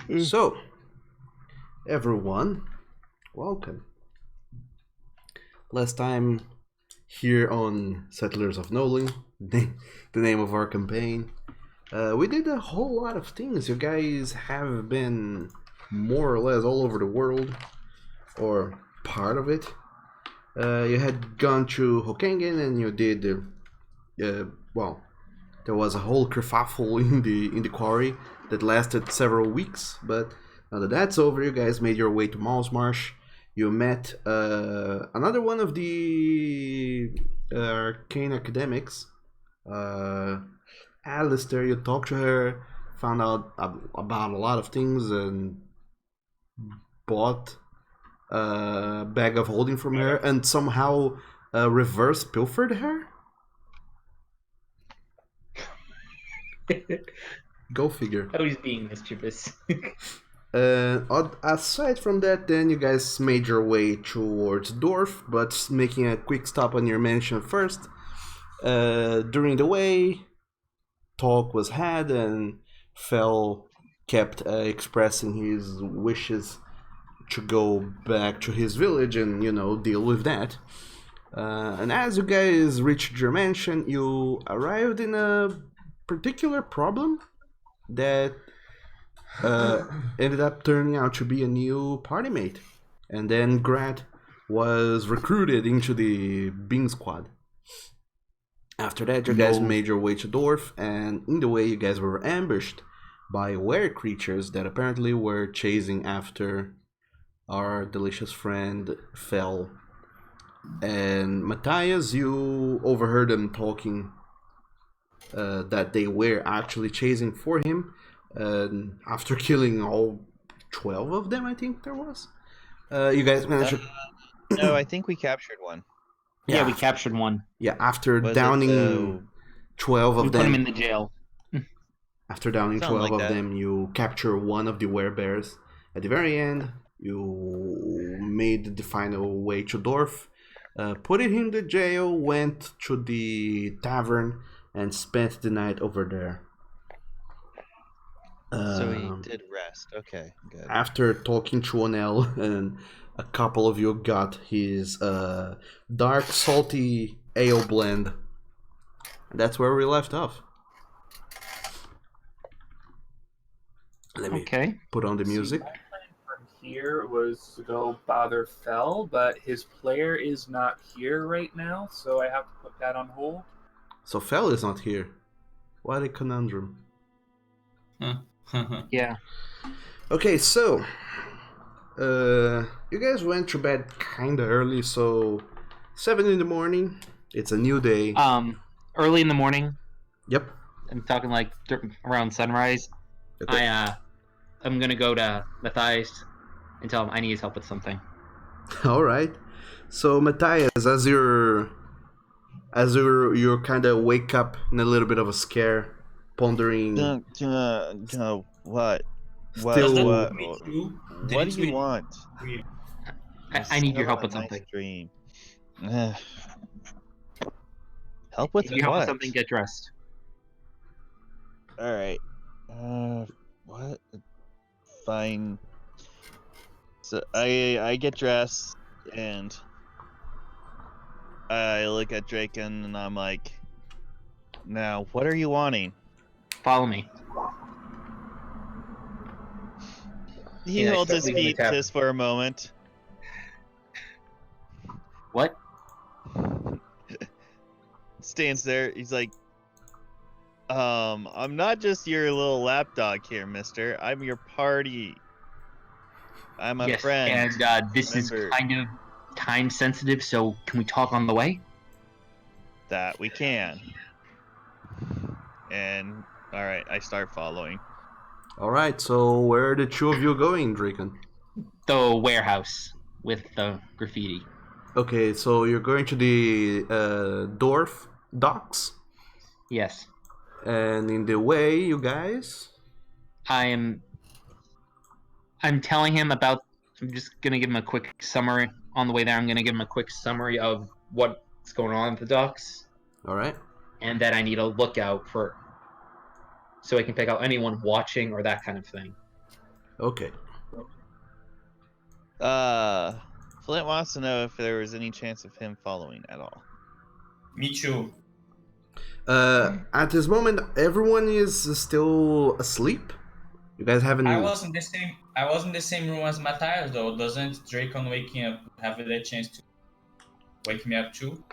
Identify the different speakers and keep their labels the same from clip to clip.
Speaker 1: So, everyone, welcome. Last time here on Settlers of Nolyn, the name of our campaign, we did a whole lot of things. You guys have been more or less all over the world, or part of it. You had gone through Hokengen and you did, well, there was a whole kerfuffle in the quarry that lasted several weeks. But now that that's over, you guys made your way to Marsh. You met another one of the arcane academics, Alistair. You talked to her, found out about a lot of things, and bought a bag of holding from her, and somehow reverse pilfered her. Go figure.
Speaker 2: Oh, he's being mischievous.
Speaker 1: Aside from that, then you guys made your way towards Dorf, but making a quick stop on your mansion first. During the way, talk was had, and Fell kept expressing his wishes to go back to his village and, deal with that. And as you guys reached your mansion, you arrived in a particular problem that ended up turning out to be a new party mate. And then Grat was recruited into the Bing squad. After that, you guys made your way to Dorf, and in the way, you guys were ambushed by were creatures that apparently were chasing after our delicious friend Fell. And Matthias, you overheard them talking that they were actually chasing for him. After killing all 12 of them, I think there was. You guys managed to...
Speaker 3: No, I think we captured one.
Speaker 2: Yeah, we captured one.
Speaker 1: Yeah, after
Speaker 3: Was
Speaker 1: downing 12 of
Speaker 2: We
Speaker 1: them.
Speaker 2: put him in the jail.
Speaker 1: After downing
Speaker 3: Something
Speaker 1: 12
Speaker 3: like
Speaker 1: of
Speaker 3: that.
Speaker 1: them, you capture one of the werebears. At the very end, you made the final way to Dorf, put him in the jail, went to the tavern, and spent the night over there.
Speaker 3: So he did rest. Okay, good.
Speaker 1: After talking to Onel, and a couple of you got his dark, salty ale blend. That's where we left off. Let me put on the music.
Speaker 4: My plan from here was to go bother Fell, but his player is not here right now, so I have to put that on hold.
Speaker 1: So Fell is not here. What a conundrum.
Speaker 2: Yeah.
Speaker 1: Okay, so you guys went to bed kinda early, so 7 in the morning. It's a new day.
Speaker 2: Early in the morning.
Speaker 1: Yep.
Speaker 2: I'm talking like around sunrise.
Speaker 1: Okay.
Speaker 2: I'm gonna go to Matthias and tell him I need his help with something.
Speaker 1: All right. So Matthias, as you kind of wake up in a little bit of a scare, pondering.
Speaker 3: What?
Speaker 1: Still,
Speaker 3: What do you want?
Speaker 2: I need your help with something.
Speaker 3: Dream. Help with
Speaker 2: If you help
Speaker 3: what?
Speaker 2: with something, get dressed.
Speaker 3: All right. What? Fine. So I get dressed and I look at Draken and I'm like, now what are you wanting?
Speaker 2: Follow me.
Speaker 3: He
Speaker 2: Yeah,
Speaker 3: holds his
Speaker 2: start leaving the
Speaker 3: feet
Speaker 2: tavern.
Speaker 3: just for a moment.
Speaker 2: What?
Speaker 3: Stands there. He's like, I'm not just your little lapdog here, mister. I'm your party. I'm a friend.
Speaker 2: And this
Speaker 3: Remember.
Speaker 2: is kind of time sensitive, so can we talk on the way?
Speaker 3: That we can. And all right, I start following.
Speaker 1: all right. So where are the two of you going, Draken?
Speaker 2: The warehouse with the graffiti.
Speaker 1: Okay, so you're going to the Dorf docks,
Speaker 2: Yes.
Speaker 1: and in the way, you guys.
Speaker 2: I'm telling him about. I'm just gonna give him a quick summary on the way there. I'm gonna give him a quick summary of what's going on at the docks,
Speaker 1: All right.
Speaker 2: and that I need a lookout for, so I can pick out anyone watching or that kind of thing.
Speaker 1: Okay.
Speaker 3: Flint wants to know if there was any chance of him following at all.
Speaker 5: Me too.
Speaker 1: At this moment, everyone is still asleep. You guys haven't.
Speaker 5: I was in the same room as Matthias though. Doesn't Dracon waking up have the chance to wake me up too?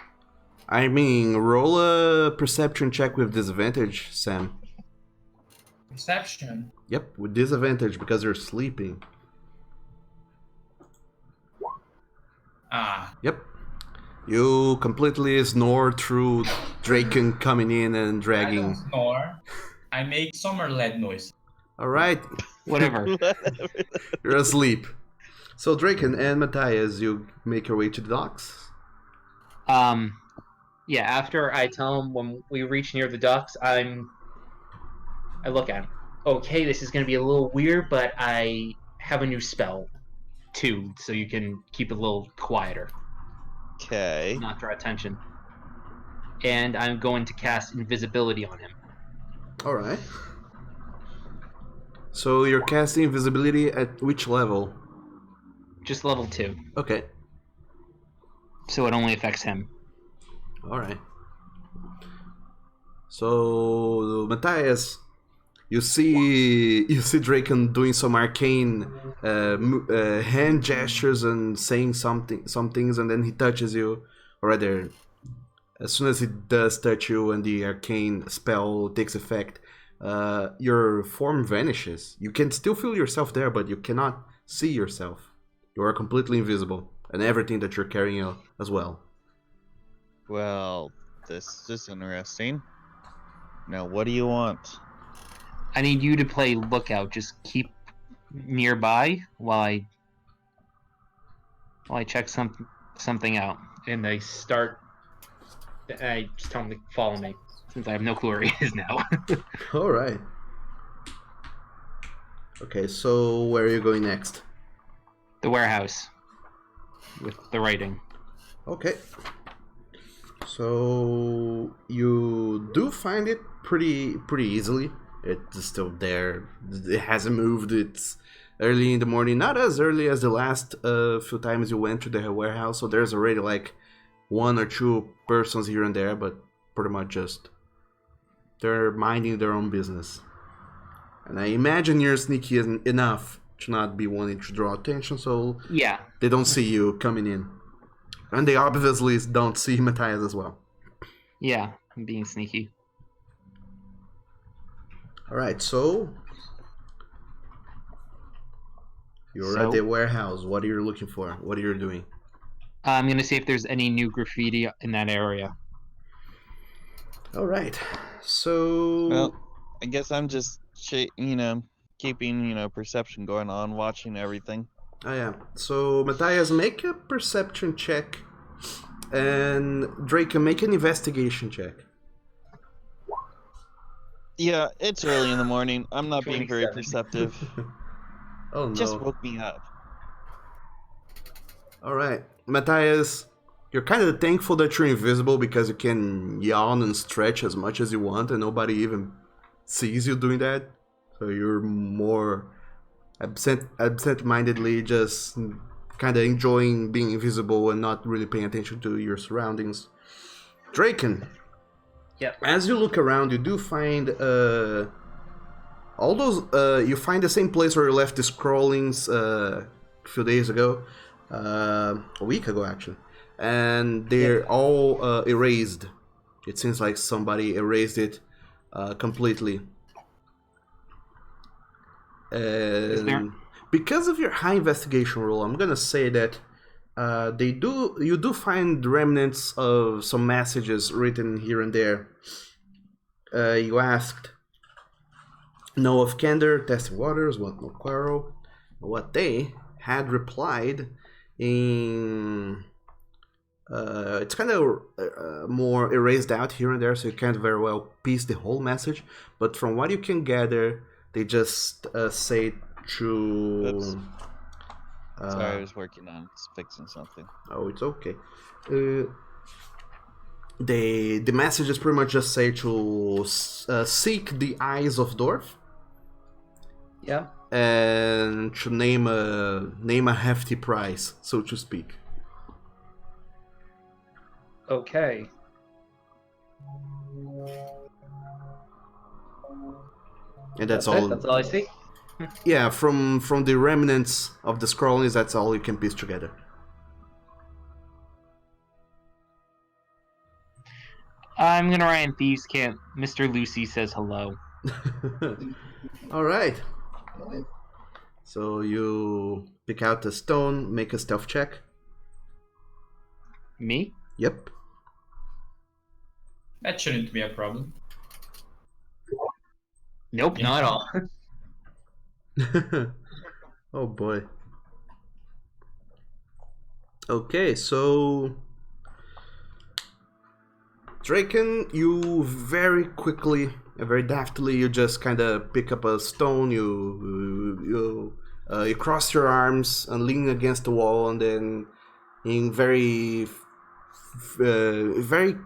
Speaker 1: I mean, roll a perception check with disadvantage, Sam.
Speaker 5: Perception.
Speaker 1: Yep, with disadvantage because you're sleeping. Yep. You completely snore through Draken coming in and dragging.
Speaker 5: I don't snore. I make summer-led noise.
Speaker 1: Alright.
Speaker 2: Whatever.
Speaker 1: You're asleep. So Draken and Matthias, you make your way to the docks.
Speaker 2: Yeah, after I tell him when we reach near the docks, I look at him. Okay, this is going to be a little weird, but I have a new spell, too, so you can keep it a little quieter.
Speaker 3: Okay.
Speaker 2: Not draw attention. And I'm going to cast invisibility on him.
Speaker 1: Alright. So you're casting invisibility at which level?
Speaker 2: Just level 2.
Speaker 1: Okay.
Speaker 2: So it only affects him.
Speaker 1: Alright. So Matthias, you see Draken doing some arcane hand gestures and saying some things, and then he touches you. Or rather, as soon as he does touch you and the arcane spell takes effect, your form vanishes. You can still feel yourself there, but you cannot see yourself. You are completely invisible, and everything that you're carrying as well.
Speaker 3: Well, this is interesting. Now, what do you want?
Speaker 2: I need you to play lookout. Just keep nearby while I check something out. And I just tell him to follow me, since I have no clue where he is now.
Speaker 1: Alright. Okay, so where are you going next?
Speaker 2: The warehouse. With the writing.
Speaker 1: Okay. So you do find it pretty easily. It's still there. It hasn't moved. It's early in the morning, not as early as the last few times you went to the warehouse. So there's already like 1 or 2 persons here and there, but pretty much just they're minding their own business. And I imagine you're sneaky enough to not be wanting to draw attention, so
Speaker 2: yeah,
Speaker 1: they don't see you coming in. And they obviously don't see Matthias as well.
Speaker 2: Yeah, I'm being sneaky.
Speaker 1: Alright, so you're at the warehouse. What are you looking for? What are you doing?
Speaker 2: I'm going to see if there's any new graffiti in that area.
Speaker 1: Alright, so...
Speaker 3: Well, I guess I'm just, keeping, perception going on, watching everything.
Speaker 1: Oh yeah, so Matthias, make a perception check. And Drake, make an investigation check.
Speaker 3: Yeah, it's early in the morning. I'm not being very perceptive.
Speaker 1: Oh no.
Speaker 3: Just woke me up.
Speaker 1: Alright, Matthias, you're kind of thankful that you're invisible because you can yawn and stretch as much as you want and nobody even sees you doing that. So you're more absent-mindedly just kind of enjoying being invisible and not really paying attention to your surroundings. Draken.
Speaker 2: Yep.
Speaker 1: As you look around, you do find all those. You find the same place where you left the scrollings a few days ago, a week ago actually, and they're all erased. It seems like somebody erased it completely. And because of your high investigation roll, I'm gonna say that you do find remnants of some messages written here and there. You asked know of candor, testing waters, want no quarrel. What they had replied in it's kind of more erased out here and there, so you can't very well piece the whole message. But from what you can gather, they just say to.
Speaker 3: Oops. Sorry, I was working on fixing something.
Speaker 1: Oh, it's okay. The messages pretty much just say to seek the eyes of Dorf.
Speaker 2: Yeah.
Speaker 1: and to name a hefty price, so to speak.
Speaker 2: Okay.
Speaker 1: And that's all.
Speaker 2: That's all I see.
Speaker 1: Yeah, from the remnants of the scrollings, that's all you can piece together.
Speaker 2: I'm gonna write in Thieves' Camp. Mr. Lucy says hello.
Speaker 1: All right. So you pick out the stone, make a stealth check.
Speaker 2: Me?
Speaker 1: Yep.
Speaker 5: That shouldn't be a problem.
Speaker 2: Nope,
Speaker 5: Yeah.
Speaker 2: not at all.
Speaker 1: Oh boy. Okay, so Draken, you very quickly, very deftly, you just kind of pick up a stone, you cross your arms and lean against the wall, and then in very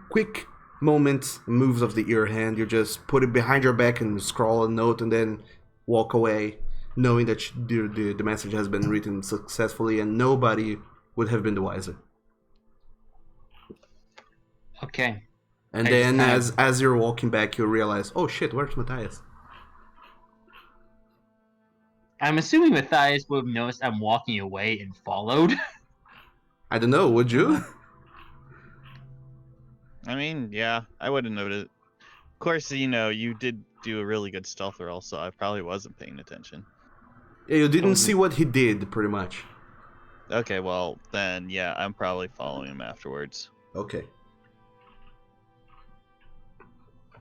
Speaker 1: quick moments, moves of your hand, you just put it behind your back and scrawl a note, and then walk away, knowing that the message has been written successfully, and nobody would have been the wiser.
Speaker 2: Okay.
Speaker 1: And
Speaker 2: I
Speaker 1: then,
Speaker 2: just
Speaker 1: as you're walking back, you realize, oh shit, where's Matthias?
Speaker 2: I'm assuming Matthias would have noticed I'm walking away and followed.
Speaker 1: I don't know, would you?
Speaker 3: I mean, yeah, I would have noted. Of course, you did do a really good stealth roll, so I probably wasn't paying attention.
Speaker 1: Yeah, you didn't see what he did, pretty much.
Speaker 3: Okay, well, then, yeah, I'm probably following him afterwards.
Speaker 1: Okay.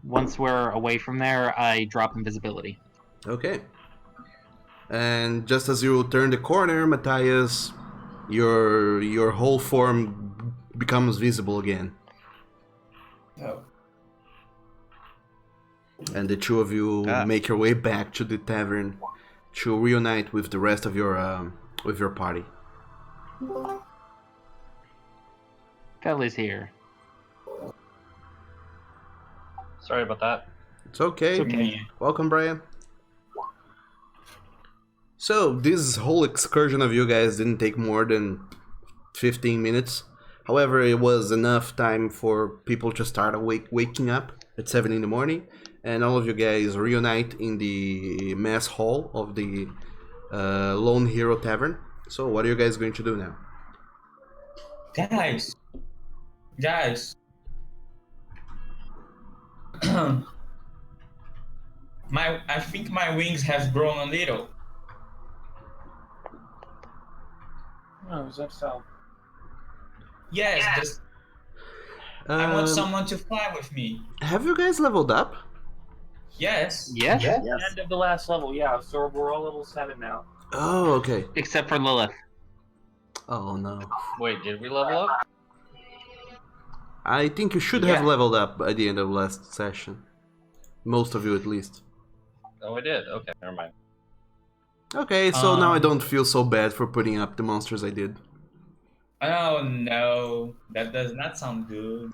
Speaker 2: Once we're away from there, I drop invisibility.
Speaker 1: Okay. And just as you turn the corner, Matthias, your whole form becomes visible again.
Speaker 5: Oh.
Speaker 1: And the two of you make your way back to the tavern to reunite with the rest of your party.
Speaker 2: Fel is here.
Speaker 6: Sorry about that.
Speaker 1: It's okay.
Speaker 2: It's okay.
Speaker 1: Welcome, Brian. So, this whole excursion of you guys didn't take more than 15 minutes. However, it was enough time for people to start waking up at 7 in the morning. And all of you guys reunite in the mess hall of the Lone Hero Tavern. So, what are you guys going to do now?
Speaker 5: Guys. I think my wings have grown a little.
Speaker 4: Oh, is that so?
Speaker 5: Yes, I want someone to fly with me.
Speaker 1: Have you guys leveled up?
Speaker 5: Yes.
Speaker 2: Yes?
Speaker 4: End of the last level, yeah. So we're all level 7 now.
Speaker 1: Oh, okay.
Speaker 2: Except for Lilith.
Speaker 1: Oh, no.
Speaker 6: Wait, did we level up?
Speaker 1: I think you should have leveled up by the end of last session. Most of you, at least.
Speaker 6: Oh, we did. Okay, never mind.
Speaker 1: Okay, so now I don't feel so bad for putting up the monsters I did.
Speaker 5: Oh no, that does not sound good.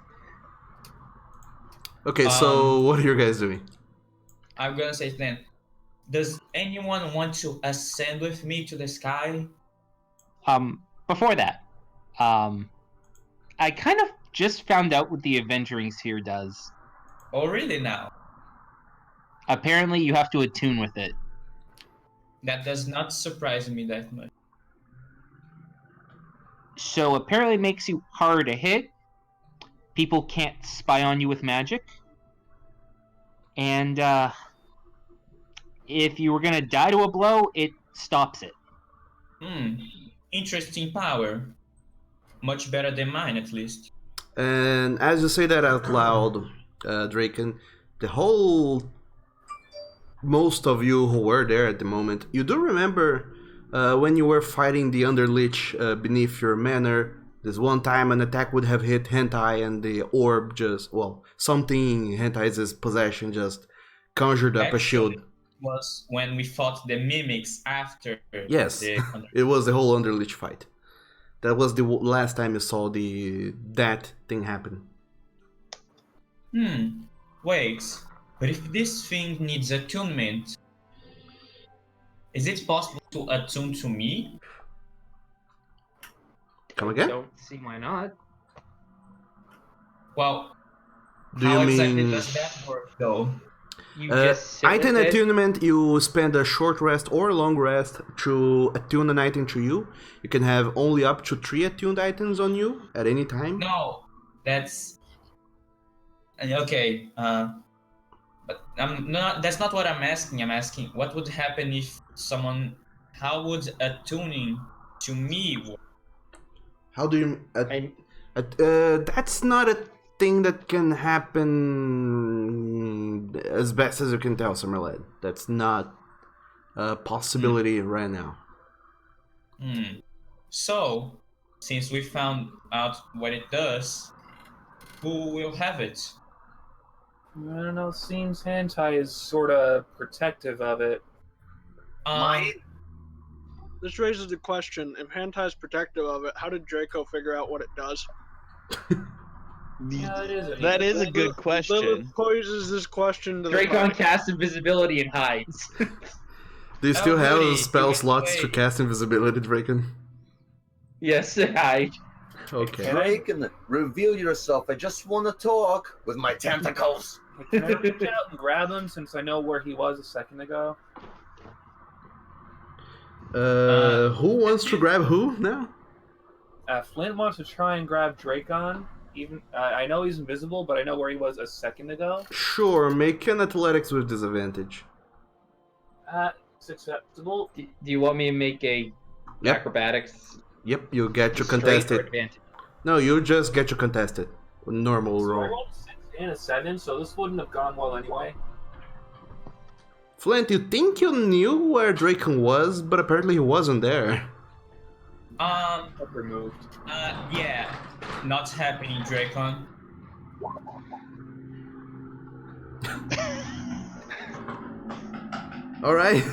Speaker 1: Okay, so what are you guys doing?
Speaker 5: I'm gonna say then, does anyone want to ascend with me to the sky?
Speaker 2: Before that, I kind of just found out what the Avengering Sphere does.
Speaker 5: Oh, really now?
Speaker 2: Apparently, you have to attune with it.
Speaker 5: That does not surprise me that much.
Speaker 2: So apparently it makes you harder to hit. People can't spy on you with magic. And if you were gonna die to a blow, it stops it.
Speaker 5: Interesting power. Much better than mine, at least.
Speaker 1: And as you say that out loud, Draken, most of you who were there at the moment, you do remember when you were fighting the Underlich beneath your manor, this one time an attack would have hit Hentai and the orb something in Hentai's possession just conjured up a shield.
Speaker 5: Was when we fought the mimics after.
Speaker 1: Yes, it was the whole Underlich fight. That was the last time you saw that thing happen.
Speaker 5: Wait. But if this thing needs attunement, Is it possible to attune to me?
Speaker 1: Come again?
Speaker 2: Don't see why not.
Speaker 5: Well,
Speaker 1: Do
Speaker 5: how
Speaker 1: you
Speaker 5: exactly
Speaker 1: mean
Speaker 5: does that work, though?
Speaker 2: You just sit
Speaker 1: item
Speaker 2: with it.
Speaker 1: attunement? You spend a short rest or a long rest to attune an item to you. You can have only up to 3 attuned items on you at any time.
Speaker 5: No, that's okay. But I'm not. That's not what I'm asking. I'm asking what would happen if someone. How would attuning to me work?
Speaker 1: How do you?
Speaker 2: And
Speaker 1: That's not a thing that can happen as best as you can tell, Summerlad. That's not a possibility right now.
Speaker 5: So, since we found out what it does, who will have it?
Speaker 4: I don't know. Seems Hentai is sort of protective of it.
Speaker 7: This raises the question: if Hentai is protective of it, how did Draco figure out what it does?
Speaker 4: Yeah, it is.
Speaker 3: That is a good
Speaker 7: Lilith
Speaker 3: question.
Speaker 7: poses this question to the
Speaker 2: Dracon
Speaker 7: party.
Speaker 2: casts invisibility and hides.
Speaker 1: Do you still have
Speaker 5: goody,
Speaker 1: spell
Speaker 5: you
Speaker 1: slots to
Speaker 5: wait.
Speaker 1: cast invisibility, Draken?
Speaker 2: Yes, hide.
Speaker 1: Okay.
Speaker 8: Draken, reveal yourself. I just want to talk with my tentacles.
Speaker 4: Can I reach out and grab him since I know where he was a second ago?
Speaker 1: Who wants to grab who now?
Speaker 4: Flint wants to try and grab Dracon. Even I know he's invisible, but I know where he was a second ago.
Speaker 1: Sure, make an athletics with disadvantage.
Speaker 4: It's acceptable.
Speaker 2: Do you want me to make a
Speaker 1: Yep.
Speaker 2: acrobatics?
Speaker 1: Yep, you get to
Speaker 2: straight
Speaker 1: contest
Speaker 2: or
Speaker 1: it.
Speaker 2: advantage?
Speaker 1: No, you just get to contest it. Normal
Speaker 4: So I
Speaker 1: roll.
Speaker 4: rolled 6 and a 7, so this wouldn't have gone well anyway.
Speaker 1: Flint, you think you knew where Draken was, but apparently he wasn't there.
Speaker 4: Removed.
Speaker 5: Yeah, not happening, Dracon.
Speaker 1: Alright.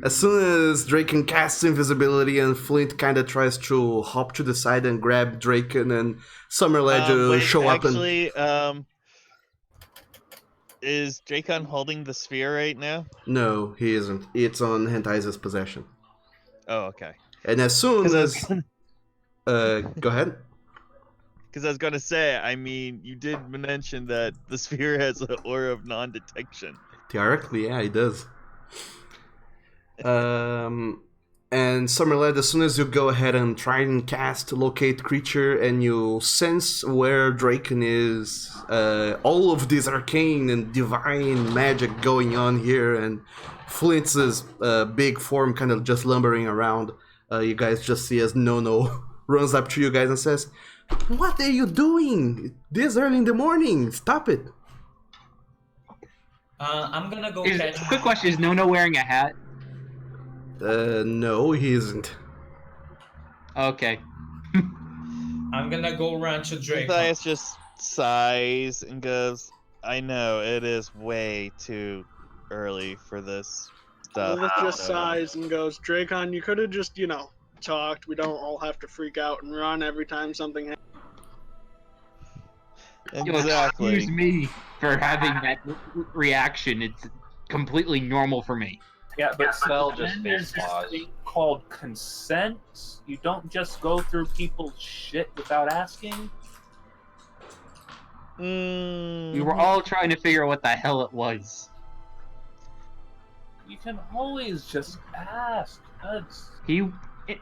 Speaker 1: As soon as Draken casts invisibility and Flint kinda tries to hop to the side and grab Draken and Summerledge
Speaker 3: Wait,
Speaker 1: show up and...
Speaker 3: actually, is Dracon holding the sphere right now?
Speaker 1: No, he isn't. It's on Hentai's possession.
Speaker 3: Oh, okay.
Speaker 1: And as soon
Speaker 3: 'Cause I
Speaker 1: as...
Speaker 3: was gonna-
Speaker 1: go ahead.
Speaker 3: Because I was gonna say, I mean, you did mention that the sphere has an aura of non-detection.
Speaker 1: Theoretically, yeah, he does. And Summerled, as soon as you go ahead and try and cast Locate Creature and you sense where Draken is, all of this arcane and divine magic going on here, and Flint's big form kind of just lumbering around, you guys just see as Nono runs up to you guys and says, "What are you doing this early in the morning? Stop it."
Speaker 5: I'm gonna go
Speaker 2: Is,
Speaker 5: catch.
Speaker 2: quick question: is Nono wearing a hat?
Speaker 1: No, he isn't.
Speaker 2: Okay.
Speaker 5: I'm gonna go run to Dracon.
Speaker 3: Matthias just sighs and goes, I know, it is way too early for this stuff.
Speaker 7: Lilith just sighs and goes, Dracon, you could have just, talked. We don't all have to freak out and run every time something happens.
Speaker 3: Exactly.
Speaker 2: Excuse me for having that reaction. It's completely normal for me.
Speaker 4: Yeah, but
Speaker 6: Spell
Speaker 4: then
Speaker 6: just
Speaker 4: there's
Speaker 6: face
Speaker 4: this
Speaker 6: pause.
Speaker 4: thing called consent. You don't just go through people's shit without asking.
Speaker 2: We were all trying to figure out what the hell it was.
Speaker 4: You can always just ask. That's...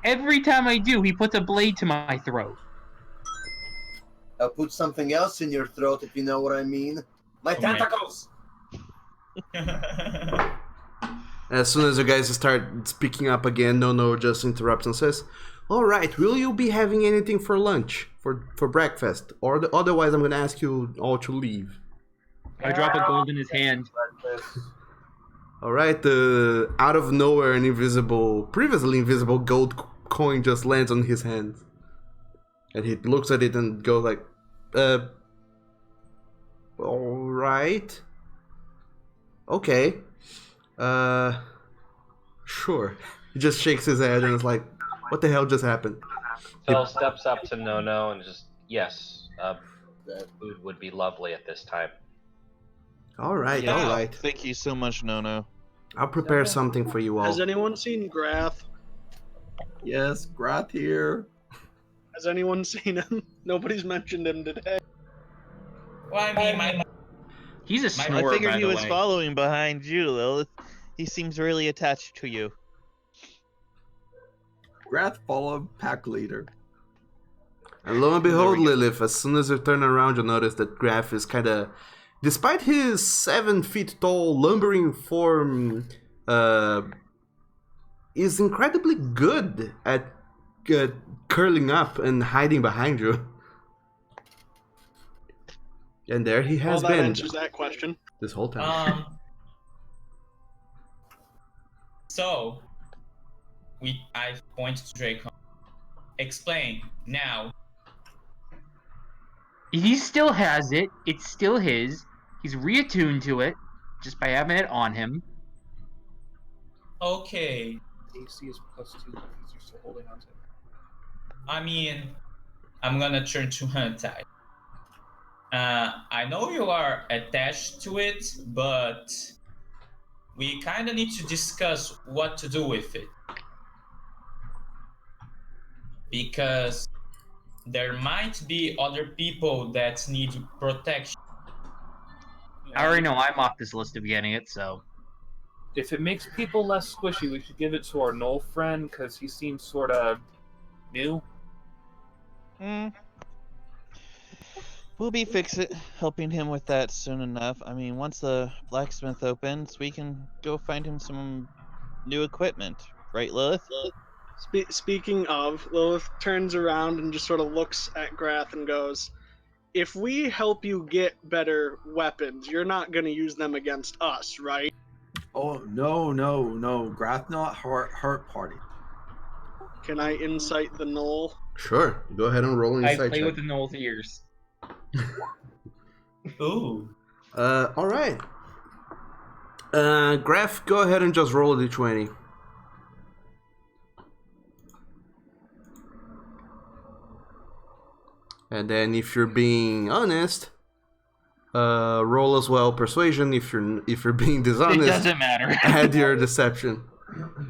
Speaker 2: Every time I do, he puts a blade to my throat.
Speaker 8: I'll put something else in your throat if you know what I mean. My
Speaker 5: Oh,
Speaker 8: tentacles!
Speaker 1: As soon as you guys start speaking up again, Nono just interrupts and says, "Alright, will you be having anything for lunch? For breakfast? Or otherwise I'm gonna ask you all to leave."
Speaker 2: I drop a gold in his hand.
Speaker 1: Alright, out of nowhere an previously invisible gold coin just lands on his hand. And he looks at it and goes like, alright. Okay. Sure. He just shakes his head and is like, what the hell just happened?
Speaker 6: Phil steps up to Nono and just, yes, food would be lovely at this time.
Speaker 1: Alright,
Speaker 3: Yeah,
Speaker 1: alright.
Speaker 3: Thank you so much, Nono.
Speaker 1: I'll prepare something for you all.
Speaker 7: Has anyone seen Grath?
Speaker 9: Yes, Grath here.
Speaker 7: Has anyone seen him? Nobody's mentioned him today.
Speaker 5: Well, I mean,
Speaker 2: He's a
Speaker 5: I
Speaker 3: I
Speaker 2: snorer,
Speaker 3: figured
Speaker 2: by
Speaker 3: he
Speaker 2: the
Speaker 3: was
Speaker 2: way.
Speaker 3: following behind you, Lilith. He seems really attached to you.
Speaker 9: Grath followed pack leader.
Speaker 1: And lo and
Speaker 3: There
Speaker 1: behold,
Speaker 3: we go.
Speaker 1: Lilith, as soon as you turn around, you'll notice that Graf is kind of, despite his 7 feet tall, lumbering form, is incredibly good at curling up and hiding behind you. And there he has
Speaker 7: Well, that
Speaker 1: been
Speaker 7: answers that question.
Speaker 1: this whole time.
Speaker 5: So, I point to Draco. Explain now.
Speaker 2: He still has it. It's still his. He's reattuned to it just by having it on him.
Speaker 5: Okay.
Speaker 4: AC is +2 because you're still holding on to it.
Speaker 5: I mean, I'm gonna turn to Hentai. I know you are attached to it, but we kind of need to discuss what to do with it. Because there might be other people that need protection.
Speaker 2: I already know I'm off this list of getting it, so.
Speaker 4: If it makes people less squishy, we should give it to our Nol friend because he seems sort of new.
Speaker 3: We'll be helping him with that soon enough. I mean, once the blacksmith opens, we can go find him some new equipment. Right, Lilith?
Speaker 7: Speaking of, Lilith turns around and just sort of looks at Grath and goes, if we help you get better weapons, you're not going to use them against us, right?
Speaker 9: Oh, no. Grath not hurt party.
Speaker 7: Can I insight the Knoll?
Speaker 1: Sure, go ahead and roll an
Speaker 2: I
Speaker 1: insight
Speaker 2: play
Speaker 1: check.
Speaker 2: with the Noel's ears.
Speaker 5: Ooh.
Speaker 1: Alright. Graf, go ahead and just roll a d20. And then if you're being honest, roll as well persuasion. If you're being dishonest,
Speaker 2: It doesn't matter.
Speaker 1: add your deception.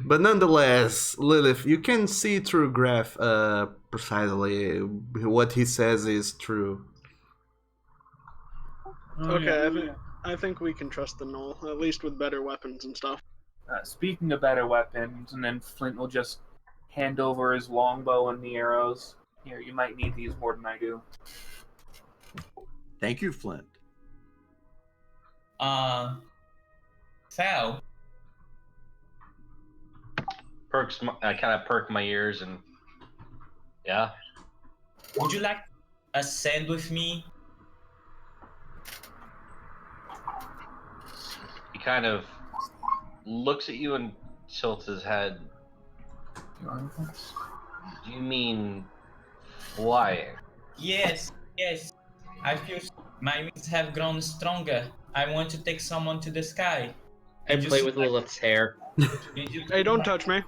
Speaker 1: But nonetheless, Lilith, you can see through Graf precisely what he says is true.
Speaker 7: Okay, I think we can trust the Knoll, at least with better weapons and stuff.
Speaker 4: Speaking of better weapons, and then Flint will just hand over his longbow and the arrows. Here, you might need these more than I do.
Speaker 9: Thank you, Flint.
Speaker 5: Sal.
Speaker 6: I kind of perk my ears and yeah.
Speaker 5: Would you like a sand with me?
Speaker 6: He kind of looks at you and tilts his head. Do you mean flying?
Speaker 5: Yes. I feel my wings have grown stronger. I want to take someone to the sky.
Speaker 2: I play with Lilith's hair.
Speaker 7: Hey, don't touch me.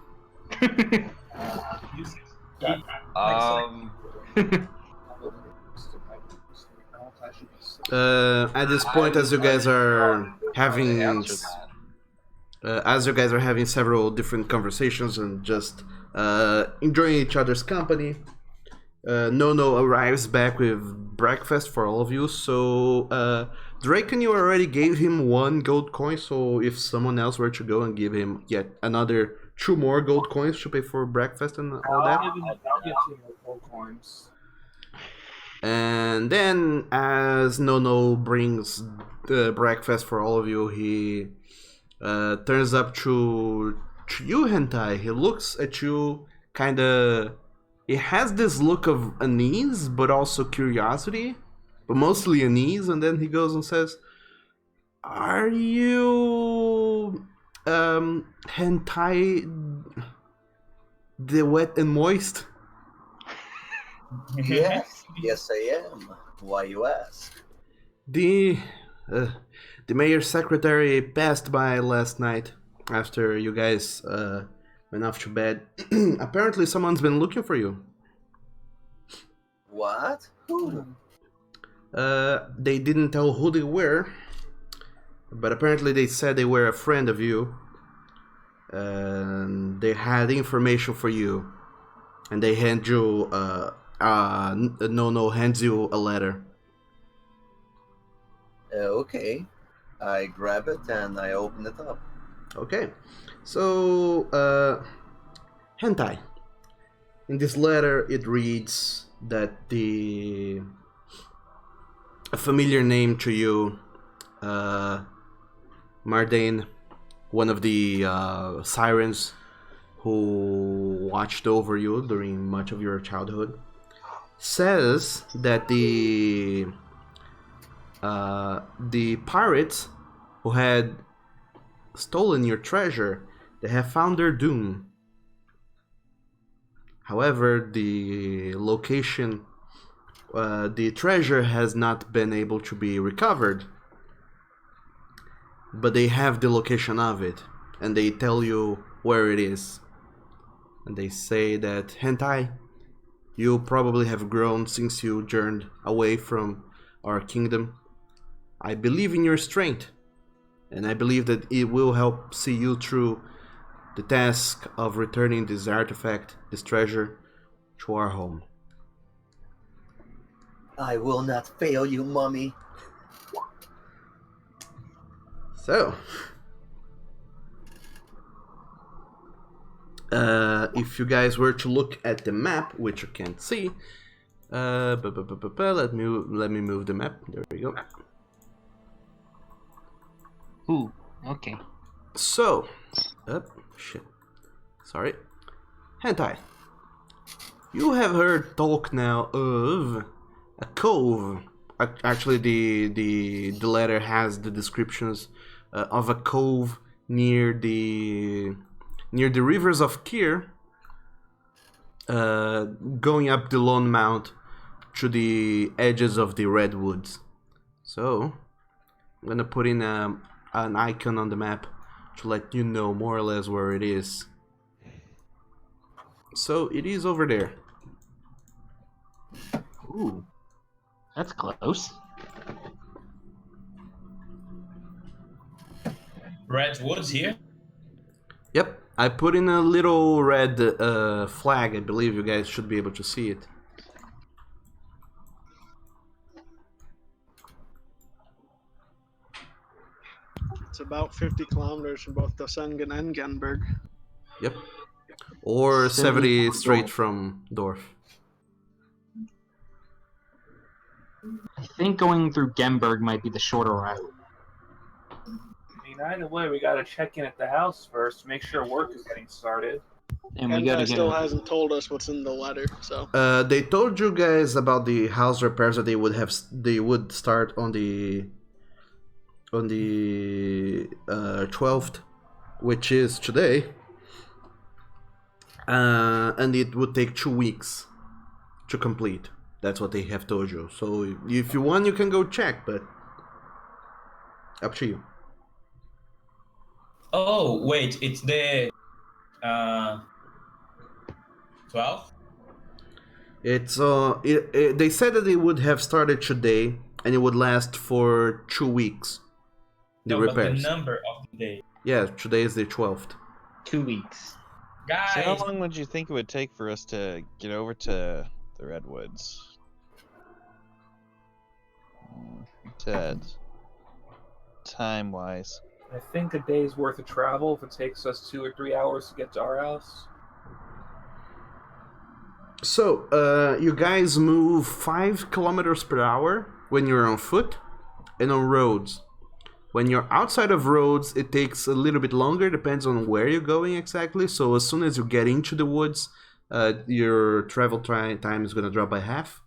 Speaker 1: At this point, as you guys are having several different conversations and just enjoying each other's company, Nono arrives back with breakfast for all of you. So Draken, you already gave him 1 gold coin, so if someone else were to go and give him yet another 2 more gold coins to pay for breakfast and all that.
Speaker 4: I'll get 2 more gold coins.
Speaker 1: And then, as Nono brings the breakfast for all of you, he turns up to you, Hentai. He looks at you, kinda. He has this look of unease, but also curiosity, but mostly unease. And then he goes and says, "Are you Hentai, the wet and moist?"
Speaker 8: Yes, I am. Why you ask?
Speaker 1: The mayor's secretary passed by last night after you guys went off to bed. Apparently someone's been looking for you.
Speaker 8: What? Who?
Speaker 1: They didn't tell who they were, but apparently they said they were a friend of you. and they had information for you, and they hand you no hands you a letter.
Speaker 8: Okay. I grab it and I open it up.
Speaker 1: Okay, so hentai. In this letter, it reads that a familiar name to you, Mardane, one of the sirens who watched over you during much of your childhood, says that the pirates who had stolen your treasure, they have found their doom. However, the location, the treasure has not been able to be recovered, but they have the location of it, and they tell you where it is. And they say that, hentai, you probably have grown since you journeyed away from our kingdom. I believe in your strength, and I believe that it will help see you through the task of returning this artifact, this treasure, to our home.
Speaker 8: I will not fail you, mummy.
Speaker 1: So, if you guys were to look at the map, which you can't see, let me move the map. There we go.
Speaker 2: Ooh, okay.
Speaker 1: So, shit. Sorry. Hentai. You have heard talk now of a cove. Actually, the letter has the descriptions of a cove near the rivers of Kir, going up the Lone Mount to the edges of the redwoods. So, I'm gonna put in an icon on the map to let you know more or less where it is. So it is over there.
Speaker 2: Ooh, that's close.
Speaker 5: Redwoods here.
Speaker 1: Yep, I put in a little red flag. I believe you guys should be able to see it.
Speaker 7: It's about 50 kilometers from both Dosengen and Genberg.
Speaker 1: Yep. Or 70 straight from Dorf.
Speaker 2: I think going through Gemberg might be the shorter route.
Speaker 4: I mean, either way, we gotta check in at the house first, make sure work is getting started.
Speaker 2: And we gotta
Speaker 7: Hentai
Speaker 2: get
Speaker 7: still hasn't told us what's in the letter, so.
Speaker 1: They told you guys about the house repairs that they would start on the 12th, which is today, and it would take 2 weeks to complete. That's what they have told you. So if you want, you can go check, but up to you.
Speaker 5: Oh wait, it's the 12th.
Speaker 1: It's they said that it would have started today and it would last for 2 weeks. The repairs.
Speaker 5: But the number of the day.
Speaker 1: Yeah, today is the 12th.
Speaker 2: 2 weeks.
Speaker 5: Guys,
Speaker 3: So how long would you think it would take for us to get over to the Redwoods? Ted, time-wise.
Speaker 4: I think a day's worth of travel if it takes us 2 or 3 hours to get to our house.
Speaker 1: So, you guys move 5 kilometers per hour when you're on foot and on roads. When you're outside of roads, it takes a little bit longer, depends on where you're going exactly. So as soon as you get into the woods, your travel time is going to drop by half.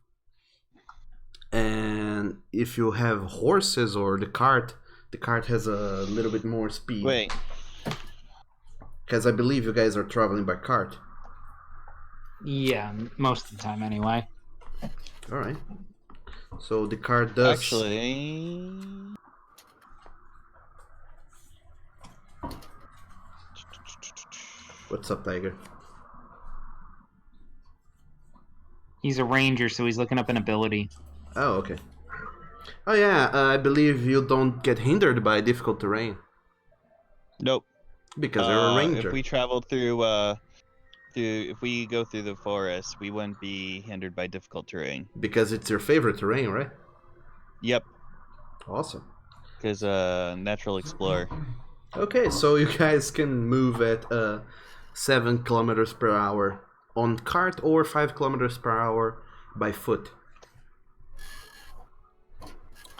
Speaker 1: And if you have horses or the cart has a little bit more speed.
Speaker 3: Wait.
Speaker 1: Because I believe you guys are traveling by cart.
Speaker 2: Yeah, most of the time anyway.
Speaker 1: Alright. So the cart does...
Speaker 3: Actually...
Speaker 1: What's up, Tiger?
Speaker 2: He's a ranger, so he's looking up an ability.
Speaker 1: Oh, okay. Oh yeah, I believe you don't get hindered by difficult terrain.
Speaker 3: Nope.
Speaker 1: Because you're a ranger.
Speaker 3: If we traveled through, if we go through the forest, we wouldn't be hindered by difficult terrain.
Speaker 1: Because it's your favorite terrain, right?
Speaker 3: Yep.
Speaker 1: Awesome.
Speaker 3: Because natural explorer.
Speaker 1: Okay, so you guys can move at 7 kilometers per hour on cart or 5 kilometers per hour by foot.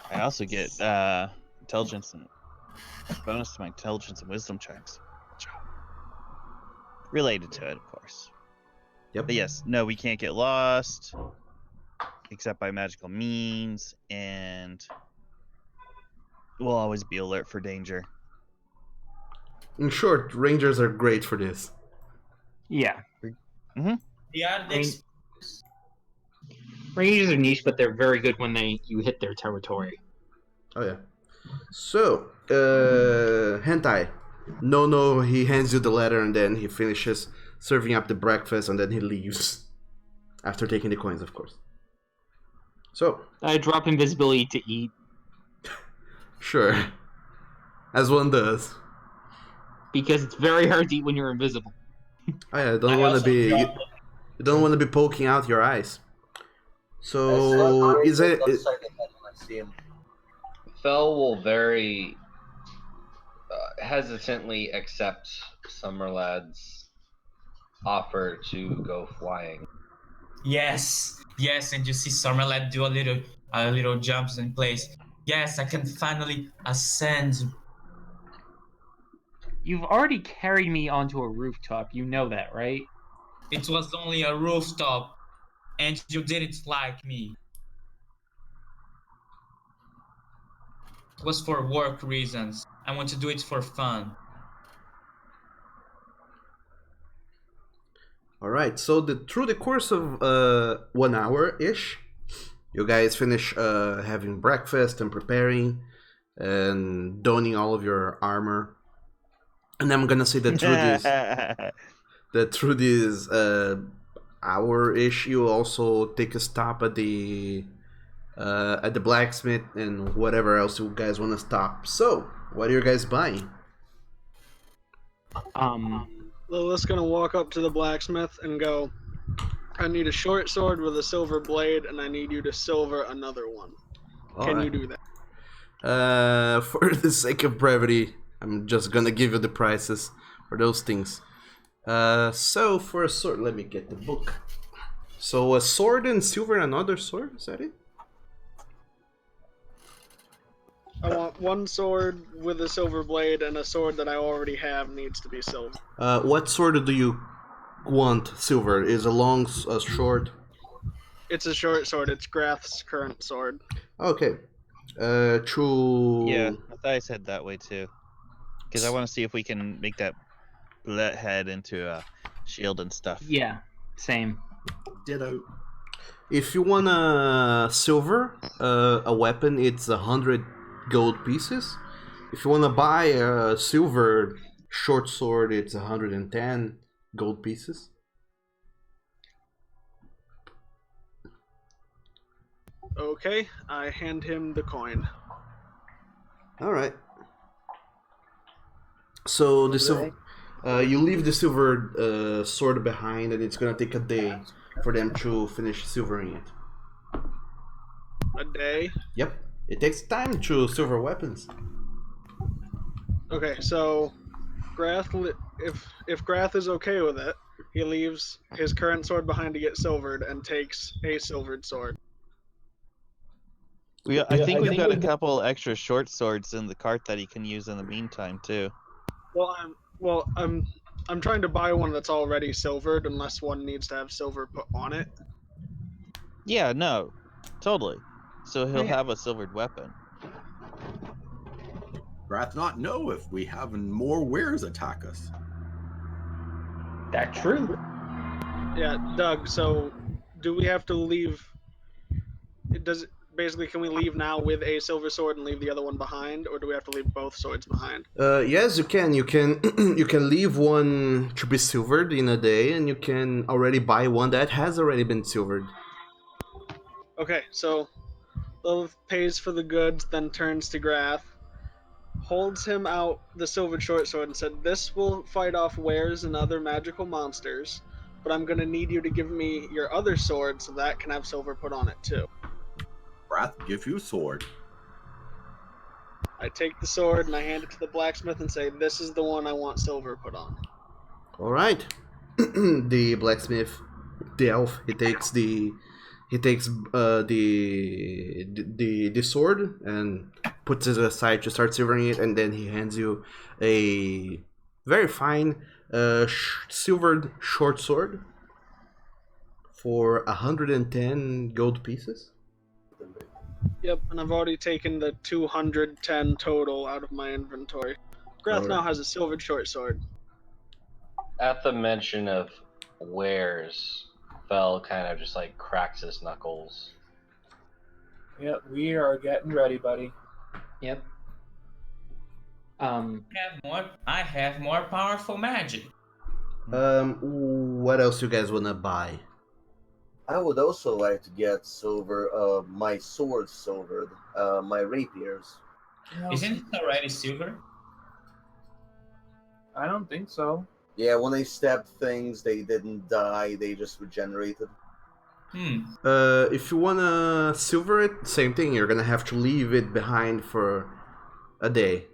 Speaker 3: I also get intelligence and bonus to my intelligence and wisdom checks. Related to it, of course.
Speaker 1: Yep.
Speaker 3: But yes, no, we can't get lost except by magical means, and we'll always be alert for danger.
Speaker 1: In short, rangers are great for this.
Speaker 2: Yeah.
Speaker 5: They are the
Speaker 2: Rangers are niche, but they're very good when you hit their territory.
Speaker 1: Oh yeah. So, Hentai. No, he hands you the letter and then he finishes serving up the breakfast and then he leaves. After taking the coins, of course. So.
Speaker 2: I drop invisibility to eat.
Speaker 1: Sure. As one does.
Speaker 2: Because it's very hard to eat when you're invisible.
Speaker 1: Oh yeah, you don't want to be poking out your eyes. So is it?
Speaker 6: Fel will very hesitantly accept Summerlad's offer to go flying.
Speaker 5: Yes, and you see Summerlad do a little jumps in place. Yes, I can finally ascend.
Speaker 2: You've already carried me onto a rooftop. You know that, right?
Speaker 5: It was only a rooftop, and you didn't like me. It was for work reasons. I want to do it for fun.
Speaker 1: Alright, so through the course of 1 hour-ish, you guys finish having breakfast and preparing and donning all of your armor. And I'm gonna say that through this hour-ish, you also take a stop at the blacksmith and whatever else you guys want to stop. So, what are you guys buying?
Speaker 7: Lilith's gonna walk up to the blacksmith and go, I need a short sword with a silver blade, and I need you to silver another one. Can you do that?
Speaker 1: For the sake of brevity, I'm just gonna give you the prices for those things. So for a sword, let me get the book. So a sword and silver and another sword, is that it?
Speaker 7: I want one sword with a silver blade, and a sword that I already have needs to be silver.
Speaker 1: What sword do you want silver? Is a long, a short?
Speaker 7: It's a short sword. It's Grath's current sword.
Speaker 1: Okay. True.
Speaker 3: Yeah, I thought I said that way too. Because I want to see if we can make that bullet head into a shield and stuff.
Speaker 2: Yeah, same.
Speaker 9: Ditto.
Speaker 1: If you want a silver, a weapon, it's 100 gold pieces. If you want to buy a silver short sword, it's 110 gold pieces.
Speaker 7: Okay, I hand him the coin.
Speaker 1: All right. So the silver, you leave the silver sword behind, and it's gonna take a day for them to finish silvering it.
Speaker 7: A day?
Speaker 1: Yep, it takes time to silver weapons.
Speaker 7: Okay, so Grath, if Grath is okay with it, he leaves his current sword behind to get silvered and takes a silvered sword.
Speaker 3: I think we've got a couple extra short swords in the cart that he can use in the meantime too.
Speaker 7: I'm trying to buy one that's already silvered, unless one needs to have silver put on it.
Speaker 3: Yeah, no, totally. So he'll have a silvered weapon.
Speaker 9: Grath not know if we have more wares attack us.
Speaker 2: That's true.
Speaker 7: Yeah, Doug. So, do we have to leave? Basically, can we leave now with a silver sword and leave the other one behind, or do we have to leave both swords behind?
Speaker 1: Yes, you can. You can you can leave one to be silvered in a day, and you can already buy one that has already been silvered.
Speaker 7: Okay, so Lilith pays for the goods, then turns to Grath. holds him out the silver short sword and said, "This will fight off wares and other magical monsters, but I'm gonna need you to give me your other sword so that can have silver put on it too."
Speaker 9: Wrath, give you sword.
Speaker 7: I take the sword and I hand it to the blacksmith and say, "This is the one I want silver put on."
Speaker 1: All right. The blacksmith, the elf, he takes the sword and puts it aside to start silvering it, and then he hands you a very fine silvered short sword for 110 gold pieces.
Speaker 7: Yep, and I've already taken the 210 total out of my inventory. Grath now
Speaker 1: Alright.
Speaker 7: has a silvered short sword.
Speaker 6: At the mention of wares, Fel kind of just like cracks his knuckles.
Speaker 4: Yep, we are getting ready, buddy.
Speaker 2: Yep.
Speaker 5: I have more powerful magic.
Speaker 1: What else you guys wanna buy?
Speaker 8: I would also like to get silver, my sword silvered, my rapiers.
Speaker 5: Isn't it already silver?
Speaker 4: I don't think so.
Speaker 8: Yeah, when I stabbed things, they didn't die, they just regenerated.
Speaker 1: If you wanna silver it, same thing. You're gonna have to leave it behind for a day.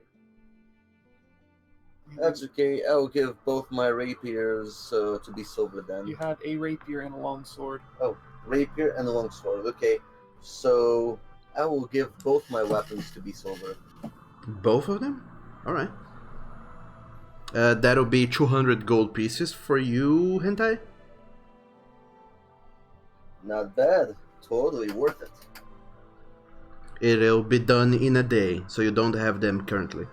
Speaker 8: That's okay, I'll give both my rapiers to be silvered then.
Speaker 4: You have a rapier and a long sword.
Speaker 8: Oh, rapier and a long sword, okay. So, I will give both my weapons to be silvered.
Speaker 1: Both of them? Alright. That'll be 200 gold pieces for you, Hentai.
Speaker 8: Not bad. Totally worth it.
Speaker 1: It'll be done in a day, so you don't have them currently.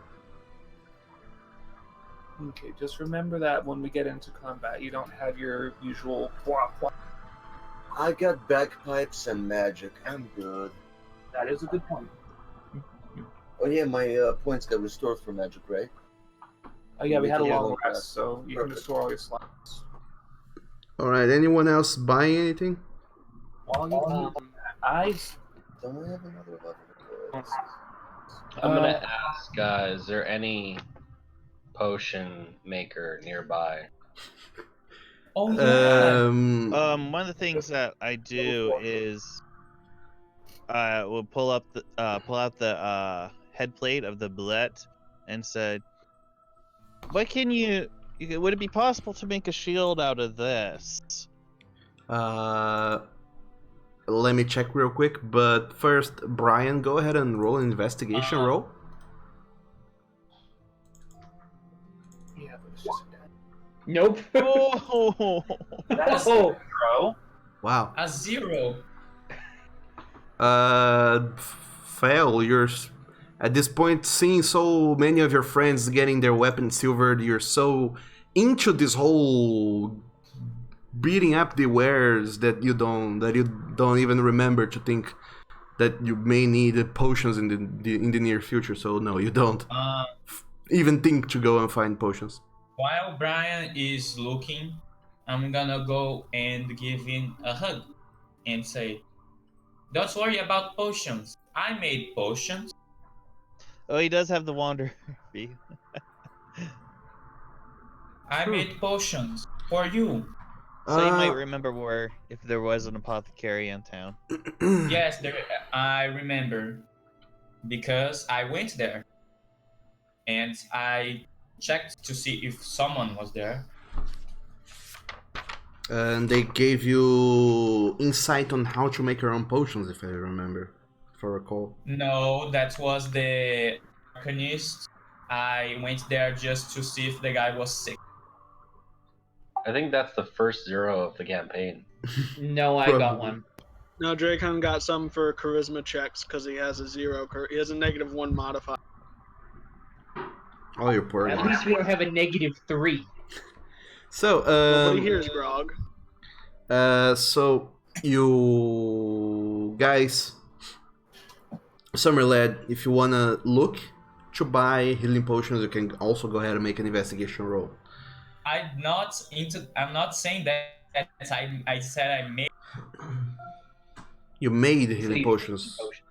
Speaker 4: Okay, just remember that when we get into combat, you don't have your usual blah, blah.
Speaker 8: I got bagpipes and magic. I'm good.
Speaker 4: That is a good point.
Speaker 8: Oh yeah, my points got restored for magic, right?
Speaker 4: Oh yeah, we had a
Speaker 8: Yeah,
Speaker 4: long
Speaker 8: okay.
Speaker 4: rest, so you can
Speaker 8: Perfect.
Speaker 4: restore all your slots.
Speaker 1: Alright, anyone else buying anything?
Speaker 4: I
Speaker 8: Don't I have another level?
Speaker 6: I'm gonna ask, is there any potion maker nearby?
Speaker 5: Oh yeah.
Speaker 3: One of the things that I do is we'll pull out the head plate of the bullet and said, "What can you? Would it be possible to make a shield out of this?"
Speaker 1: Let me check real quick, but first, Brian, go ahead and roll an investigation roll.
Speaker 4: Yeah, but it's just a dead.
Speaker 2: Nope.
Speaker 3: Oh,
Speaker 4: That's
Speaker 2: Oh.
Speaker 4: bro.
Speaker 1: Wow.
Speaker 5: A 0.
Speaker 1: Fail. You're at this point seeing so many of your friends getting their weapons silvered. You're so into this whole beating up the wares that you don't even remember to think that you may need potions in the near future. So no, you don't even think to go and find potions.
Speaker 5: While Brian is looking, I'm gonna go and give him a hug and say, "Don't worry about potions. I made potions."
Speaker 3: oh, he does have the wander.
Speaker 5: I made potions for you.
Speaker 3: So you might remember where, if there was an apothecary in town.
Speaker 5: Yes, I remember. Because I went there. And I checked to see if someone was there.
Speaker 1: And they gave you insight on how to make your own potions, if I remember, if I recall.
Speaker 5: No, that was the arcanist. I went there just to see if the guy was sick.
Speaker 6: I think that's the first 0 of the campaign.
Speaker 2: No, I got
Speaker 1: Probably.
Speaker 2: one.
Speaker 7: No, Dracon got some for charisma checks because he has a he has a -1 modifier.
Speaker 1: Oh, you're poor
Speaker 2: At
Speaker 1: guy.
Speaker 2: least we don't have a -3.
Speaker 1: So,
Speaker 7: Nobody hears Grog.
Speaker 1: So you guys, Summer Lad, if you wanna look to buy healing potions, you can also go ahead and make an investigation roll.
Speaker 5: I'm not saying that I said I made.
Speaker 1: You made healing
Speaker 2: Sleep
Speaker 1: potions.
Speaker 2: potion.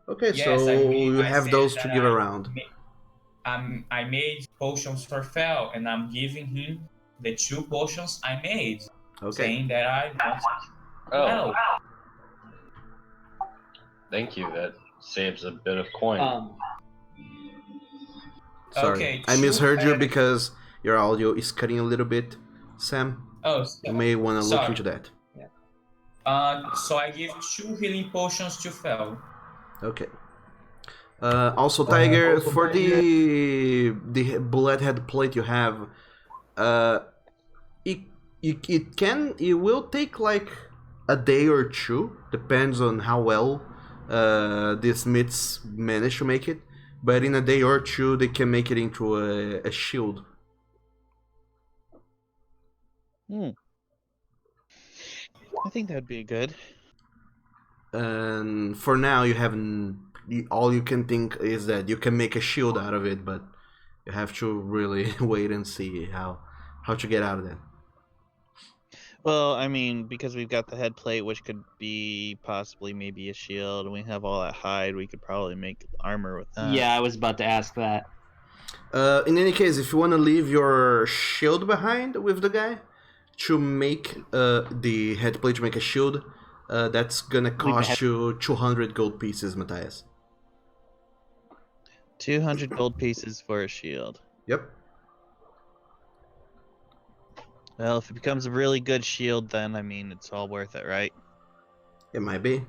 Speaker 1: Okay,
Speaker 5: Yes,
Speaker 1: so
Speaker 5: I
Speaker 1: you
Speaker 5: I
Speaker 1: have
Speaker 5: said
Speaker 1: those to
Speaker 5: that
Speaker 1: give
Speaker 5: I
Speaker 1: around.
Speaker 5: I made potions for Fel, and I'm giving him the 2 potions I made, saying that I want.
Speaker 6: Oh,
Speaker 5: Well,
Speaker 6: thank you. That saves a bit of coin.
Speaker 1: Sorry,
Speaker 5: okay,
Speaker 1: I misheard you
Speaker 5: 2
Speaker 1: because your audio is cutting a little bit, Sam.
Speaker 5: Oh,
Speaker 1: You may want to look
Speaker 5: sorry.
Speaker 1: into that.
Speaker 5: So I give 2 healing potions to Fel.
Speaker 1: Okay. Also, Tiger, for the bullethead plate you have, it will take like a day or two, depends on how well the smiths manage to make it. But in a day or two, they can make it into a shield.
Speaker 3: I think that'd be good.
Speaker 1: And for now, you haven't. All you can think is that you can make a shield out of it, but you have to really wait and see how to get out of that.
Speaker 3: Well, I mean, because we've got the head plate, which could be possibly maybe a shield, and we have all that hide, we could probably make armor with that.
Speaker 2: Yeah, I was about to ask that.
Speaker 1: In any case, if you want to leave your shield behind with the guy to make the head plate to make a shield, that's gonna cost you 200 gold pieces, Matthias.
Speaker 3: 200 gold pieces for a shield.
Speaker 1: Yep.
Speaker 3: Well, if it becomes a really good shield, then I mean, it's all worth it, right?
Speaker 1: It might be.
Speaker 2: Do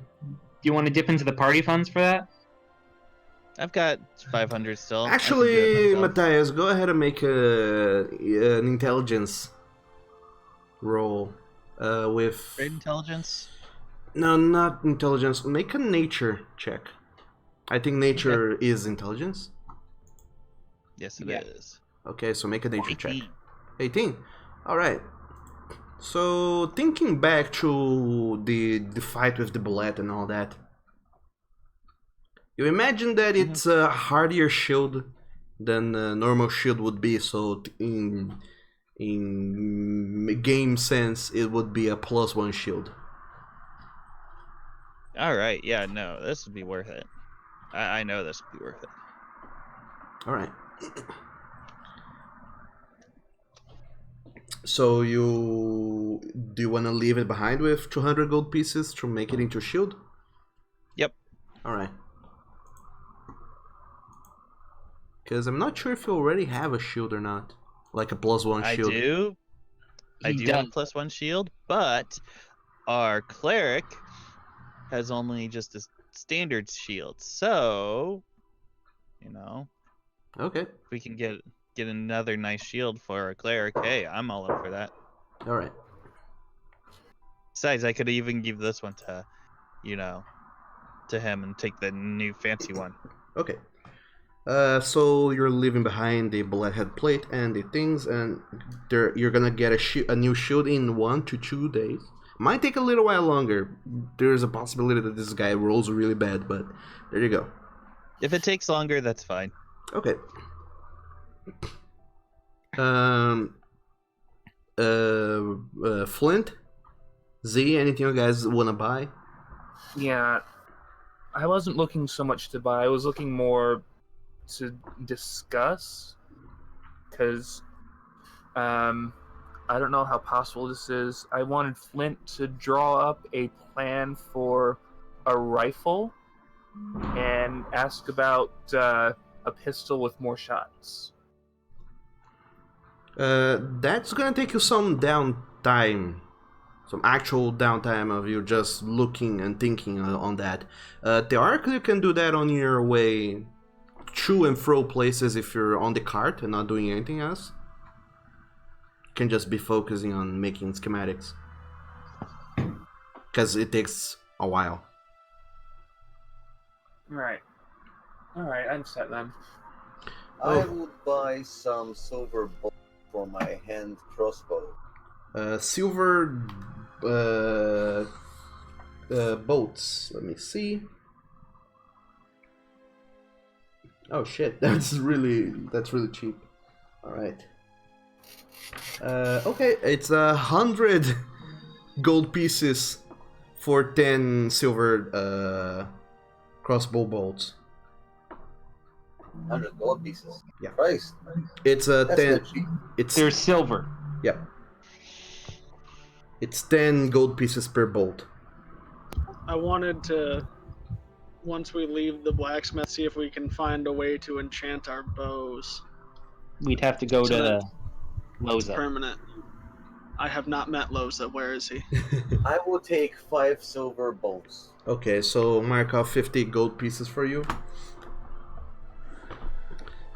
Speaker 2: you want to dip into the party funds for that?
Speaker 3: I've got 500 still.
Speaker 1: Actually, Matthias, go ahead and make an intelligence roll with.
Speaker 3: Great intelligence?
Speaker 1: No, not intelligence. Make a nature check. I think nature is intelligence.
Speaker 3: Yes, it is.
Speaker 1: Okay, so make a nature check. 18. All right. So thinking back to the fight with the bullet and all that, you imagine that it's a hardier shield than a normal shield would be. So in game sense, it would be a +1 shield.
Speaker 3: All right. Yeah. No, this would be worth it. I know this would be worth it.
Speaker 1: All right. So do you want to leave it behind with 200 gold pieces to make it into a shield?
Speaker 3: Yep.
Speaker 1: All right. Because I'm not sure if you already have a shield or not, like a +1 shield.
Speaker 3: I do. I do have a +1 shield, but our cleric has only just a standard shield. So,
Speaker 1: Okay.
Speaker 3: if we can get another nice shield for our cleric, hey, I'm all up for that.
Speaker 1: All right.
Speaker 3: Besides, I could even give this one to, to him and take the new fancy one.
Speaker 1: Okay. So you're leaving behind the bullethead plate and the things, and you're gonna get a new shield in 1 to 2 days. Might take a little while longer. There's a possibility that this guy rolls really bad, but there you go.
Speaker 3: If it takes longer, that's fine.
Speaker 1: Okay. Flint, Z, anything you guys wanna buy?
Speaker 4: Yeah, I wasn't looking so much to buy. I was looking more to discuss, because I don't know how possible this is. I wanted Flint to draw up a plan for a rifle and ask about a pistol with more shots.
Speaker 1: That's gonna take you some downtime, some actual downtime of you just looking and thinking on that. Theoretically, you can do that on your way to and fro places if you're on the cart and not doing anything else. You can just be focusing on making schematics, because it takes a while.
Speaker 4: Right. Alright, I'm set then.
Speaker 8: I would buy some silver bolts for my hand crossbow.
Speaker 1: Silver boats. Let me see. Oh shit, that's really cheap. All right. Okay, it's 100 gold pieces for 10 silver crossbow bolts.
Speaker 8: 100 gold pieces.
Speaker 1: Yeah.
Speaker 8: Christ.
Speaker 1: It's a
Speaker 8: That's
Speaker 1: 10.
Speaker 8: not cheap.
Speaker 1: It's
Speaker 2: They're silver.
Speaker 1: yeah. It's 10 gold pieces per bolt.
Speaker 7: I wanted to, once we leave the blacksmith, see if we can find a way to enchant our bows.
Speaker 2: We'd have to go
Speaker 7: So
Speaker 2: to
Speaker 7: that
Speaker 2: Loza.
Speaker 7: permanent. I have not met Loza. Where is he?
Speaker 8: I will take 5 silver bolts.
Speaker 1: Okay, so mark off 50 gold pieces for you.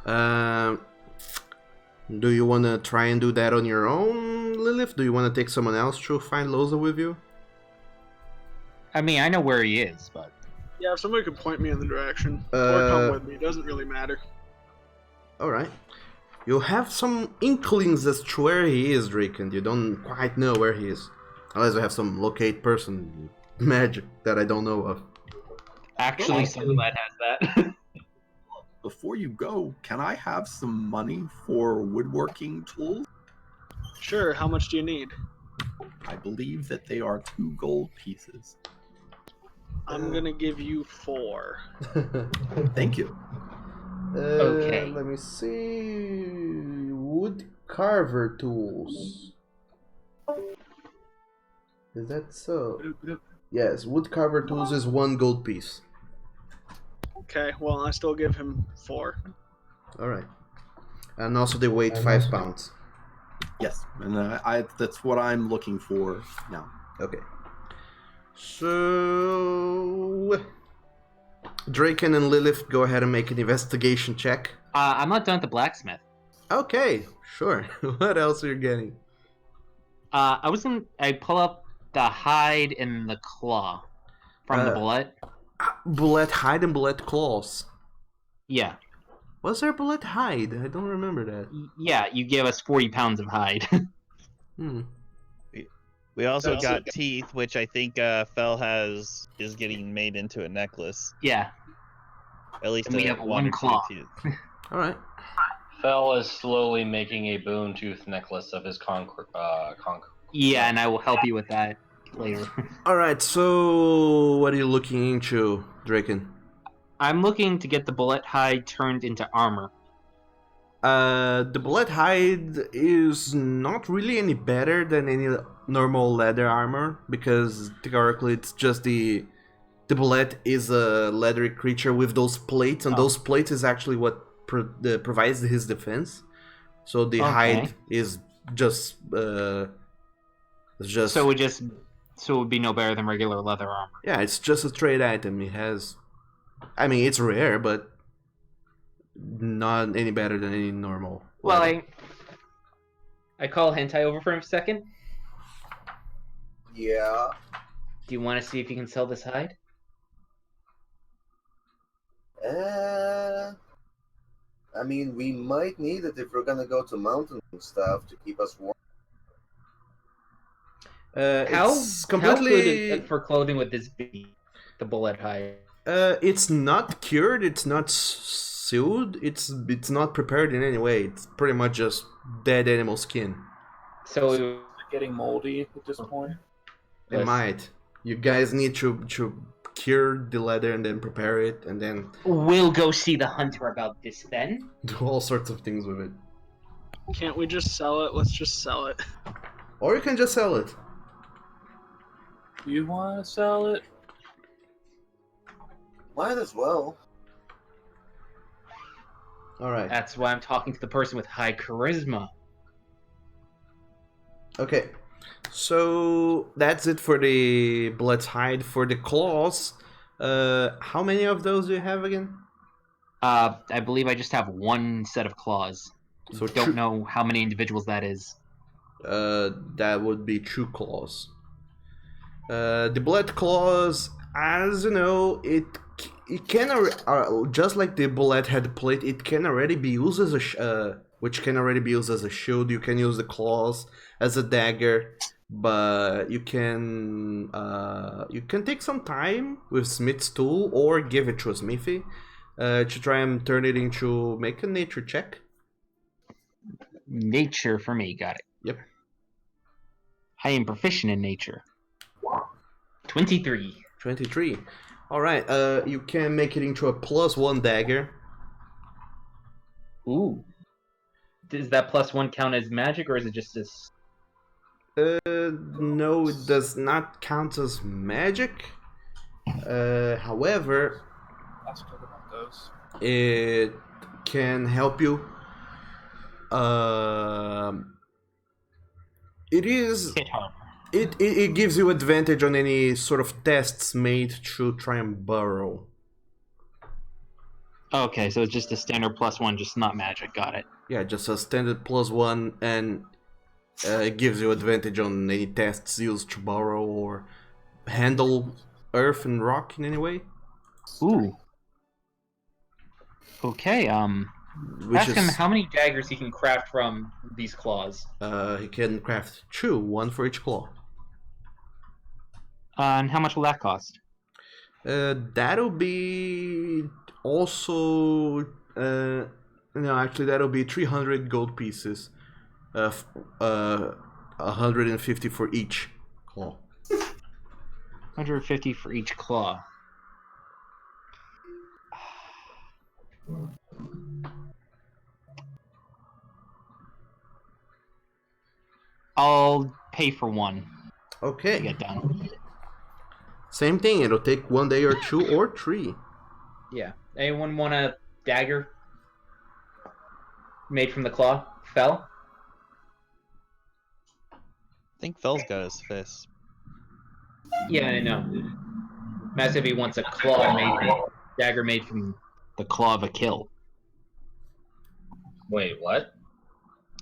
Speaker 1: Do you want to try and do that on your own, Lilith? Do you want to take someone else to find Loza with you?
Speaker 2: I mean, I know where he is, but
Speaker 7: Yeah, if somebody could point me in the direction. Or come with me. Doesn't really matter.
Speaker 1: Alright. You have some inklings as to where he is, Drake, and you don't quite know where he is. Unless you have some locate person magic that I don't know of.
Speaker 2: actually, Sunlight has that.
Speaker 9: Before you go, can I have some money for woodworking tools?
Speaker 7: Sure, how much do you need?
Speaker 9: I believe that they are 2 gold pieces.
Speaker 7: I'm gonna give you 4.
Speaker 9: Thank you.
Speaker 2: Okay.
Speaker 1: Let me see. Wood carver tools. Is that so? Yes, wood carver tools is 1 gold piece.
Speaker 7: Okay, well, I still give him 4.
Speaker 1: Alright. And also they weigh 5 pounds.
Speaker 9: Yes, and that's what I'm looking for now.
Speaker 1: Okay. So Draken and Lilith, go ahead and make an investigation check.
Speaker 2: I'm not done at the blacksmith.
Speaker 1: Okay, sure. What else are you getting?
Speaker 2: I pull up the hide and the claw from the bullet.
Speaker 1: Bullet hide and bullet claws.
Speaker 2: Yeah.
Speaker 1: Was there bullet hide? I don't remember that.
Speaker 2: Yeah, you gave us 40 pounds of hide.
Speaker 3: We also got teeth, which I think Fel is getting made into a necklace.
Speaker 2: Yeah.
Speaker 3: At least
Speaker 2: And we have one
Speaker 3: or two
Speaker 2: claw.
Speaker 3: teeth.
Speaker 1: Alright.
Speaker 6: Fel is slowly making a bone tooth necklace of his conquer.
Speaker 2: Yeah, and I will help you with that later.
Speaker 1: Alright, so what are you looking into, Draken?
Speaker 2: I'm looking to get the bullet hide turned into armor.
Speaker 1: The bullet hide is not really any better than any normal leather armor, because theoretically it's just the bullet is a leathery creature with those plates, and those plates is actually what provides his defense. So the hide is just so
Speaker 2: it would be no better than regular leather armor.
Speaker 1: Yeah, it's just a trade item. It has, I mean, it's rare, but not any better than any normal.
Speaker 2: Well,
Speaker 1: leather.
Speaker 2: I call Hentai over for a second.
Speaker 8: Yeah.
Speaker 2: Do you want to see if you can sell this hide?
Speaker 8: I mean, we might need it if we're gonna go to mountains and stuff to keep us warm.
Speaker 1: It's
Speaker 2: How good for clothing would this be? The bullet hide.
Speaker 1: It's not cured. It's not sealed. It's not prepared in any way. It's pretty much just dead animal skin.
Speaker 2: So
Speaker 4: Getting moldy at this point.
Speaker 1: It might. You guys need to cure the leather and then prepare it and then
Speaker 2: we'll go see the hunter about this then.
Speaker 1: do all sorts of things with it.
Speaker 7: Can't we just sell it? Let's just sell it.
Speaker 1: Or you can just sell it.
Speaker 4: Do you want to sell it?
Speaker 8: Might as well.
Speaker 1: Alright.
Speaker 2: That's why I'm talking to the person with high charisma.
Speaker 1: Okay. So that's it for the blood's hide. For the claws, how many of those do you have again?
Speaker 2: I believe I just have one set of claws.
Speaker 1: So
Speaker 2: Don't know how many individuals that is.
Speaker 1: That would be 2 claws. The blood claws, as you know, it can just like the bullet head plate, it can already be used as a which can already be used as a shield. You can use the claws as a dagger, but you can take some time with Smith's tool or give it to a smithy to try and turn it into. Make a nature check.
Speaker 2: Nature for me, got it.
Speaker 1: Yep.
Speaker 2: I am proficient in nature. 23.
Speaker 1: 23. Alright, you can make it into a +1 dagger.
Speaker 2: Ooh. Does that +1 count as magic, or is it just this?
Speaker 1: No, it does not count as magic. However,
Speaker 4: Let's talk about those.
Speaker 1: it can help you. It is.
Speaker 2: Hit harder.
Speaker 1: It gives you advantage on any sort of tests made to try and burrow.
Speaker 2: Okay, so it's just a standard +1, just not magic. Got it.
Speaker 1: Yeah, just a standard +1, and it gives you advantage on any tests used to burrow or handle earth and rock in any way.
Speaker 2: Ooh. Okay.
Speaker 1: Which
Speaker 2: Ask him
Speaker 1: is
Speaker 2: how many daggers he can craft from these claws.
Speaker 1: he can craft 2, 1 for each claw.
Speaker 2: And how much will that cost?
Speaker 1: That'll be also no, actually that'll be 300 gold pieces. 150 for each claw.
Speaker 2: 150 for each claw. I'll pay for 1 to
Speaker 1: Okay.
Speaker 2: get done.
Speaker 1: Same thing. It'll take 1 day or 2 or 3.
Speaker 2: Yeah. Anyone want a dagger made from the claw? Fell?
Speaker 3: I think Fell's got his fist.
Speaker 2: Yeah, I know. Mass if he wants a dagger made from the claw of a kill.
Speaker 6: Wait, what?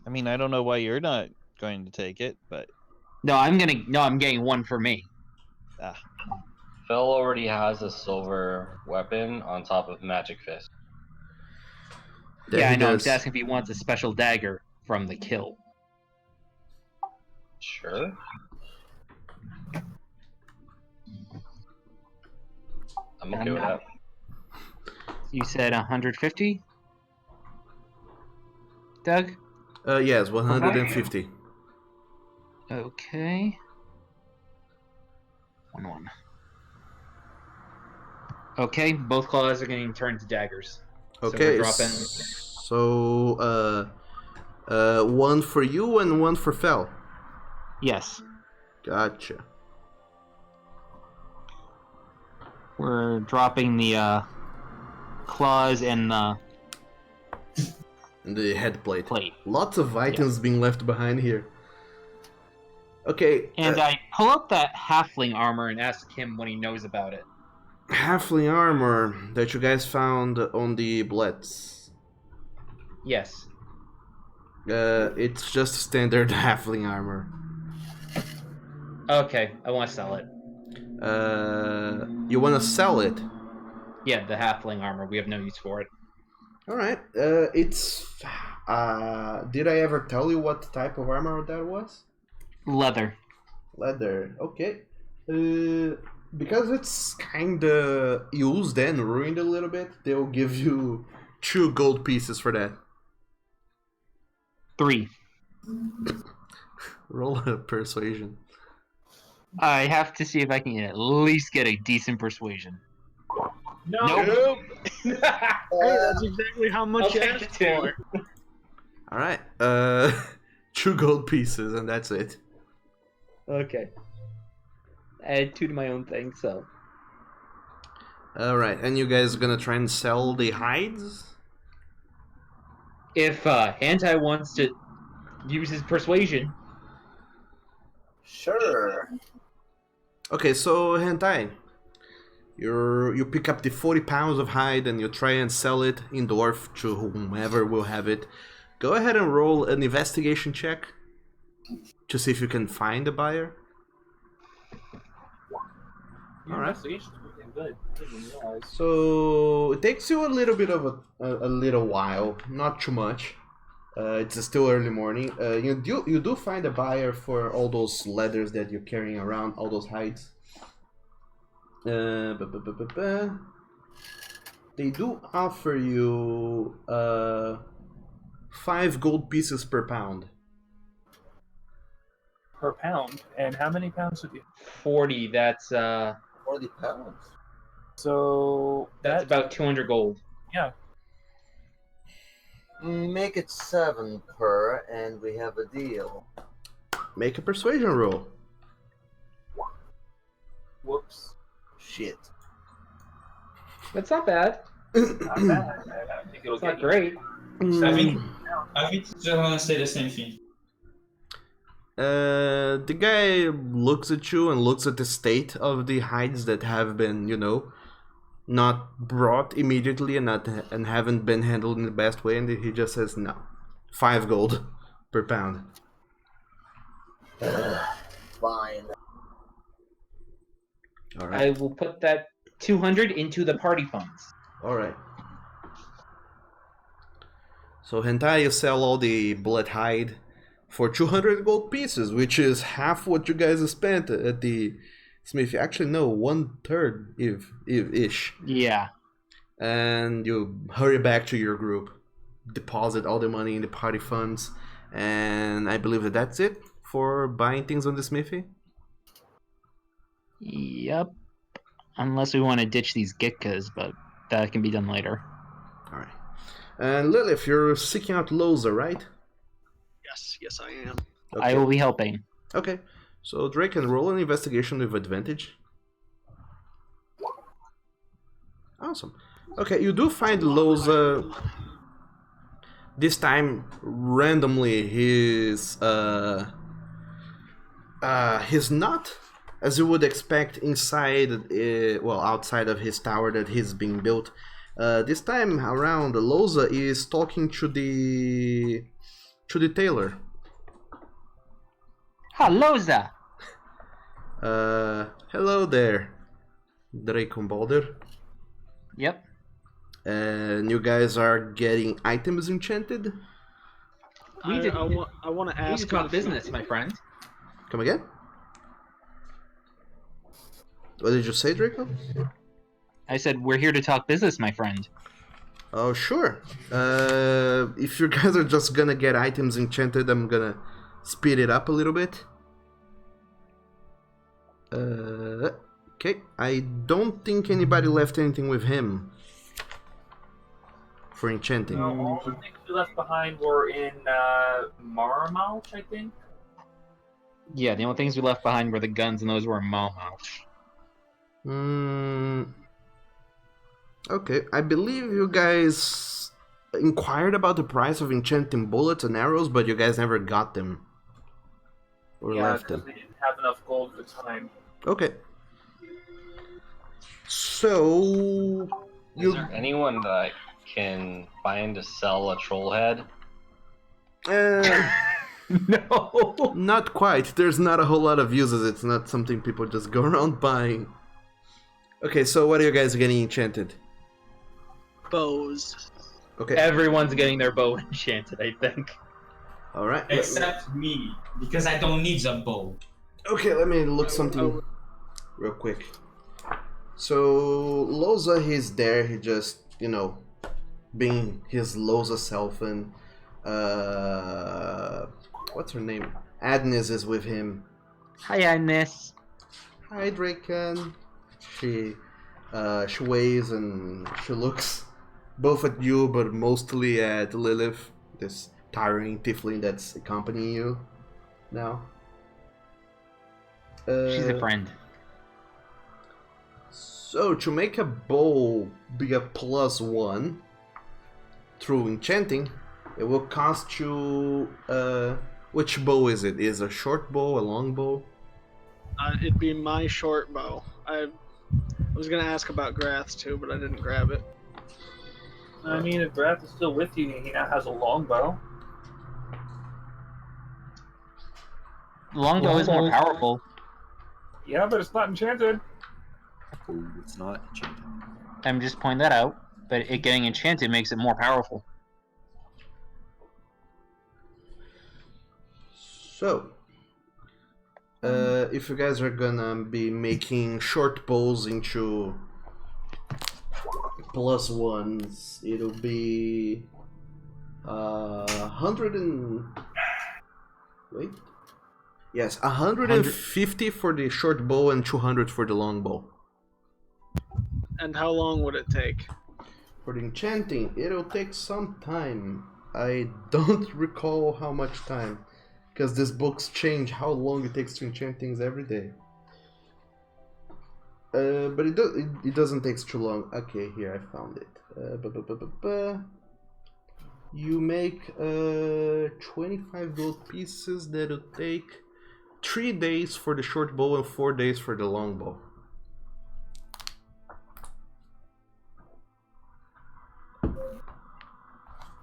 Speaker 3: I mean, I don't know why you're not going to take it, but
Speaker 2: I'm getting 1 for me.
Speaker 6: Phil already has a silver weapon on top of Magic Fist.
Speaker 1: There
Speaker 2: Yeah,
Speaker 1: he
Speaker 2: I know. I'm
Speaker 1: does.
Speaker 2: just asking if he wants a special dagger from the kill.
Speaker 6: Sure. I'm okay with that.
Speaker 2: You said 150? Doug?
Speaker 1: Yes, 150.
Speaker 2: Okay. 1. Okay, both claws are getting turned to daggers.
Speaker 1: Okay,
Speaker 2: So we're dropping.
Speaker 1: so 1 for you and 1 for Fel.
Speaker 2: Yes.
Speaker 1: Gotcha.
Speaker 2: We're dropping the claws and
Speaker 1: The head plate.
Speaker 2: plate.
Speaker 1: Lots of items being left behind here. Okay.
Speaker 2: And I pull up that halfling armor and ask him what he knows about it.
Speaker 1: Halfling armor that you guys found on the Blitz.
Speaker 2: Yes.
Speaker 1: It's just standard halfling armor.
Speaker 2: Okay, I want to sell it.
Speaker 1: You want to sell it?
Speaker 2: Yeah, the halfling armor. We have no use for it.
Speaker 1: All right. It's. Did I ever tell you what type of armor that was?
Speaker 2: Leather.
Speaker 1: Leather. Okay. Because it's kinda used and ruined a little bit, they'll give you 2 gold pieces for that.
Speaker 2: 3.
Speaker 1: Roll a persuasion.
Speaker 2: I have to see if I can at least get a decent persuasion.
Speaker 7: No.
Speaker 2: Nope.
Speaker 7: Hey, that's exactly how much you
Speaker 2: I'll
Speaker 7: asked
Speaker 2: take
Speaker 7: for.
Speaker 1: All right. 2 gold pieces, and that's it.
Speaker 2: Okay. I had 2 to my own thing, so.
Speaker 1: All right, and you guys gonna try and sell the hides?
Speaker 2: If Hentai wants to use his persuasion.
Speaker 8: Sure.
Speaker 1: Okay, so Hentai, you pick up the 40 pounds of hide and you try and sell it in Dorf to whomever will have it. Go ahead and roll an investigation check to see if you can find a buyer.
Speaker 4: Your
Speaker 1: All right.
Speaker 4: investigation's pretty good. I didn't realize.
Speaker 1: So it takes you a little bit of a little while, not too much. It's still early morning. You do find a buyer for all those leathers that you're carrying around, all those hides. They do offer you 5 gold pieces per pound.
Speaker 4: Per pound. And how many pounds would you?
Speaker 2: 40, that's
Speaker 8: 40 pounds.
Speaker 4: So
Speaker 2: about 200 gold.
Speaker 4: yeah.
Speaker 8: Make it 7 per, and we have a deal.
Speaker 1: Make a persuasion roll.
Speaker 4: Whoops.
Speaker 8: Shit.
Speaker 2: That's not bad.
Speaker 4: Not bad. I think it'll
Speaker 2: It's
Speaker 4: get
Speaker 2: not great.
Speaker 5: I think just gonna say the same thing.
Speaker 1: The guy looks at you and looks at the state of the hides that have been, not brought immediately and haven't been handled in the best way, and he just says no. 5 gold per pound.
Speaker 8: Fine.
Speaker 1: All right.
Speaker 2: I will put that 200 into the party funds.
Speaker 1: All right. So Hentai, you sell all the bullet hide for 200 gold pieces, which is half what you guys spent at the Smith. Actually, no, 1/3 ish.
Speaker 2: Yeah.
Speaker 1: And you hurry back to your group, deposit all the money in the party funds, and I believe that's it for buying things on the smithy.
Speaker 2: Yep. Unless we want to ditch these Gitkas, but that can be done later.
Speaker 1: All right. And Lilith, you're seeking out Loza, right?
Speaker 7: Yes, I am.
Speaker 2: I will be helping.
Speaker 1: Okay. So Drake can roll an investigation with advantage. Awesome. Okay, you do find Loza. This time, randomly, he's not, as you would expect, inside, outside of his tower that he's being built. This time around, Loza is talking to the tailor.
Speaker 2: Loza!
Speaker 1: Hello there, Drake and Balder.
Speaker 2: Yep.
Speaker 1: And you guys are getting items enchanted?
Speaker 7: I want to
Speaker 2: We
Speaker 7: ask
Speaker 2: just talk
Speaker 7: if-
Speaker 2: business, my friend.
Speaker 1: Come again? What did you say, Draco?
Speaker 2: I said, we're here to talk business, my friend.
Speaker 1: Oh, sure. If you guys are just gonna get items enchanted, I'm gonna speed it up a little bit. Okay. I don't think anybody left anything with him for enchanting.
Speaker 4: No, all the things we left behind were in Marmouth, I think.
Speaker 2: Yeah, the only things we left behind were the guns, and those were Malmouth.
Speaker 1: Okay, I believe you guys inquired about the price of enchanting bullets and arrows, but you guys never got them. Or left them.
Speaker 4: We didn't have enough gold at the time.
Speaker 1: Okay. So...
Speaker 6: Is there anyone that I can find to sell a troll head?
Speaker 2: No!
Speaker 1: Not quite. There's not a whole lot of uses. It's not something people just go around buying. Okay, so what are you guys getting enchanted?
Speaker 7: bows.
Speaker 1: Okay.
Speaker 2: Everyone's getting their bow enchanted, I think.
Speaker 1: Alright.
Speaker 5: Except me, because I don't need a bow.
Speaker 1: Okay, let me look something real quick. So, Loza, he's there. He just, being his Loza self, and what's her name? Agnes is with him.
Speaker 2: Hi, Agnes.
Speaker 1: Hi, Draken. She waves and she looks both at you, but mostly at Lilith, this tiring tiefling that's accompanying you now.
Speaker 2: She's a friend.
Speaker 1: So, to make a bow be a +1 through enchanting, it will cost you... which bow is it? Is it a short bow, a long bow?
Speaker 7: It'd be my short bow. I was gonna ask about Grath's too, but I didn't grab it.
Speaker 4: I mean, if Grath is still with you, he now has a longbow.
Speaker 2: Longbow is more powerful.
Speaker 4: Yeah, but it's not enchanted.
Speaker 9: Oh, it's not enchanted.
Speaker 2: I'm just pointing that out. But it getting enchanted makes it more powerful.
Speaker 1: So, if you guys are gonna be making short bows into +1s, it'll be 100 and... Wait. Yes, 150 for the short bow and 200 for the long bow.
Speaker 7: And how long would it take?
Speaker 1: For the enchanting, it'll take some time. I don't recall how much time, because these books change how long it takes to enchant things every day. But it doesn't take too long. Okay, here I found it. You make 25 gold pieces. That'll take 3 days for the short bow and 4 days for the long bow.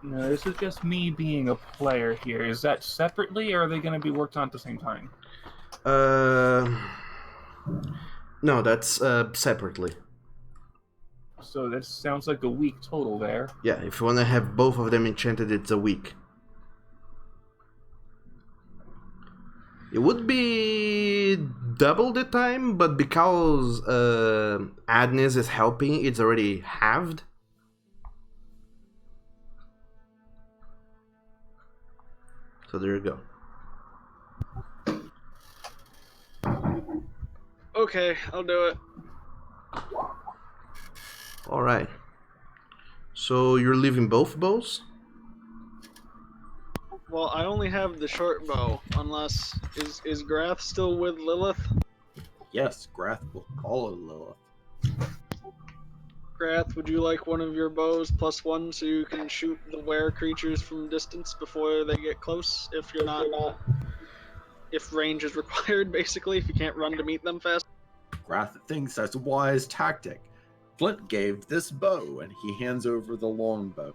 Speaker 4: No, this is just me being a player here. Is that separately, or are they going to be worked on at the same time?
Speaker 1: No, that's separately.
Speaker 4: So that sounds like a week total there.
Speaker 1: Yeah, if you want to have both of them enchanted, it's a week. It would be double the time, but because Agnes is helping, it's already halved. So there you go.
Speaker 7: Okay, I'll do it.
Speaker 1: Alright. So you're leaving both bows?
Speaker 7: Well, I only have the short bow, unless... Is Grath still with Lilith?
Speaker 9: Yes, Grath will follow Lilith.
Speaker 7: Grath, would you like one of your bows +1 so you can shoot the were creatures from distance before they get close? If you're not... If range is required, basically, if you can't run to meet them fast.
Speaker 9: Grath thinks that's a wise tactic. Flint gave this bow, and he hands over the longbow.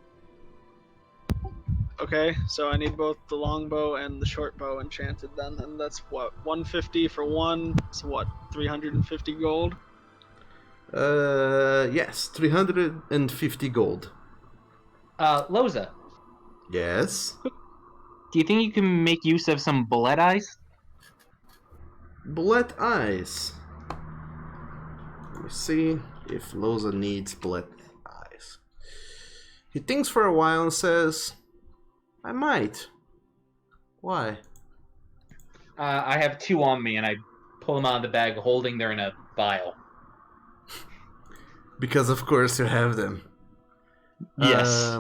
Speaker 7: Okay, so I need both the longbow and the short bow enchanted then, and that's what, 150 for one, so what, 350 gold?
Speaker 1: Yes, 350 gold.
Speaker 2: Loza,
Speaker 1: Yes.
Speaker 2: do you think you can make use of some bullet eyes?
Speaker 1: Bullet eyes. Let me see if Loza needs bullet eyes. He thinks for a while and says, I might. Why?
Speaker 2: I have 2 on me, and I pull them out of the bag, holding they're in a vial.
Speaker 1: Because of course you have them.
Speaker 2: Yes.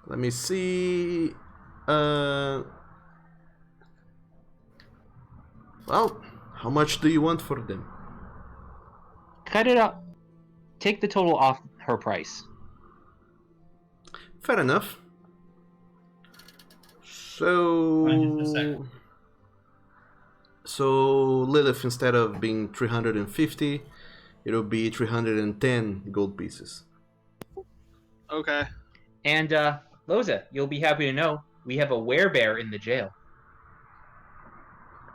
Speaker 1: Let me see. Well, how much do you want for them?
Speaker 2: Cut it up. Take the total off her price.
Speaker 1: Fair enough. So Lilith, instead of being 350, it'll be 310 gold pieces.
Speaker 7: Okay.
Speaker 2: And, Loza, you'll be happy to know we have a werebear in the jail.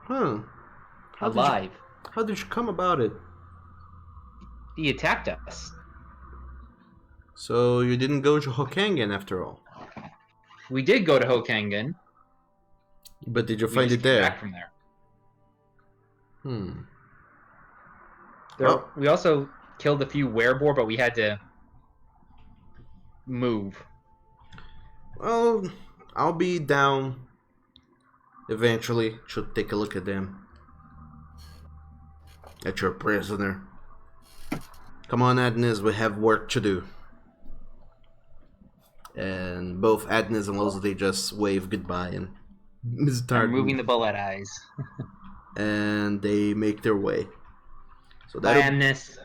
Speaker 1: Huh.
Speaker 2: Alive.
Speaker 1: How did you come about it?
Speaker 2: He attacked us.
Speaker 1: So you didn't go to Hokangen after all.
Speaker 2: We did go to Hokangen.
Speaker 1: But did you
Speaker 2: We
Speaker 1: find
Speaker 2: just
Speaker 1: it
Speaker 2: came
Speaker 1: there?
Speaker 2: back from there.
Speaker 1: Well,
Speaker 2: We also killed a few wereboar, but we had to move.
Speaker 1: well, I'll be down eventually to take a look at them. At your prisoner. Come on, Agnes, we have work to do. And both Agnes and Loza, they just wave goodbye and start
Speaker 2: Removing the bullet eyes.
Speaker 1: and they make their way. So
Speaker 2: Bye, Agnes.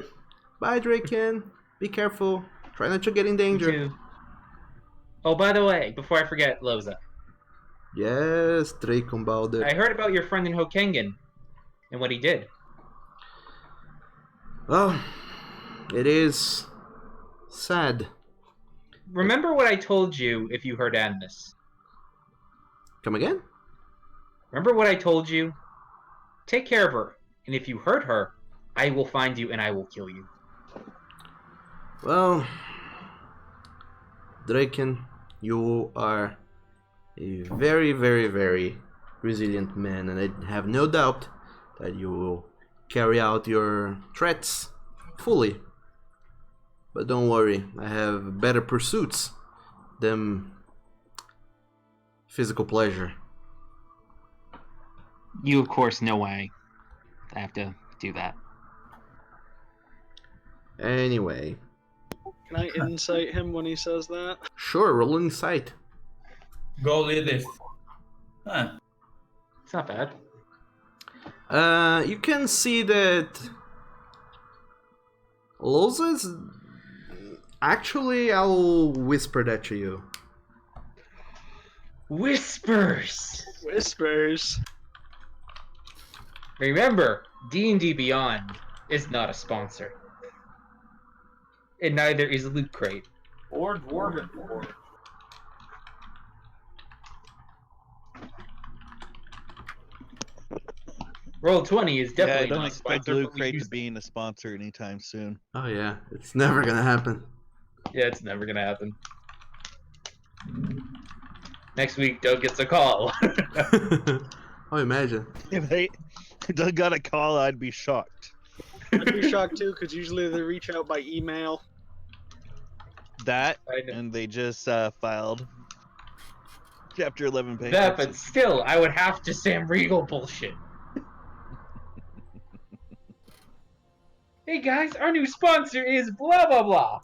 Speaker 1: Bye, Draken. Be careful. Try not to get in
Speaker 2: You
Speaker 1: danger.
Speaker 2: too. Oh, by the way, before I forget, Loza.
Speaker 1: Yes, Draken Balder.
Speaker 2: I heard about your friend in Hokangen and what he did.
Speaker 1: Well, it is sad.
Speaker 2: Remember what I told you if you heard Agnes.
Speaker 1: Come again?
Speaker 2: Remember what I told you? Take care of her, and if you hurt her, I will find you and I will kill you.
Speaker 1: Well, Draken, you are a very, very, very resilient man, and I have no doubt that you will carry out your threats fully. But don't worry, I have better pursuits than physical pleasure.
Speaker 2: You, of course, know why I have to do that.
Speaker 1: Anyway,
Speaker 7: Can I insight him when he says that?
Speaker 1: Sure, roll insight.
Speaker 5: Go Lilith. Huh.
Speaker 2: It's not bad.
Speaker 1: You can see that Loza is... Actually, I'll whisper that to you.
Speaker 2: Whispers.
Speaker 7: Whispers.
Speaker 2: Remember, D&D Beyond is not a sponsor. And neither is Loot Crate.
Speaker 4: Or Dwarven Forge.
Speaker 2: Roll20 is
Speaker 3: Yeah, I
Speaker 2: definitely
Speaker 3: don't
Speaker 2: not a
Speaker 3: expect
Speaker 2: sponsor,
Speaker 3: Loot
Speaker 2: but we
Speaker 3: Crate
Speaker 2: use
Speaker 3: to be in a sponsor anytime soon.
Speaker 1: Oh yeah, it's never gonna happen.
Speaker 2: Yeah, it's never gonna happen. Next week, Doug gets a call.
Speaker 1: Oh, imagine.
Speaker 3: If they Doug got a call, I'd be shocked.
Speaker 7: I'd be shocked too, because usually they reach out by email.
Speaker 3: That,
Speaker 2: I know.
Speaker 3: and they just filed Chapter 11
Speaker 2: That,
Speaker 3: bankruptcy.
Speaker 2: but still, I would have to Sam Regal bullshit. Hey guys, our new sponsor is blah blah blah.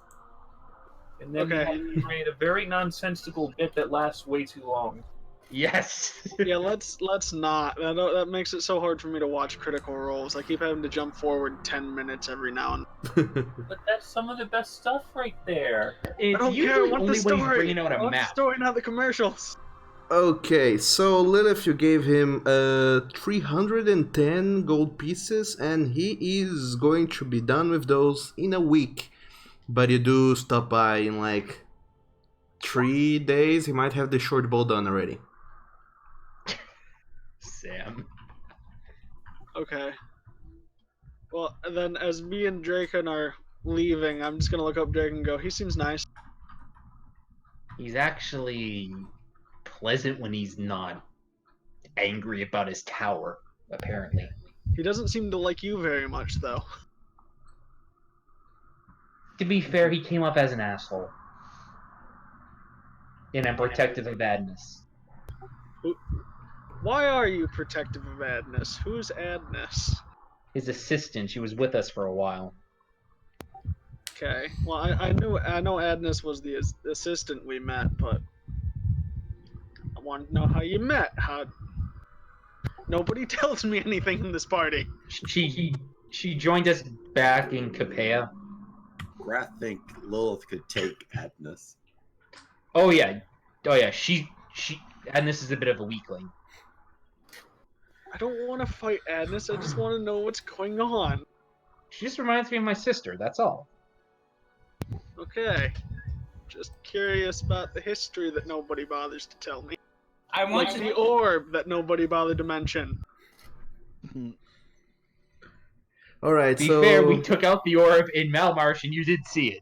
Speaker 4: And then
Speaker 7: Okay.
Speaker 4: you made a very nonsensical bit that lasts way too long.
Speaker 2: Yes.
Speaker 7: Yeah, let's not. That makes it so hard for me to watch Critical Roles. I keep having to jump forward 10 minutes every now and then.
Speaker 4: But that's some of the best stuff right there.
Speaker 2: It's
Speaker 7: I don't
Speaker 2: usually
Speaker 7: care. I want
Speaker 2: only
Speaker 7: the
Speaker 2: when he's
Speaker 7: story.
Speaker 2: bringing out
Speaker 7: I
Speaker 2: a
Speaker 7: want the
Speaker 2: map.
Speaker 7: story, not the commercials.
Speaker 1: Okay, so Lilith, you gave him 310 gold pieces, and he is going to be done with those in a week. But you do stop by in like 3 days. He might have the short bow done already.
Speaker 2: Sam.
Speaker 7: Okay. Well, then as me and Draken are leaving, I'm just gonna look up Draken and go, he seems nice.
Speaker 2: He's actually pleasant when he's not angry about his tower, apparently.
Speaker 7: He doesn't seem to like you very much, though.
Speaker 2: To be fair, he came up as an asshole. And I'm protective of Adness.
Speaker 7: Why are you protective of Adness? Who's Adness?
Speaker 2: His assistant, she was with us for a while.
Speaker 7: Okay. Well, I know Adness was the assistant we met, but I want to know how you met. How? Nobody tells me anything in this party.
Speaker 2: She joined us back in Capea.
Speaker 9: Grath think Lilith could take Adness.
Speaker 2: Oh yeah. She Adness is a bit of a weakling.
Speaker 7: I don't want to fight Adness. I just want to know what's going on.
Speaker 2: She just reminds me of my sister, that's all.
Speaker 7: Okay. Just curious about the history that nobody bothers to tell me.
Speaker 5: I want
Speaker 7: Like
Speaker 5: to
Speaker 7: the orb that nobody bothered to mention.
Speaker 1: Alright,
Speaker 2: To be
Speaker 1: so...
Speaker 2: fair, we took out the orb in Malmarsh and you did see it.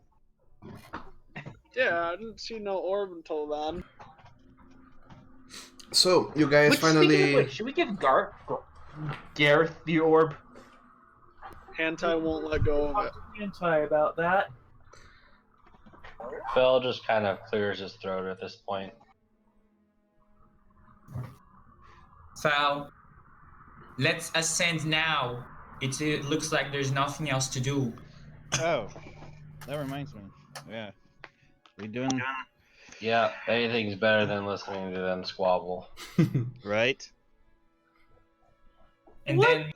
Speaker 7: Yeah, I didn't see no orb until then.
Speaker 1: So, you guys
Speaker 2: Which, speaking of
Speaker 1: finally...
Speaker 2: which, should we give Gareth the orb?
Speaker 7: Hentai won't let go of it.
Speaker 4: Talk to Anti about that.
Speaker 6: Phil just kind of clears his throat at this point.
Speaker 5: Foul. Let's ascend now. It looks like there's nothing else to do.
Speaker 3: Oh, that reminds me. Yeah. We doing
Speaker 6: Yeah, anything's better than listening to them squabble.
Speaker 3: right?
Speaker 5: And then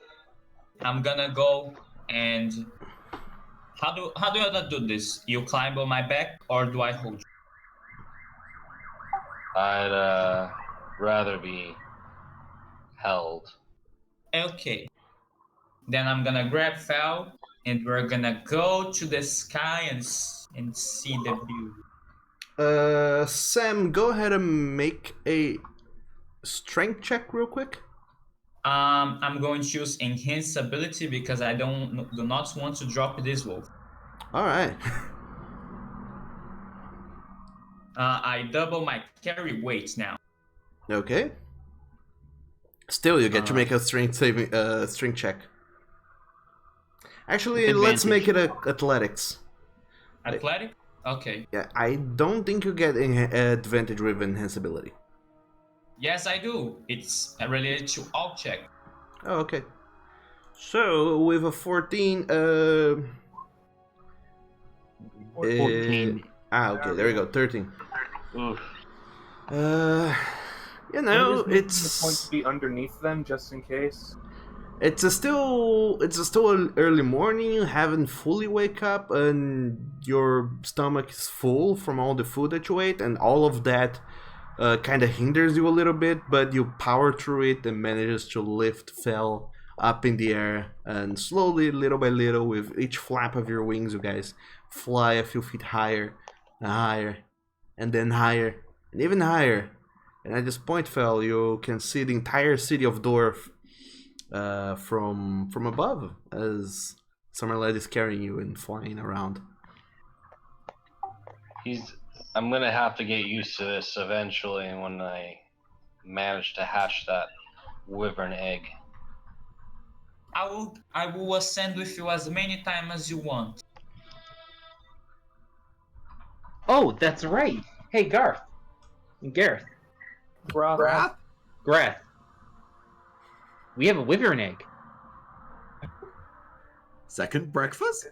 Speaker 5: I'm gonna go and how do I do this? You climb on my back or do I hold you?
Speaker 6: I'd rather be held.
Speaker 5: Okay. Then I'm gonna grab Foul and we're gonna go to the sky and see the view.
Speaker 1: Sam, go ahead and make a strength check real quick.
Speaker 5: I'm going to use enhance ability because I do not want to drop this wolf.
Speaker 1: Alright.
Speaker 5: I double my carry weight now.
Speaker 1: Okay. Still, you get to make a strength check. Actually, let's make it athletics.
Speaker 5: Athletic? Okay.
Speaker 1: Yeah, I don't think you get advantage with enhanceability.
Speaker 5: Yes, I do. It's related to all check.
Speaker 1: Oh, okay. So, with a 14,
Speaker 2: 14.
Speaker 1: Okay, there we go. 13.
Speaker 6: Oof.
Speaker 1: You know,
Speaker 4: I'm just making
Speaker 1: it's
Speaker 4: the point to be underneath them just in case.
Speaker 1: it's still early morning. You haven't fully wake up, and your stomach is full from all the food that you ate, and all of that kind of hinders you a little bit. But you power through it and manages to lift Fell up in the air, and slowly, little by little, with each flap of your wings, you guys fly a few feet higher, and higher, and then higher, and even higher. And at this point, Fell, you can see the entire city of Dorf from above as Summerled is carrying you and flying around.
Speaker 6: I'm gonna have to get used to this eventually when I manage to hatch that wyvern egg.
Speaker 5: I will ascend with you as many times as you want.
Speaker 2: Oh, that's right. Hey, Garth. Gareth.
Speaker 4: Grath?
Speaker 2: Gareth. We have a wyvern egg.
Speaker 9: Second breakfast?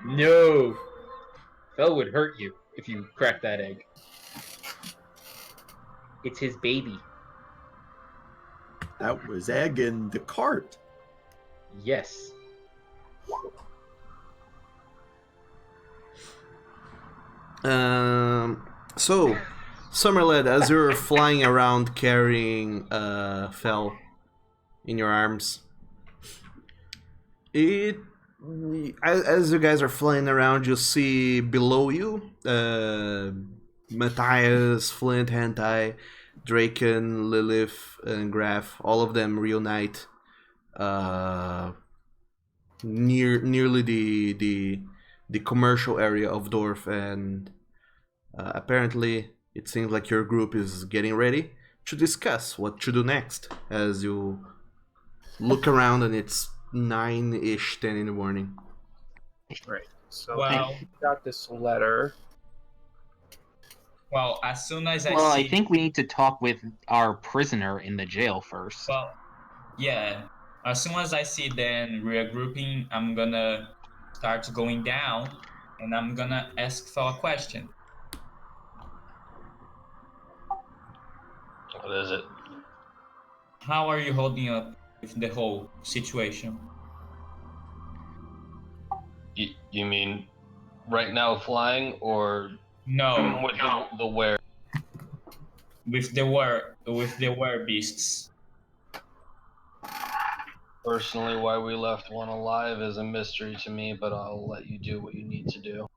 Speaker 2: No. Fell would hurt you if you cracked that egg. It's his baby.
Speaker 9: That was egg in the cart.
Speaker 2: Yes.
Speaker 1: So, Summerled, as you're flying around carrying Fell in your arms, as you guys are flying around, you see below you Matthias, Flint, Hentai, Draken, Lilith, and Graf. All of them reunite nearly the commercial area of Dorf, and apparently it seems like your group is getting ready to discuss what to do next. As you look around, and it's 9-ish, 10 in the morning.
Speaker 4: Right. So
Speaker 5: Well-
Speaker 4: we got this letter.
Speaker 5: Well, as soon as I
Speaker 2: Well,
Speaker 5: see...
Speaker 2: I think we need to talk with our prisoner in the jail first.
Speaker 5: Well, yeah. As soon as I see them regrouping, I'm gonna start going down, and I'm gonna ask for a question.
Speaker 6: What is it?
Speaker 5: How are you holding up with the whole situation?
Speaker 6: You mean right now flying, or
Speaker 5: No,
Speaker 6: with the where?
Speaker 5: with the were beasts.
Speaker 6: Personally, why we left one alive is a mystery to me, but I'll let you do what you need to do.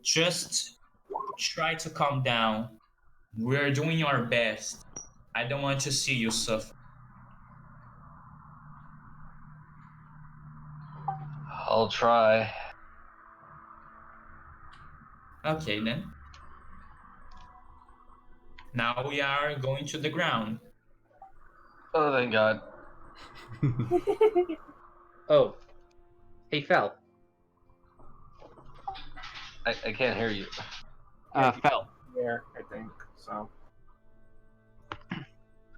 Speaker 5: Just try to calm down. We're doing our best. I don't want to see you suffer.
Speaker 6: I'll try.
Speaker 5: Okay then. Now we are going to the ground.
Speaker 6: Oh, thank God.
Speaker 2: Oh. Hey, Fell.
Speaker 6: I can't hear you.
Speaker 2: Fell.
Speaker 4: There, I think. So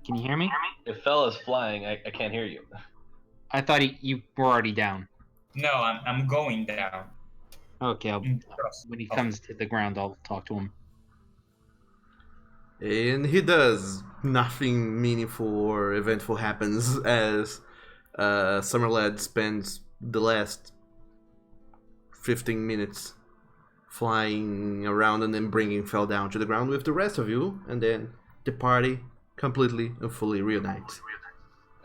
Speaker 2: Can you hear me?
Speaker 6: If Fella's flying, I can't hear you.
Speaker 2: I thought you were already down.
Speaker 5: No, I'm going down.
Speaker 2: Okay,
Speaker 5: Trust.
Speaker 2: when he comes to the ground, I'll talk to him.
Speaker 1: And he does. Nothing meaningful or eventful happens as Summerled spends the last 15 minutes flying around and then bringing Fell down to the ground with the rest of you, and then the party completely and fully reunites.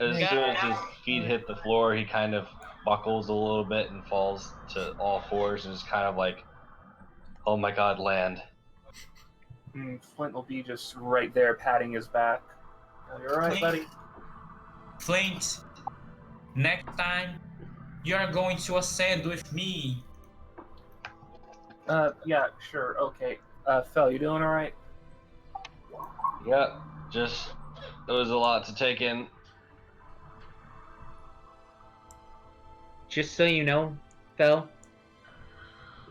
Speaker 6: As soon as his feet hit the floor, he kind of buckles a little bit and falls to all fours and is kind of like, oh my God, land.
Speaker 4: Flint will be just right there patting his back. Oh, you're right, buddy.
Speaker 5: Flint, next time you're going to ascend with me.
Speaker 4: Yeah, sure, okay. Fel, you doing alright?
Speaker 6: Yeah, just, it was a lot to take in.
Speaker 2: Just so you know, Fell,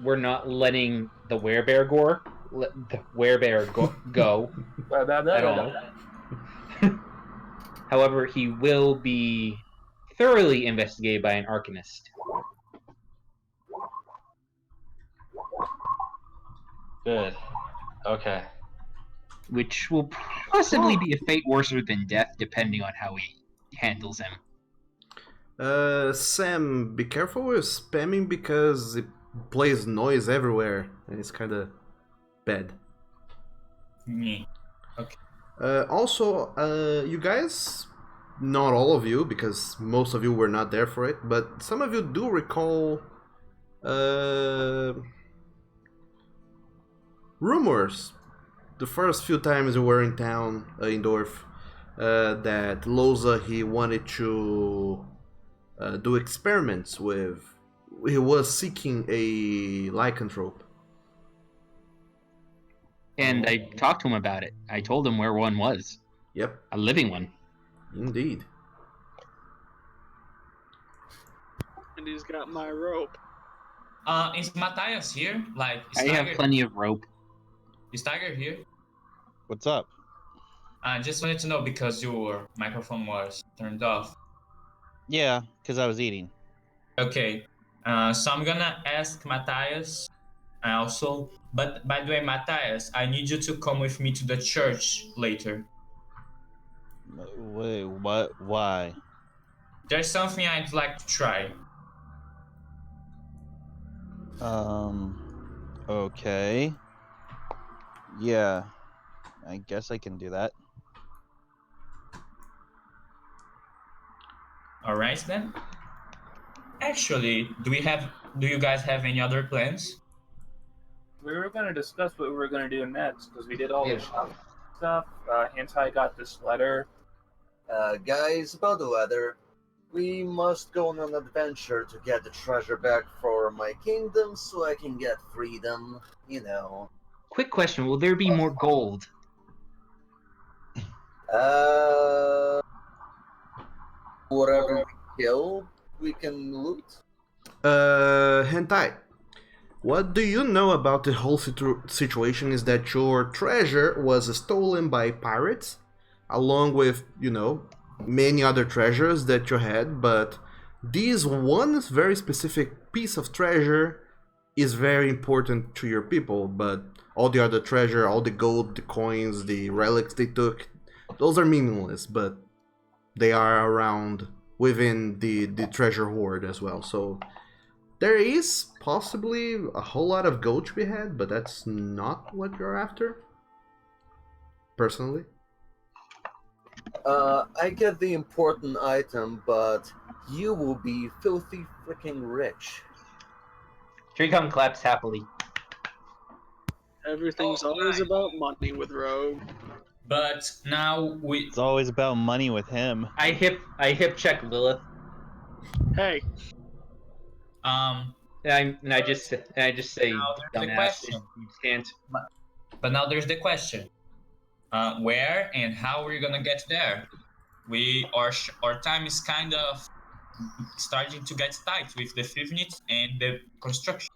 Speaker 2: we're not letting the werebear go at all. However, he will be thoroughly investigated by an arcanist.
Speaker 6: Good. Okay.
Speaker 2: which will possibly be a fate worse than death, depending on how he handles him.
Speaker 1: Sam, be careful with spamming because it plays noise everywhere and it's kind of bad.
Speaker 5: Me.
Speaker 1: Also, you guys, not all of you, because most of you were not there for it, but some of you do recall rumors. The first few times you were in town, in Dorf, that Loza, he wanted to do experiments with. He was seeking a lycanthrope.
Speaker 2: And I talked to him about it. I told him where one was.
Speaker 1: Yep,
Speaker 2: A living one.
Speaker 1: indeed.
Speaker 7: And he's got my rope.
Speaker 5: Is Matthias here? Like, is
Speaker 2: I have
Speaker 5: Tiger,
Speaker 2: plenty of rope.
Speaker 5: is Tiger here?
Speaker 3: What's up?
Speaker 5: I just wanted to know because your microphone was turned off.
Speaker 3: Yeah, because I was eating.
Speaker 5: Okay, so I'm gonna ask Matthias also. But by the way, Matthias, I need you to come with me to the church later.
Speaker 3: Wait, what? Why?
Speaker 5: There's something I'd like to try.
Speaker 3: Okay. Yeah, I guess I can do that.
Speaker 5: All right then. Actually, do you guys have any other plans?
Speaker 4: We were going to discuss what we were going to do next because we did all
Speaker 2: Yeah.
Speaker 4: the shop stuff. Hentai got this letter.
Speaker 8: Guys, about the weather, we must go on an adventure to get the treasure back for my kingdom so I can get freedom, you know.
Speaker 2: Quick question: will there be more gold?
Speaker 8: Whatever we kill, we can loot.
Speaker 1: Hentai, what do you know about the whole situation is that your treasure was stolen by pirates, along with, many other treasures that you had, but this one very specific piece of treasure is very important to your people, but all the other treasure, all the gold, the coins, the relics they took, those are meaningless, but they are around within the treasure hoard as well. So there is possibly a whole lot of gold to be had, but that's not what you're after, personally.
Speaker 8: I get the important item, but you will be filthy freaking rich.
Speaker 2: Tricom claps happily.
Speaker 7: Everything's always about money with Rogue.
Speaker 5: But now
Speaker 3: It's always about money with him.
Speaker 2: I hip check Lilith.
Speaker 7: Hey,
Speaker 5: um
Speaker 2: And I just say,
Speaker 5: now there's the
Speaker 2: dumbass,
Speaker 5: question.
Speaker 2: you can't.
Speaker 5: But now there's the question. Where and how are we gonna get there? Our time is kind of starting to get tight with the Fivnit and the construction.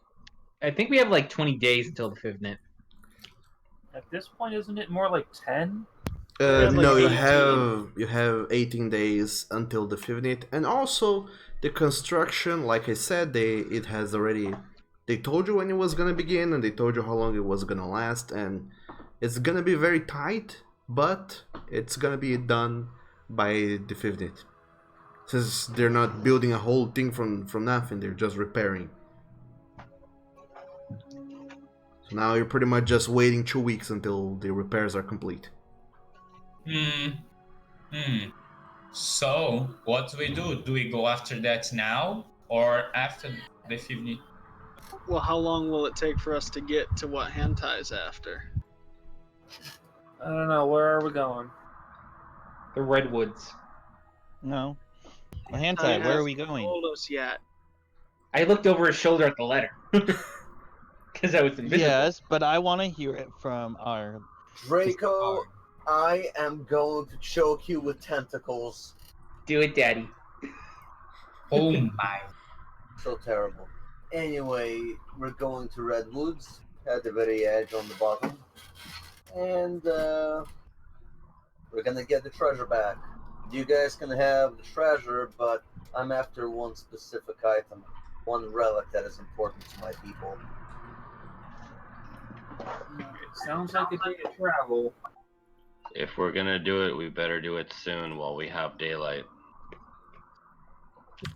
Speaker 2: I think we have like 20 days until the Fivnit.
Speaker 4: At this point, isn't it more like 10?
Speaker 7: have, like,
Speaker 1: No,
Speaker 7: 18.
Speaker 1: you have 18 days until the 15th, and also the construction. Like I said, it has already. They told you when it was gonna begin, and they told you how long it was gonna last, and it's gonna be very tight, but it's gonna be done by the 15th. Since they're not building a whole thing from nothing, they're just repairing. So now you're pretty much just waiting 2 weeks until the repairs are complete.
Speaker 5: So, what do we do? Do we go after that now or after the 15th?
Speaker 7: well, how long will it take for us to get to what Hentai's after?
Speaker 4: I don't know. Where are we going?
Speaker 2: The Redwoods.
Speaker 3: No. Well, Hentai,
Speaker 7: Hentai
Speaker 3: where are we
Speaker 7: hasn't
Speaker 3: going?
Speaker 7: told us yet.
Speaker 2: I looked over his shoulder at the letter. Because I was invisible.
Speaker 3: Yes, but I want to hear it from our...
Speaker 8: Draco, I am going to choke you with tentacles.
Speaker 2: Do it, Daddy.
Speaker 5: Oh my.
Speaker 8: So terrible. Anyway, we're going to Redwoods, at the very edge on the bottom. And we're gonna get the treasure back. You guys can have the treasure, but I'm after one specific item, one relic that is important to my people.
Speaker 4: It sounds like a day to travel.
Speaker 10: If we're gonna do it, we better do it soon while we have daylight.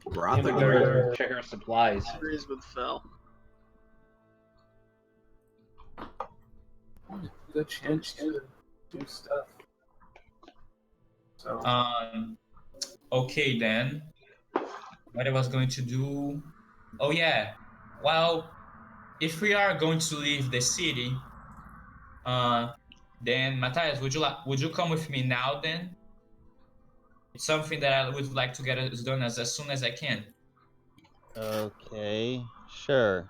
Speaker 2: And we better check our supplies.
Speaker 7: Agrees with Phil.
Speaker 4: Good chance to do stuff. So.
Speaker 5: Okay then. What I was going to do? Oh yeah. Well, if we are going to leave the city, then Matthias, would you come with me now then? It's something that I would like to get done as soon as I can.
Speaker 3: Okay, sure.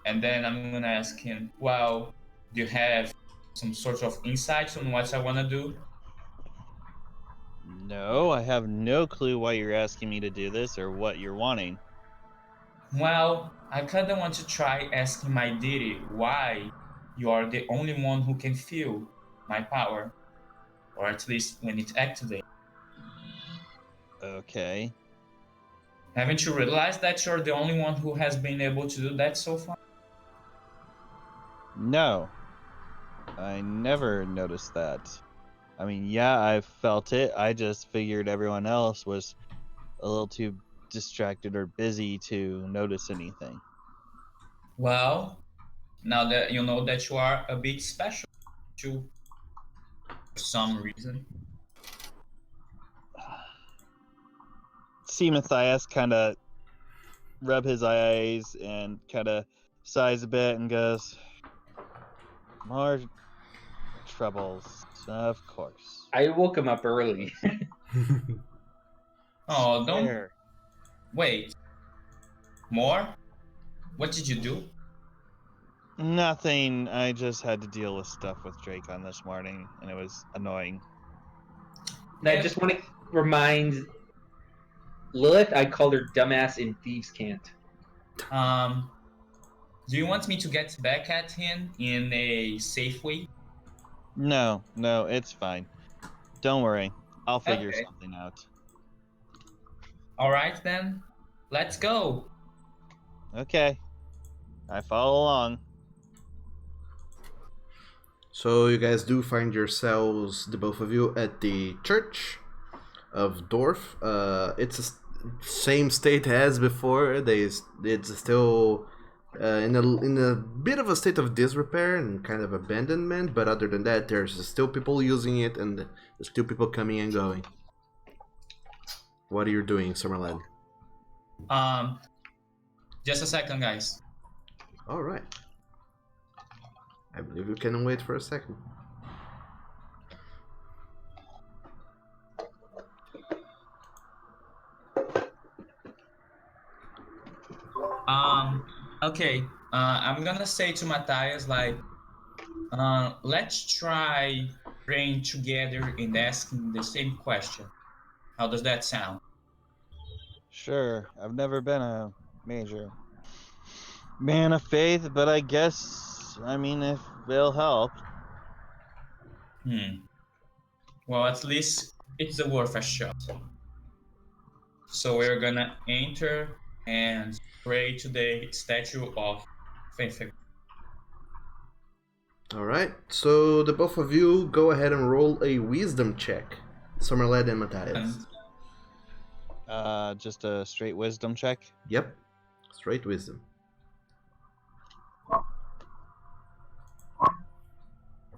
Speaker 5: And then I'm gonna ask him, well, do you have some sort of insights on what I wanna do?
Speaker 3: No, I have no clue why you're asking me to do this or what you're wanting.
Speaker 5: Well, I kinda want to try asking my deity why you are the only one who can feel my power. Or at least when it activates.
Speaker 3: Okay.
Speaker 5: Haven't you realized that you're the only one who has been able to do that so far?
Speaker 3: No, I never noticed that. I mean, yeah, I felt it. I just figured everyone else was a little too distracted or busy to notice anything.
Speaker 5: Well, now that you know that you are a bit special to for some reason.
Speaker 3: See Matthias kind of rub his eyes and kind of sighs a bit and goes, "More troubles, of course."
Speaker 2: I woke him up early.
Speaker 5: Oh, don't
Speaker 3: There.
Speaker 5: wait. More? What did you do?
Speaker 3: Nothing. I just had to deal with stuff with Drake on this morning, and it was annoying.
Speaker 2: And I just want to remind Lilith I called her dumbass in Thieves' Cant.
Speaker 5: Do you want me to get back at him in a safe way?
Speaker 3: No, it's fine. Don't worry. I'll figure
Speaker 5: Okay.
Speaker 3: something out.
Speaker 5: All right then. Let's go.
Speaker 3: Okay. I follow along.
Speaker 1: So you guys do find yourselves, the both of you, at the church of Dorf. It's the same state as before. It's still in a bit of a state of disrepair and kind of abandonment. But other than that, there's still people using it, and there's still people coming and going. What are you doing, Summerland?
Speaker 5: Just a second, guys.
Speaker 1: All right. I believe you can wait for a second.
Speaker 5: Okay. I'm gonna say to Matthias, like, let's try praying together and asking the same question. How does that sound?
Speaker 3: Sure. I've never been a major man of faith, but I guess, if it'll help.
Speaker 5: Well, at least it's worth a shot. So we're gonna enter and pray to the statue of Faith.
Speaker 1: All right. So the both of you go ahead and roll a wisdom check, Summerled and Matthias.
Speaker 3: Just a straight wisdom check.
Speaker 1: Yep. Straight wisdom.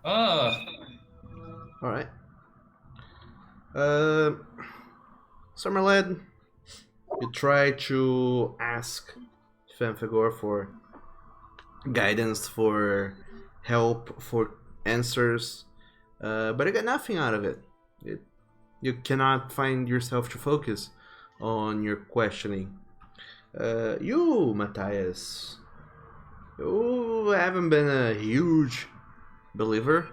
Speaker 5: Oh.
Speaker 1: All right. Summerled, you try to ask Fanfagor for guidance, for help, for answers, but you get nothing out of it. You cannot find yourself to focus on your questioning. You, Matthias, you haven't been a huge believer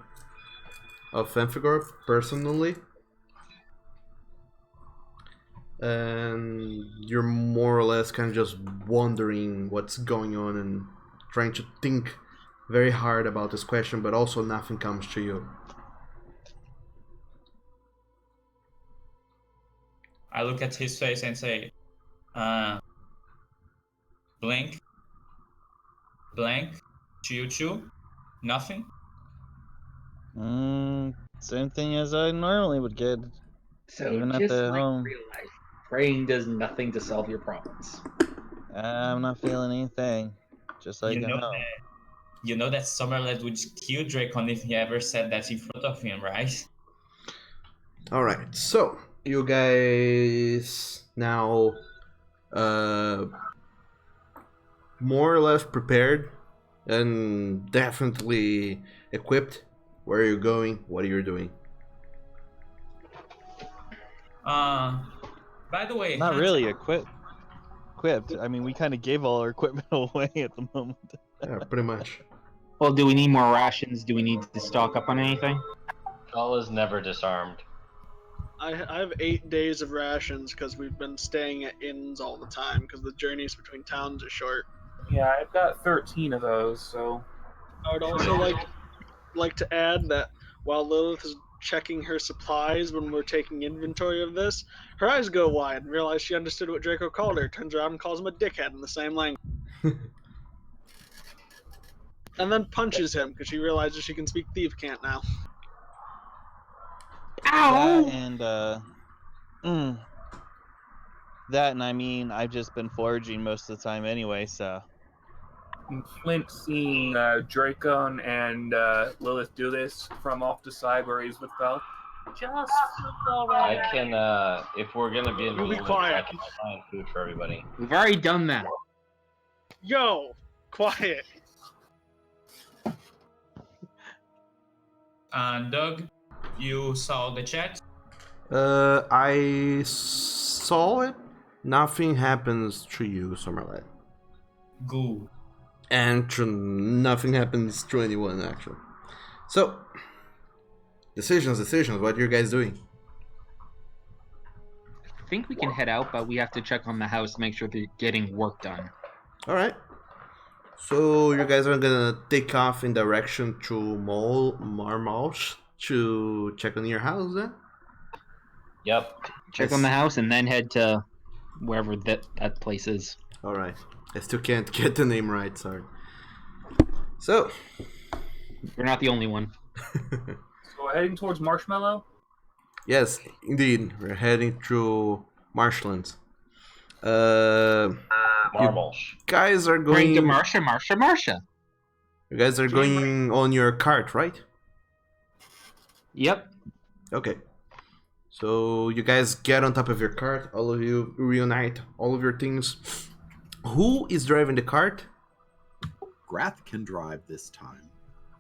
Speaker 1: of Fanfagor personally, and you're more or less kind of just wondering what's going on and trying to think very hard about this question, but also nothing comes to you.
Speaker 5: I look at his face and say, blink Blank. To you two. Nothing.
Speaker 3: Same thing as I normally would get.
Speaker 2: So
Speaker 3: Even at
Speaker 2: just
Speaker 3: the
Speaker 2: like
Speaker 3: home.
Speaker 2: real life, praying does nothing to solve your problems.
Speaker 3: I'm not feeling anything. Just like
Speaker 5: You
Speaker 3: at
Speaker 5: know
Speaker 3: home.
Speaker 5: that you know that Summerlet would kill Dracon if he ever said that in front of him, right?
Speaker 1: Alright, so you guys now more or less prepared and definitely equipped. Where are you going? What are you doing?
Speaker 5: By the way,
Speaker 3: Not
Speaker 5: Hunter,
Speaker 3: really equipped. I mean, we kind of gave all our equipment away at the moment.
Speaker 1: Yeah, pretty much.
Speaker 2: Well, do we need more rations? Do we need to stock up on anything?
Speaker 6: Gala's never disarmed.
Speaker 7: I have 8 days of rations because we've been staying at inns all the time because the journeys between towns are short.
Speaker 4: Yeah, I've got 13 of those, so
Speaker 7: I would also like to add that while Lilith is checking her supplies when we're taking inventory of this, her eyes go wide and realize she understood what Draco called her, turns around and calls him a dickhead in the same language. And then punches him because she realizes she can speak thief cant now.
Speaker 3: That and that and I mean, I've just been foraging most of the time anyway, so.
Speaker 4: Flint seeing Dracon and Lilith do this from off the side where he's with Bell. Just
Speaker 6: I can, if we're gonna be in the
Speaker 7: You be
Speaker 6: wilderness,
Speaker 7: quiet.
Speaker 6: I can find food for everybody.
Speaker 2: We've already done that.
Speaker 7: Yo, quiet.
Speaker 5: Doug, you saw the chat.
Speaker 1: I saw it. Nothing happens to you, Summerlet.
Speaker 5: Good.
Speaker 1: And nothing happens to anyone, actually. So, decisions. What are you guys doing?
Speaker 2: I think we can head out, but we have to check on the house to make sure they're getting work done.
Speaker 1: Alright. So, you guys are gonna take off in direction to Marmalsh to check on your house then?
Speaker 6: Yep.
Speaker 2: Check on the house and then head to wherever that place is.
Speaker 1: Alright. I still can't get the name right, sorry. So.
Speaker 2: You're not the only one.
Speaker 4: So we're heading towards Marshmallow?
Speaker 1: Yes, indeed. We're heading through marshlands.
Speaker 6: Marmalsh.
Speaker 1: Guys are
Speaker 2: Going
Speaker 1: going
Speaker 2: to Marsha.
Speaker 1: You guys are going on your cart, right?
Speaker 2: Yep.
Speaker 1: Okay. So you guys get on top of your cart, all of you reunite all of your things. Who is driving the cart?
Speaker 9: Grath can drive this time.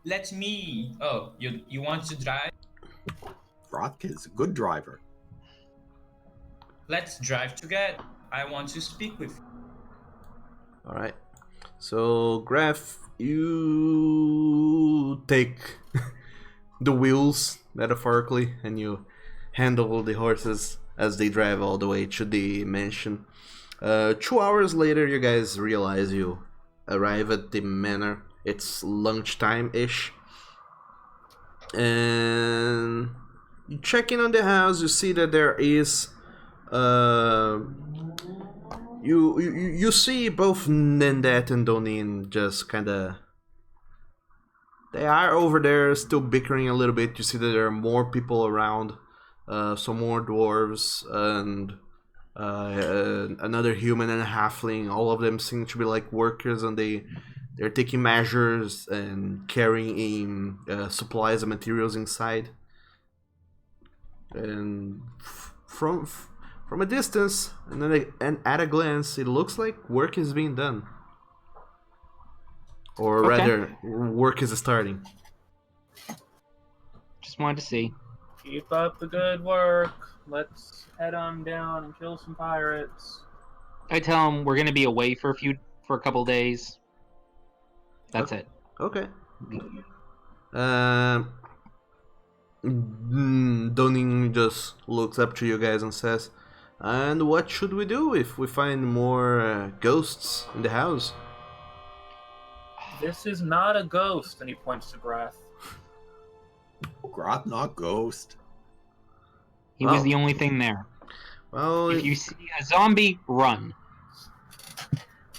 Speaker 5: Let me. Oh, you want to drive?
Speaker 9: Grath is a good driver.
Speaker 5: Let's drive together. I want to speak with you.
Speaker 1: Alright. So Graf, you take the wheels, metaphorically, and you handle the horses as they drive all the way to the mansion. 2 hours later, you guys realize you arrive at the manor. It's lunchtime-ish. And you check in on the house, you see that there is... You see both Nendet and Donin just kinda... They are over there still bickering a little bit. You see that there are more people around. Some more dwarves and another human and a halfling. All of them seem to be like workers, and they're taking measures and carrying in supplies and materials inside. And from a distance and at a glance, it looks like work is being done, or rather, work is starting.
Speaker 2: Just wanted to see.
Speaker 4: Keep up the good work. Let's head on down and kill some pirates.
Speaker 2: I tell them we're gonna be away for a couple days. That's it.
Speaker 1: Okay. Donin just looks up to you guys and says, "And what should we do if we find more ghosts in the house?"
Speaker 4: This is not a ghost, and he points to Grath.
Speaker 9: Grath, not ghost.
Speaker 2: He was the only thing there.
Speaker 1: Well,
Speaker 2: if you see a zombie, run.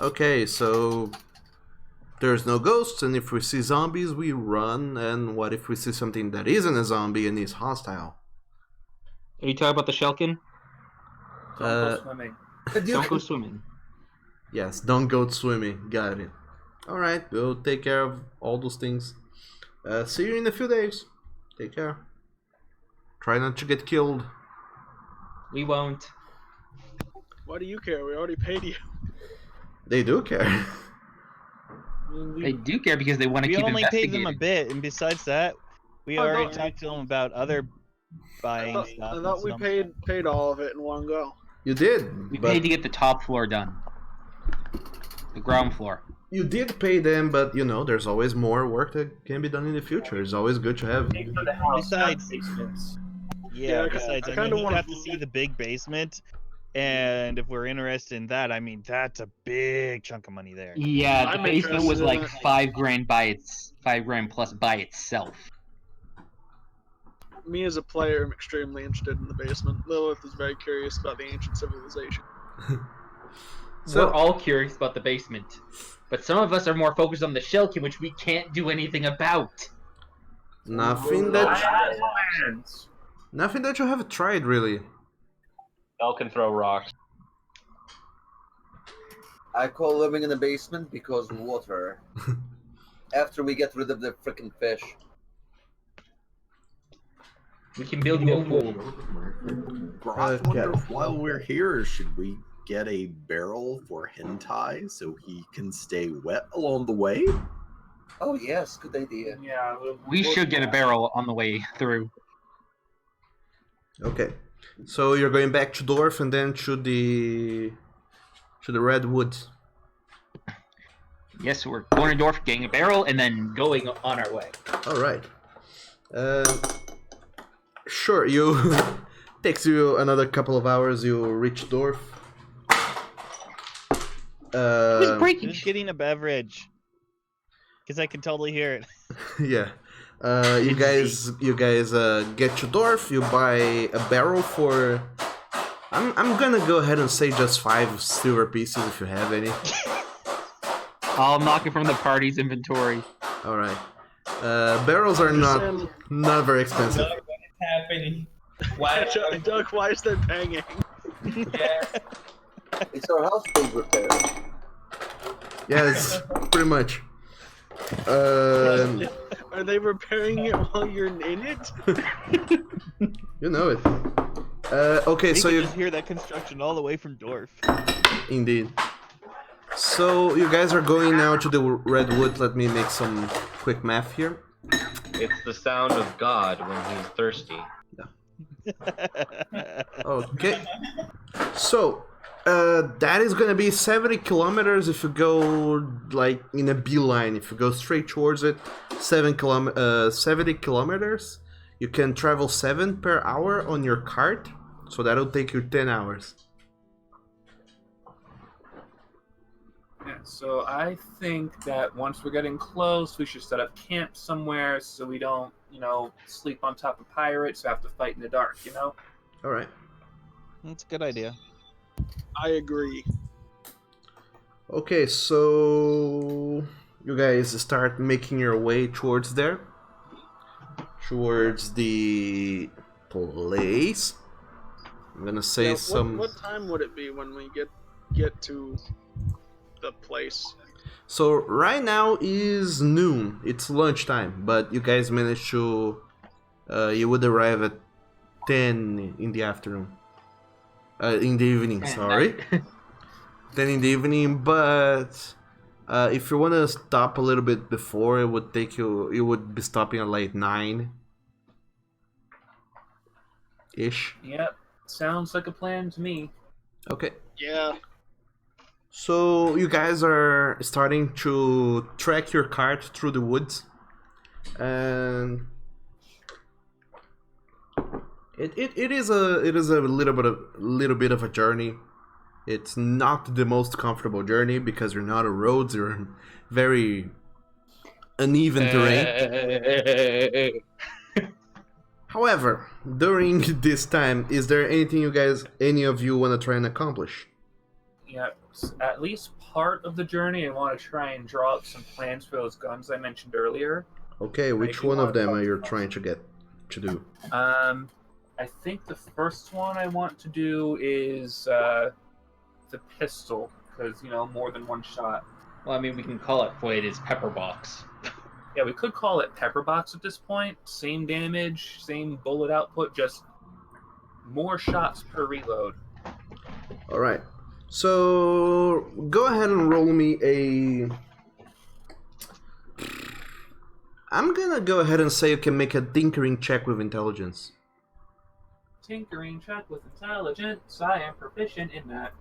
Speaker 1: Okay, so there's no ghosts, and if we see zombies, we run. And what if we see something that isn't a zombie and is hostile?
Speaker 2: Are you talking about the Shelkin?
Speaker 4: Don't go swimming.
Speaker 2: Don't go swimming.
Speaker 1: Yes, don't go swimming. Got it. All right, we'll take care of all those things. See you in a few days. Take care. Try not to get killed.
Speaker 2: We won't.
Speaker 7: Why do you care? We already paid you.
Speaker 1: They do care.
Speaker 2: They do care because they want to
Speaker 3: We
Speaker 2: keep
Speaker 3: only paid
Speaker 2: investigating.
Speaker 3: them a bit, and besides that, we
Speaker 7: Oh,
Speaker 3: already
Speaker 7: no.
Speaker 3: talked to them about other buying stuff.
Speaker 7: I
Speaker 3: and
Speaker 7: thought we
Speaker 3: stuff.
Speaker 7: paid all of it in one go.
Speaker 1: You did.
Speaker 2: We
Speaker 1: but
Speaker 2: paid to get the top floor done. The ground floor.
Speaker 1: You did pay them, but you know, there's always more work that can be done in the future. It's always good to have.
Speaker 4: Pay for the house, not
Speaker 3: Besides-
Speaker 4: basements.
Speaker 3: Yeah,
Speaker 7: I
Speaker 3: besides,
Speaker 7: kinda
Speaker 3: I mean, you
Speaker 7: wanna-
Speaker 3: got to see the big basement, and if we're interested in that, I mean, that's a big chunk of money there.
Speaker 2: Yeah, the
Speaker 7: I'm
Speaker 2: basement was
Speaker 7: interested in
Speaker 2: like
Speaker 7: it.
Speaker 2: $5,000 plus by itself.
Speaker 7: Me as a player, am extremely interested in the basement. Lilith is very curious about the ancient civilization.
Speaker 2: We're all curious about the basement, but some of us are more focused on the Shelkin, which we can't do anything about.
Speaker 1: Nothing that you have tried really.
Speaker 6: Bell can throw rocks.
Speaker 8: I call living in the basement because water. After we get rid of the freaking fish.
Speaker 2: We can build you a pool.
Speaker 9: I
Speaker 1: Okay.
Speaker 9: wonder if while we're here, should we get a barrel for hentai so he can stay wet along the way?
Speaker 8: Oh yes, good idea.
Speaker 4: Yeah,
Speaker 2: We should get a barrel on the way through.
Speaker 1: Okay. So you're going back to Dorf and then to the redwoods.
Speaker 2: Yes, we're going to Dorf, getting a barrel, and then going on our way.
Speaker 1: All right. Sure. You takes you another couple of hours. You reach Dorf.
Speaker 2: Who's breaking?
Speaker 3: Who's getting a beverage? Because I can totally hear it.
Speaker 1: Yeah. You guys get to Dorf. You buy a barrel for. I'm gonna go ahead and say just 5 silver pieces if you have any.
Speaker 2: I'll knock it from the party's inventory.
Speaker 1: All right. Barrels are not very expensive.
Speaker 5: What is happening? Why?
Speaker 7: Doug, why is there banging?
Speaker 5: Yeah.
Speaker 8: It's our house being repaired.
Speaker 1: Yes, pretty much.
Speaker 7: Are they repairing it while you're in it?
Speaker 1: You know it. Okay,
Speaker 3: We
Speaker 1: so
Speaker 3: can
Speaker 1: you
Speaker 3: just hear that construction all the way from Dorf.
Speaker 1: indeed. So you guys are going now to the redwood. Let me make some quick math here.
Speaker 10: It's the sound of God when he's thirsty.
Speaker 1: Okay. So that is gonna be 70 kilometers if you go like in a beeline. If you go straight towards it, 70 kilometers. You can travel 7 per hour on your cart, so that'll take you 10 hours.
Speaker 4: Yeah, so I think that once we're getting close, we should set up camp somewhere so we don't, sleep on top of pirates who have to fight in the dark,
Speaker 1: All right.
Speaker 3: That's a good idea.
Speaker 7: I agree.
Speaker 1: Okay, so you guys start making your way towards there, towards the place. I'm gonna say
Speaker 7: Yeah, what time would it be when we get to the place?
Speaker 1: So right now is noon. It's lunchtime, but you guys managed to. You would arrive at 10 in the afternoon. In the evening, sorry. 10 in the evening, but if you want to stop a little bit before, it would take you. You would be stopping at like 9 ish.
Speaker 4: Yep, sounds like a plan to me.
Speaker 1: Okay.
Speaker 7: Yeah.
Speaker 1: So you guys are starting to trek your cart through the woods, and it is a little bit of a journey. It's not the most comfortable journey because you're not on roads. You're in very uneven terrain. However, during this time, is there anything any of you want to try and accomplish?
Speaker 4: Yeah, at least part of the journey, I want to try and draw up some plans for those guns I mentioned earlier.
Speaker 1: Okay, which
Speaker 4: do
Speaker 1: one
Speaker 4: wanna
Speaker 1: of them
Speaker 4: talk
Speaker 1: are you
Speaker 4: about-
Speaker 1: trying to get to do?
Speaker 4: I think the first one I want to do is the pistol, because more than one shot.
Speaker 2: Well, I mean, we can call it what it is, pepper box.
Speaker 4: Yeah, we could call it pepper box at this point. Same damage, same bullet output, just more shots per reload.
Speaker 1: All right. So go ahead and roll me a. I'm gonna go ahead and say you can make a tinkering check with intelligence.
Speaker 4: Tinkering check with intelligence. I am proficient in that.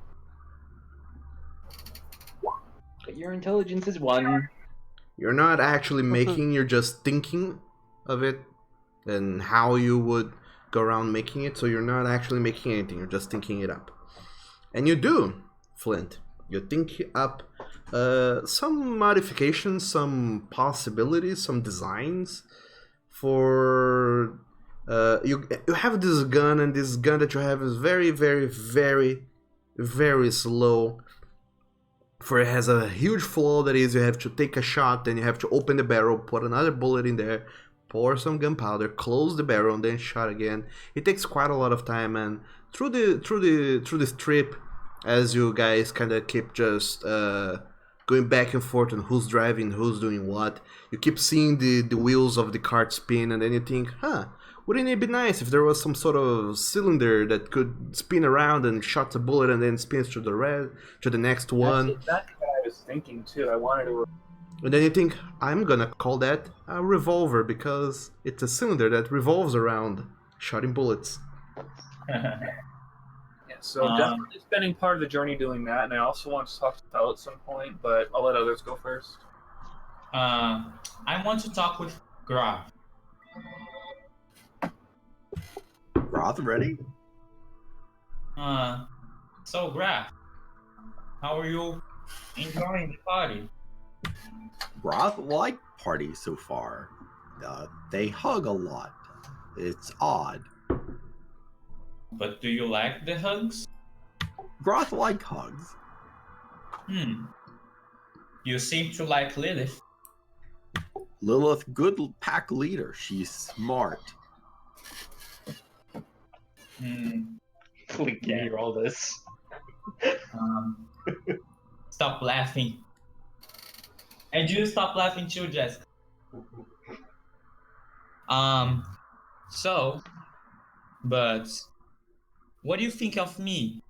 Speaker 2: But your intelligence is 1.
Speaker 1: You're not actually making, you're just thinking of it and how you would go around making it. So you're not actually making anything, you're just thinking it up. And you do, Flint. You think up some modifications, some possibilities, some designs for... you have this gun, and this gun that you have is very, very, very, very slow. For it has a huge flaw that is you have to take a shot, then you have to open the barrel, put another bullet in there, pour some gunpowder, close the barrel, and then shot again. It takes quite a lot of time, and through this trip, as you guys kind of keep just going back and forth on who's driving, who's doing what, you keep seeing the wheels of the cart spin, and then you think, wouldn't it be nice if there was some sort of cylinder that could spin around and shots a bullet and then spins to the next one?
Speaker 4: That's exactly what I was thinking too. I wanted to.
Speaker 1: And then you think, I'm gonna call that a revolver because it's a cylinder that revolves around shooting bullets.
Speaker 4: Yeah, so definitely spending part of the journey doing that, and I also want to talk to Fel at some point, but I'll let others go first.
Speaker 5: I want to talk with Graf.
Speaker 9: Roth ready?
Speaker 5: So Graf, how are you enjoying the party?
Speaker 9: Roth like party so far. They hug a lot. It's odd.
Speaker 5: But do you like the hugs?
Speaker 9: Groth like hugs.
Speaker 5: You seem to like Lilith.
Speaker 9: Lilith, good pack leader. She's smart.
Speaker 2: We can hear all this.
Speaker 5: Stop laughing. And you stop laughing too, Jessica. But what do you think of me?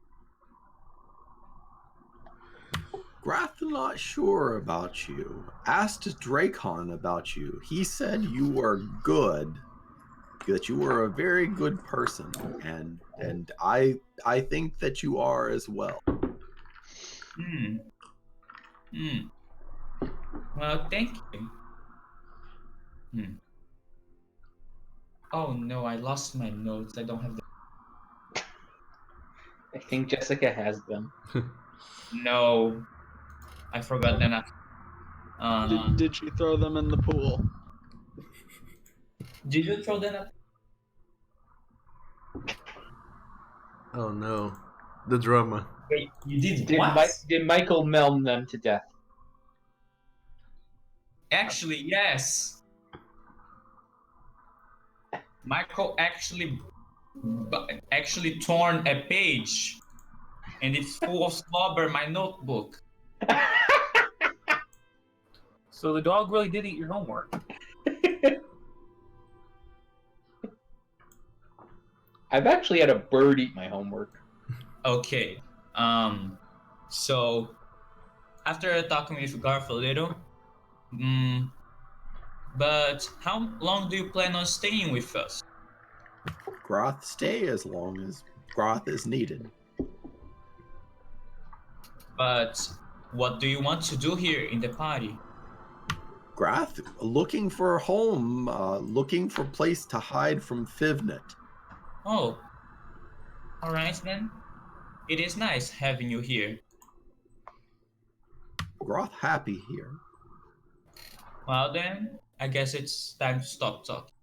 Speaker 9: Grath not sure about you. Asked Dracon about you. He said you were good. That you were a very good person, and I think that you are as well.
Speaker 5: Well, thank you. Oh no, I lost my notes. I don't have them.
Speaker 2: I think Jessica has them.
Speaker 5: No, I forgot them.
Speaker 7: Did she throw them in the pool?
Speaker 5: Did you throw them up?
Speaker 1: Oh no, the drama.
Speaker 5: Wait, you did
Speaker 2: Did,
Speaker 5: what?
Speaker 2: did Michael melm them to death?
Speaker 5: Actually, yes. Michael actually torn a page, and it's full of slobber. My notebook.
Speaker 4: So the dog really did eat your homework.
Speaker 2: I've actually had a bird eat my homework.
Speaker 5: Okay. So after talking with Garth a little, but how long do you plan on staying with us?
Speaker 9: Groth stay as long as Groth is needed.
Speaker 5: But what do you want to do here in the party?
Speaker 9: Groth looking for a home, looking for a place to hide from Fivnet.
Speaker 5: Oh, all right then. It is nice having you here.
Speaker 9: Groth happy here.
Speaker 5: Well then, I guess it's time to stop talking.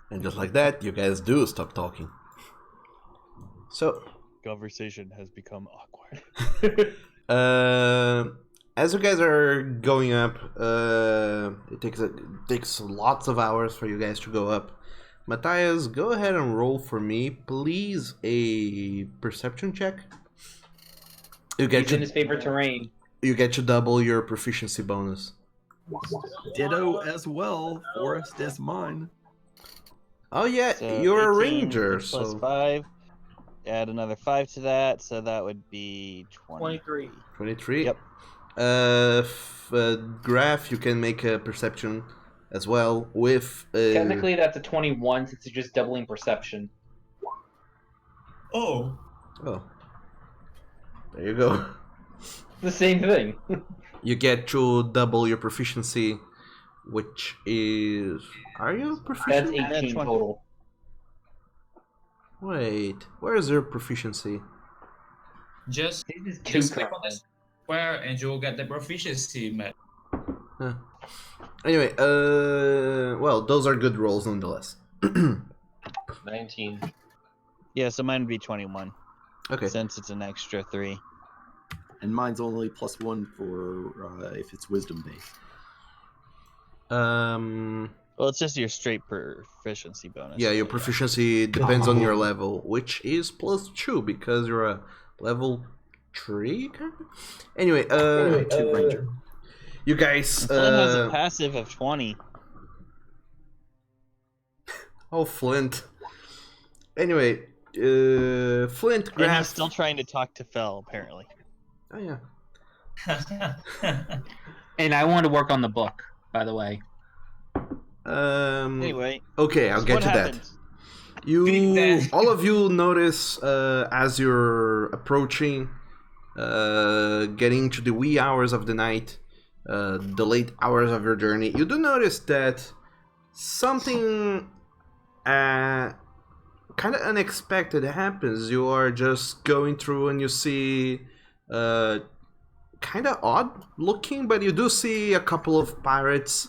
Speaker 1: And just like that, you guys do stop talking. So,
Speaker 3: conversation has become awkward.
Speaker 1: As you guys are going up, it takes lots of hours for you guys to go up. Matthias, go ahead and roll for me, please, a perception check.
Speaker 2: He's in his favorite terrain.
Speaker 1: You get to double your proficiency bonus.
Speaker 9: Ditto as well. Forest is mine.
Speaker 1: Oh yeah,
Speaker 3: So
Speaker 1: you're a
Speaker 3: 18
Speaker 1: ranger,
Speaker 3: plus
Speaker 1: so
Speaker 3: 5. Add another 5 to that, so that would be
Speaker 4: 23.
Speaker 1: 23.
Speaker 3: Yep.
Speaker 1: Graph, you can make a perception as well with.
Speaker 2: Technically, that's a 21 since it's just doubling perception.
Speaker 5: Oh.
Speaker 1: Oh. There you go.
Speaker 2: The same thing.
Speaker 1: You get to double your proficiency, which is. Are you proficient?
Speaker 2: That's 18 total.
Speaker 1: Wait, where is your proficiency?
Speaker 5: Just
Speaker 2: This is
Speaker 5: just
Speaker 2: too
Speaker 5: click on the square and you'll get the proficiency met.
Speaker 1: Huh. Anyway, well, those are good rolls nonetheless.
Speaker 6: 19.
Speaker 3: Yeah, so mine would be 21.
Speaker 1: Okay.
Speaker 3: Since it's an extra 3.
Speaker 9: And mine's only +1 for if it's wisdom based.
Speaker 3: Well, it's just your straight proficiency bonus.
Speaker 1: Yeah, your proficiency depends on your level, which is +2 because you're a level 3. Anyway,
Speaker 9: 2 ranger.
Speaker 1: you guys.
Speaker 3: Flint has a passive of 20.
Speaker 1: Oh, Flint. Anyway, Flint,
Speaker 3: And
Speaker 1: Graph.
Speaker 3: he's still trying to talk to Fel, apparently.
Speaker 1: Oh yeah.
Speaker 2: And I want to work on the book, by the way.
Speaker 3: Anyway.
Speaker 1: Okay, I'll
Speaker 3: so
Speaker 1: get
Speaker 3: what
Speaker 1: to
Speaker 3: happens?
Speaker 1: that. All of you notice as you're approaching, getting to the wee hours of the night, the late hours of your journey, you do notice that something kind of unexpected happens. You are just going through and you see kind of odd looking, but you do see a couple of pirates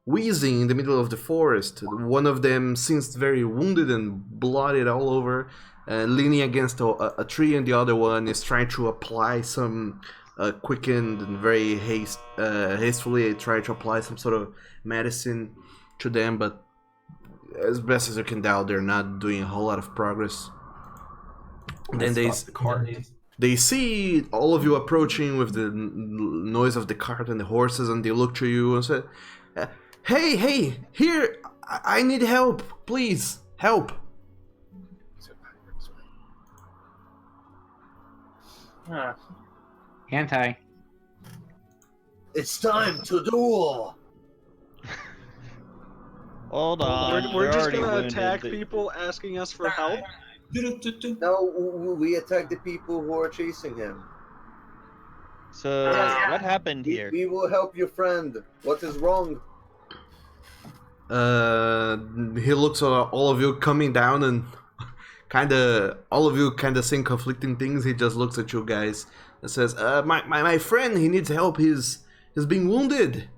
Speaker 1: wheezing in the middle of the forest. One of them seems very wounded and blooded all over, leaning against a tree, and the other one is trying to apply some quickened and very hastily try to apply some sort of medicine to them, but as best as you can tell, they're not doing a whole lot of progress. Then they see all of you approaching with the noise of the cart and the horses, and they look to you and say, hey, here, I need help, please, help.
Speaker 2: Anti.
Speaker 8: It's time to duel.
Speaker 3: Hold on.
Speaker 7: We're just
Speaker 3: already
Speaker 7: gonna
Speaker 3: wounded,
Speaker 7: attack
Speaker 3: but-
Speaker 7: people asking us for help.
Speaker 8: No, we attack the people who are chasing him.
Speaker 3: So, what happened here?
Speaker 8: We will help your friend. What is wrong?
Speaker 1: He looks at all of you coming down and all of you saying conflicting things. He just looks at you guys and says, my friend, he needs help. He's being wounded.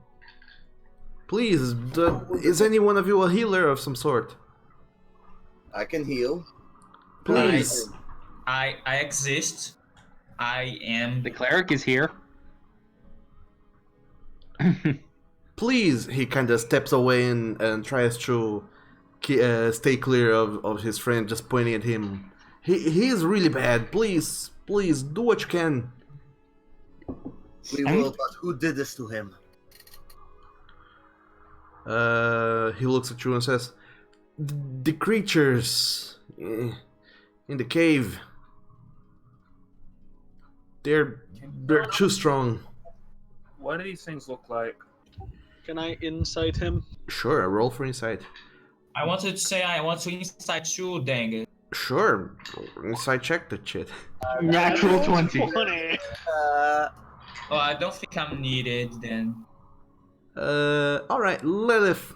Speaker 1: Please, is any one of you a healer of some sort?
Speaker 8: I can heal.
Speaker 1: Please.
Speaker 5: I exist. I am.
Speaker 2: The cleric is here.
Speaker 1: Please, he steps away and tries to stay clear of his friend, just pointing at him. He is really bad. Please, do what you can.
Speaker 8: We will, but who did this to him?
Speaker 1: He looks at you and says, the creatures in the cave. They're too strong.
Speaker 4: What do these things look like?
Speaker 7: Can I insight him?
Speaker 1: Sure, roll for insight.
Speaker 5: I wanted to say I want to insight you, dang it.
Speaker 1: Sure, insight check that shit.
Speaker 2: Natural 20.
Speaker 5: Oh, I don't think I'm needed then.
Speaker 1: Alright, Lilith.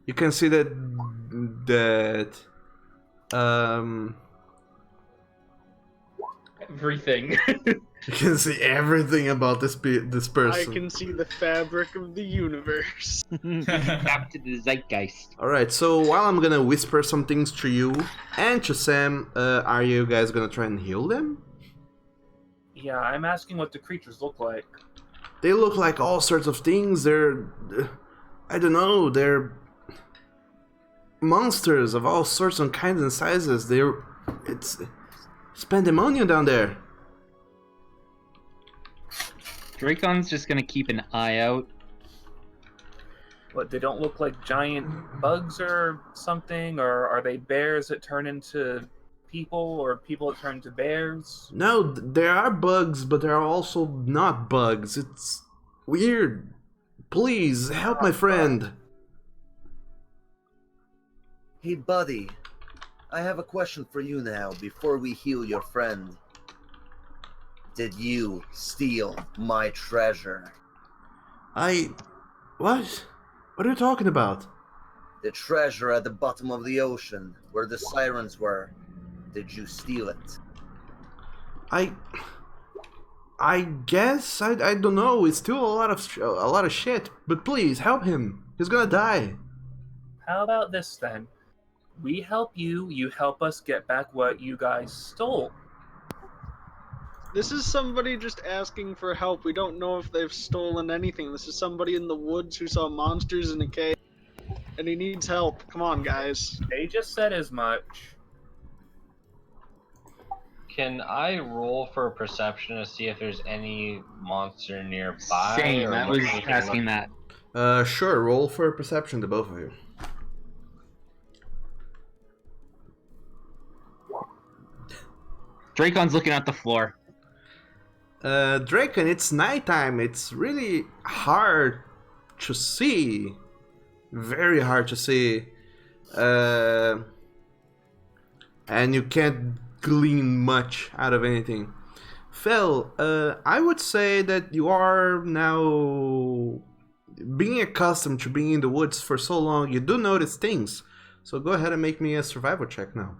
Speaker 1: You can see that
Speaker 2: everything.
Speaker 1: You can see everything about this
Speaker 7: I
Speaker 1: person.
Speaker 7: can see the fabric of the universe.
Speaker 2: Tap to the zeitgeist.
Speaker 1: Alright, so while I'm gonna whisper some things to you and to Sam, are you guys gonna try and heal them?
Speaker 4: Yeah, I'm asking what the creatures look like.
Speaker 1: They look like all sorts of things. They're... I don't know, they're... monsters of all sorts and kinds and sizes. It's pandemonium down there.
Speaker 2: Dracon's just gonna keep an eye out.
Speaker 4: What, they don't look like giant bugs or something? Or are they bears that turn into people, or people that turn into bears?
Speaker 1: No, there are bugs, but there are also not bugs. It's weird. Please, help my friend.
Speaker 8: Hey, buddy. I have a question for you now, before we heal your friend. Did you steal my treasure?
Speaker 1: What? What are you talking about?
Speaker 8: The treasure at the bottom of the ocean, where the sirens were. Did you steal it?
Speaker 1: I guess I don't know. It's still a lot of shit. But please help him. He's gonna die.
Speaker 4: How about this then? We help you, you help us get back what you guys stole.
Speaker 7: This is somebody just asking for help. We don't know if they've stolen anything. This is somebody in the woods who saw monsters in a cave, and he needs help. Come on, guys.
Speaker 4: They just said as much.
Speaker 6: Can I roll for perception to see if there's any monster nearby?
Speaker 2: Same,
Speaker 6: or
Speaker 2: I
Speaker 6: what
Speaker 2: was
Speaker 6: anything
Speaker 2: asking
Speaker 6: look-
Speaker 2: that.
Speaker 1: Sure. Roll for perception, the both of you.
Speaker 2: Dracon's looking at the floor.
Speaker 1: Draken, it's nighttime. It's really hard to see. Very hard to see. And you can't glean much out of anything. Phil, I would say that you are now being accustomed to being in the woods for so long, you do notice things. So go ahead and make me a survival check now.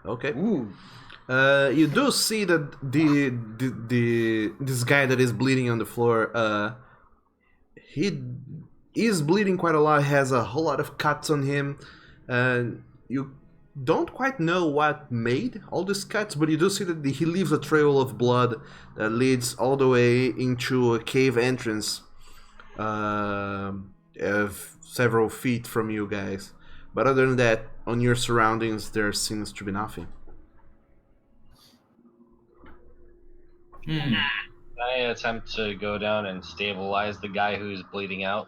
Speaker 1: Okay.
Speaker 2: Ooh.
Speaker 1: You do see that this guy that is bleeding on the floor, he is bleeding quite a lot, has a whole lot of cuts on him, and you don't quite know what made all these cuts, but you do see that he leaves a trail of blood that leads all the way into a cave entrance of several feet from you guys. But other than that, on your surroundings, there seems to be nothing.
Speaker 6: Can I attempt to go down and stabilize the guy who's bleeding out?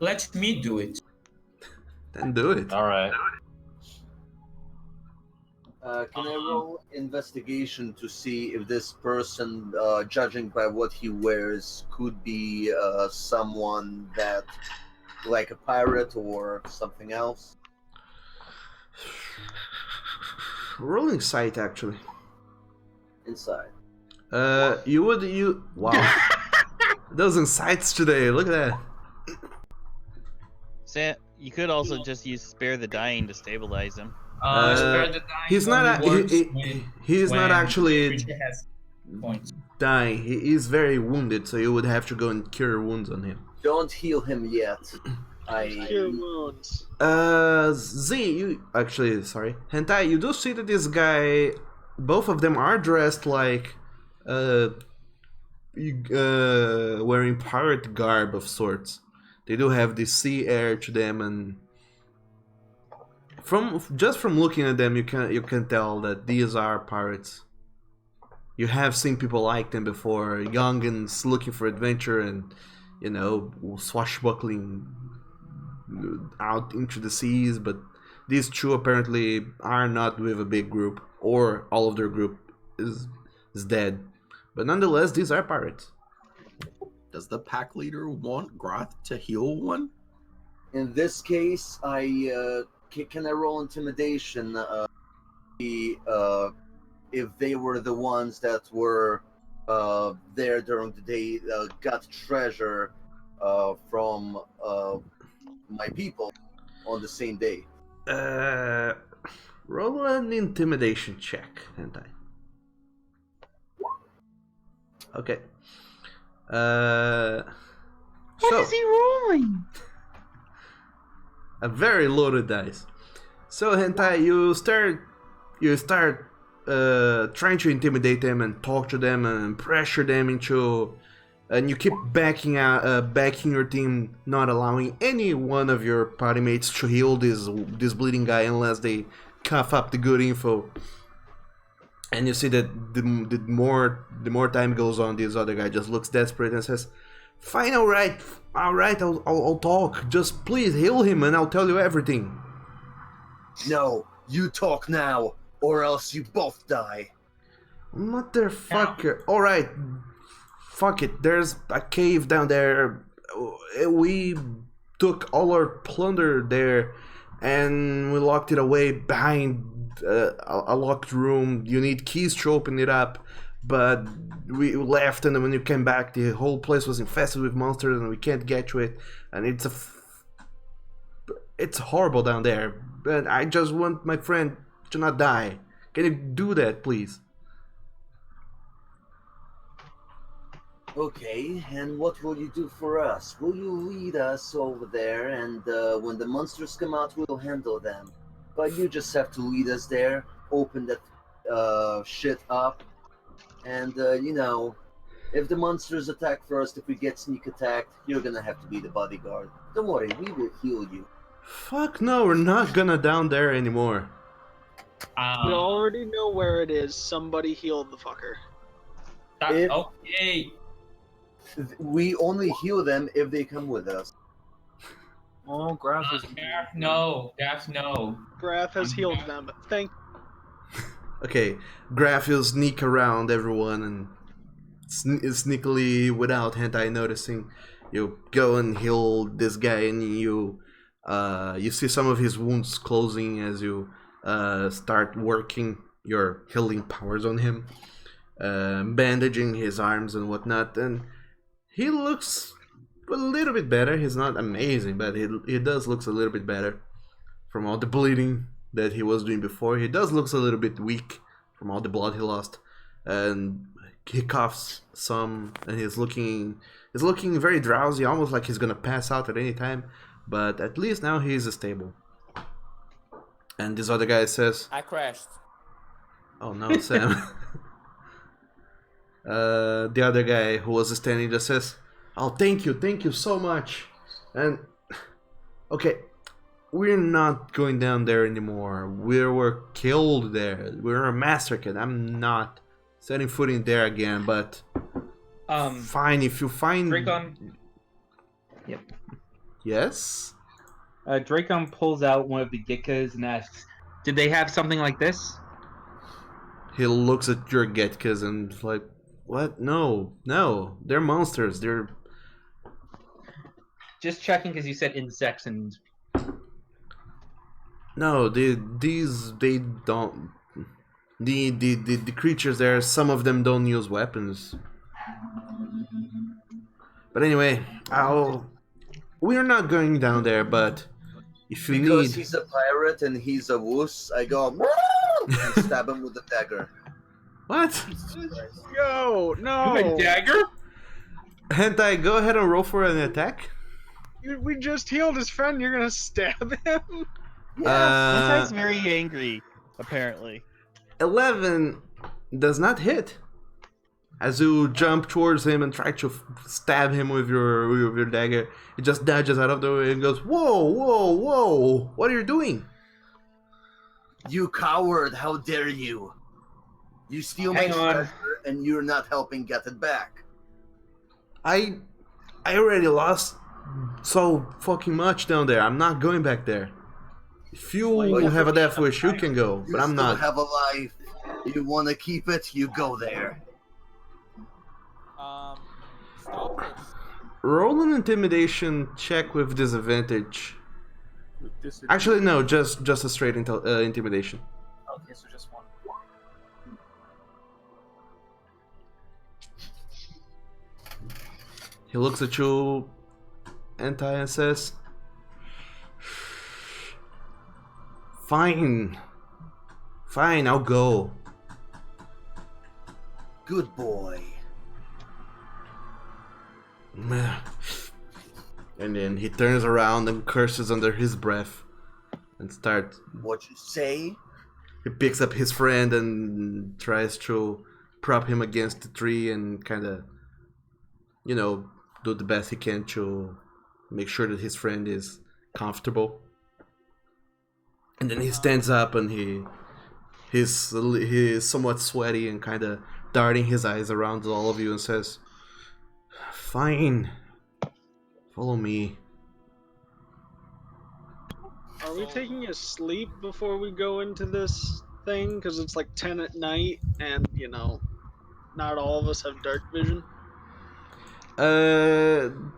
Speaker 5: Let me do it.
Speaker 1: Then do it.
Speaker 6: Alright.
Speaker 8: Can I roll investigation to see if this person, judging by what he wears, could be someone that, like a pirate or something else?
Speaker 1: Rolling sight, actually.
Speaker 8: Inside.
Speaker 1: Wow. Those insights today, look at that.
Speaker 3: Sam, you could also just use Spare the Dying to stabilize him.
Speaker 5: Spare the dying
Speaker 1: He's not
Speaker 5: only works
Speaker 1: he's not
Speaker 5: when
Speaker 1: actually
Speaker 5: the creature has points.
Speaker 1: dying. He is very wounded, so you would have to go and cure wounds on him.
Speaker 8: Don't heal him yet.
Speaker 7: Cure wounds.
Speaker 1: Hentai, you do see that this guy, both of them are dressed like wearing pirate garb of sorts. They do have the sea air to them, and from looking at them, you can tell that these are pirates. You have seen people like them before, youngins looking for adventure and, you know, swashbuckling out into the seas, but these two apparently are not with a big group, or all of their group is dead. But nonetheless, these are pirates.
Speaker 9: Does the pack leader want Groth to heal one?
Speaker 8: In this case, can I roll intimidation? If they were the ones that were there during the day, got treasure from my people on the same day.
Speaker 1: Roll an intimidation check, Hentai. Okay.
Speaker 2: What is he rolling?
Speaker 1: A very loaded dice. So Hentai, you start trying to intimidate them and talk to them and pressure them into, and you keep backing your team, not allowing any one of your party mates to heal this bleeding guy unless they cough up the good info. And you see that the more time goes on, this other guy just looks desperate and says, "Fine, all right, I'll talk. Just please heal him, and I'll tell you everything."
Speaker 8: No, you talk now, or else you both die.
Speaker 1: Motherfucker! All right, fuck it. There's a cave down there. We took all our plunder there, and we locked it away behind a locked room. You need keys to open it up, but we left, and when you came back, the whole place was infested with monsters, and we can't get to it. And it's horrible down there. But I just want my friend to not die. Can you do that, please?
Speaker 8: Okay, and what will you do for us? Will you lead us over there, and when the monsters come out, we'll handle them? But you just have to lead us there, open that shit up, and if the monsters attack first, if we get sneak attacked, you're gonna have to be the bodyguard. Don't worry, we will heal you.
Speaker 1: Fuck no, we're not gonna down there anymore.
Speaker 7: We already know where it is. Somebody healed the fucker.
Speaker 5: Okay.
Speaker 8: We only heal them if they come with us.
Speaker 4: Oh, Graf is...
Speaker 5: Gaff, no.
Speaker 7: Graf has healed them. Thank.
Speaker 1: Okay, Graf will sneak around everyone and sneakily, without Hentai noticing, you go and heal this guy, and you see some of his wounds closing as you start working your healing powers on him, bandaging his arms and whatnot, and he looks a little bit better. He's not amazing, but he does looks a little bit better from all the bleeding that he was doing before. He does looks a little bit weak from all the blood he lost, and he coughs some, and he's looking very drowsy, almost like he's gonna pass out at any time. But at least now he's stable. And this other guy says,
Speaker 11: I crashed.
Speaker 1: "Oh no, Sam." The other guy who was standing just says, "Oh, thank you so much." And okay, we're not going down there anymore. We were killed there. We were massacred. I'm not setting foot in there again. But fine, if you find
Speaker 2: Dracon. Yep.
Speaker 1: Yes.
Speaker 2: Dracon pulls out one of the Gitkas and asks, "Did they have something like this?"
Speaker 1: He looks at your Getkas and is like, "What? No, they're monsters. They're..."
Speaker 2: Just checking because you said insects and...
Speaker 1: No, they don't. The creatures there, some of them don't use weapons. But anyway, we're not going down there, but if you
Speaker 8: because
Speaker 1: need...
Speaker 8: he's a pirate and he's a wuss, I go and stab him with a dagger.
Speaker 1: What?
Speaker 7: Yo, no.
Speaker 2: A dagger?
Speaker 1: Hentai, go ahead and roll for an attack.
Speaker 7: We just healed his friend. You're gonna stab him?
Speaker 12: Hentai's very angry, apparently.
Speaker 1: 11 does not hit. As you jump towards him and try to stab him with your dagger, he just dodges out of the way and goes, Whoa! What are you doing?"
Speaker 8: You coward! How dare you! You steal my treasure and you're not helping get it back.
Speaker 1: I already lost so fucking much down there. I'm not going back there. If you have a death wish, you can go, but I'm not.
Speaker 8: You still have a life. You want to keep it? You go there.
Speaker 11: Stop it.
Speaker 1: Roll an intimidation check with disadvantage. Actually, no, just a straight intimidation.
Speaker 4: Okay, so just one.
Speaker 1: He looks at you, Hentai, and says, Fine. Fine, I'll go.
Speaker 8: Good boy.
Speaker 1: And then he turns around and curses under his breath and starts.
Speaker 8: What you say?
Speaker 1: He picks up his friend and tries to prop him against the tree and kind of, do the best he can to make sure that his friend is comfortable. And then he stands up and he's somewhat sweaty and kind of darting his eyes around all of you and says, "Fine, follow me."
Speaker 7: Are we taking a sleep before we go into this thing? Because it's like 10 at night, and not all of us have dark vision.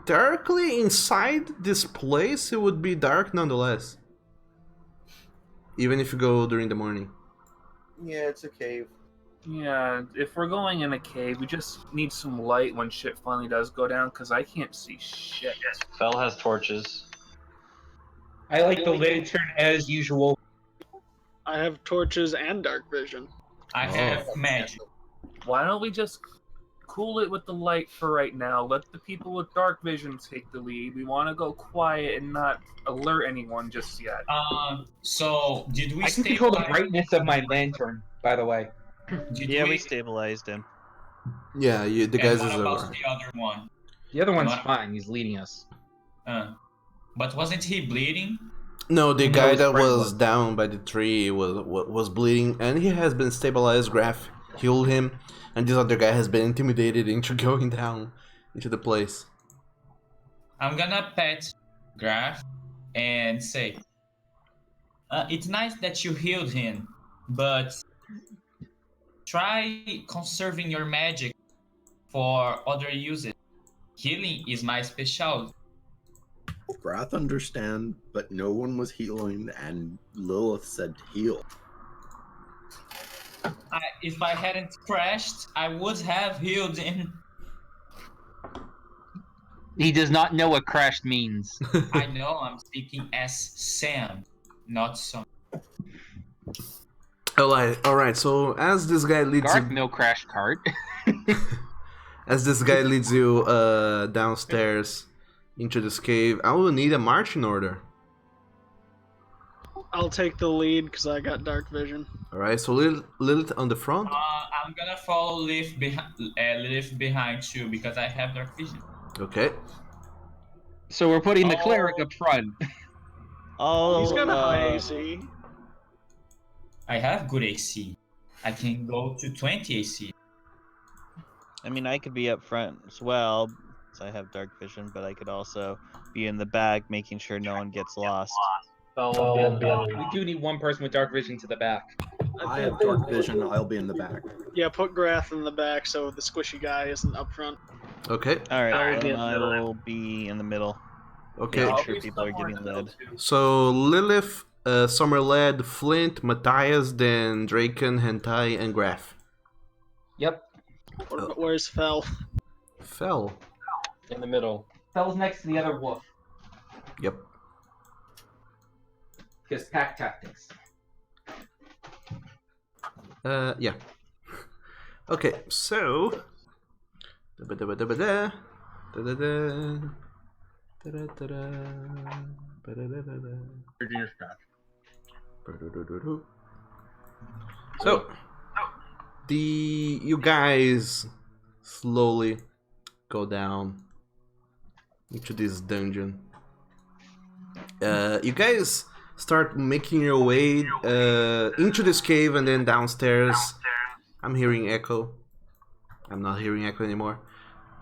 Speaker 1: Darkly inside this place, it would be dark nonetheless. Even if you go during the morning.
Speaker 8: Yeah, it's a cave.
Speaker 4: Yeah, if we're going in a cave, we just need some light when shit finally does go down, because I can't see shit.
Speaker 6: Fel has torches.
Speaker 2: I like the lantern as usual.
Speaker 7: I have torches and dark vision.
Speaker 5: I have magic.
Speaker 4: Why don't we just cool it with the light for right now? Let the people with dark vision take the lead. We want to go quiet and not alert anyone just yet.
Speaker 5: So did we?
Speaker 2: I can control the brightness of my lantern, by the way.
Speaker 3: We stabilized him.
Speaker 1: Yeah, the guys
Speaker 5: what
Speaker 1: is
Speaker 5: about
Speaker 1: over.
Speaker 5: the other one?
Speaker 2: The other one's fine. He's leading us.
Speaker 5: But wasn't he bleeding?
Speaker 1: No, the
Speaker 2: And
Speaker 1: guy
Speaker 2: his
Speaker 1: that
Speaker 2: friend
Speaker 1: was
Speaker 2: was.
Speaker 1: down by the tree was bleeding, and he has been stabilized. Graf healed him, and this other guy has been intimidated into going down into the place.
Speaker 5: I'm gonna pet Graf and say, it's nice that you healed him, but try conserving your magic for other uses. Healing is my specialty.
Speaker 9: Grath understand, but no one was healing, and Lilith said heal.
Speaker 5: If I hadn't crashed, I would have healed him.
Speaker 2: He does not know what crashed means.
Speaker 5: I know, I'm speaking as Sam, not some.
Speaker 1: Alright, so as this guy leads
Speaker 2: Garth,
Speaker 1: you,
Speaker 2: no crash cart.
Speaker 1: as this guy leads you downstairs into this cave, I will need a marching order.
Speaker 7: I'll take the lead because I got dark vision.
Speaker 1: Alright, so Lilith on the front.
Speaker 5: I'm gonna follow Lilith behind too because I have dark vision.
Speaker 1: Okay.
Speaker 2: So we're putting the cleric up front.
Speaker 7: He's got a high AC.
Speaker 5: I have good AC. I can go to 20 AC.
Speaker 3: I mean, I could be up front as well, because I have dark vision, but I could also be in the back, making sure no one gets lost.
Speaker 2: We do need one person with dark vision to the back.
Speaker 9: I have dark vision, I'll be in the back.
Speaker 7: Yeah, put Grath in the back so the squishy guy isn't up front.
Speaker 1: Okay.
Speaker 3: Alright, then I will be in the middle.
Speaker 1: Okay.
Speaker 3: Make sure people are getting led.
Speaker 1: So Lilith, Summerled, Flint, Matthias, then Draken, Hentai, and Graf.
Speaker 2: Yep.
Speaker 7: Where's Fel?
Speaker 1: Fell.
Speaker 11: In the middle.
Speaker 2: Fell's next to the other wolf.
Speaker 1: Yep.
Speaker 2: Because pack tactics.
Speaker 1: Yeah. Okay, so. Da-ba-da-ba-da-ba-da. Da-da-da. Da-da-da-da. Ba-da-da-da-da.
Speaker 11: Virginia's patch.
Speaker 1: Ba-da-da-da-da. So, you guys slowly go down into this dungeon. You guys start making your way into this cave and then downstairs. I'm hearing echo. I'm not hearing echo anymore.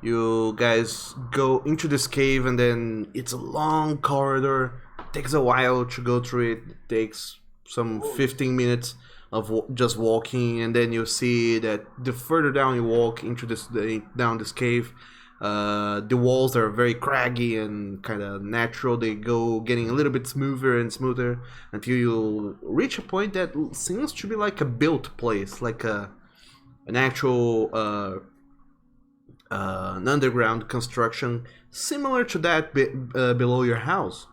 Speaker 1: You guys go into this cave and then it's a long corridor. It takes a while to go through it. It takes some 15 minutes of just walking, and then you see that the further down you walk into down this cave, the walls are very craggy and kind of natural. They go getting a little bit smoother and smoother until you reach a point that seems to be like a built place, like an actual an underground construction similar to that below your house.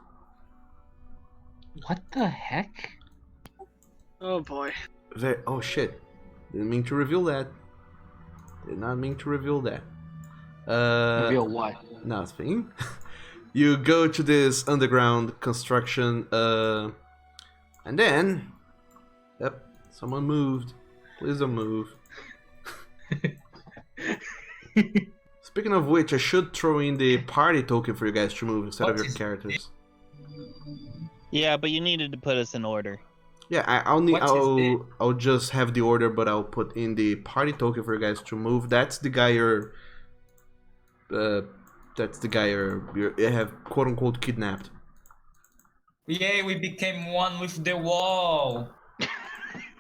Speaker 2: What the heck?
Speaker 7: Oh boy.
Speaker 1: Oh shit! Didn't mean to reveal that. Did not mean to reveal that.
Speaker 13: Reveal what?
Speaker 1: Nothing. You go to this underground construction, and then, yep, someone moved. Please don't move. Speaking of which, I should throw in the party token for you guys to move instead of your characters.
Speaker 12: Yeah, but you needed to put us in order.
Speaker 1: Yeah, I'll just have the order, but I'll put in the party token for you guys to move. That's the guy you have quote unquote kidnapped.
Speaker 5: Yay, we became one with the wall.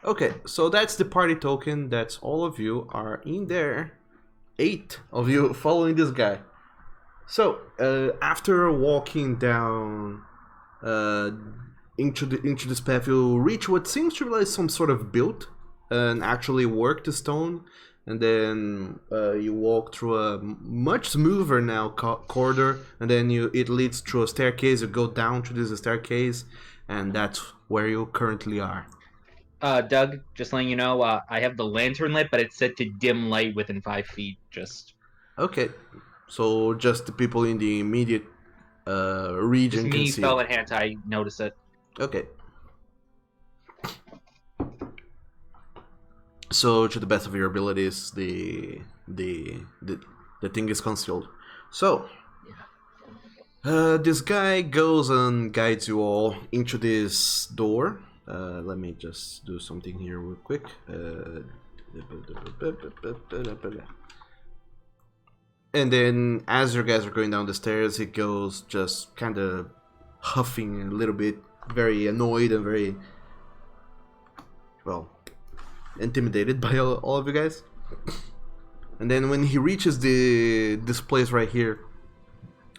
Speaker 1: Okay, so that's the party token. That's all of you are in there. 8 of you following this guy. So after walking down into this path, you reach what seems to be like some sort of build and actually work the stone, and then you walk through a much smoother now corridor, and then it leads through a staircase. You go down to this staircase, and that's where you currently are.
Speaker 2: Doug, just letting you know, I have the lantern lit, but it's set to dim light within 5 feet. Just
Speaker 1: okay, so just the people in the immediate region
Speaker 2: just
Speaker 1: can
Speaker 2: me,
Speaker 1: see.
Speaker 2: Fel, and Hantai notice it.
Speaker 1: Okay. So, to the best of your abilities, the thing is concealed. So, this guy goes and guides you all into this door. Let me just do something here real quick. And then, as you guys are going down the stairs, he goes just kind of huffing a little bit, very annoyed and very, well, intimidated by all of you guys. And then when he reaches this place right here,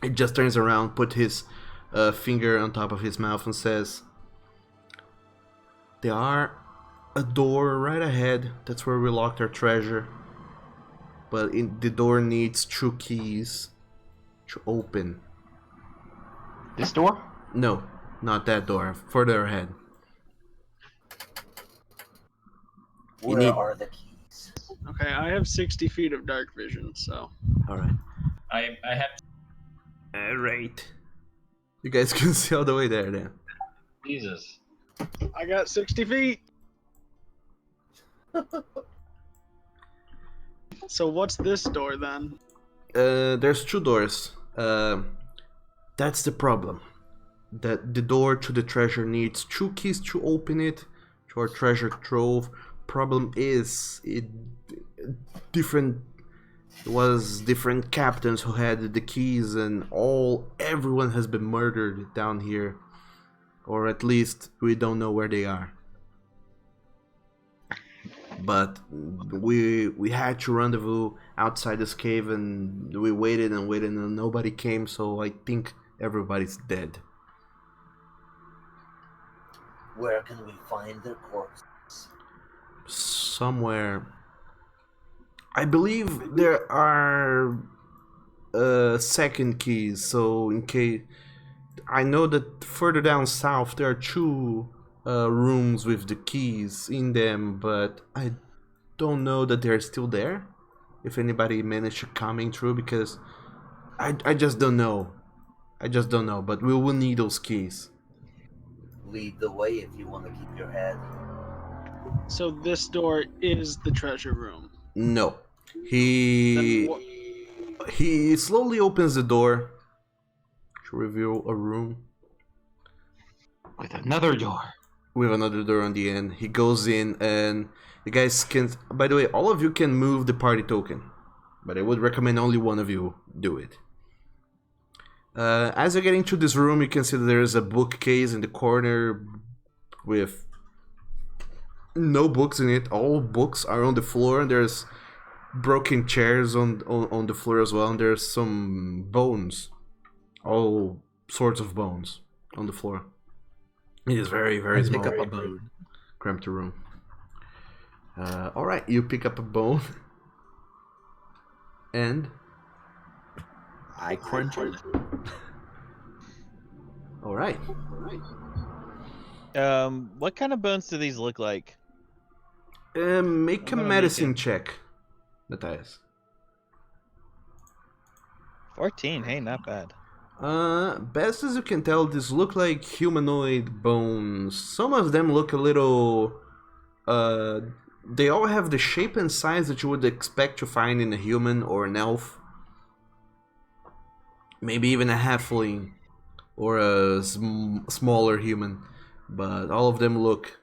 Speaker 1: he just turns around, put his finger on top of his mouth and says, "There are a door right ahead. That's where we locked our treasure. But the door needs 2 keys to open."
Speaker 13: This door?
Speaker 1: No, not that door. Further ahead.
Speaker 8: Where are the keys?
Speaker 7: Okay, I have 60 feet of dark vision, so.
Speaker 1: Alright.
Speaker 5: I have.
Speaker 1: Alright. You guys can see all the way there then.
Speaker 6: Jesus.
Speaker 7: I got 60 feet! So what's this door then?
Speaker 1: There's 2 doors. That's the problem. That the door to the treasure needs 2 keys to open it, to our treasure trove. Problem is, it was different captains who had the keys, and everyone has been murdered down here, or at least we don't know where they are. But we had to rendezvous outside this cave, and we waited and waited, and nobody came. So I think everybody's dead.
Speaker 8: Where can we find their corpses?
Speaker 1: Somewhere. I believe there are second keys. So in case, I know that further down south there are 2 rooms with the keys in them, but I don't know that they're still there. If anybody managed to coming through, because I just don't know. But we will need those keys.
Speaker 8: Lead the way if you want to keep your head.
Speaker 7: So this door is the treasure room.
Speaker 1: No. He slowly opens the door to reveal a room
Speaker 13: with another door.
Speaker 1: With another door on the end. He goes in, and you guys can. By the way, all of you can move the party token, but I would recommend only one of you do it. As you get into this room, you can see that there is a bookcase in the corner with no books in it. All books are on the floor, and there's broken chairs on the floor as well, and there's some bones, all sorts of bones on the floor. It is very, very small.
Speaker 9: Pick up a bone.
Speaker 1: Cramped room. Alright, you pick up a bone. And?
Speaker 9: I crunch it.
Speaker 1: Alright.
Speaker 12: What kind of bones do these look like?
Speaker 1: Make a
Speaker 12: I'm gonna
Speaker 1: medicine
Speaker 12: make
Speaker 1: check, Matthias.
Speaker 12: 14. Hey, not bad.
Speaker 1: Best as you can tell, these look like humanoid bones. Some of them look a little. They all have the shape and size that you would expect to find in a human or an elf. Maybe even a halfling or a smaller human. But all of them look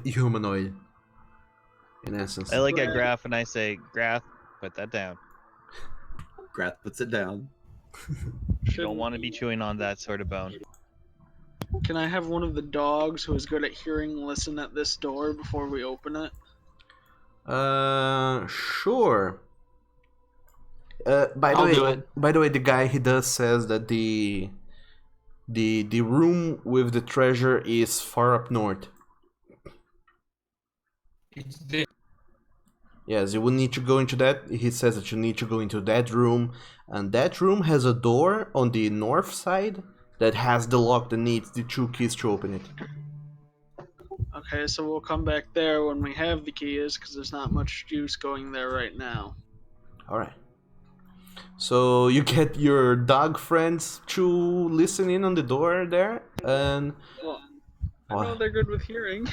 Speaker 1: humanoid, in essence.
Speaker 12: I look at Graph and I say, Graph, put that down.
Speaker 9: Grath puts it down.
Speaker 12: You don't want to be chewing on that sort of bone.
Speaker 7: Can I have one of the dogs who is good at hearing listen at this door before we open it?
Speaker 1: Sure. By
Speaker 13: I'll do
Speaker 1: the way,
Speaker 13: it.
Speaker 1: by the way, the guy he does says that the room with the treasure is far up north.
Speaker 13: It's this.
Speaker 1: Yes, you will need to go into that. He says that you need to go into that room, and that room has a door on the north side that has the lock that needs the 2 keys to open it.
Speaker 7: Okay, so we'll come back there when we have the keys, because there's not much use going there right now.
Speaker 1: Alright. So you get your dog friends to listen in on the door there, and...
Speaker 7: Well, I know they're good with hearing.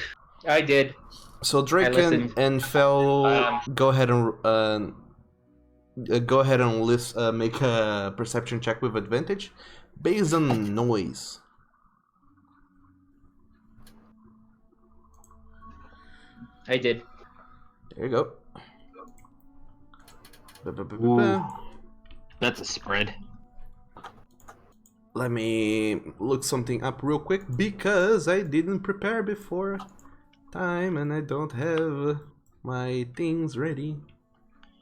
Speaker 2: I did.
Speaker 1: So Drake
Speaker 2: I listened.
Speaker 1: and Fel, go ahead and make a perception check with advantage based on noise.
Speaker 2: I did.
Speaker 1: There you go.
Speaker 13: Ooh. That's a spread.
Speaker 1: Let me look something up real quick because I didn't prepare before time and I don't have my things ready.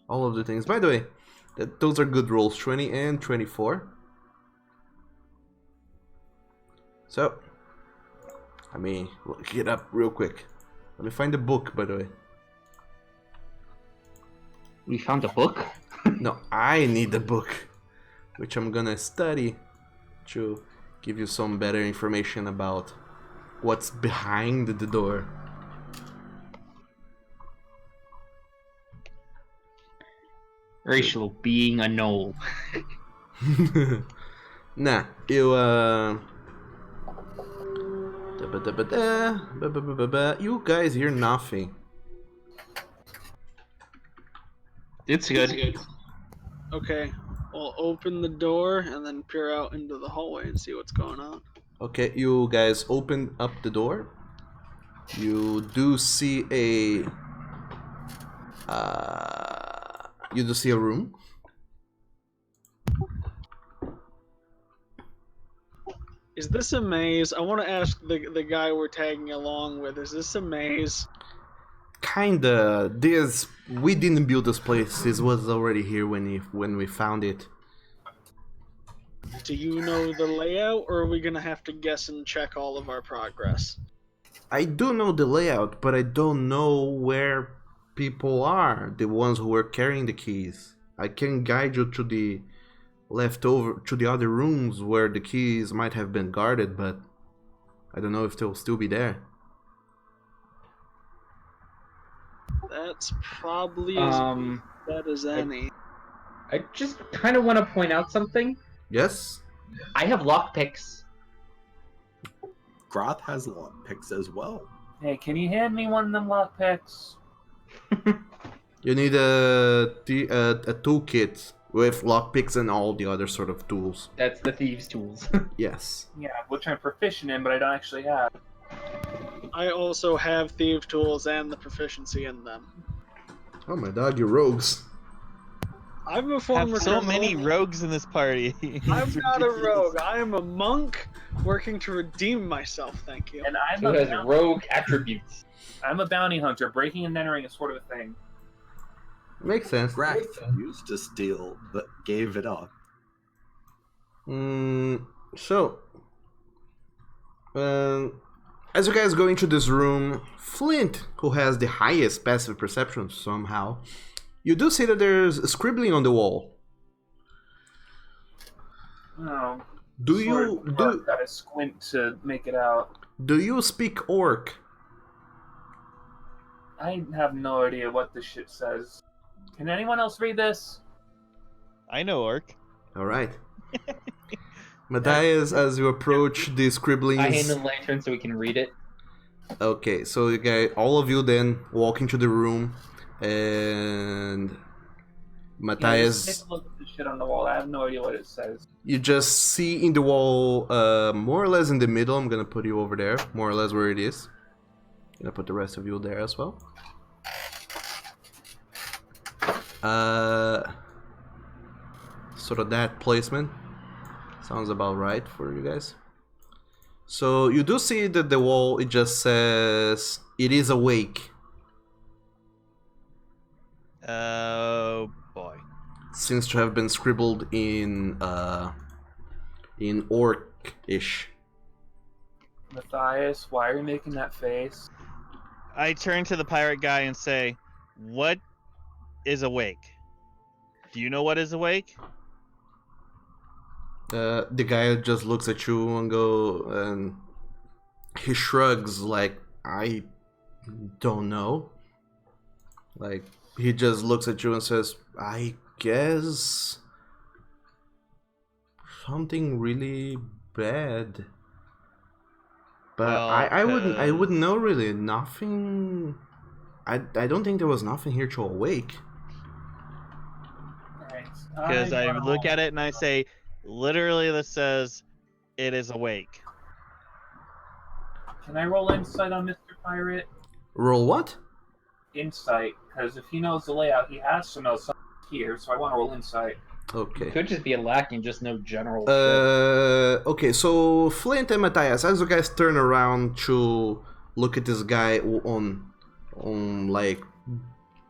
Speaker 1: All of the things. By the way, those are good rolls, 20 and 24. So, let me look it up real quick. Let me find the book, by the way.
Speaker 13: We found a book?
Speaker 1: No, I need the book, which I'm gonna study to give you some better information about what's behind the door.
Speaker 13: Racial being a knoll.
Speaker 1: Nah, you you guys hear nothing.
Speaker 13: It's good.
Speaker 7: Okay, we'll open the door and then peer out into the hallway and see what's going on.
Speaker 1: Okay, you guys open up the door. You do see a room.
Speaker 7: Is this a maze? I want to ask the guy we're tagging along with, is this a maze?
Speaker 1: Kinda. We didn't build this place. This was already here when we found it.
Speaker 7: Do you know the layout, or are we gonna have to guess and check all of our progress?
Speaker 1: I do know the layout, but I don't know where people are. The ones who were carrying the keys. I can guide you to the other rooms where the keys might have been guarded, but I don't know if they'll still be there.
Speaker 7: That's probably as bad as any.
Speaker 2: I just kind of want to point out something.
Speaker 1: Yes?
Speaker 2: I have lockpicks.
Speaker 9: Groth has lockpicks as well.
Speaker 4: Hey, can you hand me one of them lockpicks?
Speaker 1: You need a toolkit with lockpicks and all the other sort of tools.
Speaker 2: That's the thieves' tools.
Speaker 1: Yes.
Speaker 4: Yeah, which I'm proficient in, but I don't actually have.
Speaker 7: I also have thief tools and the proficiency in them.
Speaker 1: Oh my dog, you rogues.
Speaker 7: I'm a
Speaker 12: Have
Speaker 7: former
Speaker 12: so
Speaker 7: criminal.
Speaker 12: many rogues in this party.
Speaker 7: I'm not a rogue. I am a monk working to redeem myself, thank you.
Speaker 4: And I'm
Speaker 2: Who has rogue attributes?
Speaker 4: I'm a bounty hunter. Breaking and entering is sort of a thing.
Speaker 1: Makes sense.
Speaker 9: Grath used to steal, but gave it up.
Speaker 1: So, as you guys go into this room, Flint, who has the highest passive perception somehow, you do see that there's scribbling on the wall.
Speaker 4: Oh.
Speaker 1: Do you
Speaker 4: Gotta squint to make it out.
Speaker 1: Do you speak Orc?
Speaker 4: I have no idea what this shit says. Can anyone else read this?
Speaker 3: I know Orc.
Speaker 1: All right. Matthias, as you approach the scribblings...
Speaker 2: I hand the lantern so we can read it.
Speaker 1: Okay, so you guys, all of you then walk into the room, and Matthias...
Speaker 4: Take a look at the shit on the wall. I have no idea what it says.
Speaker 1: You just see in the wall, more or less in the middle, I'm gonna put you over there, more or less where it is. I'm gonna put the rest of you there as well. Sort of that placement. Sounds about right for you guys. So you do see that the wall, it just says, "It is awake."
Speaker 3: Oh boy.
Speaker 1: Seems to have been scribbled in Orcish.
Speaker 4: Matthias, why are you making that face?
Speaker 3: I turn to the pirate guy and say, "What is awake? Do you know what is awake?"
Speaker 1: The guy just looks at you and he shrugs like, "I don't know." Like, he just looks at you and says, "I guess something really bad." But
Speaker 3: Well,
Speaker 1: I wouldn't know really. Nothing. I don't think there was nothing here to awake.
Speaker 3: Because I look at it and I say, literally, this says, "It is awake."
Speaker 4: Can I roll insight on Mr. Pirate?
Speaker 1: Roll what?
Speaker 4: Insight, because if he knows the layout, he has to know something here, so I want to roll insight.
Speaker 1: Okay.
Speaker 2: Could just be a lacking, just no general.
Speaker 1: Okay, so Flint and Matthias, as you guys turn around to look at this guy on like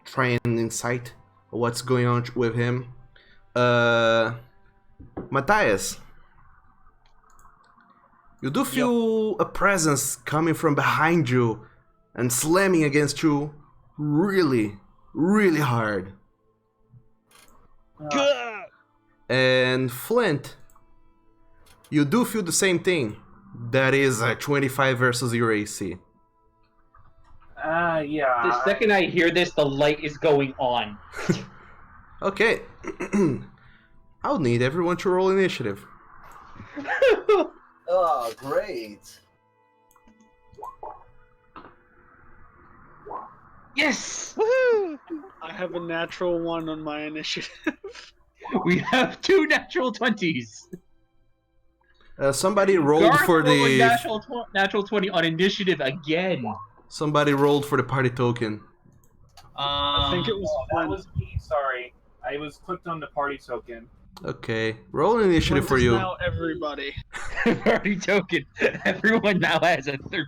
Speaker 1: trying insight what's going on with him. Matthias, you do feel a presence coming from behind you and slamming against you really, really hard. And Flint, you do feel the same thing. That is a 25 versus your AC.
Speaker 4: Yeah.
Speaker 2: The second I hear this, the light is going on.
Speaker 1: Okay. I'll need everyone to roll initiative.
Speaker 8: Oh, great.
Speaker 2: Yes!
Speaker 7: Woohoo! I have a natural 1 on my initiative.
Speaker 2: We have 2 natural 20s.
Speaker 1: Somebody rolled
Speaker 2: Garth
Speaker 1: for
Speaker 2: rolled
Speaker 1: the...
Speaker 2: natural 20 on initiative again.
Speaker 1: Somebody rolled for the party token.
Speaker 7: I think it was
Speaker 4: that was me, sorry. I was clicked on the party token.
Speaker 1: Okay. Roll an initiative for you.
Speaker 7: Now everybody.
Speaker 2: Party token. Everyone now has a 13.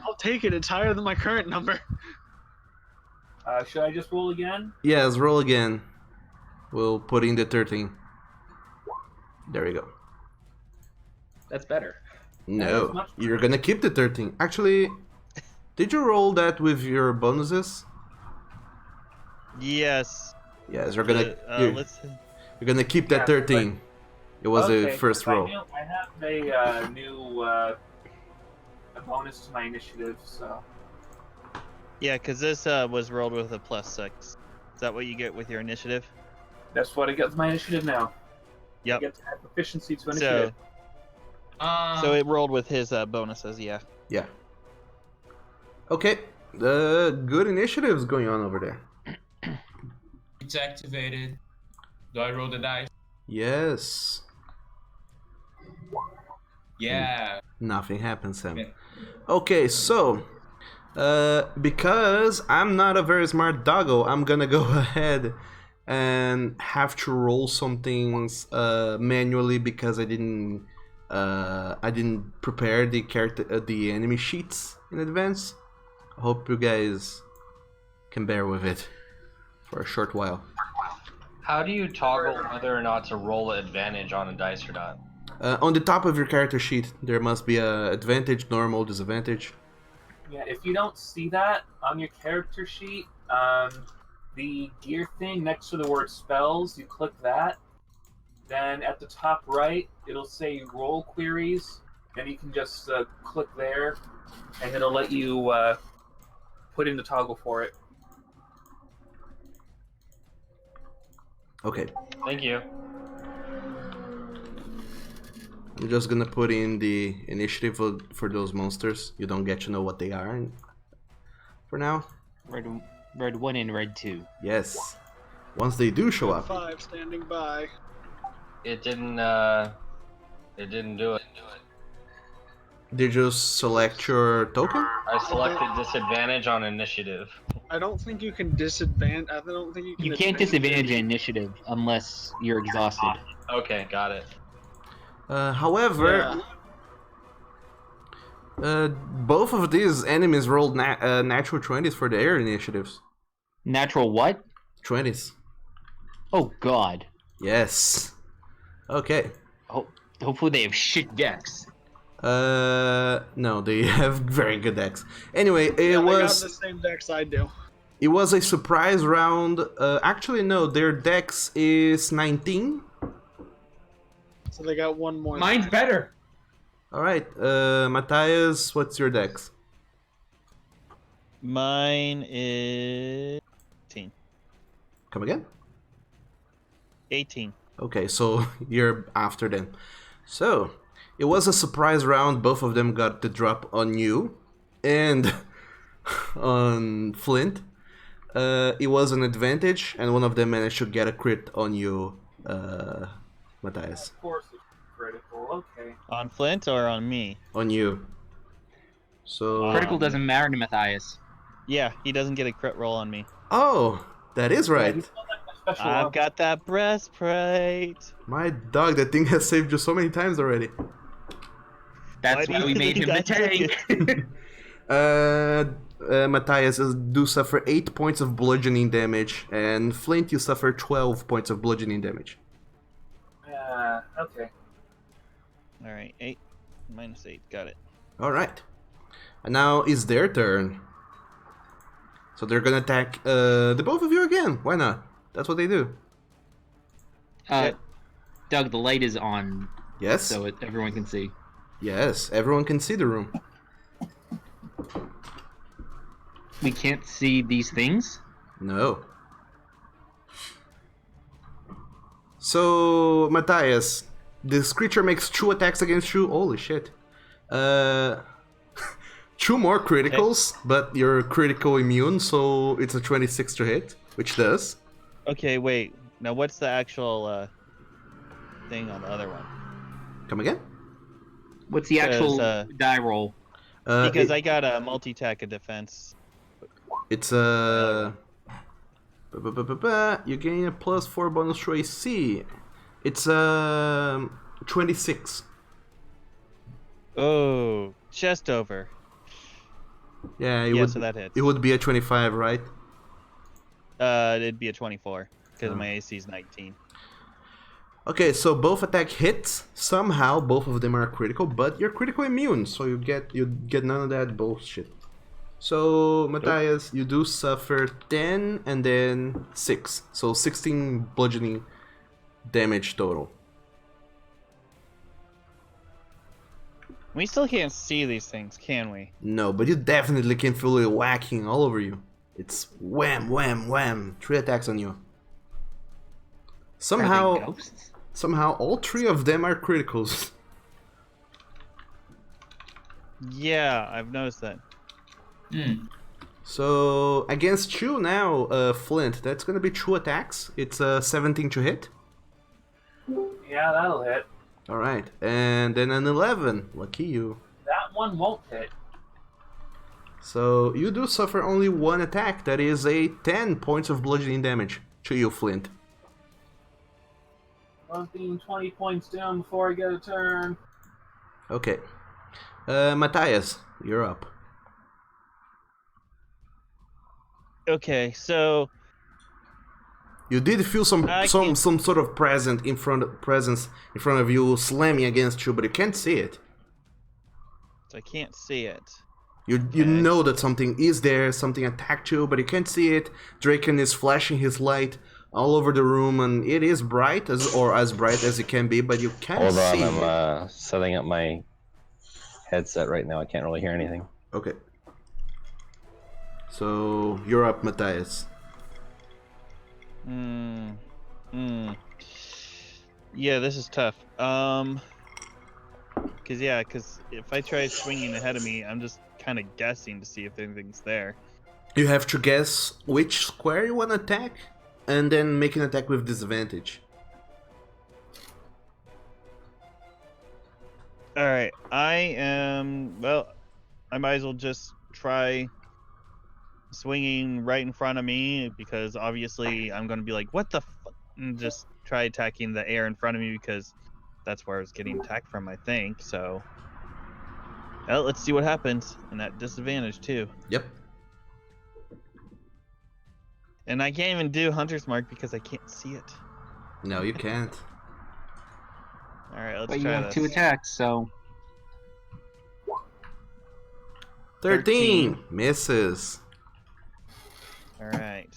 Speaker 7: I'll take it. It's higher than my current number.
Speaker 4: Should I just roll again?
Speaker 1: Yes, roll again. We'll put in the 13. There we go.
Speaker 2: That's better.
Speaker 1: No, you're gonna keep the 13. Actually, did you roll that with your bonuses?
Speaker 3: Yes.
Speaker 1: Yes, you're gonna you're gonna keep that
Speaker 4: Yeah,
Speaker 1: 13. It was the first roll.
Speaker 4: I have a new a bonus to my initiative, so.
Speaker 3: Yeah, because this was rolled with a +6. Is that what you get with your initiative?
Speaker 4: That's what I get with my initiative now.
Speaker 3: Yep.
Speaker 4: I get to add proficiency to initiative.
Speaker 3: So it rolled with his bonuses, yeah.
Speaker 1: Yeah. Okay. Good initiatives going on over there.
Speaker 5: It's activated. Do I roll the dice?
Speaker 1: Yes.
Speaker 5: Yeah.
Speaker 1: Nothing happens, Sam.
Speaker 5: Yeah.
Speaker 1: Okay, so because I'm not a very smart doggo, I'm gonna go ahead and have to roll some things manually because I didn't prepare the enemy sheets in advance. I hope you guys can bear with it for a short while.
Speaker 6: How do you toggle whether or not to roll advantage on a dice or not?
Speaker 1: On the top of your character sheet, there must be a advantage, normal, disadvantage.
Speaker 4: Yeah, if you don't see that on your character sheet, the gear thing next to the word spells, you click that. Then at the top right, it'll say roll queries. And you can just click there, and it'll let you put in the toggle for it.
Speaker 1: Okay.
Speaker 6: Thank you.
Speaker 1: I'm just gonna put in the initiative for those monsters. You don't get to know what they are for now.
Speaker 13: Red 1 and Red 2.
Speaker 1: Yes. Once they do show up.
Speaker 7: 5 standing by.
Speaker 6: It didn't do it.
Speaker 1: Did you select your token?
Speaker 6: I selected disadvantage on initiative.
Speaker 7: I don't think you can disadvantage. I don't think you can.
Speaker 13: You can't disadvantage an initiative unless you're exhausted.
Speaker 6: Okay, got it.
Speaker 1: However, both of these enemies rolled natural 20s for their initiatives.
Speaker 13: Natural what?
Speaker 1: 20s.
Speaker 13: Oh god.
Speaker 1: Yes. Okay.
Speaker 13: Hopefully they have shit decks.
Speaker 1: No, they have very good decks. Anyway, it
Speaker 7: They
Speaker 1: was
Speaker 7: got the same decks I do.
Speaker 1: it was a surprise round. Actually, no, their dex is 19.
Speaker 7: So they got one more.
Speaker 2: Mine's better.
Speaker 1: All right, Matthias, what's your dex?
Speaker 12: Mine is 18.
Speaker 1: Come again?
Speaker 12: 18.
Speaker 1: Okay, so you're after them. So, it was a surprise round. Both of them got the drop on you and on Flint. It was an advantage, and one of them managed to get a crit on you, Matthias.
Speaker 4: Of course it's critical, okay.
Speaker 12: On Flint or on me?
Speaker 1: On you. So...
Speaker 13: Critical doesn't matter to Matthias.
Speaker 12: Yeah, he doesn't get a crit roll on me.
Speaker 1: Oh, that is right.
Speaker 12: I've got that breastplate.
Speaker 1: My dog, that thing has saved you so many times already.
Speaker 13: That's why we made him the tank.
Speaker 1: Matthias do suffer 8 points of bludgeoning damage, and Flint, you suffer 12 points of bludgeoning damage.
Speaker 4: Okay.
Speaker 12: Alright, 8 minus 8. Got it.
Speaker 1: Alright. And now it's their turn. So they're gonna attack the both of you again. Why not? That's what they do.
Speaker 13: Doug, the light is on.
Speaker 1: Yes?
Speaker 13: So everyone can see.
Speaker 1: Yes, everyone can see the room.
Speaker 13: We can't see these things?
Speaker 1: No. So, Matthias, this creature makes 2 attacks against you. Holy shit. 2 more criticals, but you're critical immune, so it's a 26 to hit, which does.
Speaker 12: Okay, wait. Now what's the actual thing on the other one?
Speaker 1: Come again?
Speaker 13: What's the actual die roll?
Speaker 12: Because I got a multi-attack of defense.
Speaker 1: It's a... You gain a +4 bonus to AC. It's 26.
Speaker 12: Oh, just over.
Speaker 1: Yeah,
Speaker 12: so that hits.
Speaker 1: It would be a 25, right?
Speaker 12: It'd be a 24 because my AC is 19.
Speaker 1: Okay, so both attack hits. Somehow both of them are critical, but you're critical immune, so you get none of that bullshit. So Matthias, you do suffer 10 and then 6, so 16 bludgeoning damage total.
Speaker 12: We still can't see these things, can we?
Speaker 1: No, but you definitely can feel it whacking all over you. It's wham, wham, wham. 3 attacks on you. Somehow all 3 of them are criticals.
Speaker 12: Yeah, I've noticed that.
Speaker 1: So against you now, Flint, that's gonna be 2 attacks. It's 17 to hit.
Speaker 4: Yeah, that'll hit.
Speaker 1: Alright, and then an 11. Lucky you.
Speaker 4: That one won't hit.
Speaker 1: So you do suffer only 1 attack. That is a 10 points of bludgeoning damage to you, Flint.
Speaker 4: I'm being 20 points down before I get a turn.
Speaker 1: Okay. Matthias, you're up.
Speaker 12: Okay, so
Speaker 1: you did feel some sort of presence in front of you slamming against you, but you can't see it.
Speaker 12: So I can't see it.
Speaker 1: You know that something is there, something attacked you, but you can't see it. Draken is flashing his light all over the room, and it is bright as bright as it can be, but you can't see.
Speaker 10: Hold on, I'm setting up my
Speaker 14: headset right now. I can't really hear anything.
Speaker 1: Okay. So you're up, Matthias.
Speaker 12: Yeah, this is tough. Cause if I try swinging ahead of me, I'm just kind of guessing to see if anything's there.
Speaker 1: You have to guess which square you want to attack, and then make an attack with disadvantage.
Speaker 12: All right, I might as well just try swinging right in front of me because obviously I'm going to be like, what the fuck? And just try attacking the air in front of me because that's where I was getting attacked from, I think. So, well, let's see what happens. And that disadvantage too.
Speaker 1: Yep.
Speaker 12: And I can't even do Hunter's Mark because I can't see it.
Speaker 1: No, you can't.
Speaker 12: All right, let's
Speaker 2: But
Speaker 12: try
Speaker 2: you have
Speaker 12: this.
Speaker 2: 2 attacks, so
Speaker 1: 13 misses.
Speaker 12: All right.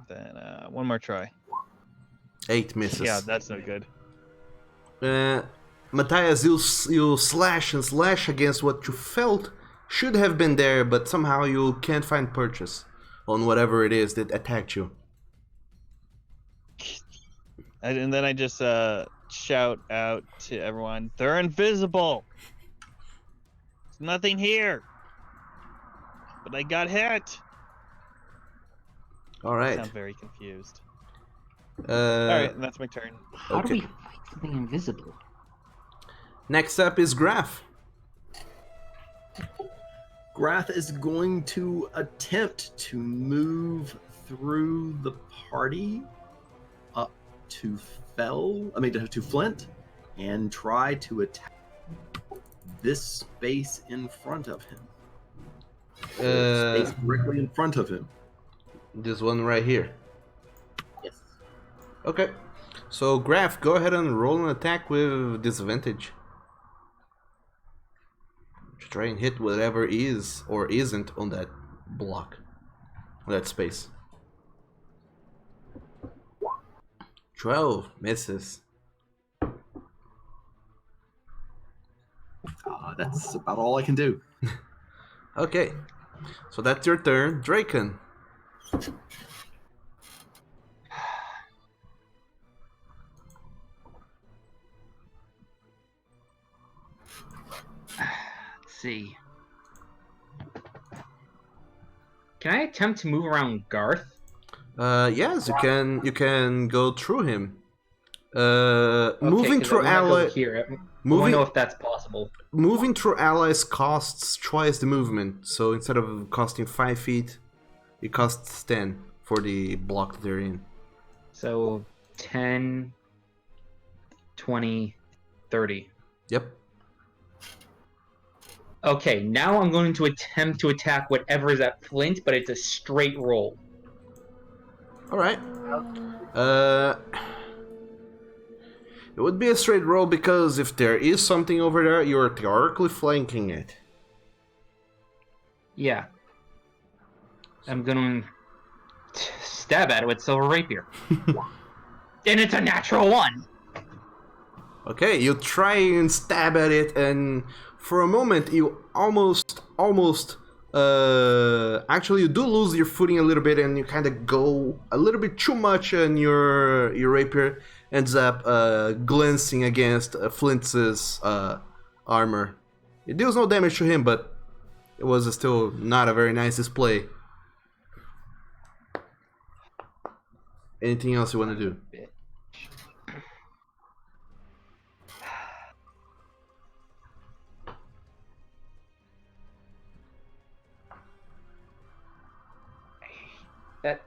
Speaker 12: Then one more try.
Speaker 1: 8 misses.
Speaker 12: Yeah, that's no good.
Speaker 1: Matthias, you slash and slash against what you felt should have been there, but somehow you can't find purchase on whatever it is that attacked you.
Speaker 12: And then I just shout out to everyone, they're invisible! There's nothing here! But I got hit!
Speaker 1: Alright.
Speaker 12: I sound very confused.
Speaker 1: Alright,
Speaker 12: and that's my turn.
Speaker 2: how do we fight something invisible?
Speaker 1: Next up is Graf.
Speaker 9: Grath is going to attempt to move through the party up to to Flint and try to attack this space in front of him. Space directly in front of him.
Speaker 1: This one right here.
Speaker 9: Yes.
Speaker 1: Okay. So Graf, go ahead and roll an attack with disadvantage. Try and hit whatever is or isn't on that block, that space. 12 misses.
Speaker 9: That's about all I can do.
Speaker 1: Okay, so that's your turn, Draken.
Speaker 2: See. Can I attempt to move around Garth?
Speaker 1: Yes, you can go through him. Moving through allies.
Speaker 2: I want to know if that's possible.
Speaker 1: Moving through allies costs twice the movement, so instead of costing 5 feet, it costs 10 for the block that they're in.
Speaker 2: So 10, 20, 30.
Speaker 1: Yep.
Speaker 2: Okay, now I'm going to attempt to attack whatever is at Flint, but it's a straight roll.
Speaker 1: Alright. It would be a straight roll because if there is something over there, you're theoretically flanking it.
Speaker 2: Yeah. I'm gonna stab at it with Silver Rapier. And it's a natural 1!
Speaker 1: Okay, you try and stab at it, and for a moment you almost actually you do lose your footing a little bit, and you kind of go a little bit too much, and your rapier ends up glancing against Flint's armor. It deals no damage to him, but it was still not a very nice display. Anything else you want to do?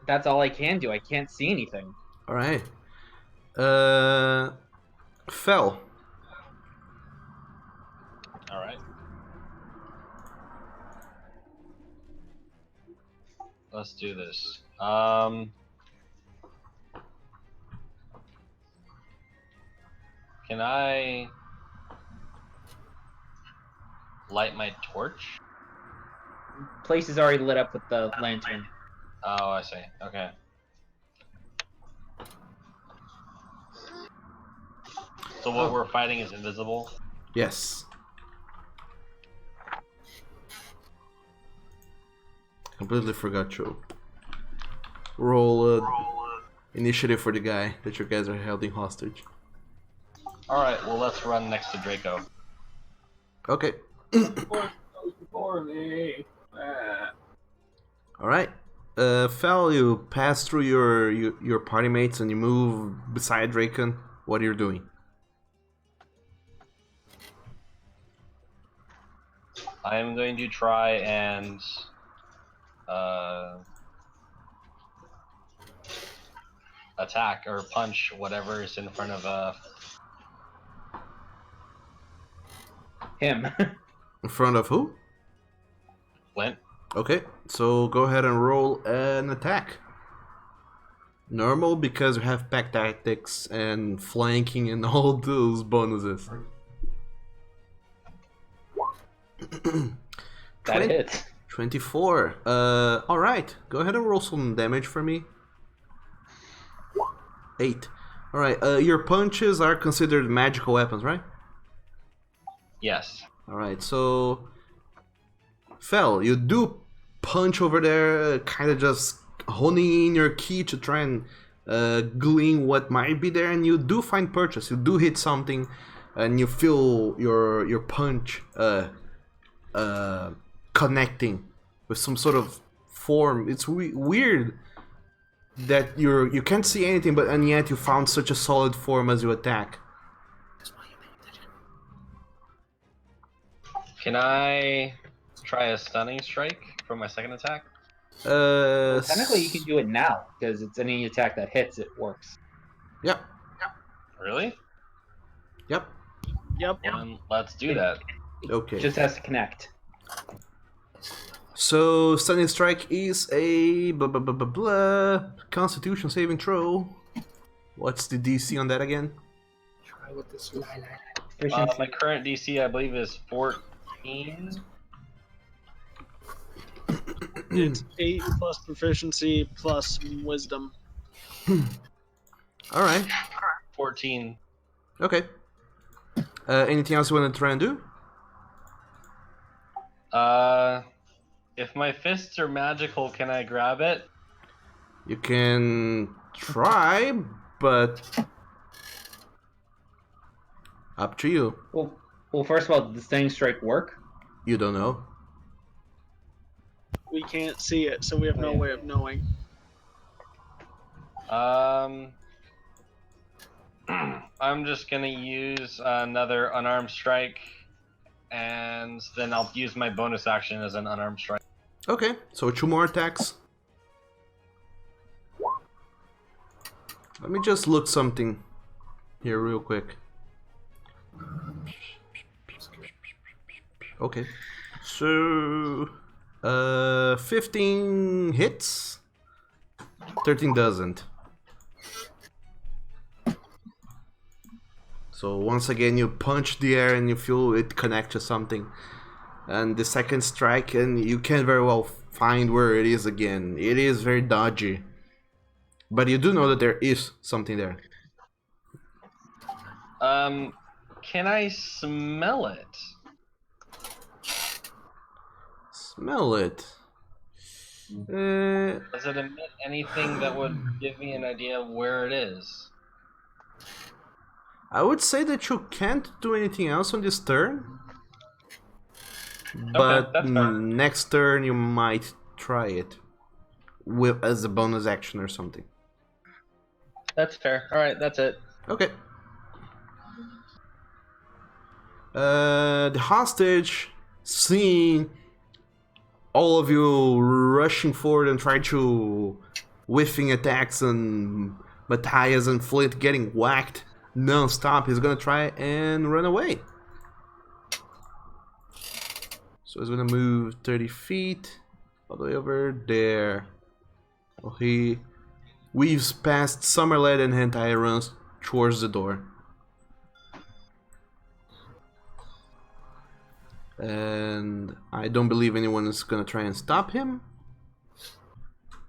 Speaker 2: That's all I can do. I can't see anything.
Speaker 1: All right. Fell.
Speaker 6: All right. Let's do this. Can I light my torch?
Speaker 2: Place is already lit up with the lantern.
Speaker 6: Oh, I see. Okay. So what we're fighting is invisible?
Speaker 1: Yes. completely forgot to roll initiative for the guy that you guys are holding hostage.
Speaker 6: Alright, well, let's run next to Draco.
Speaker 1: Okay.
Speaker 4: Before me.
Speaker 1: Alright. Fel, you pass through your party mates and you move beside Dracon. What are you doing?
Speaker 6: I am going to try and attack or punch whatever is in front of
Speaker 2: Him.
Speaker 1: In front of who?
Speaker 6: Flint.
Speaker 1: Okay, so go ahead and roll an attack. Normal because you have pack tactics and flanking and all those bonuses.
Speaker 2: That hits.
Speaker 1: 24. Alright, go ahead and roll some damage for me. 8. Alright, your punches are considered magical weapons, right?
Speaker 6: Yes.
Speaker 1: Alright, so Fel, you do punch over there, kind of just honing in your key to try and glean what might be there, and you do find purchase. You do hit something, and you feel your punch connecting with some sort of form. It's weird that you can't see anything, but and yet you found such a solid form as you attack.
Speaker 6: Can I try a stunning strike for my second attack?
Speaker 2: Well, technically, you can do it now because it's any attack that hits, it works.
Speaker 1: Yep.
Speaker 6: Really?
Speaker 1: Yep.
Speaker 6: Let's do that.
Speaker 1: Okay.
Speaker 2: Just has to connect.
Speaker 1: So stunning strike is a Constitution saving throw. What's the DC on that again?
Speaker 4: Try with this one.
Speaker 6: My current DC, I believe, is 14.
Speaker 7: It's 8 plus proficiency plus wisdom.
Speaker 1: Alright.
Speaker 6: 14.
Speaker 1: Okay. Anything else you want to try and do?
Speaker 6: If my fists are magical, can I grab it?
Speaker 1: You can try, but up to you.
Speaker 2: Well, first of all, does the stunning strike work?
Speaker 1: You don't know.
Speaker 7: We can't see it, so we have no way of knowing.
Speaker 6: I'm just gonna use another unarmed strike, and then I'll use my bonus action as an unarmed strike.
Speaker 1: Okay, so 2 more attacks. Let me just look something here real quick. Okay, so 15 hits, 13 doesn't. So once again you punch the air and you feel it connect to something. And the second strike, and you can't very well find where it is again. It is very dodgy. But you do know that there is something there.
Speaker 6: Can I smell it?
Speaker 1: Smell it.
Speaker 6: Does it emit anything that would give me an idea of where it is?
Speaker 1: I would say that you can't do anything else on this turn. But
Speaker 6: that's fair.
Speaker 1: next turn you might try it as a bonus action or something.
Speaker 6: That's fair. Alright, that's it.
Speaker 1: Okay. The hostage, seeing all of you rushing forward and trying to whiffing attacks, and Matthias and Flint getting whacked non-stop, he's gonna try and run away. So he's gonna move 30 feet all the way over there. Well, he weaves past Summerlet and Hentai, runs towards the door. And I don't believe anyone is gonna try and stop him.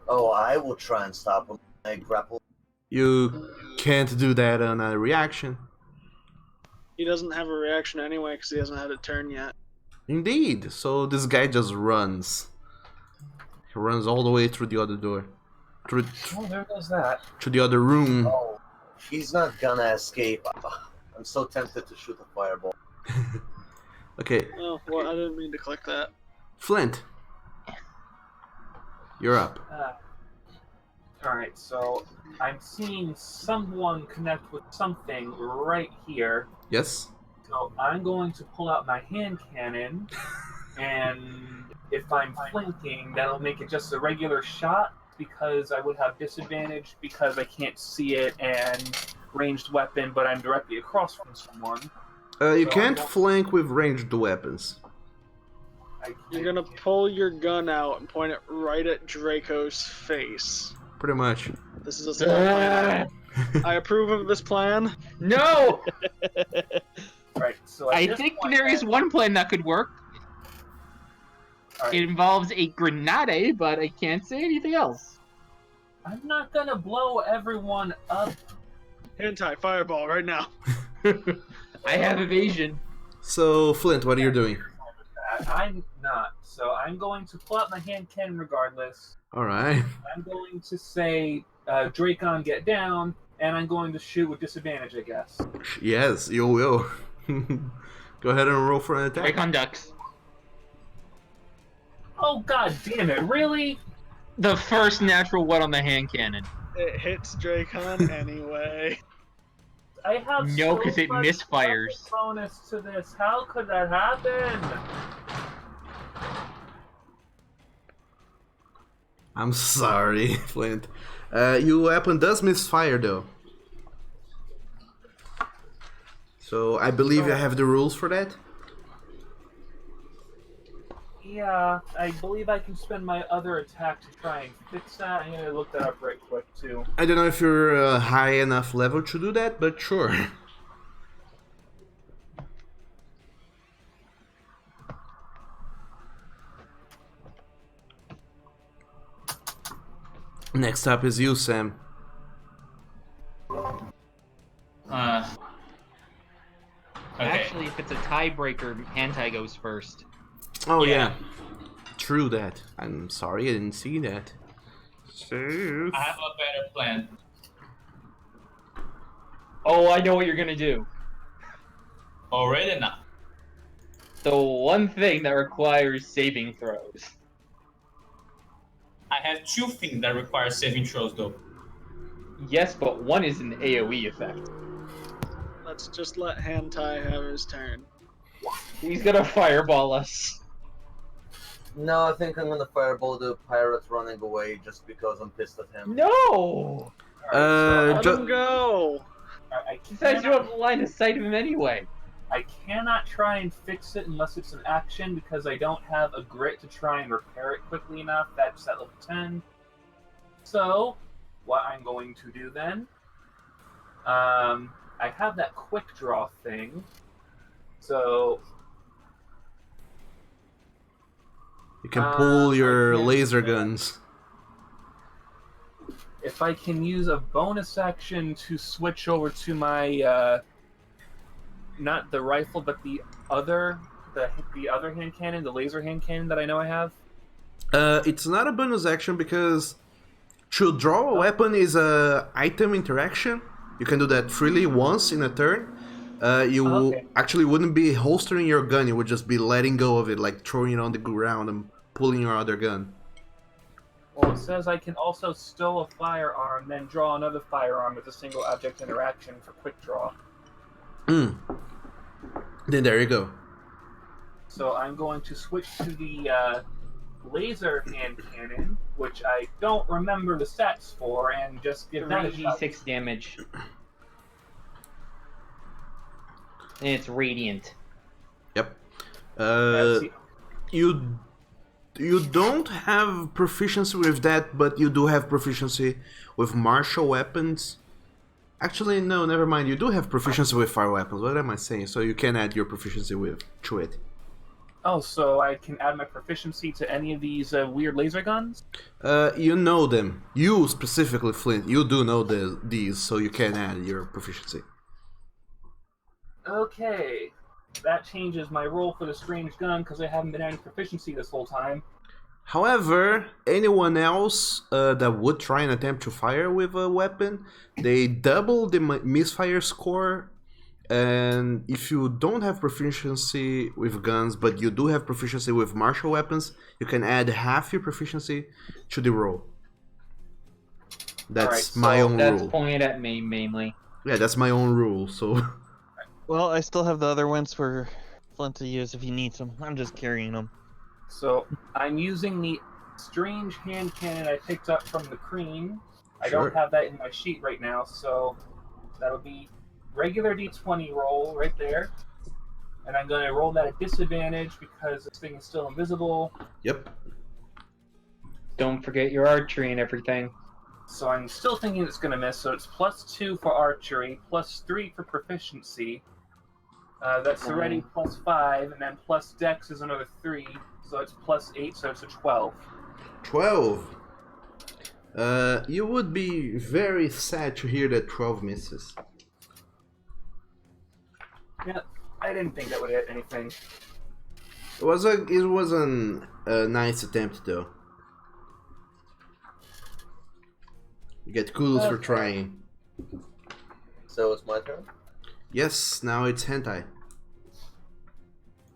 Speaker 8: Oh, I will try and stop him. I grapple.
Speaker 1: You can't do that on a reaction.
Speaker 7: He doesn't have a reaction anyway because he hasn't had a turn yet.
Speaker 1: Indeed, so this guy just runs. He runs all the way through the other door.
Speaker 4: Oh, there goes that.
Speaker 1: To the other room.
Speaker 8: Oh, he's not gonna escape. I'm so tempted to shoot a fireball.
Speaker 1: Okay.
Speaker 7: Oh, well, I didn't mean to click that.
Speaker 1: Flint. You're up.
Speaker 4: Alright, so I'm seeing someone connect with something right here.
Speaker 1: Yes?
Speaker 4: So I'm going to pull out my hand cannon, and if I'm flanking, that'll make it just a regular shot, because I would have disadvantage because I can't see it, and ranged weapon, but I'm directly across from someone.
Speaker 1: You can't flank with ranged weapons.
Speaker 7: You're gonna pull your gun out and point it right at Draco's face.
Speaker 1: Pretty much.
Speaker 7: This is a smart plan. I approve of this plan.
Speaker 2: No!
Speaker 4: Right, so
Speaker 2: I think there is one plan that could work.
Speaker 4: Right.
Speaker 2: It involves a grenade, but I can't say anything else.
Speaker 4: I'm not gonna blow everyone up.
Speaker 7: Hentai fireball right now.
Speaker 2: I have evasion.
Speaker 1: So, Flint, what are you doing?
Speaker 4: I'm not. So I'm going to pull out my hand cannon regardless.
Speaker 1: Alright.
Speaker 4: I'm going to say, Dracon, get down, and I'm going to shoot with disadvantage, I guess.
Speaker 1: Yes, you will. Go ahead and roll for an attack.
Speaker 2: Dracon ducks.
Speaker 4: Oh, god damn it, really?
Speaker 2: The first natural one on the hand cannon.
Speaker 7: It hits Dracon anyway.
Speaker 4: I have
Speaker 2: No,
Speaker 4: so
Speaker 2: because it
Speaker 4: much
Speaker 2: misfires.
Speaker 4: bonus to this. How could that happen?
Speaker 1: I'm sorry, Flint. Your weapon does misfire, though. So, I believe you have the rules for that?
Speaker 4: Yeah, I believe I can spend my other attack to try and fix that. I'm gonna look that up right quick, too.
Speaker 1: I don't know if you're high enough level to do that, but sure. Next up is you, Sam.
Speaker 5: Okay.
Speaker 2: Actually, if it's a tiebreaker, Hentai goes first.
Speaker 1: Oh yeah. True that. I'm sorry I didn't see that. So...
Speaker 5: I have a better plan.
Speaker 2: Oh, I know what you're gonna do.
Speaker 5: Already now.
Speaker 2: The one thing that requires saving throws.
Speaker 5: I have two things that require saving throws, though.
Speaker 2: Yes, but one is an AoE effect.
Speaker 7: Let's just let Hentai have his turn.
Speaker 2: He's gonna fireball us.
Speaker 8: No, I think I'm gonna fireball the pirate running away just because I'm pissed at him.
Speaker 2: No!
Speaker 7: Let him go!
Speaker 2: Besides, you don't have line of sight of him anyway.
Speaker 4: I cannot try and fix it unless it's an action because I don't have a grit to try and repair it quickly enough. That's at level 10. So, what I'm going to do then, I have that quick draw thing. So,
Speaker 1: you can pull your laser guns.
Speaker 4: If I can use a bonus action to switch over to my, not the rifle, but the other hand cannon, the laser hand cannon that I know I have.
Speaker 1: It's not a bonus action because to draw a weapon is a item interaction. You can do that freely once in a turn. You actually wouldn't be holstering your gun, you would just be letting go of it, like throwing it on the ground and pulling your other gun.
Speaker 4: Well, it says I can also stow a firearm, then draw another firearm with a single object interaction for quick draw.
Speaker 1: Then there you go.
Speaker 4: So I'm going to switch to the laser hand cannon, which I don't remember the stats for, and just give that a shot.
Speaker 2: 3d6 damage. And it's radiant.
Speaker 1: Yep. You don't have proficiency with that, but you do have proficiency with martial weapons. Actually, no, never mind. You do have proficiency with fire weapons. What am I saying? So you can add your proficiency to it.
Speaker 4: Oh, so I can add my proficiency to any of these weird laser guns?
Speaker 1: You know them. You specifically, Flint. You do know these, so you can add your proficiency.
Speaker 4: Okay. That changes my roll for the strange gun because I haven't been adding proficiency this whole time.
Speaker 1: However, anyone else that would try and attempt to fire with a weapon, they double the misfire score. And if you don't have proficiency with guns, but you do have proficiency with martial weapons, you can add half your proficiency to the roll. That's my own
Speaker 2: That's
Speaker 1: rule.
Speaker 2: pointed at me mainly.
Speaker 1: Yeah, that's my own rule, so...
Speaker 12: Well, I still have the other ones for Flint to use if he needs them. I'm just carrying them.
Speaker 4: So I'm using the strange hand cannon I picked up from the Cream. I
Speaker 1: Sure.
Speaker 4: don't have that in my sheet right now, so that'll be regular d20 roll right there. And I'm going to roll that at disadvantage because this thing is still invisible.
Speaker 1: Yep.
Speaker 2: Don't forget your archery and everything.
Speaker 4: So I'm still thinking it's going to miss. So it's +2 for archery, +3 for proficiency. That's already +5, and then plus dex is another 3. So it's +8, so it's a 12.
Speaker 1: 12. You would be very sad to hear that 12 misses.
Speaker 4: Yeah, I didn't think that would hit anything.
Speaker 1: It was a nice attempt though. You get kudos for trying.
Speaker 8: So it's my turn?
Speaker 1: Yes, now it's hentai.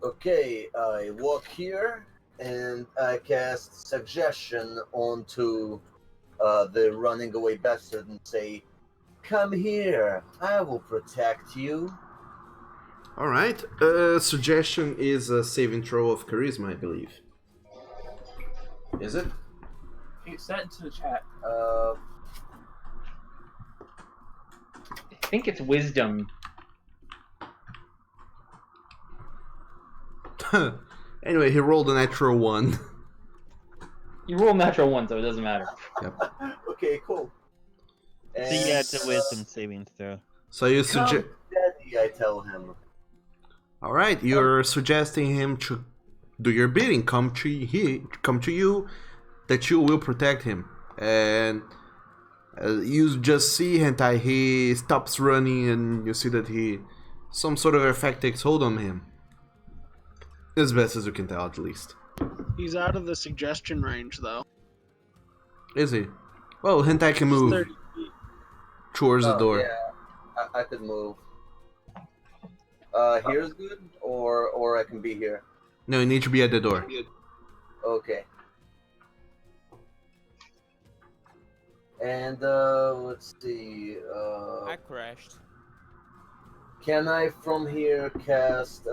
Speaker 8: Okay, I walk here and I cast Suggestion onto the running away bastard and say, "Come here, I will protect you."
Speaker 1: Alright, suggestion is a saving throw of charisma, I believe. Is it?
Speaker 4: It's that into the chat.
Speaker 2: I think it's wisdom.
Speaker 1: Anyway, he rolled a natural 1.
Speaker 2: You roll natural 1, so it doesn't matter.
Speaker 1: Yep.
Speaker 8: Okay, cool.
Speaker 12: So yeah, it's a wisdom saving throw.
Speaker 1: So you
Speaker 8: Come,
Speaker 1: suggest...
Speaker 8: Daddy, I tell him.
Speaker 1: Alright, you're suggesting him to do your bidding, come to you, that you will protect him. And you just see Hentai, he stops running and you see that some sort of effect takes hold on him. As best as you can tell, at least.
Speaker 7: He's out of the suggestion range, though.
Speaker 1: Is he? Well, Hentai can move
Speaker 7: 30 feet.
Speaker 1: towards the door.
Speaker 8: Yeah, I could move. Here's good, or I can be here.
Speaker 1: No, you need to be at the door.
Speaker 8: Okay. And let's see.
Speaker 15: I crashed.
Speaker 8: Can I from here cast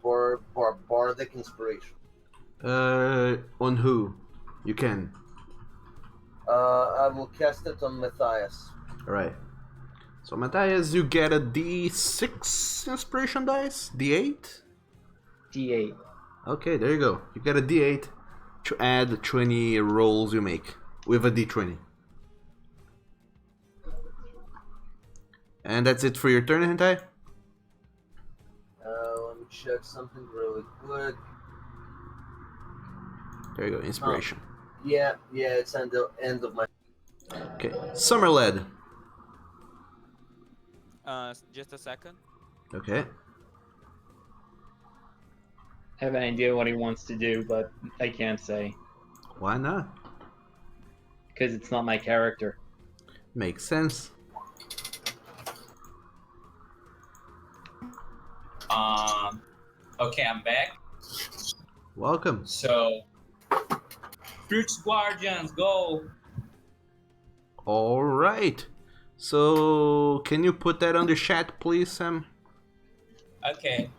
Speaker 8: Bardic Inspiration?
Speaker 1: On who? You can.
Speaker 8: I will cast it on Matthias.
Speaker 1: Alright. So Matthias, you get a D6 inspiration dice? D8?
Speaker 2: D8.
Speaker 1: Okay, there you go. You get a D8 to add 20 rolls you make with a D20. And that's it for your turn, Hentai?
Speaker 8: Let me check something really quick.
Speaker 1: There you go, inspiration.
Speaker 8: Yeah, it's end of my...
Speaker 1: Okay, Summerled.
Speaker 15: Just a second.
Speaker 1: Okay.
Speaker 2: I have an idea what he wants to do, but I can't say.
Speaker 1: Why not?
Speaker 2: Because it's not my character.
Speaker 1: Makes sense.
Speaker 5: Okay, I'm back.
Speaker 1: Welcome.
Speaker 5: So, Fruits Guardians, go!
Speaker 1: Alright. So, can you put that on the chat, please, Sam?
Speaker 5: Okay.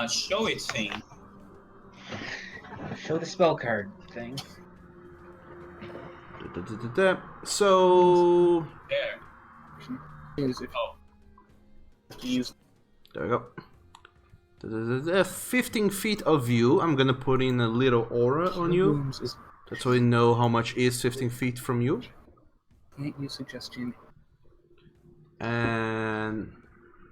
Speaker 5: Show it thing.
Speaker 2: Show the spell card thing.
Speaker 1: So...
Speaker 5: There. Oh.
Speaker 1: There we go. 15 feet of you. I'm gonna put in a little aura on you. That's so we know how much is 15 feet from you.
Speaker 4: Can't use suggestion.
Speaker 1: And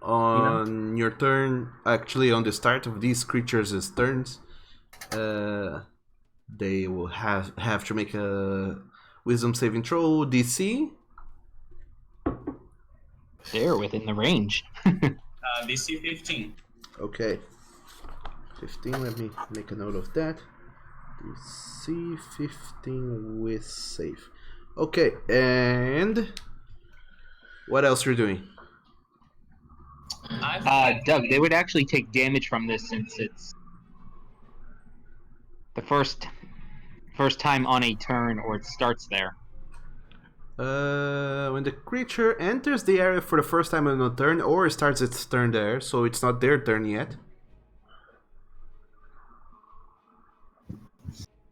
Speaker 1: on your turn, actually on the start of these creatures' turns, they will have to make a wisdom saving throw DC.
Speaker 2: They're within the range.
Speaker 5: DC 15.
Speaker 1: Okay. 15. Let me make a note of that. DC 15 with safe. Okay, and what else you're doing?
Speaker 2: Doug, they would actually take damage from this since it's the first time on a turn, or it starts there.
Speaker 1: When the creature enters the area for the first time on a turn, or starts its turn there, so it's not their turn yet.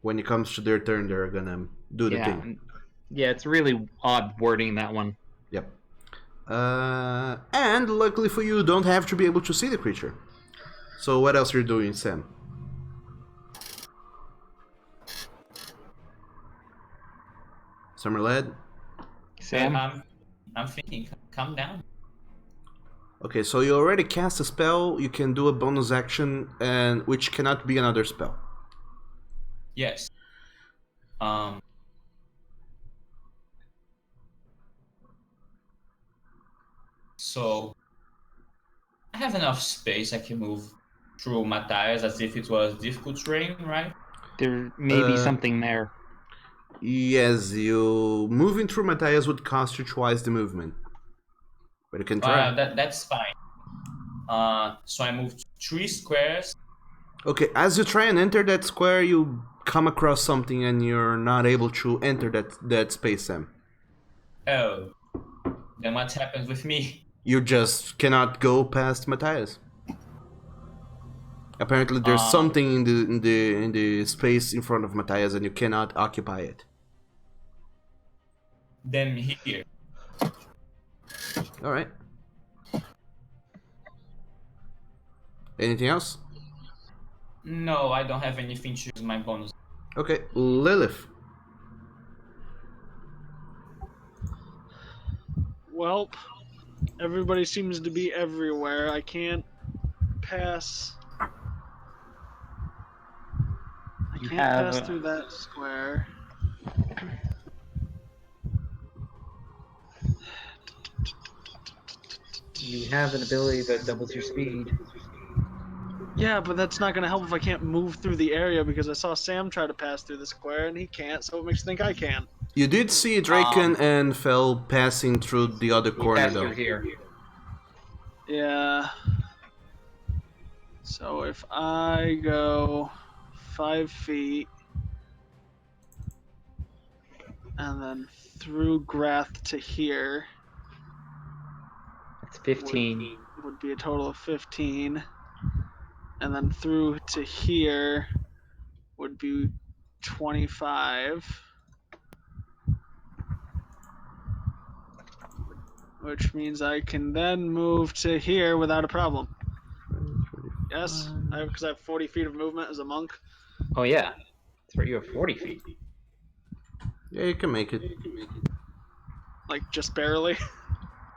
Speaker 1: When it comes to their turn, they're gonna do the thing.
Speaker 2: Yeah, it's really odd wording, that one.
Speaker 1: Yep. And luckily for you, don't have to be able to see the creature. So what else are you doing, Sam? Summerlad?
Speaker 2: Sam?
Speaker 5: I'm thinking, calm down.
Speaker 1: Okay, so you already cast a spell, you can do a bonus action, and which cannot be another spell.
Speaker 5: Yes. So I have enough space. I can move through Matthias as if it was difficult terrain, right?
Speaker 2: There may be something there.
Speaker 1: Yes, you moving through Matthias would cost you twice the movement. But you can try.
Speaker 5: That's fine. So I moved 3 squares.
Speaker 1: Okay, as you try and enter that square, you come across something and you're not able to enter that space, Sam.
Speaker 5: Oh. Then what happens with me?
Speaker 1: You just cannot go past Matthias. Apparently there's something in the space in front of Matthias and you cannot occupy it.
Speaker 5: Then here.
Speaker 1: Alright. Anything else?
Speaker 5: No, I don't have anything to use my bonus.
Speaker 1: Okay, Lilith.
Speaker 7: Well, everybody seems to be everywhere. I can't pass. I can't pass through that square.
Speaker 2: You have an ability that doubles your speed.
Speaker 7: Yeah, but that's not going to help if I can't move through the area because I saw Sam try to pass through the square and he can't, so it makes me think I can.
Speaker 1: You did see Draken and Fel passing through the other corner though.
Speaker 2: Here.
Speaker 7: Yeah. So if I go 5 feet and then through Grath to here.
Speaker 2: That's 15.
Speaker 7: Would be a total of 15. And then through to here would be 25. Which means I can then move to here without a problem. Yes? Because I have 40 feet of movement as a monk.
Speaker 2: Oh yeah. That's right, you have 40 feet.
Speaker 1: Yeah, you can make it.
Speaker 7: Like, just barely?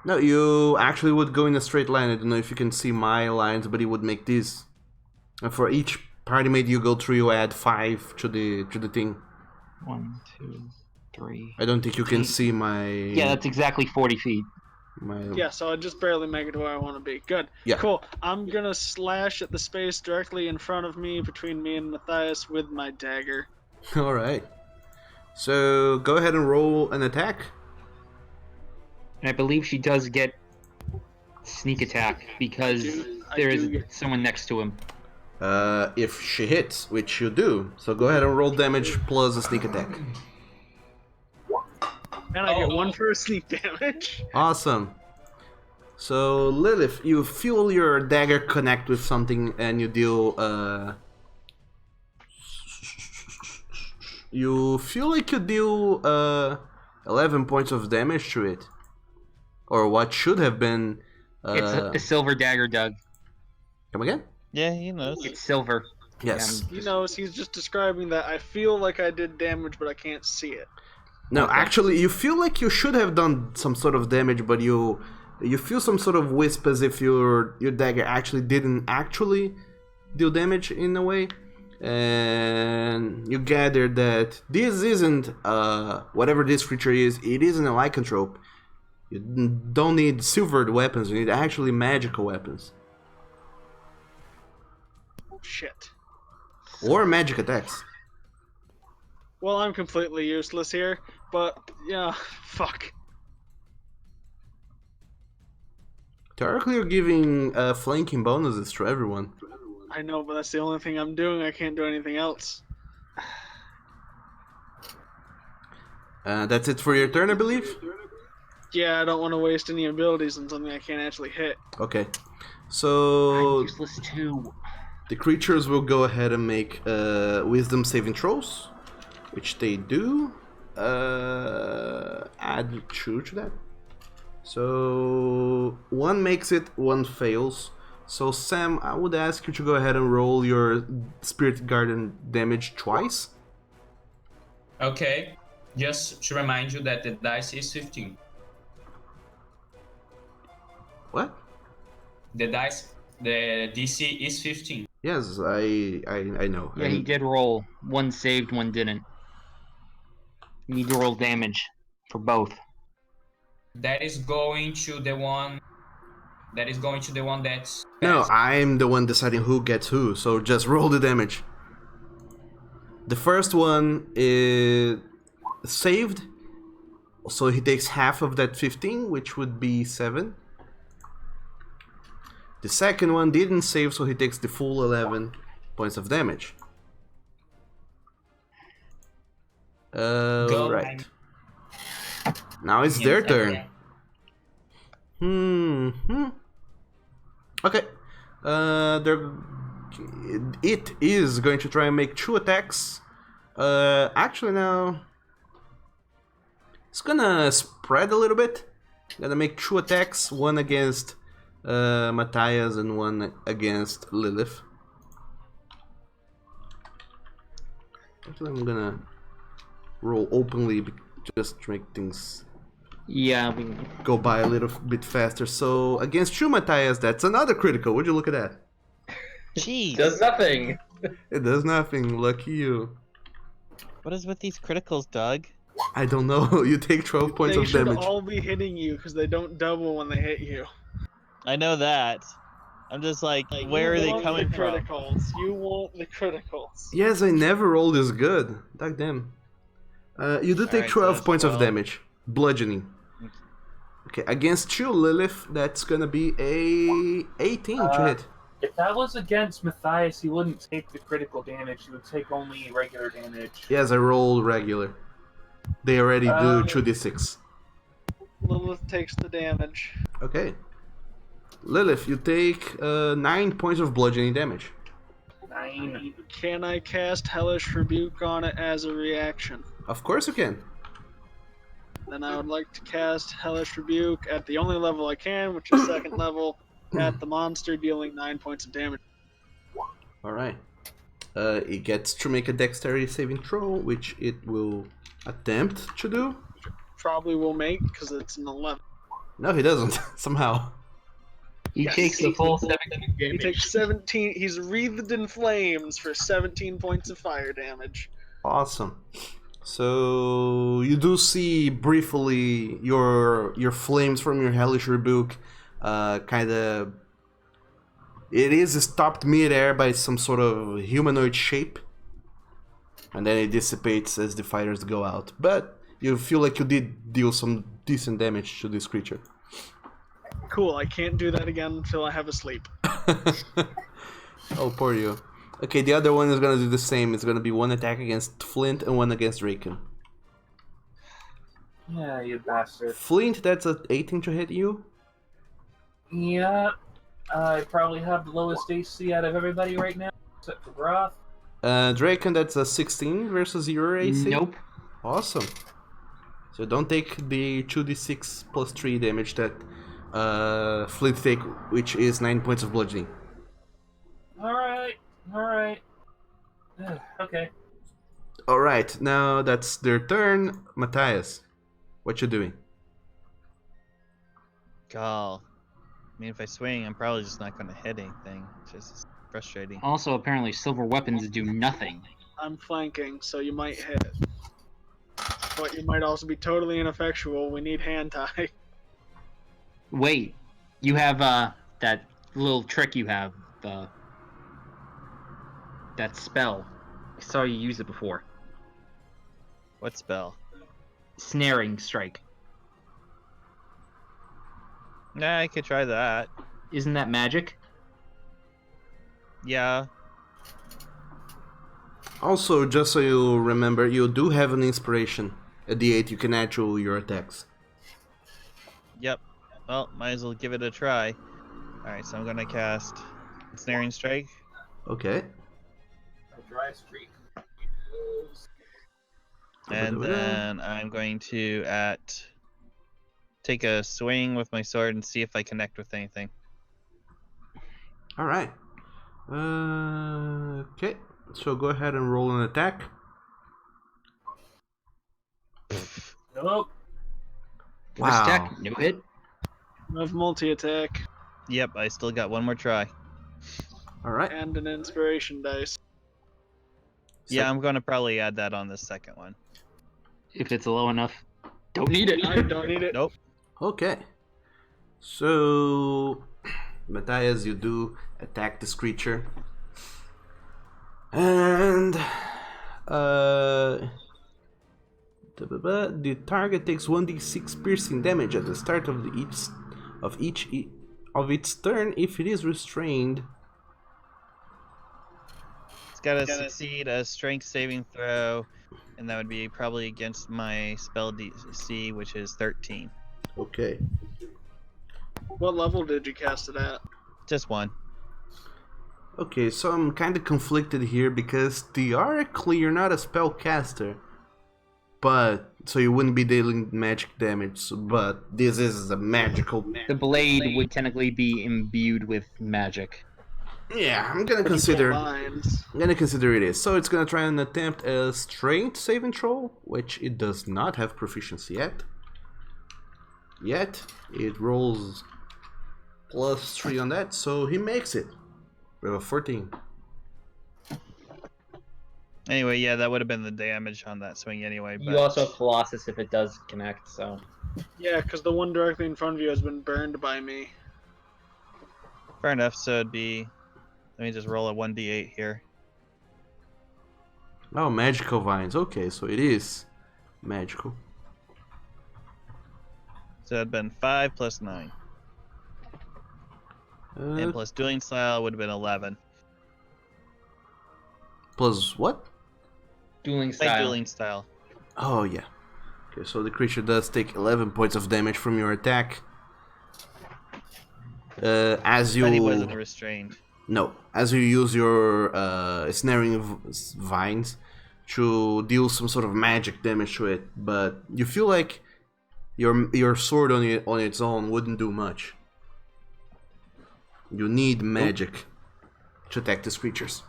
Speaker 1: No, you actually would go in a straight line. I don't know if you can see my lines, but it would make this. And for each party mate you go through, you add 5 to the thing.
Speaker 2: 1, 2, 3.
Speaker 1: I don't think you can see my.
Speaker 2: Yeah, that's exactly 40 feet.
Speaker 7: Yeah, so I just barely make it to where I want to be. Good.
Speaker 1: Yeah.
Speaker 7: Cool. I'm gonna slash at the space directly in front of me, between me and Matthias, with my dagger.
Speaker 1: All right. So go ahead and roll an attack.
Speaker 2: And I believe she does get sneak attack because there is someone next to him.
Speaker 1: If she hits, which you do, so go ahead and roll damage plus a sneak attack.
Speaker 7: And I get 1 for sneak damage.
Speaker 1: Awesome. So Lilith, you feel your dagger connect with something, and you deal. You feel like you deal 11 points of damage to it, or what should have been.
Speaker 2: It's a silver dagger, Doug.
Speaker 1: Come again?
Speaker 12: Yeah, he knows.
Speaker 2: It's silver.
Speaker 1: Yes.
Speaker 7: He knows. He's just describing that I feel like I did damage, but I can't see it.
Speaker 1: No, actually, you feel like you should have done some sort of damage, but you feel some sort of wisp as if your dagger actually didn't actually deal damage in a way, and you gather that this isn't whatever this creature is. It isn't a lycanthrope. You don't need silvered weapons. You need actually magical weapons.
Speaker 7: shit.
Speaker 1: Or magic attacks.
Speaker 7: Well, I'm completely useless here, but yeah, fuck.
Speaker 1: Theoretically, you're giving flanking bonuses to everyone.
Speaker 7: I know, but that's the only thing I'm doing. I can't do anything else.
Speaker 1: That's it for your turn, I believe?
Speaker 7: Yeah, I don't want to waste any abilities on something I can't actually hit.
Speaker 1: Okay. So...
Speaker 2: I'm useless too.
Speaker 1: The creatures will go ahead and make wisdom saving throws, which they do. Add 2 to that. So one makes it, one fails. So Sam, I would ask you to go ahead and roll your Spirit Garden damage twice.
Speaker 5: Okay. Just to remind you that the dice is 15.
Speaker 1: What?
Speaker 5: The DC is 15.
Speaker 1: Yes, I know.
Speaker 2: Yeah, he did roll. One saved, one didn't. You need to roll damage for both.
Speaker 5: That is going to the one. That is going to the one that's.
Speaker 1: No, I'm the one deciding who gets who, so just roll the damage. The first one is saved, so he takes half of that 15, which would be 7. The second one didn't save, so he takes the full 11 points of damage. Right. Now it's their turn. Okay. It is going to try and make 2 attacks. Actually, now it's gonna spread a little bit. Gonna make 2 attacks, one against Matthias and one against Lilith. Actually, I'm gonna roll openly just to make things go by a little bit faster. So against you, Matthias, that's another critical. Would you look at that?
Speaker 12: Jeez.
Speaker 2: Does nothing.
Speaker 1: It does nothing. Lucky you.
Speaker 12: What is with these criticals, Doug?
Speaker 1: I don't know. You take 12 points
Speaker 7: They
Speaker 1: of
Speaker 7: should
Speaker 1: damage.
Speaker 7: all be hitting you because they don't double when they hit you.
Speaker 12: I know that. I'm just like, where are they coming
Speaker 7: the
Speaker 12: from?
Speaker 7: criticals. You want the criticals.
Speaker 1: Yes, I never rolled this good. Dag damn. You do take
Speaker 12: Alright, so
Speaker 1: 12
Speaker 12: that's
Speaker 1: points of
Speaker 12: 12.
Speaker 1: damage. Bludgeoning. Okay, against you, Lilith, that's gonna be a 18 to hit.
Speaker 4: If that was against Matthias, he wouldn't take the critical damage. He would take only regular damage.
Speaker 1: Yes, I rolled regular. They already do 2d6.
Speaker 7: Lilith takes the damage.
Speaker 1: Okay. Lilith, you take 9 points of bludgeoning damage.
Speaker 7: 9. Can I cast Hellish Rebuke on it as a reaction?
Speaker 1: Of course you can.
Speaker 7: Then I would like to cast Hellish Rebuke at the only level I can, which is 2nd level, at the monster, dealing 9 points of damage.
Speaker 1: Alright. It gets to make a dexterity saving throw, which it will attempt to do.
Speaker 7: Probably will make, because it's an 11.
Speaker 1: No, he doesn't. Somehow.
Speaker 2: He takes the full 17
Speaker 7: He
Speaker 2: damage.
Speaker 7: takes 17. He's wreathed in flames for 17 points of fire damage.
Speaker 1: Awesome. So you do see briefly your flames from your hellish rebuke kind of. It is stopped mid-air by some sort of humanoid shape, and then it dissipates as the fighters go out. But you feel like you did deal some decent damage to this creature.
Speaker 7: Cool, I can't do that again until I have a sleep.
Speaker 1: Oh, poor you. Okay, the other one is gonna do the same. It's gonna be one attack against Flint and one against Raken.
Speaker 4: Yeah, you bastard.
Speaker 1: Flint, that's a 18 to hit you.
Speaker 4: Yeah, I probably have the lowest AC out of everybody right now, except for Groth.
Speaker 1: Draken, that's a 16 versus your AC.
Speaker 2: Nope.
Speaker 1: Awesome. So don't take the 2d6 plus 3 damage that Flint take, which is 9 points of bludgeoning.
Speaker 4: Alright. Okay.
Speaker 1: Alright, now that's their turn. Matthias, what you doing?
Speaker 12: Gall. I mean, if I swing, I'm probably just not going to hit anything. It's just frustrating.
Speaker 2: Also, apparently, silver weapons do nothing.
Speaker 7: I'm flanking, so you might hit. But you might also be totally ineffectual. We need hand tie.
Speaker 2: Wait, you have that little trick you have. that spell. I saw you use it before.
Speaker 12: What spell?
Speaker 2: Snaring strike.
Speaker 12: Nah, I could try that.
Speaker 2: Isn't that magic?
Speaker 12: Yeah.
Speaker 1: Also, just so you remember, you do have an inspiration. At D8, you can add to your attacks.
Speaker 12: Yep. Well, might as well give it a try. Alright, so I'm gonna cast Snaring Strike.
Speaker 1: Okay.
Speaker 4: A dry streak.
Speaker 12: And then I'm going to take a swing with my sword and see if I connect with anything.
Speaker 1: All right. Okay. So go ahead and roll an attack.
Speaker 4: Nope.
Speaker 1: Wow.
Speaker 2: Attack, no hit.
Speaker 7: I have multi-attack
Speaker 12: Yep, I still got one more try.
Speaker 1: All right.
Speaker 7: and an inspiration dice.
Speaker 12: Yeah, I'm gonna probably add that on the second one.
Speaker 2: If it's low enough. Don't need it.
Speaker 7: I don't need it.
Speaker 12: Nope.
Speaker 1: Okay. So, Matthias, you do attack this creature. And the target takes 1d6 piercing damage at the start of its turn if it is restrained.
Speaker 12: It's gotta succeed a strength saving throw, and that would be probably against my spell DC, which is 13.
Speaker 1: Okay.
Speaker 7: What level did you cast it at?
Speaker 12: Just one.
Speaker 1: Okay, so I'm kind of conflicted here because theoretically you're not a spellcaster, but so you wouldn't be dealing magic damage. But this is a magical.
Speaker 2: The blade would technically be imbued with magic.
Speaker 1: Yeah, I'm gonna consider.
Speaker 7: Lines.
Speaker 1: I'm gonna consider it is. So it's gonna try and attempt a strength saving throw, which it does not have proficiency yet. It rolls +3 on that, so he makes it with a 14.
Speaker 12: Anyway, yeah, that would have been the damage on that swing anyway. But
Speaker 2: You also have Colossus if it does connect, so.
Speaker 7: Yeah, because the one directly in front of you has been burned by me.
Speaker 12: fair enough. So it'd be. Let me just roll a 1d8 here.
Speaker 1: Oh, magical vines. Okay, so it is magical.
Speaker 12: So it'd been 5 plus 9. And plus dueling style would have been 11.
Speaker 1: Plus what?
Speaker 2: Dueling style.
Speaker 12: Dueling style.
Speaker 1: Oh, yeah. Okay, so the creature does take 11 points of damage from your attack. As you...
Speaker 12: But he wasn't restrained.
Speaker 1: No, as you use your snaring vines to deal some sort of magic damage to it, but you feel like your sword on its own wouldn't do much. You need magic to attack these creatures.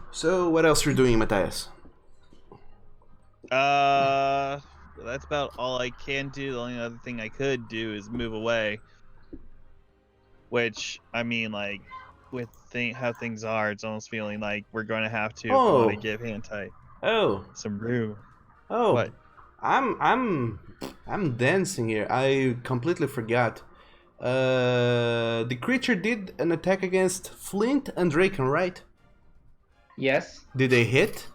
Speaker 1: So, what else you're doing, Matthias?
Speaker 12: That's about all I can do. The only other thing I could do is move away. Which, I mean, like, with how things are, it's almost feeling like we're going to have to if we want to give hand tight some room.
Speaker 1: Oh,
Speaker 12: what?
Speaker 1: I'm dancing here. I completely forgot. The creature did an attack against Flint and Draken, right?
Speaker 2: Yes.
Speaker 1: Did they hit?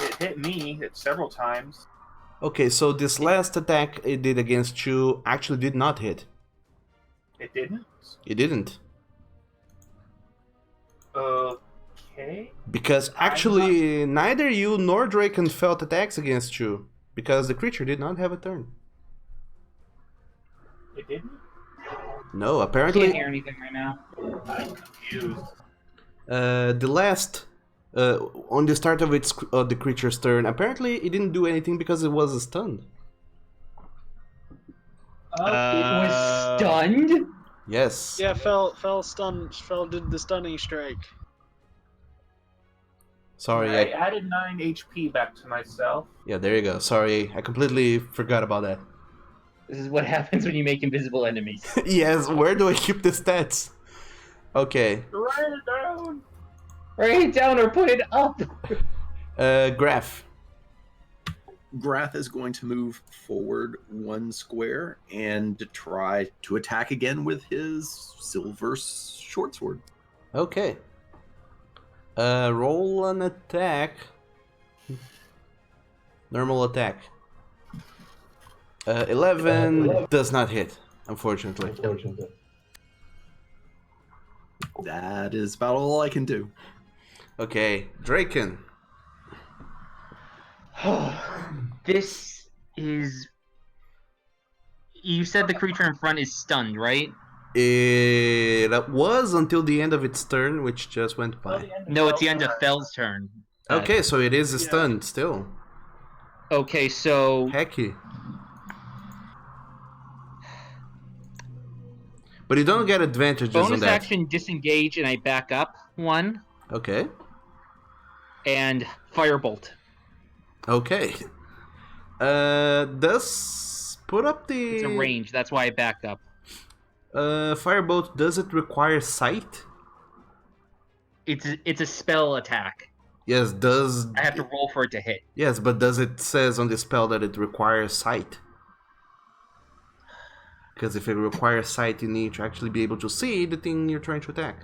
Speaker 4: It hit me several times.
Speaker 1: Okay, so this last attack it did against you actually did not hit.
Speaker 4: It didn't?
Speaker 1: It didn't.
Speaker 4: Okay.
Speaker 1: Because actually, neither you nor Draken felt attacks against you. Because the creature did not have a turn.
Speaker 4: It didn't?
Speaker 1: No,
Speaker 2: I
Speaker 1: apparently...
Speaker 2: can't hear anything right now.
Speaker 4: I'm confused.
Speaker 1: The last... on the start of the creature's turn, apparently it didn't do anything because it was stunned.
Speaker 2: It was stunned?
Speaker 1: Yes.
Speaker 7: Yeah, fell did the stunning strike.
Speaker 1: Sorry,
Speaker 4: I added 9 HP back to myself.
Speaker 1: Yeah, there you go. Sorry, I completely forgot about that.
Speaker 2: This is what happens when you make invisible enemies.
Speaker 1: Yes, where do I keep the stats? Okay.
Speaker 4: Write it down!
Speaker 2: Write it down or put it up!
Speaker 1: Graph.
Speaker 9: Grath is going to move forward 1 square and try to attack again with his silver short sword.
Speaker 1: Okay. Roll an attack. Normal attack. 11 does not hit, unfortunately.
Speaker 9: That is about all I can do.
Speaker 1: Okay, Draken.
Speaker 2: This is. You said the creature in front is stunned, right?
Speaker 1: It was until the end of its turn, which just went by.
Speaker 2: No, it's the end of Fell's turn.
Speaker 1: Okay, so it is stunned still.
Speaker 2: Okay, so.
Speaker 1: Hecky. But you don't get advantages on
Speaker 2: Bonus
Speaker 1: that.
Speaker 2: action, disengage, and I back up one.
Speaker 1: Okay.
Speaker 2: And firebolt.
Speaker 1: Okay. Does put up the.
Speaker 2: It's a range. That's why I back up.
Speaker 1: Firebolt. Does it require sight?
Speaker 2: It's a spell attack.
Speaker 1: Yes. Does.
Speaker 2: I have to roll for it to hit.
Speaker 1: Yes, but does it says on the spell that it requires sight? Because if it requires sight, you need to actually be able to see the thing you're trying to attack.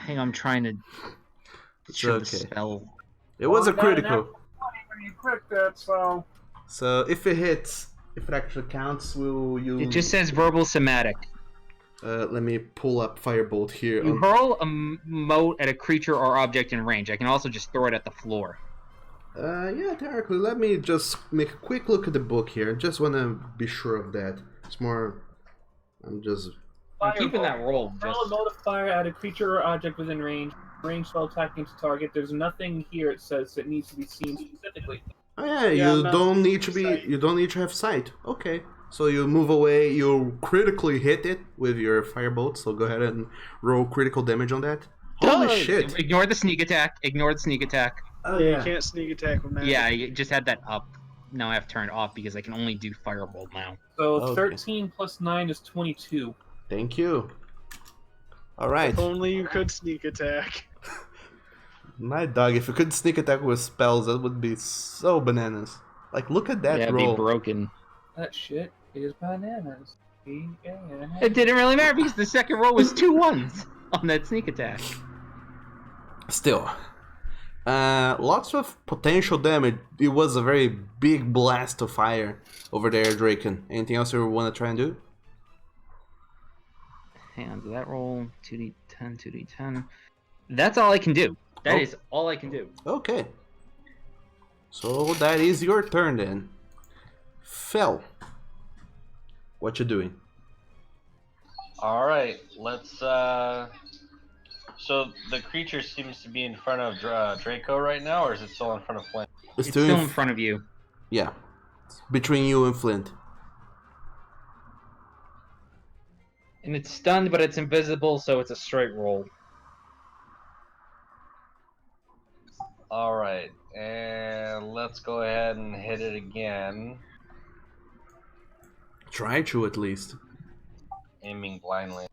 Speaker 2: Hang on, I'm trying to show the spell.
Speaker 1: It was a critical.
Speaker 7: When you click that, so.
Speaker 1: So if it hits, if it actually counts, will you?
Speaker 2: It just says verbal somatic.
Speaker 1: Let me pull up Firebolt here.
Speaker 2: You hurl a mote at a creature or object in range. I can also just throw it at the floor.
Speaker 1: Yeah, theoretically. Let me just make a quick look at the book here. I just want to be sure of that. It's more. I'm
Speaker 2: keeping that roll.
Speaker 4: Hurl a modifier at a creature or object within range. Range spell attacking to target. There's nothing here. It says it needs to be seen specifically.
Speaker 1: Oh yeah, you don't need to be. You don't need to have sight. Okay, so you move away. You critically hit it with your firebolt. So go ahead and roll critical damage on that. Holy shit!
Speaker 2: Ignore the sneak attack. Ignore the sneak attack.
Speaker 1: Oh yeah.
Speaker 7: You can't sneak attack with magic.
Speaker 2: Yeah, I just had that up. Now I have turned off because I can only do firebolt now.
Speaker 4: So 13 plus 9 is 22.
Speaker 1: Thank you. All right.
Speaker 7: If only you could sneak attack.
Speaker 1: My dog, if you could sneak attack with spells, that would be so bananas. Like, look at that
Speaker 2: yeah,
Speaker 1: roll.
Speaker 2: it'd be broken.
Speaker 4: That shit is bananas.
Speaker 2: It didn't really matter because the second roll was 2 1s on that sneak attack.
Speaker 1: Still. Lots of potential damage. It was a very big blast of fire over there, Draken. Anything else you want to try and do?
Speaker 2: Hang on, did that roll? 2d10, 2d10. That's all I can do. That is all I can do.
Speaker 1: Okay. So that is your turn then. Fel. What you doing?
Speaker 6: All right, let's. So the creature seems to be in front of Draco right now, or is it still in front of Flint?
Speaker 2: It's still in front of you.
Speaker 1: Yeah, between you and Flint.
Speaker 2: And it's stunned, but it's invisible, so it's a straight roll.
Speaker 6: All right, and let's go ahead and hit it again.
Speaker 1: Try to at least.
Speaker 6: Aiming blindly.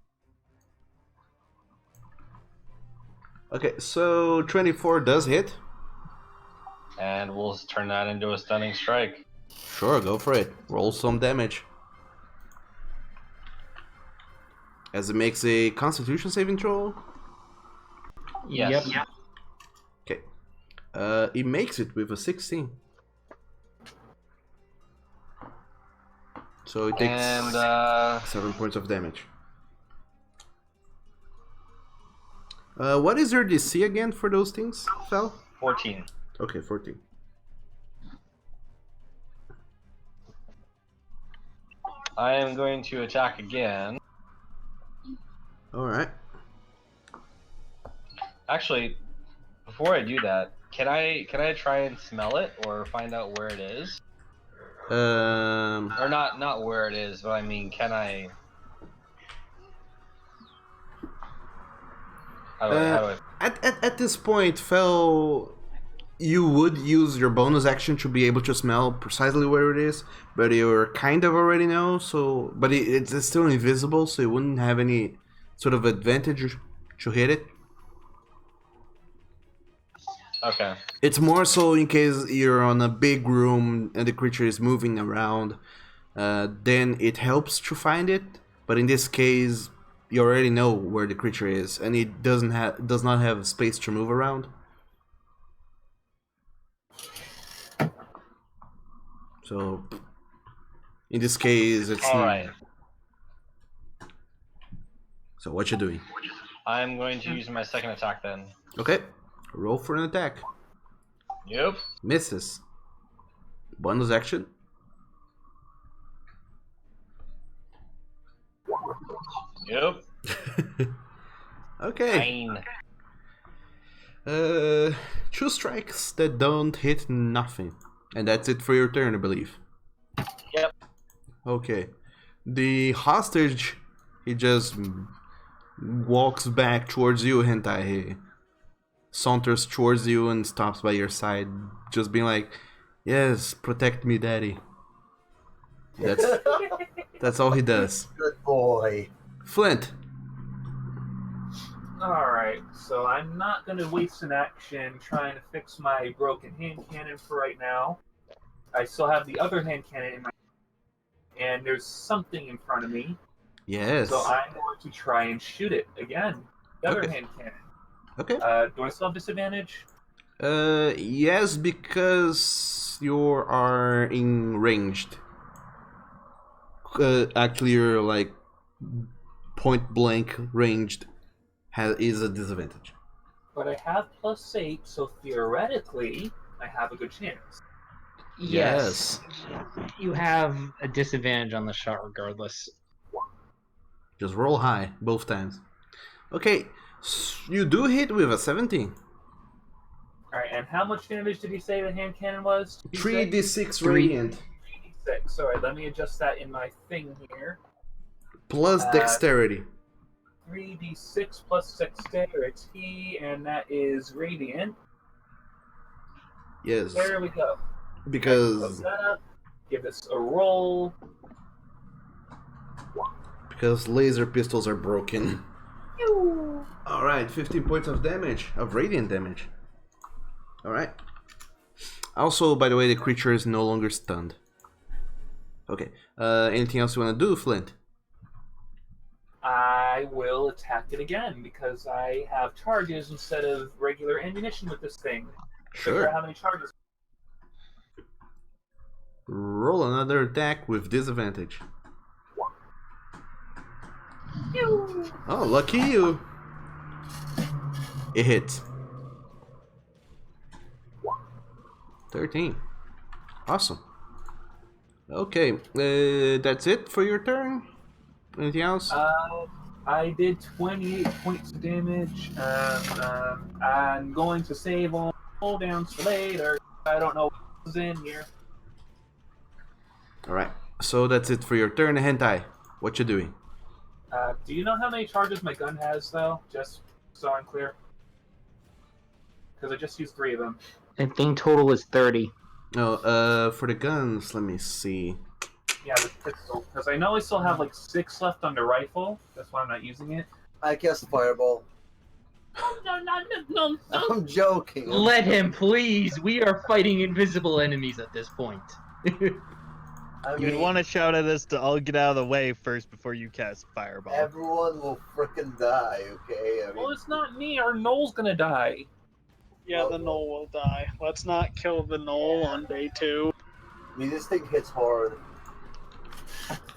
Speaker 1: Okay, so 24 does hit.
Speaker 6: And we'll turn that into a stunning strike.
Speaker 1: Sure, go for it. Roll some damage. As it makes a Constitution saving throw.
Speaker 6: Yes.
Speaker 2: Yep.
Speaker 1: Okay. It makes it with a 16. So it takes 7 points of damage. What is your DC again for those things, Fel?
Speaker 6: 14.
Speaker 1: Okay, 14.
Speaker 6: I am going to attack again.
Speaker 1: Alright.
Speaker 6: Actually, before I do that, can I try and smell it or find out where it is? Or not where it is, but I mean, can I? How do I?
Speaker 1: At this point, Fel, you would use your bonus action to be able to smell precisely where it is, but you kind of already know. So, but it's still invisible, so you wouldn't have any sort of advantage to hit it.
Speaker 6: Okay.
Speaker 1: It's more so in case you're on a big room and the creature is moving around, then it helps to find it. But in this case, you already know where the creature is, and it does not have space to move around. So, in this case, it's
Speaker 6: All right.
Speaker 1: So what you doing?
Speaker 6: I'm going to use my second attack then.
Speaker 1: Okay, roll for an attack.
Speaker 6: Yep.
Speaker 1: Misses. Bonus action.
Speaker 6: Yep.
Speaker 1: Okay.
Speaker 6: 9.
Speaker 1: 2 strikes that don't hit nothing. And that's it for your turn, I believe.
Speaker 6: Yep.
Speaker 1: Okay. The hostage, he just walks back towards you, Hentai. He saunters towards you and stops by your side, just being like, yes, protect me, daddy. That's all he does.
Speaker 8: Good boy.
Speaker 1: Flint.
Speaker 4: Alright, so I'm not going to waste an action trying to fix my broken hand cannon for right now. I still have the other hand cannon in my hand, and there's something in front of me.
Speaker 1: Yes.
Speaker 4: So I'm going to try and shoot it again. The other hand cannon.
Speaker 1: Okay.
Speaker 4: Do I still have disadvantage?
Speaker 1: Yes, because you are in ranged. Actually, you're like point blank ranged is a disadvantage.
Speaker 4: But I have +8, so theoretically, I have a good chance.
Speaker 1: Yes.
Speaker 2: You have a disadvantage on the shot regardless.
Speaker 1: Just roll high both times. Okay, you do hit with a 17.
Speaker 4: Alright, and how much damage did he say the hand cannon was?
Speaker 1: 3d6 radiant.
Speaker 4: 3d6. Alright, let me adjust that in my thing here.
Speaker 1: Plus dexterity.
Speaker 4: 3d6 plus dexterity, and that is radiant.
Speaker 1: Yes.
Speaker 4: There we go.
Speaker 1: Because
Speaker 4: Close that up. Give this a roll.
Speaker 1: Because laser pistols are broken. Alright, 15 points of damage, of radiant damage. Alright. Also, by the way, the creature is no longer stunned. Okay, anything else you want to do, Flint?
Speaker 4: I will attack it again, because I have charges instead of regular ammunition with this thing.
Speaker 1: Sure.
Speaker 4: How many charges?
Speaker 1: Roll another attack with disadvantage. Oh, lucky you. It hits. 13. Awesome. Okay, that's it for your turn? Anything else?
Speaker 4: I did 28 points of damage. I'm going to save all cooldowns for later. I don't know what's in here.
Speaker 1: Alright, so that's it for your turn, Hentai. What you doing?
Speaker 4: Do you know how many charges my gun has, though? Just so I'm clear. Because I just used 3 of them.
Speaker 2: I think total is 30.
Speaker 1: No, for the guns, let me see.
Speaker 4: Yeah, the pistol. Because I know I still have like 6 left on the rifle. That's why I'm not using it.
Speaker 8: I cast Fireball.
Speaker 2: No.
Speaker 8: I'm joking.
Speaker 2: Let him, please. We are fighting invisible enemies at this point.
Speaker 12: You'd want to shout at us to all get out of the way first before you cast Fireball.
Speaker 8: Everyone will frickin' die, okay? I mean,
Speaker 4: Well, it's not me. Our Knoll's gonna die.
Speaker 7: Yeah, the Knoll will die. Let's not kill the Knoll on day 2.
Speaker 8: I mean, this thing hits hard.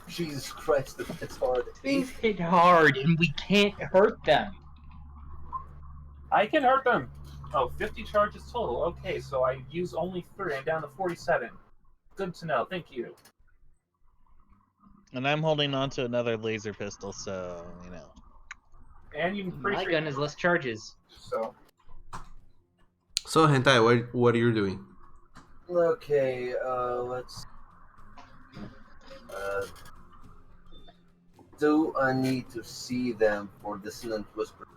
Speaker 8: Jesus Christ, it hits hard.
Speaker 2: Things hit hard, and we can't hurt them.
Speaker 4: I can hurt them. Oh, 50 charges total. Okay, so I use only 3. I'm down to 47. Good to know. Thank you.
Speaker 12: And I'm holding on to another laser pistol, so, you know.
Speaker 4: And you
Speaker 2: My gun has less charges.
Speaker 1: So, Hentai, what are you doing?
Speaker 8: Okay, let's... do I need to see them for Dissonant Whisper?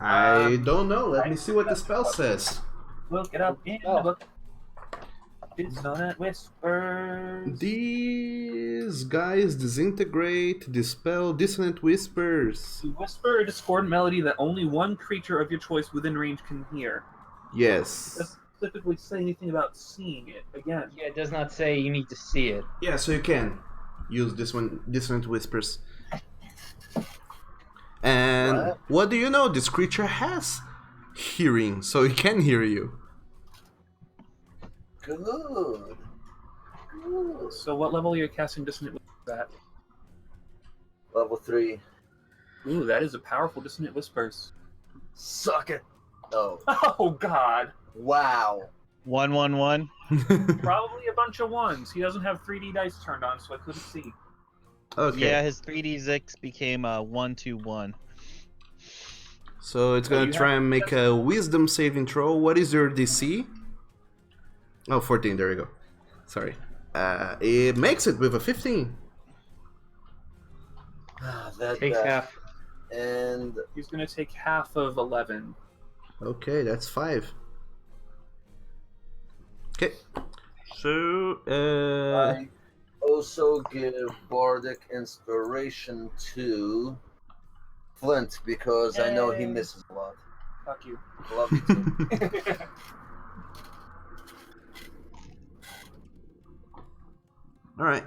Speaker 1: I don't know. Let me see what the spell says.
Speaker 4: Look it up in the book. Dissonant Whispers.
Speaker 1: These guys disintegrate, dispel dissonant whispers.
Speaker 4: You whisper a discordant melody that only one creature of your choice within range can hear.
Speaker 1: Yes.
Speaker 4: It doesn't specifically say anything about seeing it. Again.
Speaker 2: Yeah, it does not say you need to see it.
Speaker 1: Yeah, so you can use this one, dissonant whispers. And what do you know? This creature has hearing, so it can hear you.
Speaker 8: Good.
Speaker 4: So what level are you casting Dissonant Whispers at?
Speaker 8: Level 3.
Speaker 4: Ooh, that is a powerful Dissonant Whispers.
Speaker 8: Suck it. Oh.
Speaker 4: Oh, God.
Speaker 8: Wow.
Speaker 12: 111.
Speaker 4: Probably a bunch of ones. He doesn't have 3D dice turned on, so I couldn't see.
Speaker 1: Okay.
Speaker 12: Yeah, his 3d6 became a 121.
Speaker 1: So it's gonna try and make a wisdom saving throw. What is your DC? Oh, 14, there you go. Sorry. It makes it with a 15.
Speaker 2: Takes half.
Speaker 8: And
Speaker 4: he's gonna take half of 11.
Speaker 1: Okay, that's 5. Okay. So,
Speaker 8: I also give Bardic Inspiration to Flint because I know he misses a lot.
Speaker 4: Fuck you.
Speaker 8: Love you too.
Speaker 1: Alright.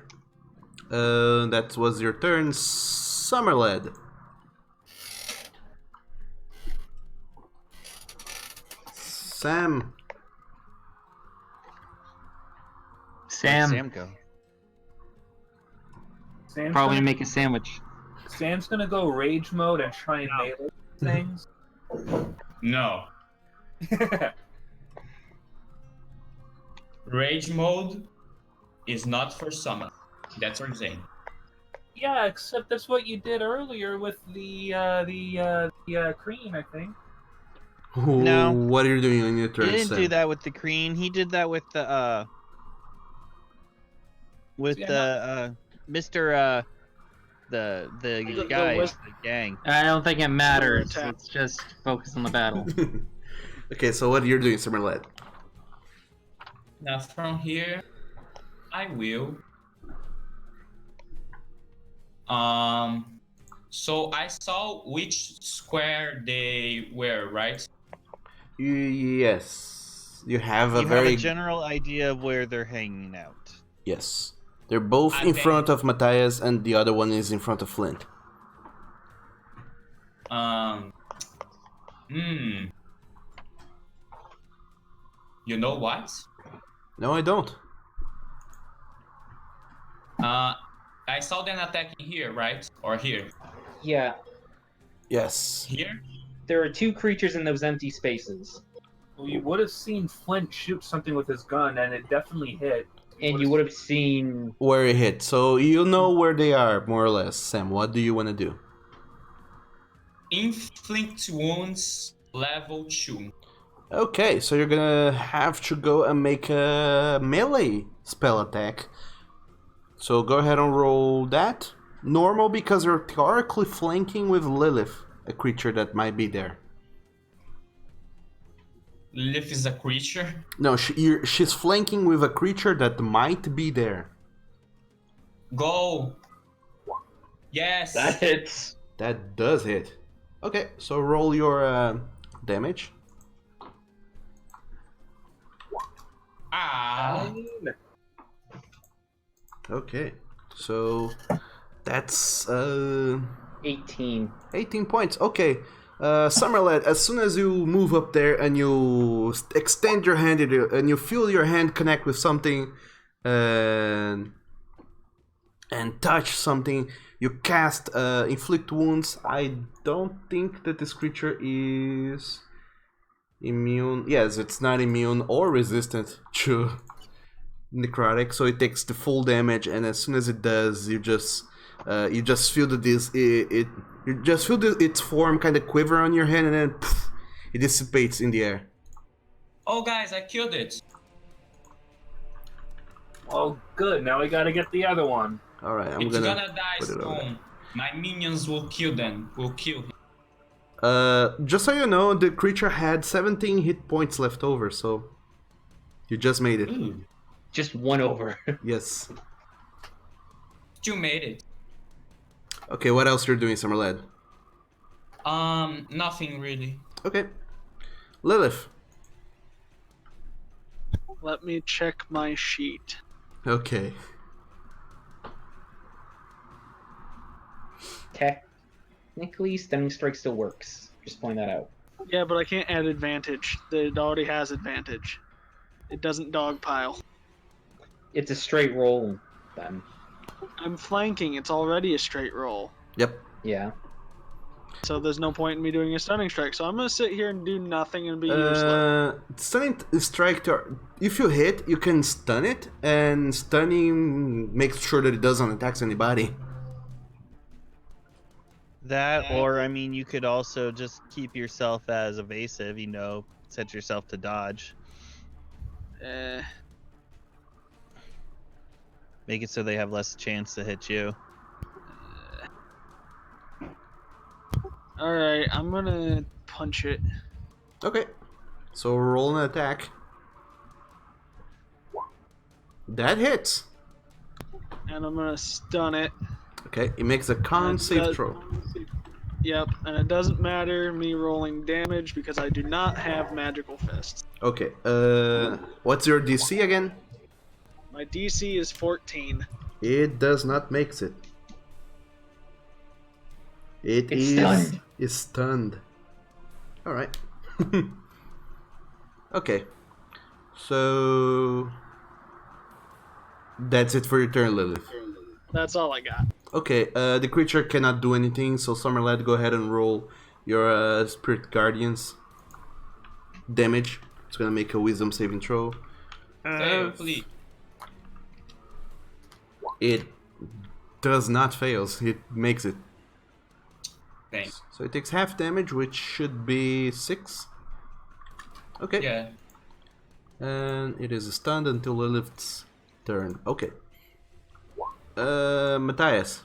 Speaker 1: That was your turn, Summerled. Sam.
Speaker 2: Sam.
Speaker 12: Go.
Speaker 4: Sam's
Speaker 2: Probably
Speaker 4: gonna,
Speaker 2: make a sandwich.
Speaker 4: Sam's gonna go rage mode and try and melee things.
Speaker 5: No. Rage mode is not for summon. That's what I'm saying.
Speaker 4: Yeah, except that's what you did earlier with the cream, I think.
Speaker 12: No.
Speaker 1: What are you doing on your turn,
Speaker 12: He didn't
Speaker 1: Sam?
Speaker 12: do that with the cream. He did that with the Mr. the guys, the gang.
Speaker 2: I don't think it matters. Let's just focus on the battle.
Speaker 1: Okay, so what you're doing, Summerled?
Speaker 5: Now from here, I will. So I saw which square they were, right?
Speaker 1: Yes. You have a
Speaker 12: You
Speaker 1: very...
Speaker 12: have a general idea of where they're hanging out.
Speaker 1: Yes. They're both in front of Matthias, and the other one is in front of Flint.
Speaker 5: You know what?
Speaker 1: No, I don't.
Speaker 5: I saw them attacking here, right? Or here?
Speaker 2: Yeah.
Speaker 1: Yes.
Speaker 5: Here?
Speaker 2: There are two creatures in those empty spaces.
Speaker 4: Well, you would have seen Flint shoot something with his gun, and it definitely hit.
Speaker 2: And you would have seen...
Speaker 1: Where it hit. So you know where they are, more or less. Sam, what do you want to do?
Speaker 5: Inflict wounds level 2.
Speaker 1: Okay, so you're gonna have to go and make a melee spell attack. So go ahead and roll that. Normal because you're theoretically flanking with Lilith, a creature that might be there.
Speaker 5: Lilith is a creature?
Speaker 1: No, she's flanking with a creature that might be there.
Speaker 5: Go! Yes!
Speaker 2: That hits.
Speaker 1: That does hit. Okay, so roll your damage.
Speaker 5: Ah!
Speaker 1: Okay, so that's
Speaker 2: 18.
Speaker 1: 18 points. Okay, Summerled, as soon as you move up there and you extend your hand and you feel your hand connect with something and touch something, you cast inflict wounds. I don't think that this creature is immune. Yes, it's not immune or resistant to necrotic, so it takes the full damage, and as soon as it does, you just feel that you just feel its form kind of quiver on your hand, and then poof, it dissipates in the air.
Speaker 5: Oh, guys, I killed it!
Speaker 4: Oh, good. Now we gotta get the other one.
Speaker 1: All right, I'm
Speaker 5: It's
Speaker 1: gonna
Speaker 5: gonna die
Speaker 1: put it over there.
Speaker 5: soon. My minions will kill them. Will kill him.
Speaker 1: Just so you know, the creature had 17 hit points left over, so you just made it.
Speaker 5: Ooh.
Speaker 2: Just one over.
Speaker 1: Yes.
Speaker 5: You made it.
Speaker 1: Okay, what else you're doing, Summerled?
Speaker 5: Nothing really.
Speaker 1: Okay. Lilith.
Speaker 7: Let me check my sheet.
Speaker 1: Okay.
Speaker 2: Okay. Technically, Stunning Strike still works. Just point that out.
Speaker 7: Yeah, but I can't add advantage. It already has advantage. It doesn't dogpile.
Speaker 2: It's a straight roll, then.
Speaker 7: I'm flanking. It's already a straight roll.
Speaker 1: Yep.
Speaker 2: Yeah.
Speaker 7: So there's no point in me doing a stunning strike. So I'm gonna sit here and do nothing and be useless.
Speaker 1: Stunning strike. If you hit, you can stun it, and stunning makes sure that it doesn't attack anybody.
Speaker 12: That, or I mean, you could also just keep yourself as evasive. Set yourself to dodge. Make it so they have less chance to hit you.
Speaker 7: Alright, I'm gonna punch it.
Speaker 1: Okay. So roll an attack. That hits.
Speaker 7: And I'm gonna stun it.
Speaker 1: Okay, it makes a con save throw.
Speaker 7: Yep, and it doesn't matter me rolling damage because I do not have magical fists.
Speaker 1: Okay, what's your DC again?
Speaker 7: My DC is 14.
Speaker 1: It does not make it.
Speaker 2: It's stunned.
Speaker 1: Is stunned. Alright. Okay. So that's it for your turn, Lilith.
Speaker 7: That's all I got.
Speaker 1: Okay, the creature cannot do anything, so Summerlad, go ahead and roll your Spirit Guardians damage. It's gonna make a Wisdom saving throw.
Speaker 5: Please.
Speaker 1: It does not fail. It makes it.
Speaker 5: Thanks.
Speaker 1: So it takes half damage, which should be 6. Okay.
Speaker 5: Yeah.
Speaker 1: And it is stunned until Lilith's turn. Okay. Matthias.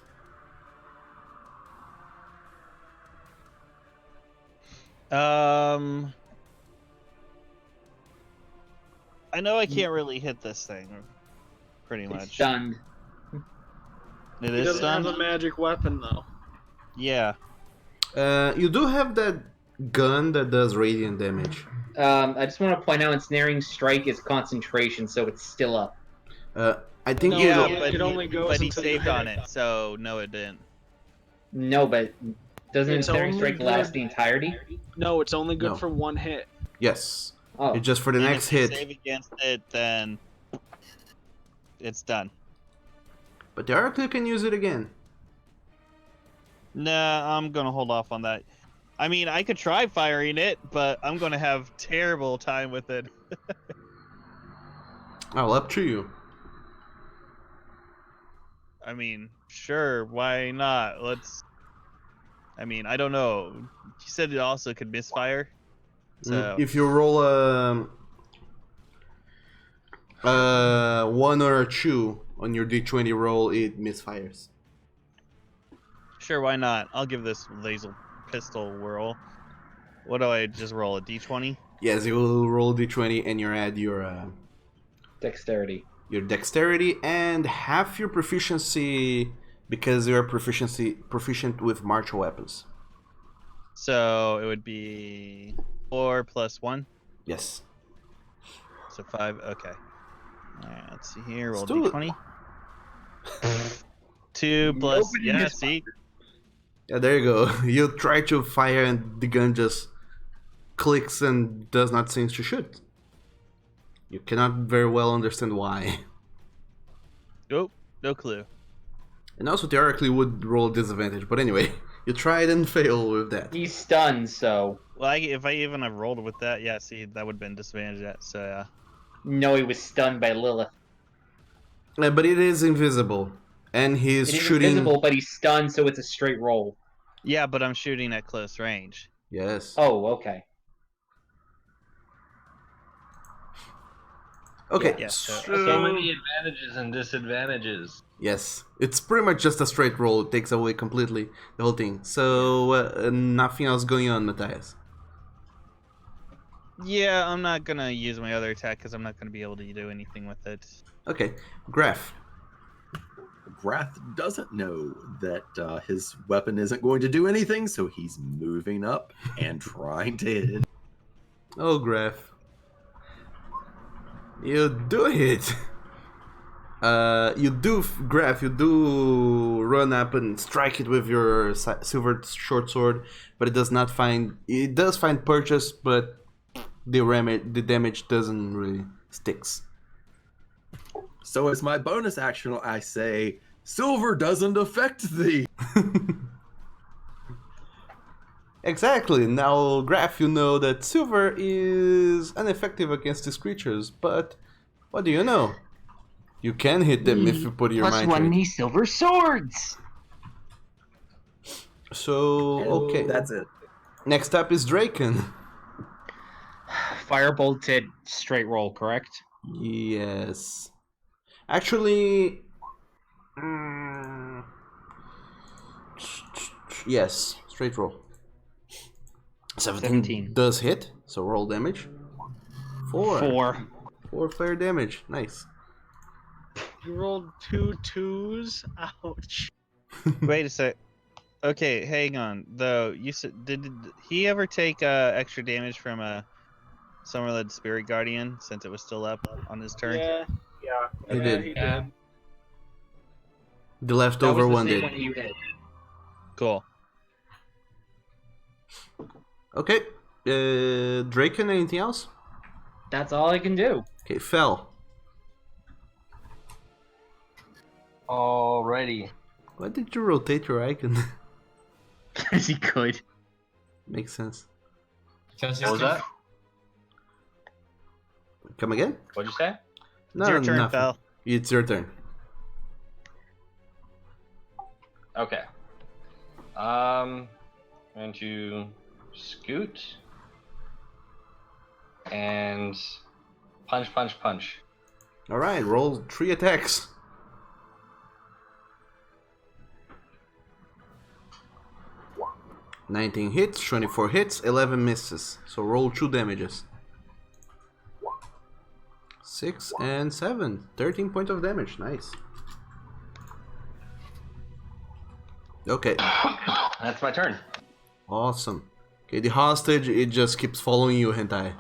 Speaker 12: I know I can't really hit this thing. Pretty much.
Speaker 2: It's stunned.
Speaker 12: It
Speaker 7: He
Speaker 12: is
Speaker 7: doesn't have
Speaker 12: stunned?
Speaker 7: a magic weapon though.
Speaker 12: Yeah.
Speaker 1: You do have that gun that does radiant damage.
Speaker 2: I just want to point out Ensnaring Strike is concentration, so it's still up.
Speaker 1: I think
Speaker 12: Yeah,
Speaker 7: it only goes
Speaker 12: but he
Speaker 7: until you
Speaker 12: saved
Speaker 7: hit
Speaker 12: on
Speaker 7: it.
Speaker 12: it, so no, it didn't.
Speaker 2: No, but doesn't
Speaker 7: It's
Speaker 2: Ensnaring
Speaker 7: only
Speaker 2: Strike last
Speaker 7: good-
Speaker 2: the entirety?
Speaker 7: No, it's only good
Speaker 1: No.
Speaker 7: for one hit.
Speaker 1: Yes.
Speaker 2: Oh.
Speaker 1: It's just for the
Speaker 12: And
Speaker 1: next
Speaker 12: if you
Speaker 1: hit.
Speaker 12: save against it, then it's done.
Speaker 1: But the Oracle can use it again.
Speaker 12: Nah, I'm gonna hold off on that. I mean, I could try firing it, but I'm gonna have terrible time with it.
Speaker 1: Oh, up to you.
Speaker 12: I mean, sure, why not? I mean, I don't know. You said it also could misfire. So
Speaker 1: If you roll a 1 or a 2 on your D20 roll, it misfires.
Speaker 12: sure, why not? I'll give this laser pistol a whirl. What do I just roll? A D20?
Speaker 1: Yes, you will roll D20 and you add your
Speaker 2: Dexterity.
Speaker 1: dexterity and half your proficiency because you're proficient with martial weapons.
Speaker 12: So it would be 4 plus 1.
Speaker 1: Yes.
Speaker 12: So 5. Okay. Alright, let's see here. Roll
Speaker 1: Still-
Speaker 12: D20. 2 plus.
Speaker 2: Nobody
Speaker 12: Yeah,
Speaker 2: missed
Speaker 12: see?
Speaker 1: Yeah, there you go. You try to fire and the gun just clicks and does not seem to shoot. You cannot very well understand why.
Speaker 12: Nope. No clue.
Speaker 1: And also theoretically would roll disadvantage, but anyway, you tried and fail with that.
Speaker 2: He's stunned, so
Speaker 12: Well, if I even have rolled with that, yeah, see, that would have been disadvantage. So, yeah.
Speaker 2: no, he was stunned by Lilith.
Speaker 1: But it is invisible. And he's
Speaker 2: It is
Speaker 1: shooting.
Speaker 2: invisible, but he's stunned, so it's a straight roll.
Speaker 12: Yeah, but I'm shooting at close range.
Speaker 1: Yes.
Speaker 2: Oh, okay.
Speaker 1: Okay.
Speaker 12: Yeah, so-
Speaker 6: So many advantages and disadvantages.
Speaker 1: Yes. It's pretty much just a straight roll. It takes away completely the whole thing. So nothing else going on, Matthias.
Speaker 12: Yeah, I'm not gonna use my other attack because I'm not gonna be able to do anything with it.
Speaker 1: Okay. Graph.
Speaker 9: Grath doesn't know that his weapon isn't going to do anything, so he's moving up and trying to hit.
Speaker 1: Oh, Graph. You do it. Graf, you do run up and strike it with your silver short sword, but it does find purchase, but the damage doesn't really sticks.
Speaker 9: So as my bonus action, I say, silver doesn't affect thee.
Speaker 1: Exactly. Now, Graf, you know that silver is ineffective against these creatures, but what do you know? You can hit them if you put your mind to
Speaker 2: +1
Speaker 1: it.
Speaker 2: these silver swords.
Speaker 1: So, okay.
Speaker 9: That's it.
Speaker 1: Next up is Draken.
Speaker 2: Firebolted straight roll, correct?
Speaker 1: Yes. Actually, yes, straight roll. 17 does hit, so roll damage. 4 flare damage. Nice.
Speaker 7: You rolled 2 2s. Ouch.
Speaker 12: Wait a sec. Okay, hang on. Though you said, did he ever take extra damage from a Summerled Spirit Guardian since it was still up on his turn?
Speaker 7: Yeah.
Speaker 1: He did.
Speaker 7: He
Speaker 2: Yeah.
Speaker 7: did.
Speaker 1: The leftover one did.
Speaker 2: One you hit.
Speaker 12: Cool.
Speaker 1: Okay. Draken, anything else?
Speaker 2: That's all I can do.
Speaker 1: Okay, Fel.
Speaker 6: Alrighty.
Speaker 1: Why did you rotate your icon?
Speaker 2: Because he could.
Speaker 1: Makes sense.
Speaker 5: Because
Speaker 6: What was that?
Speaker 1: Come again?
Speaker 6: What'd you say?
Speaker 1: No,
Speaker 12: It's your turn,
Speaker 1: nothing.
Speaker 12: Fel.
Speaker 1: It's your turn.
Speaker 6: Okay. I'm going to scoot and punch, punch, punch.
Speaker 1: Alright, roll 3 attacks. "19 hits, 24 hits, 11 misses. So roll 2 damages. 6 and 7. 13 points of damage. Nice. Okay.
Speaker 6: That's my turn.
Speaker 1: Awesome. Okay, the hostage, it just keeps following you, Hentai.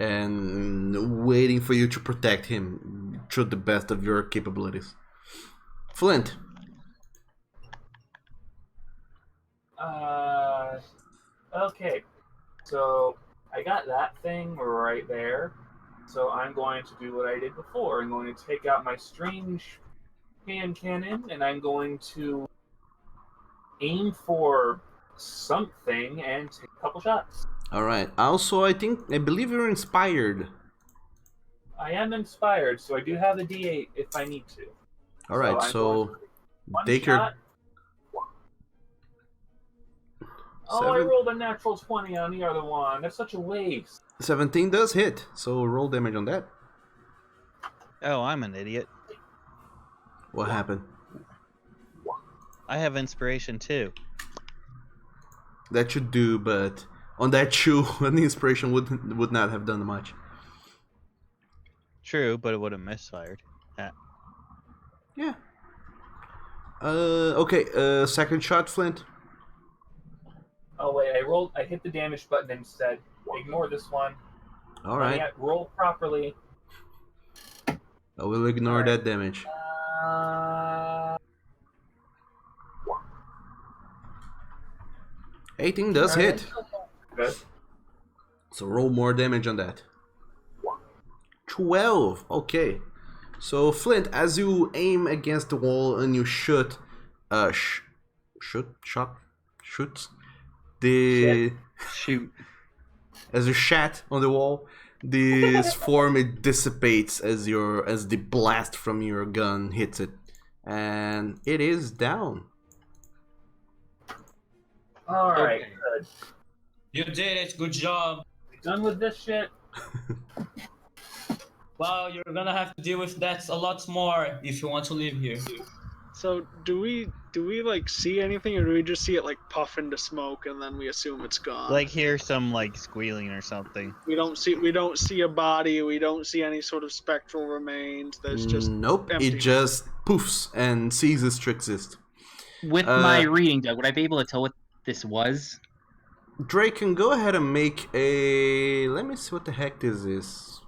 Speaker 1: And waiting for you to protect him to the best of your capabilities. Flint.
Speaker 4: Okay. So I got that thing right there. So I'm going to do what I did before. I'm going to take out my strange hand cannon and I'm going to aim for something and take a couple shots.
Speaker 1: Alright. Also, I believe you're inspired.
Speaker 4: I am inspired, so I do have a D8 if I need to.
Speaker 1: Alright,
Speaker 4: I'm
Speaker 1: so
Speaker 4: going one
Speaker 1: take
Speaker 4: shot. Oh, I
Speaker 1: 7.
Speaker 4: rolled a natural 20 on the other one. That's such a waste.
Speaker 1: 17 does hit, so roll damage on that.
Speaker 12: Oh, I'm an idiot.
Speaker 1: What happened?
Speaker 12: I have inspiration too.
Speaker 1: That should do, but on that shoe, an inspiration would not have done much.
Speaker 12: True, but it would have misfired.
Speaker 1: Yeah. Okay, second shot, Flint.
Speaker 4: Oh wait, I hit the damage button instead. Ignore this one.
Speaker 1: Alright.
Speaker 4: Roll properly.
Speaker 1: I will ignore that damage. 18 does hit.
Speaker 4: Good.
Speaker 1: So roll more damage on that. 12. Okay. So Flint, as you aim against the wall and you shoot,
Speaker 2: Shoot.
Speaker 1: As you shat on the wall, this form it dissipates as the blast from your gun hits it, and it is down.
Speaker 4: All right, good.
Speaker 5: You did it. Good job.
Speaker 4: Done with this shit.
Speaker 5: Well, you're gonna have to deal with that a lot more if you want to live here.
Speaker 7: So do we like see anything, or do we just see it like puff into smoke and then we assume it's gone?
Speaker 12: Like hear some like squealing or something.
Speaker 7: we don't see a body. We don't see any sort of spectral remains. There's just
Speaker 1: Nope.
Speaker 7: empty.
Speaker 1: It just poofs and ceases to exist.
Speaker 2: With my reading, Doug, would I be able to tell what this was?
Speaker 1: Drake can go ahead and make a. Let me see what the heck this is.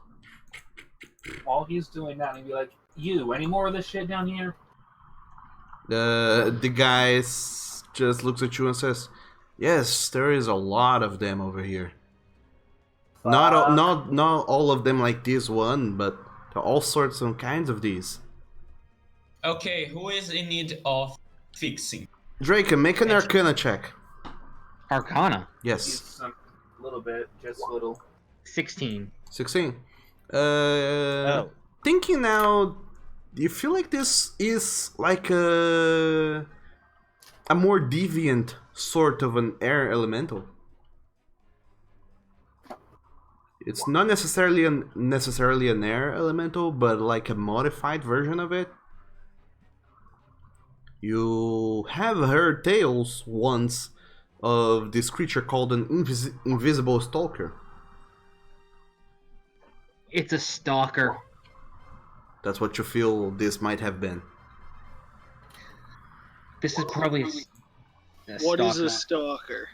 Speaker 4: while he's doing that, he'd be like, "You, any more of this shit down here?"
Speaker 1: The guy just looks at you and says, "Yes, there is a lot of them over here. Not all of them like this one, but there are all sorts and kinds of these."
Speaker 5: Okay, who is in need of fixing?
Speaker 1: Drake, make an Arcana check.
Speaker 2: Arcana?
Speaker 1: Yes.
Speaker 4: A little bit, just a little.
Speaker 2: 16.
Speaker 1: 16. Thinking now, do you feel like this is like a more deviant sort of an air elemental? It's not necessarily an air elemental, but like a modified version of it. You have heard tales once of this creature called an invisible stalker.
Speaker 2: It's a stalker.
Speaker 1: That's what you feel this might have been.
Speaker 2: This is probably a
Speaker 7: What
Speaker 2: stalker.
Speaker 7: is a stalker?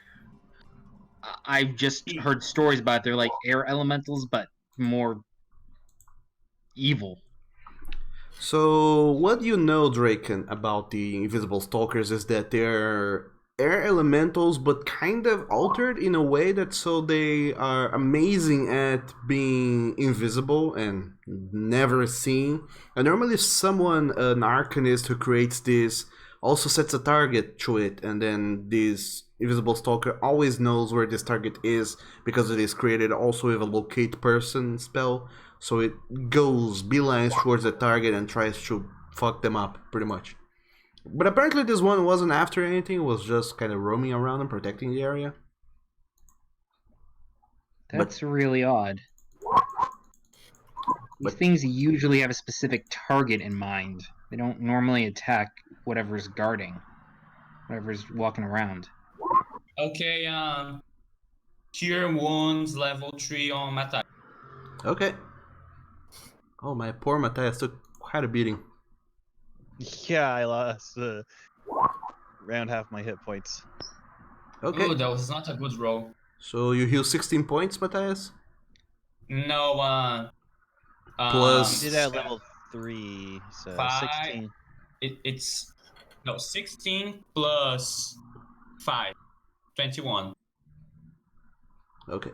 Speaker 2: I've just heard stories about it. They're like air elementals, but more evil.
Speaker 1: So, what you know, Draken, about the invisible stalkers is that they're air elementals, but kind of altered in a way that so they are amazing at being invisible and never seen. And normally someone, an arcanist who creates this, also sets a target to it, and then this invisible stalker always knows where this target is because it is created also with a locate person spell. So it goes beelines towards the target and tries to fuck them up, pretty much. But apparently this one wasn't after anything, it was just kind of roaming around and protecting the area.
Speaker 2: That's really odd. These things usually have a specific target in mind. They don't normally attack whatever's guarding, whatever's walking around.
Speaker 5: Okay, cure wounds level 3 on Matai.
Speaker 1: Okay. Oh, my poor Matthias took quite a beating.
Speaker 12: Yeah, I lost around half my hit points.
Speaker 1: Okay.
Speaker 5: Ooh, that was not a good roll.
Speaker 1: So you heal 16 points, Matthias?
Speaker 5: No,
Speaker 1: Plus...
Speaker 12: You did at level 3, so 16.
Speaker 5: It's... No, 16 plus 5. 21.
Speaker 1: Okay.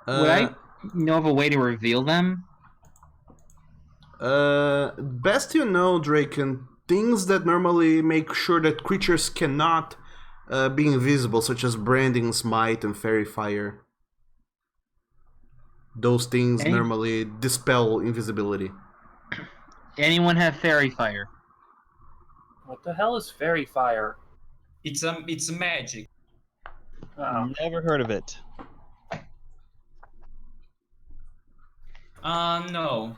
Speaker 2: Would I know of a way to reveal them?
Speaker 1: Best you know, Draken, things that normally make sure that creatures cannot be invisible, such as branding, smite, and fairy fire. Those things normally dispel invisibility.
Speaker 2: Anyone have fairy fire?
Speaker 4: What the hell is fairy fire?
Speaker 5: It's magic.
Speaker 4: Oh.
Speaker 12: Never heard of it.
Speaker 5: No.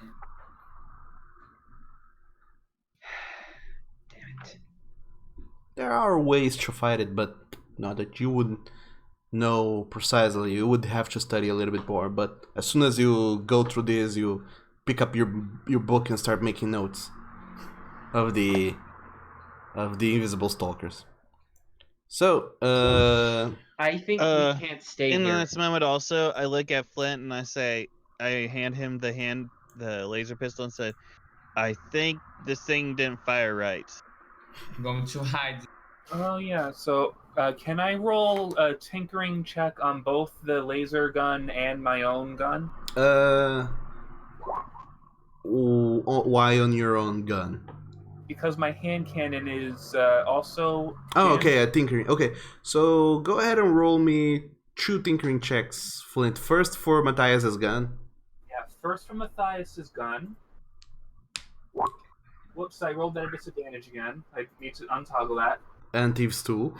Speaker 1: There are ways to fight it, but not that you wouldn't know precisely. You would have to study a little bit more, but as soon as you go through this, you pick up your book and start making notes of the invisible stalkers. So,
Speaker 2: I think we can't stay
Speaker 12: in
Speaker 2: here.
Speaker 12: this moment also, I look at Flint and I hand him the laser pistol and say, I think this thing didn't fire right.
Speaker 5: I'm going to hide.
Speaker 4: Oh yeah, so can I roll a tinkering check on both the laser gun and my own gun?
Speaker 1: Why on your own gun?
Speaker 4: Because my hand cannon is also...
Speaker 1: Oh, okay, tinkering. Okay, so go ahead and roll me 2 tinkering checks, Flint. First for Matthias's gun.
Speaker 4: Yeah, first from Matthias's gun. Whoops, I rolled that at disadvantage again. I need to untoggle that.
Speaker 1: And Thieves' Tool.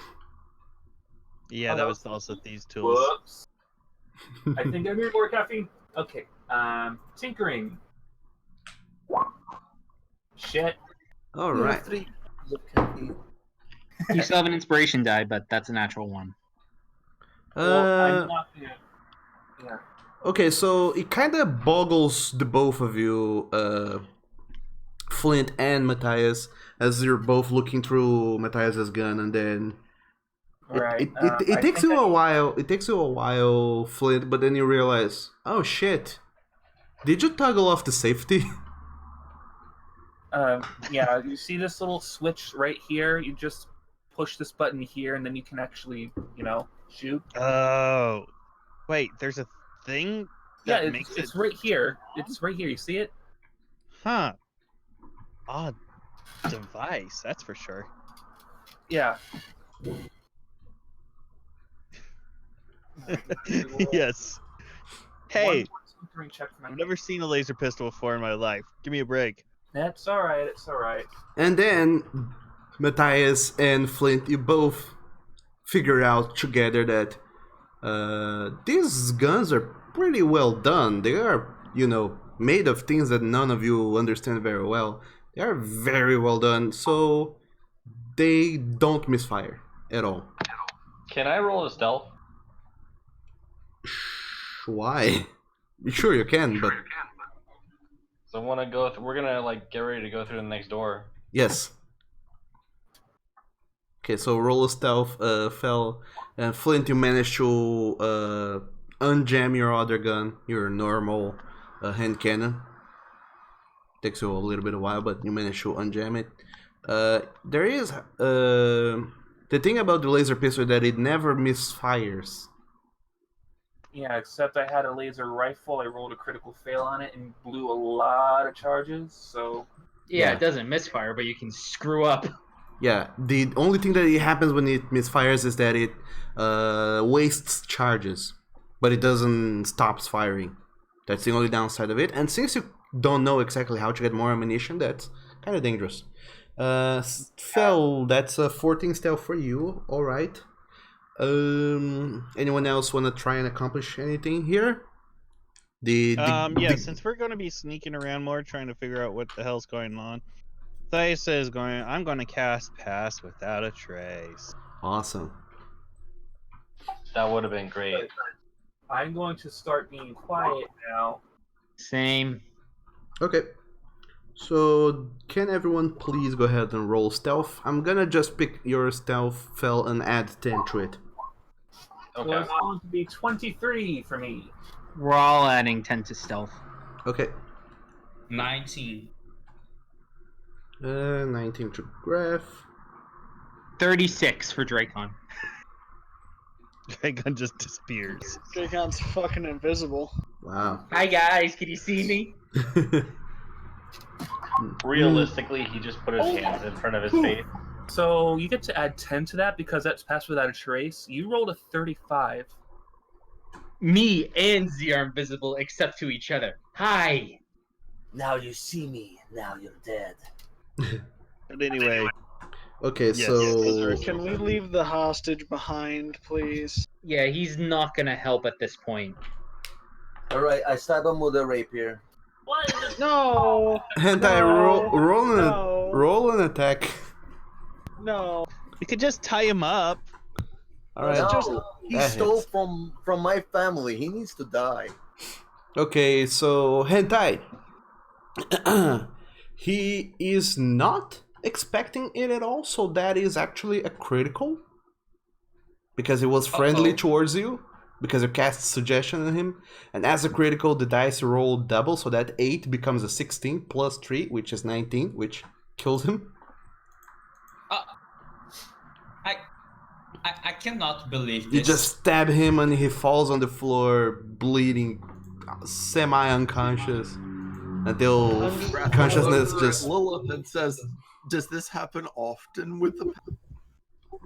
Speaker 12: Yeah, that was also Thieves' Tools.
Speaker 4: Whoops. I think I need more caffeine. Okay, tinkering. Shit.
Speaker 1: All right.
Speaker 2: You still have an inspiration die, but that's a natural one.
Speaker 4: Well, I'm not gonna... Yeah.
Speaker 1: Okay, so it kind of boggles the both of you, Flint and Matthias, as you're both looking through Matthias's gun, and then it takes you a while. It takes you a while, Flint, but then you realize, oh shit, Did you toggle off the safety?
Speaker 4: Yeah, you see this little switch right here? You just push this button here, and then you can actually, shoot.
Speaker 12: Oh, wait. There's a thing
Speaker 4: Yeah,
Speaker 12: that makes
Speaker 4: it's
Speaker 12: it.
Speaker 4: right here. It's right here. You see it?
Speaker 12: Huh. Odd device, that's for sure.
Speaker 4: Yeah.
Speaker 12: Yes. Hey,
Speaker 4: Check for my
Speaker 12: I've never seen a laser pistol before in my life. Give me a break.
Speaker 4: That's all right. It's all right.
Speaker 1: And then Matthias and Flint, you both figure out together that these guns are pretty well done. They are, made of things that none of you understand very well. They are very well done, so they don't misfire at all.
Speaker 6: Can I roll a stealth?
Speaker 1: Why? Sure you can, but
Speaker 6: So I want to go. We're gonna like get ready to go through the next door.
Speaker 1: yes. Okay, so roll a stealth, fell, and Flint, you managed to unjam your other gun, your normal hand cannon. Takes you a little bit of while, but you managed to unjam it. There is the thing about the laser pistol that it never misfires.
Speaker 4: Yeah, except I had a laser rifle. I rolled a critical fail on it and blew a lot of charges. So
Speaker 2: Yeah, it doesn't misfire, but you can screw up.
Speaker 1: Yeah, the only thing that it happens when it misfires is that it wastes charges, but it doesn't stop firing. That's the only downside of it. And since you don't know exactly how to get more ammunition, that's kind of dangerous. Fel, that's a 14 stealth for you. All right. Anyone else want to try and accomplish anything here?
Speaker 12: Since we're going to be sneaking around more, trying to figure out what the hell's going on, Thaisa is going. I'm going to cast Pass Without a Trace.
Speaker 1: Awesome.
Speaker 6: That would have been great.
Speaker 4: I'm going to start being quiet now.
Speaker 2: Same.
Speaker 1: Okay. So, can everyone please go ahead and roll stealth? I'm gonna just pick your stealth, Fel, and add 10 to it.
Speaker 4: Okay. So it's going to be 23 for me.
Speaker 2: We're all adding 10 to stealth.
Speaker 1: Okay.
Speaker 5: 19.
Speaker 1: 19 to Graph.
Speaker 2: 36 for Dracon.
Speaker 12: Dracon just disappears.
Speaker 7: Dracon's fucking invisible.
Speaker 1: Wow.
Speaker 2: Hi guys, can you see me?
Speaker 6: Realistically, he just put his hands in front of his face.
Speaker 4: So you get to add 10 to that because that's Pass Without a Trace. You rolled a 35.
Speaker 2: Me and Z are invisible except to each other. Hi.
Speaker 8: Now you see me. Now you're dead.
Speaker 12: But anyway.
Speaker 1: Okay,
Speaker 12: yes,
Speaker 1: so...
Speaker 7: Can we leave the hostage behind, please?
Speaker 2: Yeah, he's not gonna help at this point.
Speaker 8: Alright, I stab him with a rapier.
Speaker 7: No!
Speaker 1: Roll an attack.
Speaker 7: No.
Speaker 12: You could just tie him up.
Speaker 1: Alright.
Speaker 8: No, he stole from my family. He needs to die.
Speaker 1: Okay, so Hentai. He is not expecting it at all, so that is actually a critical. Because it was friendly towards you. Because you cast suggestion on him. And as a critical, the dice roll double, so that 8 becomes a 16 plus 3, which is 19, which kills him.
Speaker 5: I cannot believe this.
Speaker 1: You just stab him and he falls on the floor, bleeding, semi-unconscious, until consciousness just...
Speaker 9: Lilith and says, does this happen often with the...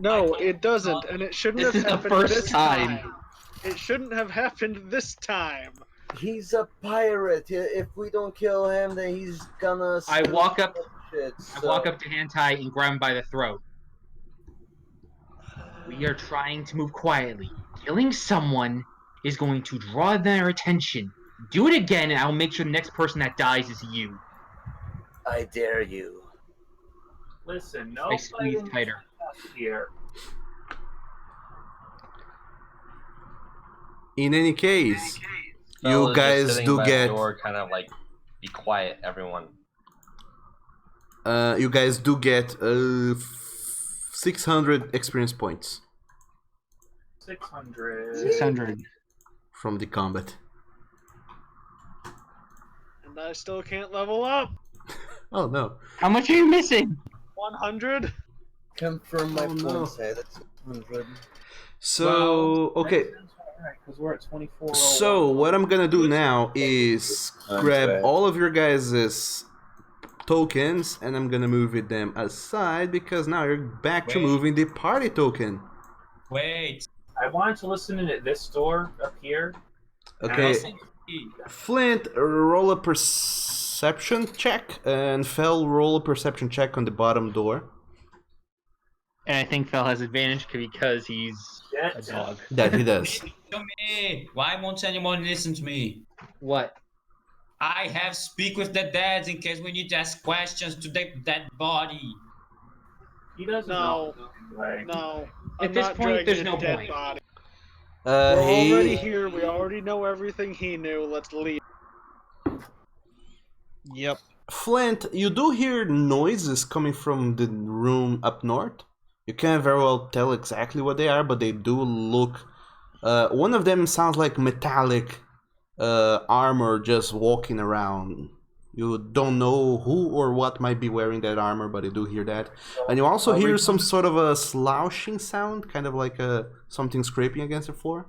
Speaker 7: No, it doesn't, and it shouldn't have happened
Speaker 2: the first
Speaker 7: this
Speaker 2: time.
Speaker 7: It shouldn't have happened this time.
Speaker 8: He's a pirate. If we don't kill him, then he's gonna...
Speaker 2: I walk up
Speaker 8: shit,
Speaker 2: I walk up to Hentai and grab him by the throat. We are trying to move quietly. Killing someone is going to draw their attention. Do it again, and I'll make sure the next person that dies is you.
Speaker 8: I dare you.
Speaker 4: Listen, no
Speaker 2: I squeeze tighter.
Speaker 4: Here.
Speaker 1: In any case,
Speaker 6: Fell
Speaker 1: you
Speaker 6: is
Speaker 1: guys
Speaker 6: just sitting
Speaker 1: do
Speaker 6: by the
Speaker 1: get...
Speaker 6: door, kind of like, be quiet, everyone.
Speaker 1: You guys do get 600 experience points.
Speaker 4: 600.
Speaker 2: 600.
Speaker 1: From the combat.
Speaker 7: And I still can't level up.
Speaker 1: Oh no.
Speaker 2: How much are you missing?
Speaker 7: 100.
Speaker 8: Confirm my
Speaker 1: Oh, no.
Speaker 8: points. Hey, that's 100.
Speaker 1: So okay.
Speaker 4: Because we're at 24.
Speaker 1: So what I'm gonna do now is grab all of your guys' tokens and I'm gonna move them aside because now you're back to
Speaker 5: Wait.
Speaker 1: moving the party token.
Speaker 5: Wait.
Speaker 4: I wanted to listen in at this door up here.
Speaker 1: Okay.
Speaker 5: Listen to me.
Speaker 1: Flint, roll a perception check, and Fel, roll a perception check on the bottom door.
Speaker 2: And I think Fel has advantage because he's a
Speaker 4: Shit.
Speaker 2: dog.
Speaker 1: That he does.
Speaker 5: Listen to me. Why won't anyone listen to me?
Speaker 2: What?
Speaker 5: I have speak with the dead in case we need to ask questions to the dead body.
Speaker 4: He doesn't
Speaker 7: No.
Speaker 4: know. Like,
Speaker 7: No.
Speaker 2: At
Speaker 7: I'm
Speaker 2: this
Speaker 7: not
Speaker 2: point, there's
Speaker 7: dragging
Speaker 2: no
Speaker 7: a dead
Speaker 2: point.
Speaker 7: body. We're
Speaker 1: He...
Speaker 7: already here. We already know everything he knew. Let's leave.
Speaker 12: Yep.
Speaker 1: Flint, you do hear noises coming from the room up north. You can't very well tell exactly what they are, but they do look... one of them sounds like metallic armor just walking around. You don't know who or what might be wearing that armor, but you do hear that. And you also hear some sort of a slouching sound, kind of like something scraping against the floor.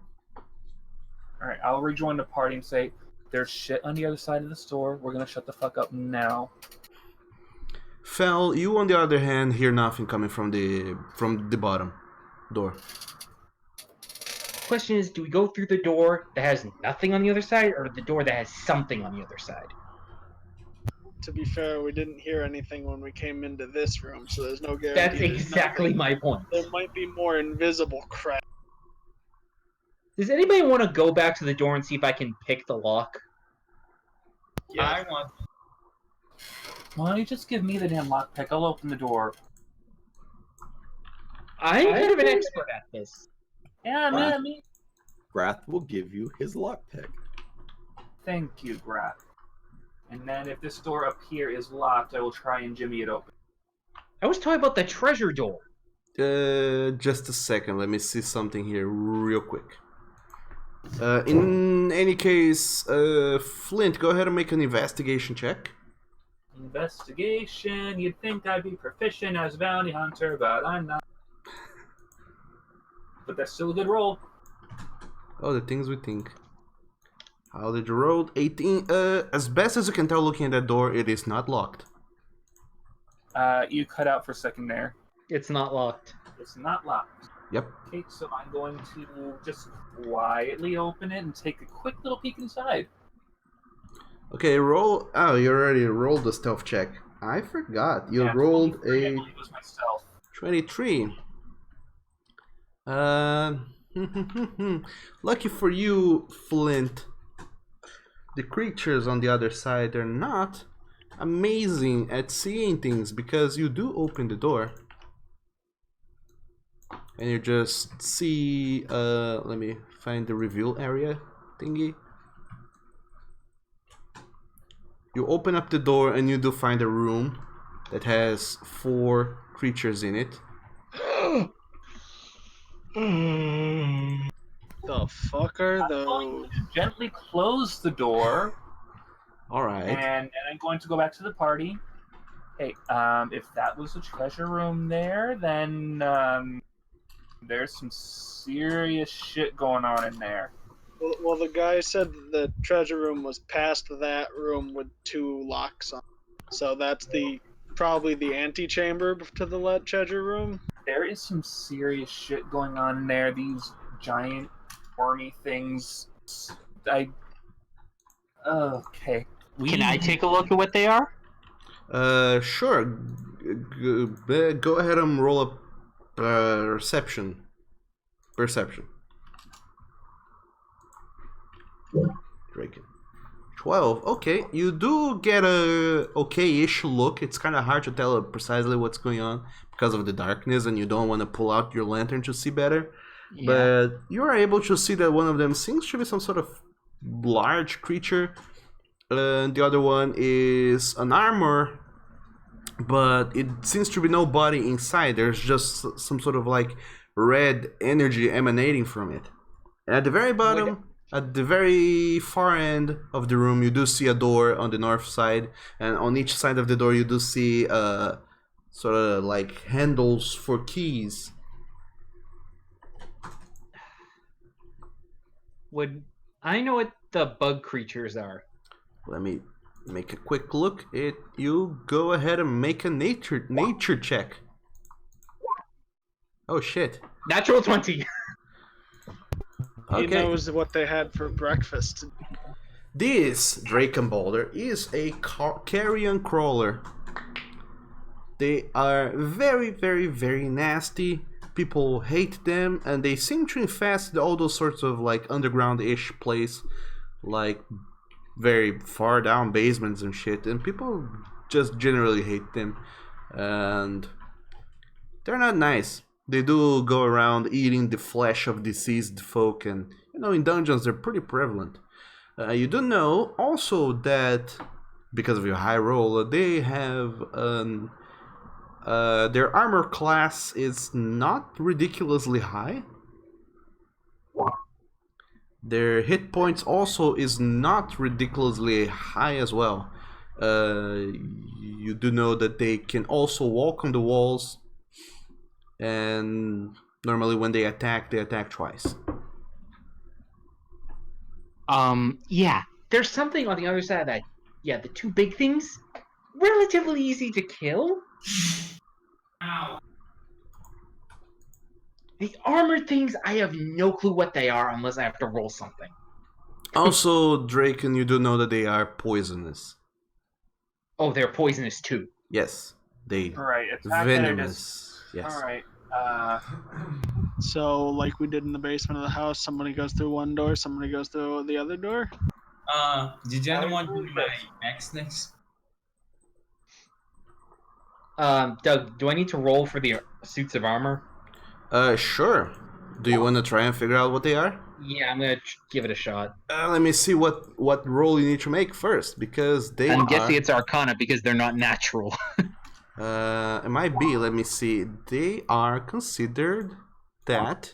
Speaker 4: Alright, I'll rejoin the party and say, there's shit on the other side of the store. We're gonna shut the fuck up now.
Speaker 1: Fel, you on the other hand hear nothing coming from the bottom door.
Speaker 2: Question is, do we go through the door that has nothing on the other side, or the door that has something on the other side?
Speaker 7: To be fair, we didn't hear anything when we came into this room, so there's no guarantee.
Speaker 2: That's
Speaker 7: there's
Speaker 2: exactly
Speaker 7: nothing.
Speaker 2: my point.
Speaker 7: There might be more invisible crap.
Speaker 2: Does anybody want to go back to the door and see if I can pick the lock?
Speaker 7: Yeah.
Speaker 5: I want.
Speaker 4: Why don't you just give me the damn lockpick? I'll open the door.
Speaker 2: I'm kind of an expert at this.
Speaker 4: Yeah,
Speaker 9: Wow.
Speaker 4: me.
Speaker 9: Grath will give you his lockpick.
Speaker 4: Thank you, Grath. And then if this door up here is locked, I will try and jimmy it open.
Speaker 2: I was talking about the treasure door.
Speaker 1: Just a second, let me see something here real quick. In any case, Flint, go ahead and make an investigation check.
Speaker 4: Investigation. You'd think I'd be proficient as a bounty hunter, but I'm not. But that's still a good roll.
Speaker 1: Oh, the things we think. How did you roll? 18. As best as you can tell looking at that door, it is not locked.
Speaker 4: You cut out for a second there.
Speaker 2: It's not locked.
Speaker 4: It's not locked.
Speaker 1: Yep.
Speaker 4: Okay, so I'm going to just quietly open it and take a quick little peek inside.
Speaker 1: Okay, roll. Oh, you already rolled the stealth check. I forgot. You
Speaker 4: Yeah,
Speaker 1: rolled
Speaker 4: 23, I
Speaker 1: a
Speaker 4: believe was my stealth.
Speaker 1: 23. Lucky for you, Flint. The creatures on the other side are not amazing at seeing things because you do open the door. And you just see, let me find the reveal area thingy. You open up the door and you do find a room that has 4 creatures in it.
Speaker 7: The fuck are
Speaker 4: I'm going
Speaker 7: those?
Speaker 4: to gently close the door,
Speaker 1: Alright.
Speaker 4: and I'm going to go back to the party. Hey, if that was a treasure room there, then there's some serious shit going on in there.
Speaker 7: Well, the guy said the treasure room was past that room with 2 locks on it. So that's probably the antechamber to the treasure room.
Speaker 4: There is some serious shit going on in there. These giant wormy things. Okay.
Speaker 2: Can I take a look at what they are?
Speaker 1: Sure. Go ahead and roll up perception. Draken. 12. Okay, you do get a okay-ish look. It's kind of hard to tell precisely what's going on because of the darkness, and you don't want to pull out your lantern to see better.
Speaker 2: Yeah.
Speaker 1: But you are able to see that one of them seems to be some sort of large creature. And the other one is an armor, but it seems to be no body inside. There's just some sort of like red energy emanating from it. And at the very bottom, at the very far end of the room, you do see a door on the north side, and on each side of the door, you do see sort of like handles for keys.
Speaker 2: Would I know what the bug creatures are?
Speaker 1: Let me make a quick look. You go ahead and make a nature check. Oh shit!
Speaker 2: Natural 20.
Speaker 1: Okay.
Speaker 7: He knows what they had for breakfast.
Speaker 1: This Drakenbalder is a carrion crawler. They are very, very, very nasty. People hate them, and they seem to infest all those sorts of like underground-ish place, like very far down basements and shit. And people just generally hate them, and they're not nice. They do go around eating the flesh of deceased folk, and in dungeons they're pretty prevalent. You do know also that because of your high roll, they have their armor class is not ridiculously high. Their hit points also is not ridiculously high as well. You do know that they can also walk on the walls, and normally when they attack twice.
Speaker 2: Yeah, there's something on the other side of that. Yeah, the two big things, relatively easy to kill. Ow. The armored things, I have no clue what they are unless I have to roll something.
Speaker 1: Also, Draken, you do know that they are poisonous.
Speaker 2: Oh, they're poisonous too.
Speaker 1: Yes, they
Speaker 4: Alright,
Speaker 1: venomous. Yes.
Speaker 4: Alright,
Speaker 7: So, like we did in the basement of the house, somebody goes through one door, somebody goes through the other door.
Speaker 5: Did anyone do my X next?
Speaker 2: Doug, do I need to roll for the suits of armor?
Speaker 1: Sure. Do you want to try and figure out what they are?
Speaker 2: Yeah, I'm gonna give it a shot.
Speaker 1: Let me see what roll you need to make first, because
Speaker 2: I'm guessing it's Arcana because they're not natural.
Speaker 1: It might be. Let me see. They are considered that,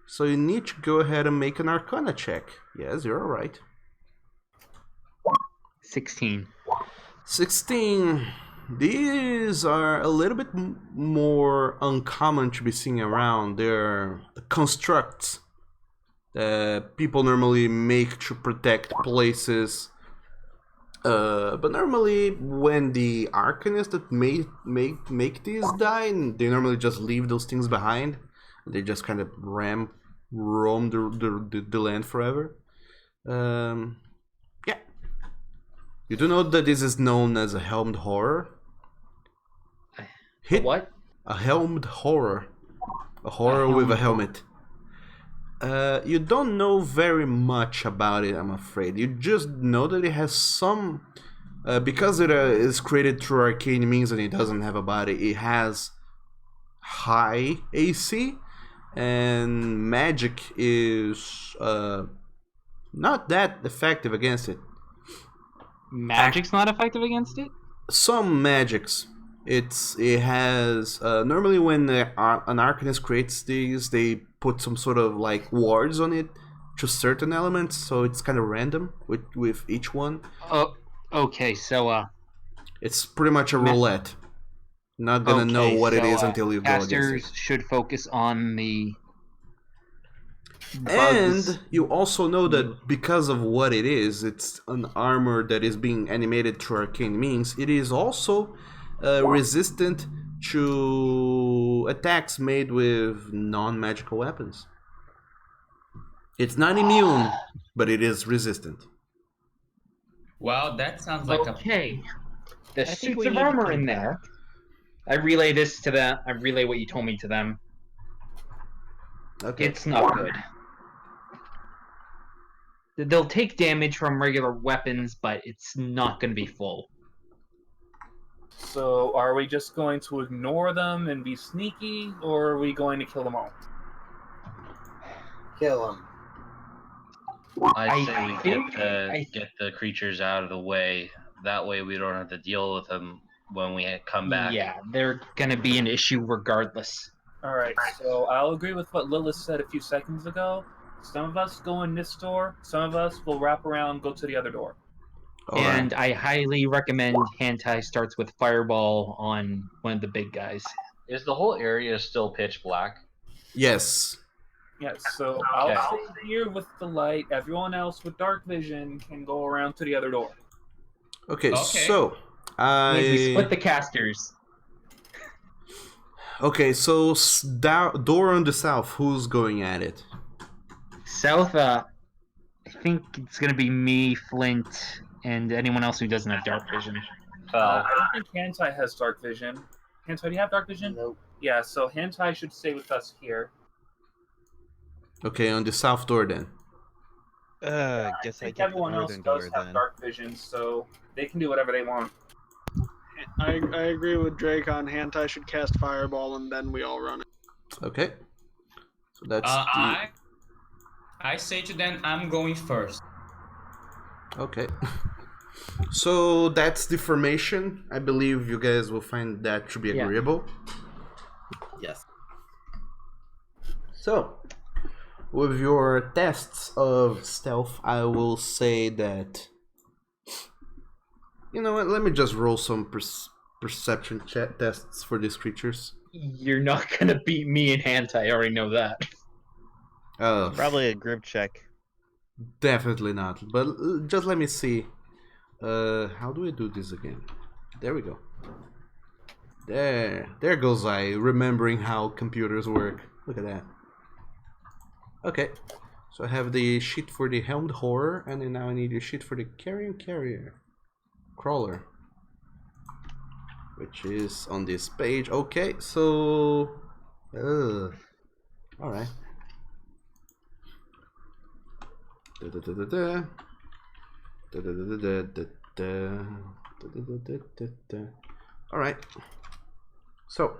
Speaker 1: so you need to go ahead and make an Arcana check. Yes, you're all right.
Speaker 2: 16.
Speaker 1: 16. These are a little bit more uncommon to be seen around. They're constructs that people normally make to protect places. But normally when the arcanists that make these die, they normally just leave those things behind. They just kind of roam the land forever. Yeah. You do know that this is known as a helmed horror.
Speaker 2: What?
Speaker 1: A helmed horror. A horror with a helmet. You don't know very much about it, I'm afraid. You just know that it has some... because it is created through arcane means and it doesn't have a body, it has high AC, and magic is not that effective against it.
Speaker 2: Magic's not effective against it?
Speaker 1: Some magics. It has normally when an arcanist creates these, they put some sort of like wards on it to certain elements, so it's kind of random with each one.
Speaker 2: Oh, okay. So
Speaker 1: it's pretty much a roulette. Not gonna know what it is until you go against it.
Speaker 2: Casters should focus on the bugs.
Speaker 1: And you also know that because of what it is, it's an armor that is being animated through arcane means. It is also resistant to attacks made with non-magical weapons. It's not immune, but it is resistant.
Speaker 5: Well, that sounds like
Speaker 2: okay. The suits of armor in there. I relay this to them. I relay what you told me to them.
Speaker 1: Okay.
Speaker 2: It's not good. They'll take damage from regular weapons, but it's not going to be full.
Speaker 4: So, are we just going to ignore them and be sneaky, or are we going to kill them all?
Speaker 8: Kill them.
Speaker 10: I say we get the creatures out of the way. That way we don't have to deal with them when we come back.
Speaker 2: Yeah, they're going to be an issue regardless.
Speaker 4: Alright, so I'll agree with what Lilith said a few seconds ago. Some of us go in this door. Some of us will wrap around and go to the other door.
Speaker 2: And I highly recommend Hantai starts with Fireball on one of the big guys.
Speaker 6: Is the whole area still pitch black?
Speaker 1: Yes.
Speaker 4: Yes, so I'll stay here with the light. Everyone else with dark vision can go around to the other door.
Speaker 1: Okay. So
Speaker 2: We split the casters.
Speaker 1: Okay, so door on the south. Who's going at it?
Speaker 2: South, I think it's gonna be me, Flint, and anyone else who doesn't have dark vision.
Speaker 4: I don't think Hantai has dark vision. Hantai, do you have dark vision?
Speaker 8: Nope.
Speaker 4: Yeah, so Hantai should stay with us here.
Speaker 1: Okay, on the south door then.
Speaker 12: Guess I
Speaker 4: think
Speaker 12: get the
Speaker 4: everyone else
Speaker 12: northern
Speaker 4: does
Speaker 12: door
Speaker 4: have
Speaker 12: then.
Speaker 4: dark vision, so they can do whatever they want.
Speaker 7: I agree with Drake on Hantai should cast Fireball and then we all run it.
Speaker 1: Okay. So that's
Speaker 5: I say to them, I'm going first.
Speaker 1: Okay. So that's the formation. I believe you guys will find that to be agreeable.
Speaker 9: Yes.
Speaker 1: So, with your tests of stealth, I will say that... You know what, let me just roll some perception tests for these creatures.
Speaker 2: You're not gonna beat me in Hantai, I already know that.
Speaker 12: Probably a grip check.
Speaker 1: Definitely not, but just let me see. How do I do this again? There we go. There goes I, remembering how computers work. Look at that. Okay, so I have the sheet for the helmed horror, and then now I need a sheet for the carrier crawler, which is on this page. Okay, so all right. All right. So.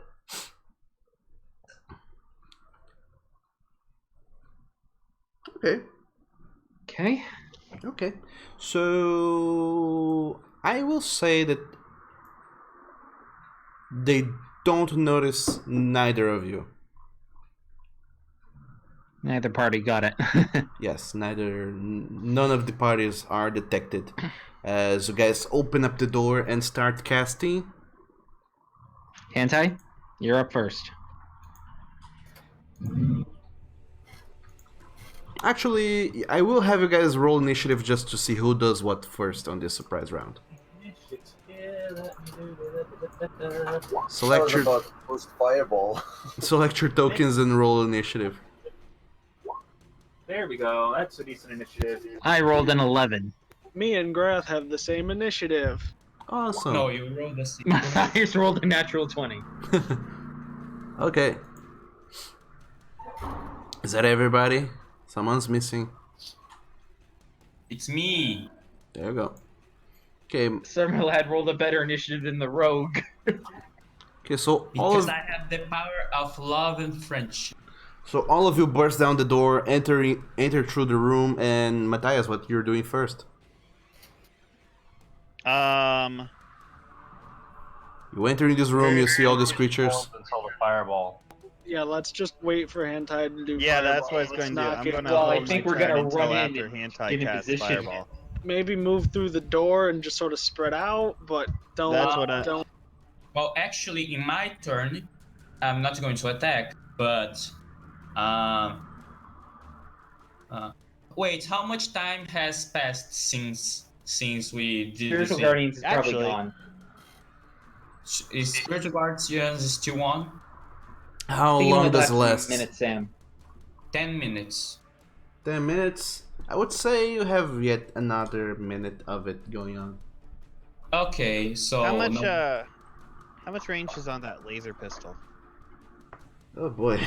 Speaker 1: Okay. Okay. So I will say that they don't notice neither of you.
Speaker 2: Neither party got it.
Speaker 1: Yes, none of the parties are detected. As you guys open up the door and start casting.
Speaker 2: Hantai, you're up first.
Speaker 1: Actually, I will have you guys roll initiative just to see who does what first on this surprise round. Select your
Speaker 8: Fireball.
Speaker 1: select your tokens and roll initiative.
Speaker 4: There we go. That's a decent initiative.
Speaker 2: I rolled an 11.
Speaker 7: Me and Grath have the same initiative.
Speaker 1: Awesome.
Speaker 5: No, you rolled the
Speaker 2: I just rolled a natural 20.
Speaker 1: Okay. Is that everybody? Someone's missing.
Speaker 5: It's me.
Speaker 1: There you go. Okay.
Speaker 2: Sermalad rolled a better initiative than the rogue.
Speaker 1: Okay, so
Speaker 5: Because I have the power of love and friendship.
Speaker 1: So all of you burst down the door, enter through the room, and Matthias, what you're doing first? You enter in this room, you see all these creatures.
Speaker 6: Until the fireball.
Speaker 7: Yeah, let's just wait for Hantai to do
Speaker 12: Yeah,
Speaker 7: Fireball.
Speaker 12: that's what I was
Speaker 7: Let's
Speaker 12: going to do.
Speaker 7: not
Speaker 12: I'm
Speaker 7: get-
Speaker 12: going to
Speaker 2: Well, I
Speaker 12: hold
Speaker 2: think
Speaker 12: my
Speaker 2: we're gonna
Speaker 12: turn until
Speaker 2: run in
Speaker 12: after
Speaker 2: and
Speaker 12: Hantai
Speaker 2: get in
Speaker 12: casts
Speaker 2: position.
Speaker 12: Fireball.
Speaker 7: Maybe move through the door and just sort of spread out, but don't.
Speaker 12: That's what I-
Speaker 7: don't.
Speaker 5: Well, actually, in my turn, I'm not going to attack, but wait, how much time has passed since we did
Speaker 2: Spiritual
Speaker 5: this?
Speaker 2: Guardians is probably
Speaker 12: Actually-
Speaker 2: gone.
Speaker 5: Is Spiritual Guardians still on?
Speaker 1: How
Speaker 2: I think
Speaker 1: long
Speaker 2: only
Speaker 1: does it
Speaker 2: last
Speaker 1: last?
Speaker 2: minutes, Sam.
Speaker 5: 10 minutes.
Speaker 1: 10 minutes? I would say you have yet another minute of it going on.
Speaker 5: Okay, so
Speaker 12: how much range is on that laser pistol?
Speaker 1: Oh boy,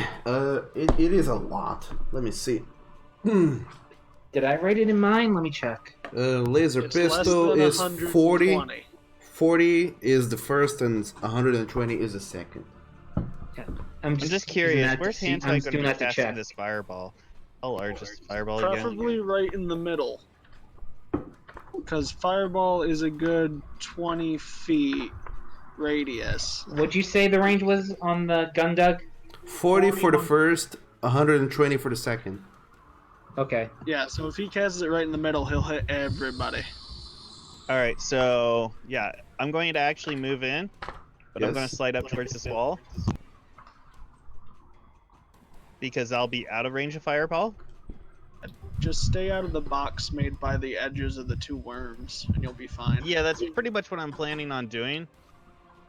Speaker 1: it is a lot. Let me see.
Speaker 2: Did I write it in mine? Let me check.
Speaker 1: Laser
Speaker 7: It's less
Speaker 1: pistol
Speaker 7: than
Speaker 1: is 40.
Speaker 7: 120.
Speaker 1: 40 is the first and 120 is the second.
Speaker 2: I'm
Speaker 12: just curious,
Speaker 2: doing that
Speaker 12: where's
Speaker 2: to see-
Speaker 12: Hantai
Speaker 2: I'm
Speaker 12: going
Speaker 2: just
Speaker 12: to
Speaker 2: doing
Speaker 12: be
Speaker 2: that to
Speaker 12: casting
Speaker 2: check.
Speaker 12: this fireball? How large is the fireball again?
Speaker 7: Preferably right in the middle. Because Fireball is a good 20 feet radius.
Speaker 2: What'd you say the range was on the gun dug?
Speaker 1: 40 for the first, 120 for the second.
Speaker 2: Okay.
Speaker 7: Yeah, so if he casts it right in the middle, he'll hit everybody.
Speaker 12: All right, so yeah, I'm going to actually move in, but I'm going to
Speaker 1: Yes.
Speaker 12: slide up towards this wall because I'll be out of range of fireball.
Speaker 7: Just stay out of the box made by the edges of the two worms, and you'll be fine.
Speaker 12: Yeah, that's pretty much what I'm planning on doing.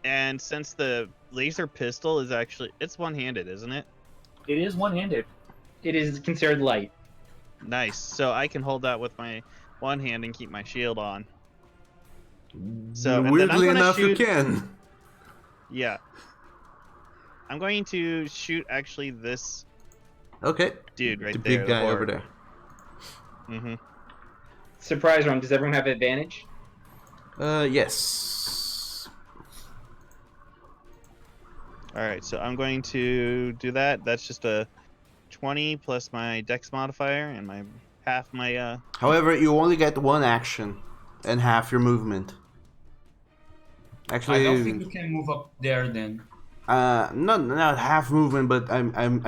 Speaker 12: And since the laser pistol is it's one-handed, isn't it?
Speaker 4: It is one-handed.
Speaker 2: It is considered light.
Speaker 12: Nice. So I can hold that with my one hand and keep my shield on. So and then I'm
Speaker 1: Weirdly
Speaker 12: gonna
Speaker 1: enough, you
Speaker 12: shoot-
Speaker 1: can.
Speaker 12: Yeah. I'm going to shoot actually this
Speaker 1: Okay.
Speaker 12: dude right
Speaker 1: the
Speaker 12: there.
Speaker 1: big guy over there.
Speaker 12: Mm-hmm.
Speaker 2: Surprise round. Does everyone have advantage?
Speaker 1: Yes.
Speaker 12: All right, so I'm going to do that. That's just a 20 plus my dex modifier and my half my
Speaker 1: However, you only get one action and half your movement. Actually,
Speaker 5: I don't think you can move up there then.
Speaker 1: not half movement, but I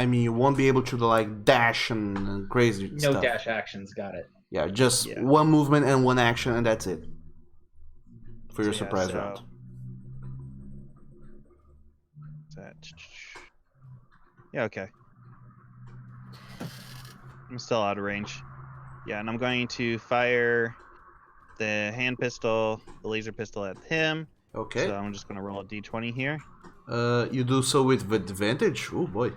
Speaker 1: mean you won't be able to like dash and crazy
Speaker 2: No
Speaker 1: stuff.
Speaker 2: dash actions. Got it.
Speaker 1: Yeah, just one movement and one action, and that's it for your surprise round.
Speaker 12: Yeah, okay. I'm still out of range. Yeah, and I'm going to fire the hand pistol, the laser pistol at him.
Speaker 1: Okay.
Speaker 12: So I'm just going to roll a d20 here.
Speaker 1: You do so with advantage. Oh boy.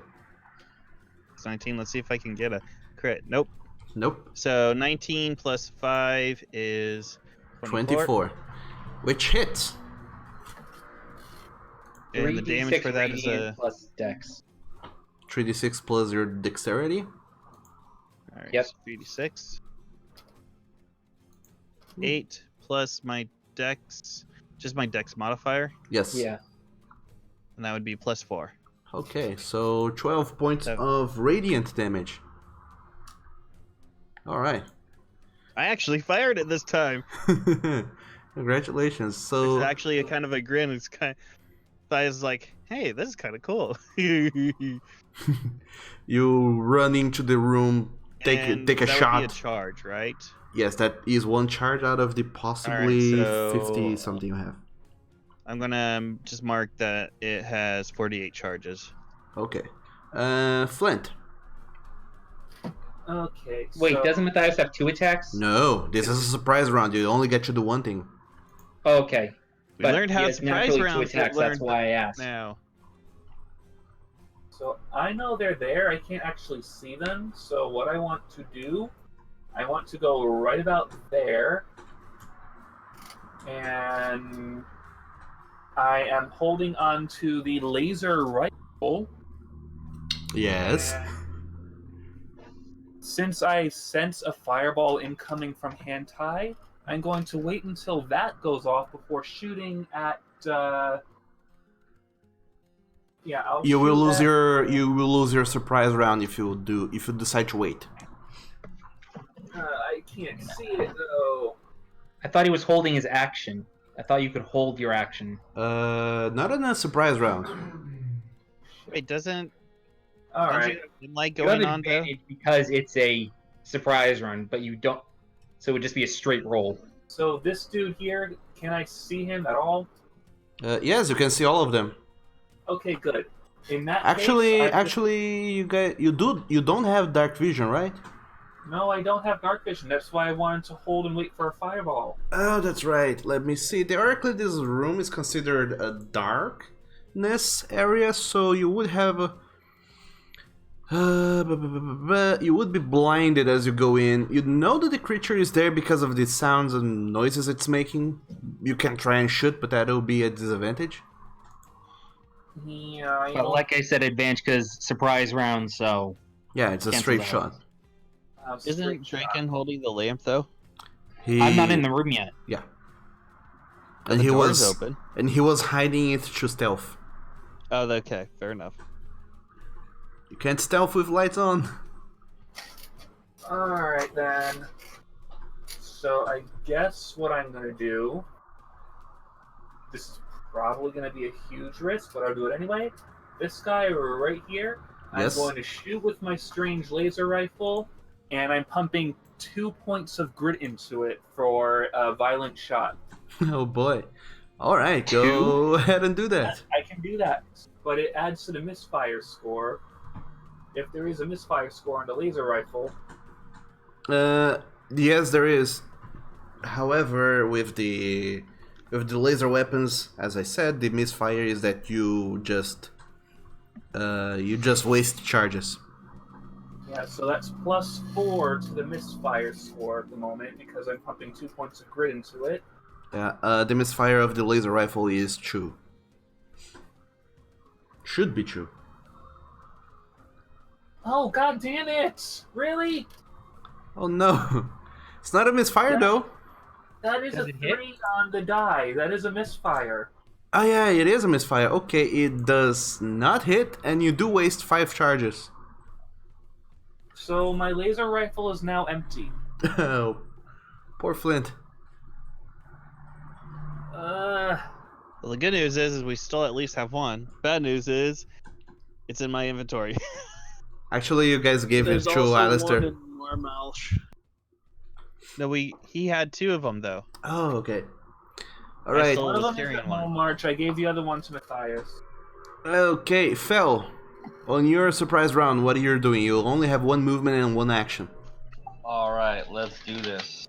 Speaker 12: It's 19. Let's see if I can get a crit. Nope.
Speaker 1: Nope.
Speaker 12: So 19 plus 5 is 24.
Speaker 1: Which hits.
Speaker 12: And the damage for that is
Speaker 2: a plus dex.
Speaker 1: 3d6 plus your dexterity.
Speaker 12: All right.
Speaker 2: Yep.
Speaker 12: So 3d6. 8 plus my dex, just my dex modifier.
Speaker 1: Yes.
Speaker 2: Yeah.
Speaker 12: And that would be plus 4.
Speaker 1: Okay, so 12 points of radiant damage. All right.
Speaker 12: I actually fired it this time.
Speaker 1: Congratulations. So
Speaker 12: It's actually a kind of a grin. It's kind of, I was like, hey, this is kind of cool.
Speaker 1: you run into the room, take a
Speaker 12: that
Speaker 1: shot.
Speaker 12: Would be a charge, right?
Speaker 1: Yes, that is one charge out of the possibly
Speaker 12: All right, so
Speaker 1: 50 something you have.
Speaker 12: I'm gonna just mark that it has 48 charges.
Speaker 1: Okay. Flint.
Speaker 4: Okay.
Speaker 2: Wait,
Speaker 4: so...
Speaker 2: doesn't Matthias have 2 attacks?
Speaker 1: No, this is a surprise round. You only get to do one thing.
Speaker 2: Okay.
Speaker 12: We
Speaker 2: But
Speaker 12: learned
Speaker 2: he
Speaker 12: how
Speaker 2: has
Speaker 12: surprise
Speaker 2: naturally 2
Speaker 12: rounds get
Speaker 2: attacks. That's
Speaker 12: learned
Speaker 2: why I asked.
Speaker 12: now.
Speaker 4: So I know they're there. I can't actually see them. So what I want to do, I want to go right about there. And I am holding on to the laser rifle.
Speaker 1: Yes.
Speaker 4: And since I sense a fireball incoming from Hantai, I'm going to wait until that goes off before shooting at. Yeah, I'll
Speaker 1: You will
Speaker 4: shoot
Speaker 1: lose your surprise round if you decide to wait.
Speaker 4: I can't see it though.
Speaker 2: I thought he was holding his action. I thought you could hold your action.
Speaker 1: Not in a surprise round.
Speaker 12: Wait, doesn't
Speaker 4: All
Speaker 12: don't
Speaker 4: right.
Speaker 12: you like
Speaker 2: You have
Speaker 12: going on though?
Speaker 2: advantage because it's a surprise run, but you don't. So it would just be a straight roll.
Speaker 4: So this dude here, can I see him at all?
Speaker 1: Yes, you can see all of them.
Speaker 4: Okay, good. In that
Speaker 1: Actually,
Speaker 4: case,
Speaker 1: you don't have dark vision, right?
Speaker 4: no, I don't have dark vision. That's why I wanted to hold and wait for a fireball.
Speaker 1: Oh, that's right. Let me see. Theoretically, this room is considered a darkness area, so you would have you would be blinded as you go in. You know that the creature is there because of the sounds and noises it's making. You can try and shoot, but that'll be a disadvantage.
Speaker 4: Yeah,
Speaker 2: But like I said, advantage because surprise round. So
Speaker 1: Yeah, it's a
Speaker 2: Cancel
Speaker 1: straight
Speaker 2: that.
Speaker 1: shot.
Speaker 12: Isn't Draken holding the lamp though?
Speaker 2: I'm not in the room yet.
Speaker 1: Yeah.
Speaker 12: And
Speaker 1: And
Speaker 12: the
Speaker 1: he
Speaker 12: door's
Speaker 1: was
Speaker 12: open.
Speaker 1: and he was hiding it to stealth.
Speaker 12: Oh, okay, fair enough.
Speaker 1: You can't stealth with lights on.
Speaker 4: Alright then. So I guess what I'm gonna do. This is probably gonna be a huge risk, but I'll do it anyway. This guy right here,
Speaker 1: Yes.
Speaker 4: I'm going to shoot with my strange laser rifle and I'm pumping 2 points of grit into it for a violent shot.
Speaker 1: Oh boy. Alright, go ahead and do that.
Speaker 4: I can do that, but it adds to the misfire score. If there is a misfire score on the laser rifle.
Speaker 1: Yes, there is. However, with the laser weapons, as I said, the misfire is that you just waste charges.
Speaker 4: Yeah, so that's +4 to the misfire score at the moment because I'm pumping 2 points of grit into it.
Speaker 1: Yeah, the misfire of the laser rifle is true. Should be true.
Speaker 4: Oh, god damn it! Really?
Speaker 1: Oh no. It's not a misfire though.
Speaker 4: That is a 3 on the die. That is a misfire.
Speaker 1: Oh yeah, it is a misfire. Okay, it does not hit, and you do waste 5 charges.
Speaker 4: So my laser rifle is now empty.
Speaker 1: Oh, poor Flint.
Speaker 12: Well, the good news is we still at least have one. Bad news is it's in my inventory.
Speaker 1: Actually, you guys gave it to Alistair.
Speaker 12: No, he had 2 of them though.
Speaker 1: Oh, okay. All right.
Speaker 4: One of them is at Long March. I gave the other one to Matthias.
Speaker 1: Okay, Fel. On your surprise round, what are you doing? You'll only have 1 movement and 1 action.
Speaker 6: Alright, let's do this.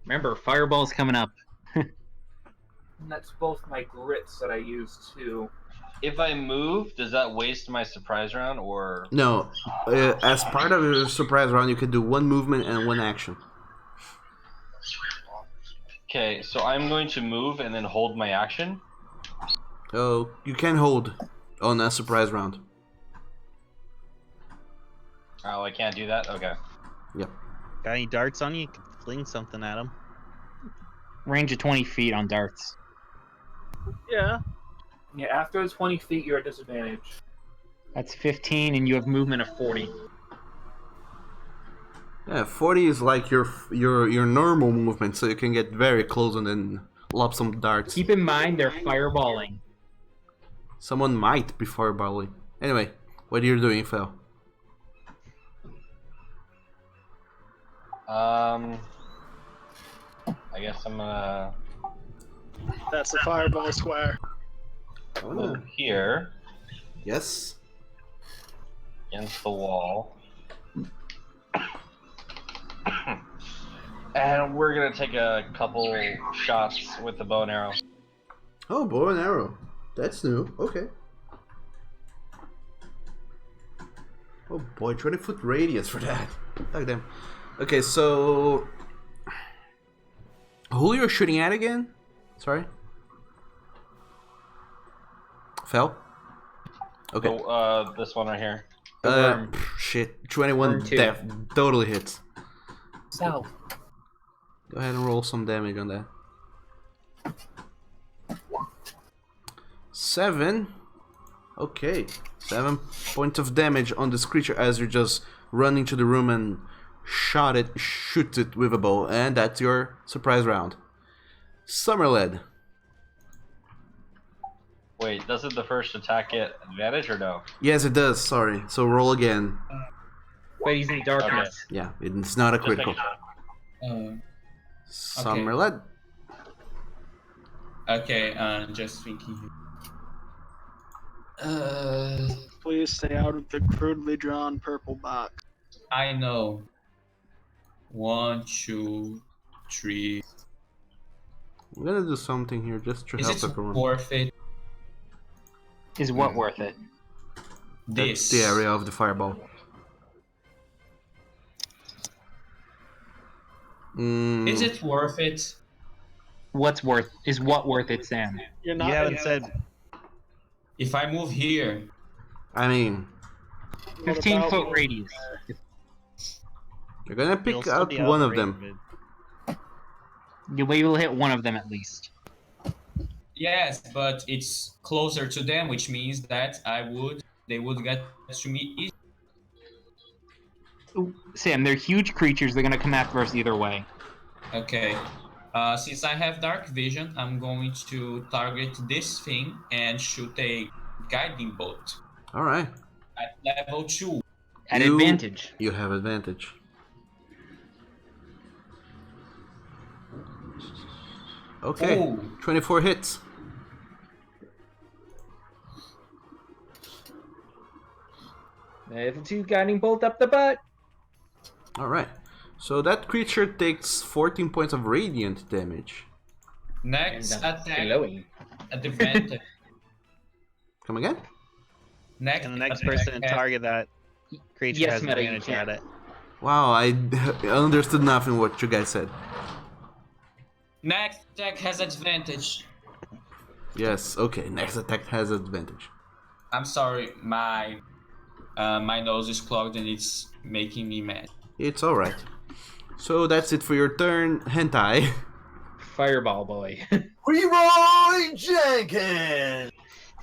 Speaker 2: Remember, fireball's coming up.
Speaker 4: And that's both my grits that I use too.
Speaker 6: If I move, does that waste my surprise round, or...?
Speaker 1: No. As part of your surprise round, you can do 1 movement and 1 action.
Speaker 6: Okay, so I'm going to move and then hold my action.
Speaker 1: Oh, you can hold on a surprise round.
Speaker 6: Oh, I can't do that? Okay.
Speaker 1: Yep.
Speaker 12: Got any darts on you? You can fling something at him.
Speaker 2: Range of 20 feet on darts.
Speaker 7: Yeah.
Speaker 4: Yeah, after 20 feet, you're at disadvantage.
Speaker 2: That's 15, and you have movement of 40.
Speaker 1: Yeah, 40 is like your normal movement, so you can get very close and then lob some darts.
Speaker 2: Keep in mind, they're fireballing.
Speaker 1: Someone might be fireballing. Anyway, what are you doing, Phil?
Speaker 6: I guess I'm gonna...
Speaker 7: That's the fireball square.
Speaker 6: Move here.
Speaker 1: Yes.
Speaker 6: Against the wall. And we're gonna take a couple shots with the bow and arrow.
Speaker 1: Oh, bow and arrow. That's new. Okay. Oh boy, 20-foot radius for that. Fuck them. Okay, so... Who you're shooting at again? Sorry? Fel? Okay.
Speaker 6: So, this one right here.
Speaker 1: Shit. 21 def totally hits.
Speaker 4: South.
Speaker 1: Go ahead and roll some damage on that. 7. Okay. 7 points of damage on this creature as you just run into the room and shoot it with a bow. And that's your surprise round. Summerled.
Speaker 6: Wait, doesn't the first attack get advantage or no?
Speaker 1: Yes, it does. Sorry. So roll again.
Speaker 2: But he's in darkness.
Speaker 1: Yeah, it's not a critical. Summerled.
Speaker 5: Okay, just thinking.
Speaker 7: Please stay out of the crudely drawn purple box.
Speaker 5: I know. 1, 2, 3.
Speaker 1: I'm gonna do something here just to
Speaker 5: Is
Speaker 1: help
Speaker 5: it
Speaker 1: everyone.
Speaker 5: worth it?
Speaker 2: Is what worth it?
Speaker 1: That's the area of the fireball.
Speaker 5: Is it worth it?
Speaker 2: What's worth? Is what worth it, Sam?
Speaker 7: You're not.
Speaker 12: You haven't said.
Speaker 5: If I move here,
Speaker 1: I mean,
Speaker 2: 15-foot radius.
Speaker 1: you're gonna pick out one of them.
Speaker 2: You will hit one of them at least.
Speaker 5: yes, but it's closer to them, which means that they would get to me easy.
Speaker 2: Sam, they're huge creatures. They're gonna come after us either way.
Speaker 5: Okay. Since I have dark vision, I'm going to target this thing and shoot a guiding bolt.
Speaker 1: All right.
Speaker 5: At level 2.
Speaker 2: At advantage.
Speaker 1: You have advantage. Okay,
Speaker 5: Ooh.
Speaker 1: 24 hits.
Speaker 2: Level 2 guiding bolt up the butt.
Speaker 1: Alright. So that creature takes 14 points of radiant damage.
Speaker 5: Next
Speaker 2: And,
Speaker 5: attack
Speaker 2: glowing.
Speaker 5: advantage.
Speaker 1: Come again?
Speaker 5: Next
Speaker 12: And the next
Speaker 5: attack
Speaker 12: person
Speaker 5: has-
Speaker 12: target that creature
Speaker 2: Yes,
Speaker 12: has
Speaker 2: Meta, you
Speaker 12: advantage
Speaker 2: can.
Speaker 12: at it.
Speaker 1: Wow, I understood nothing what you guys said.
Speaker 5: Next attack has advantage.
Speaker 1: Yes, okay, next attack has advantage.
Speaker 5: I'm sorry, my nose is clogged and it's making me mad.
Speaker 1: It's alright. So that's it for your turn, Hentai.
Speaker 2: Fireball boy.
Speaker 8: Leroy Jenkins!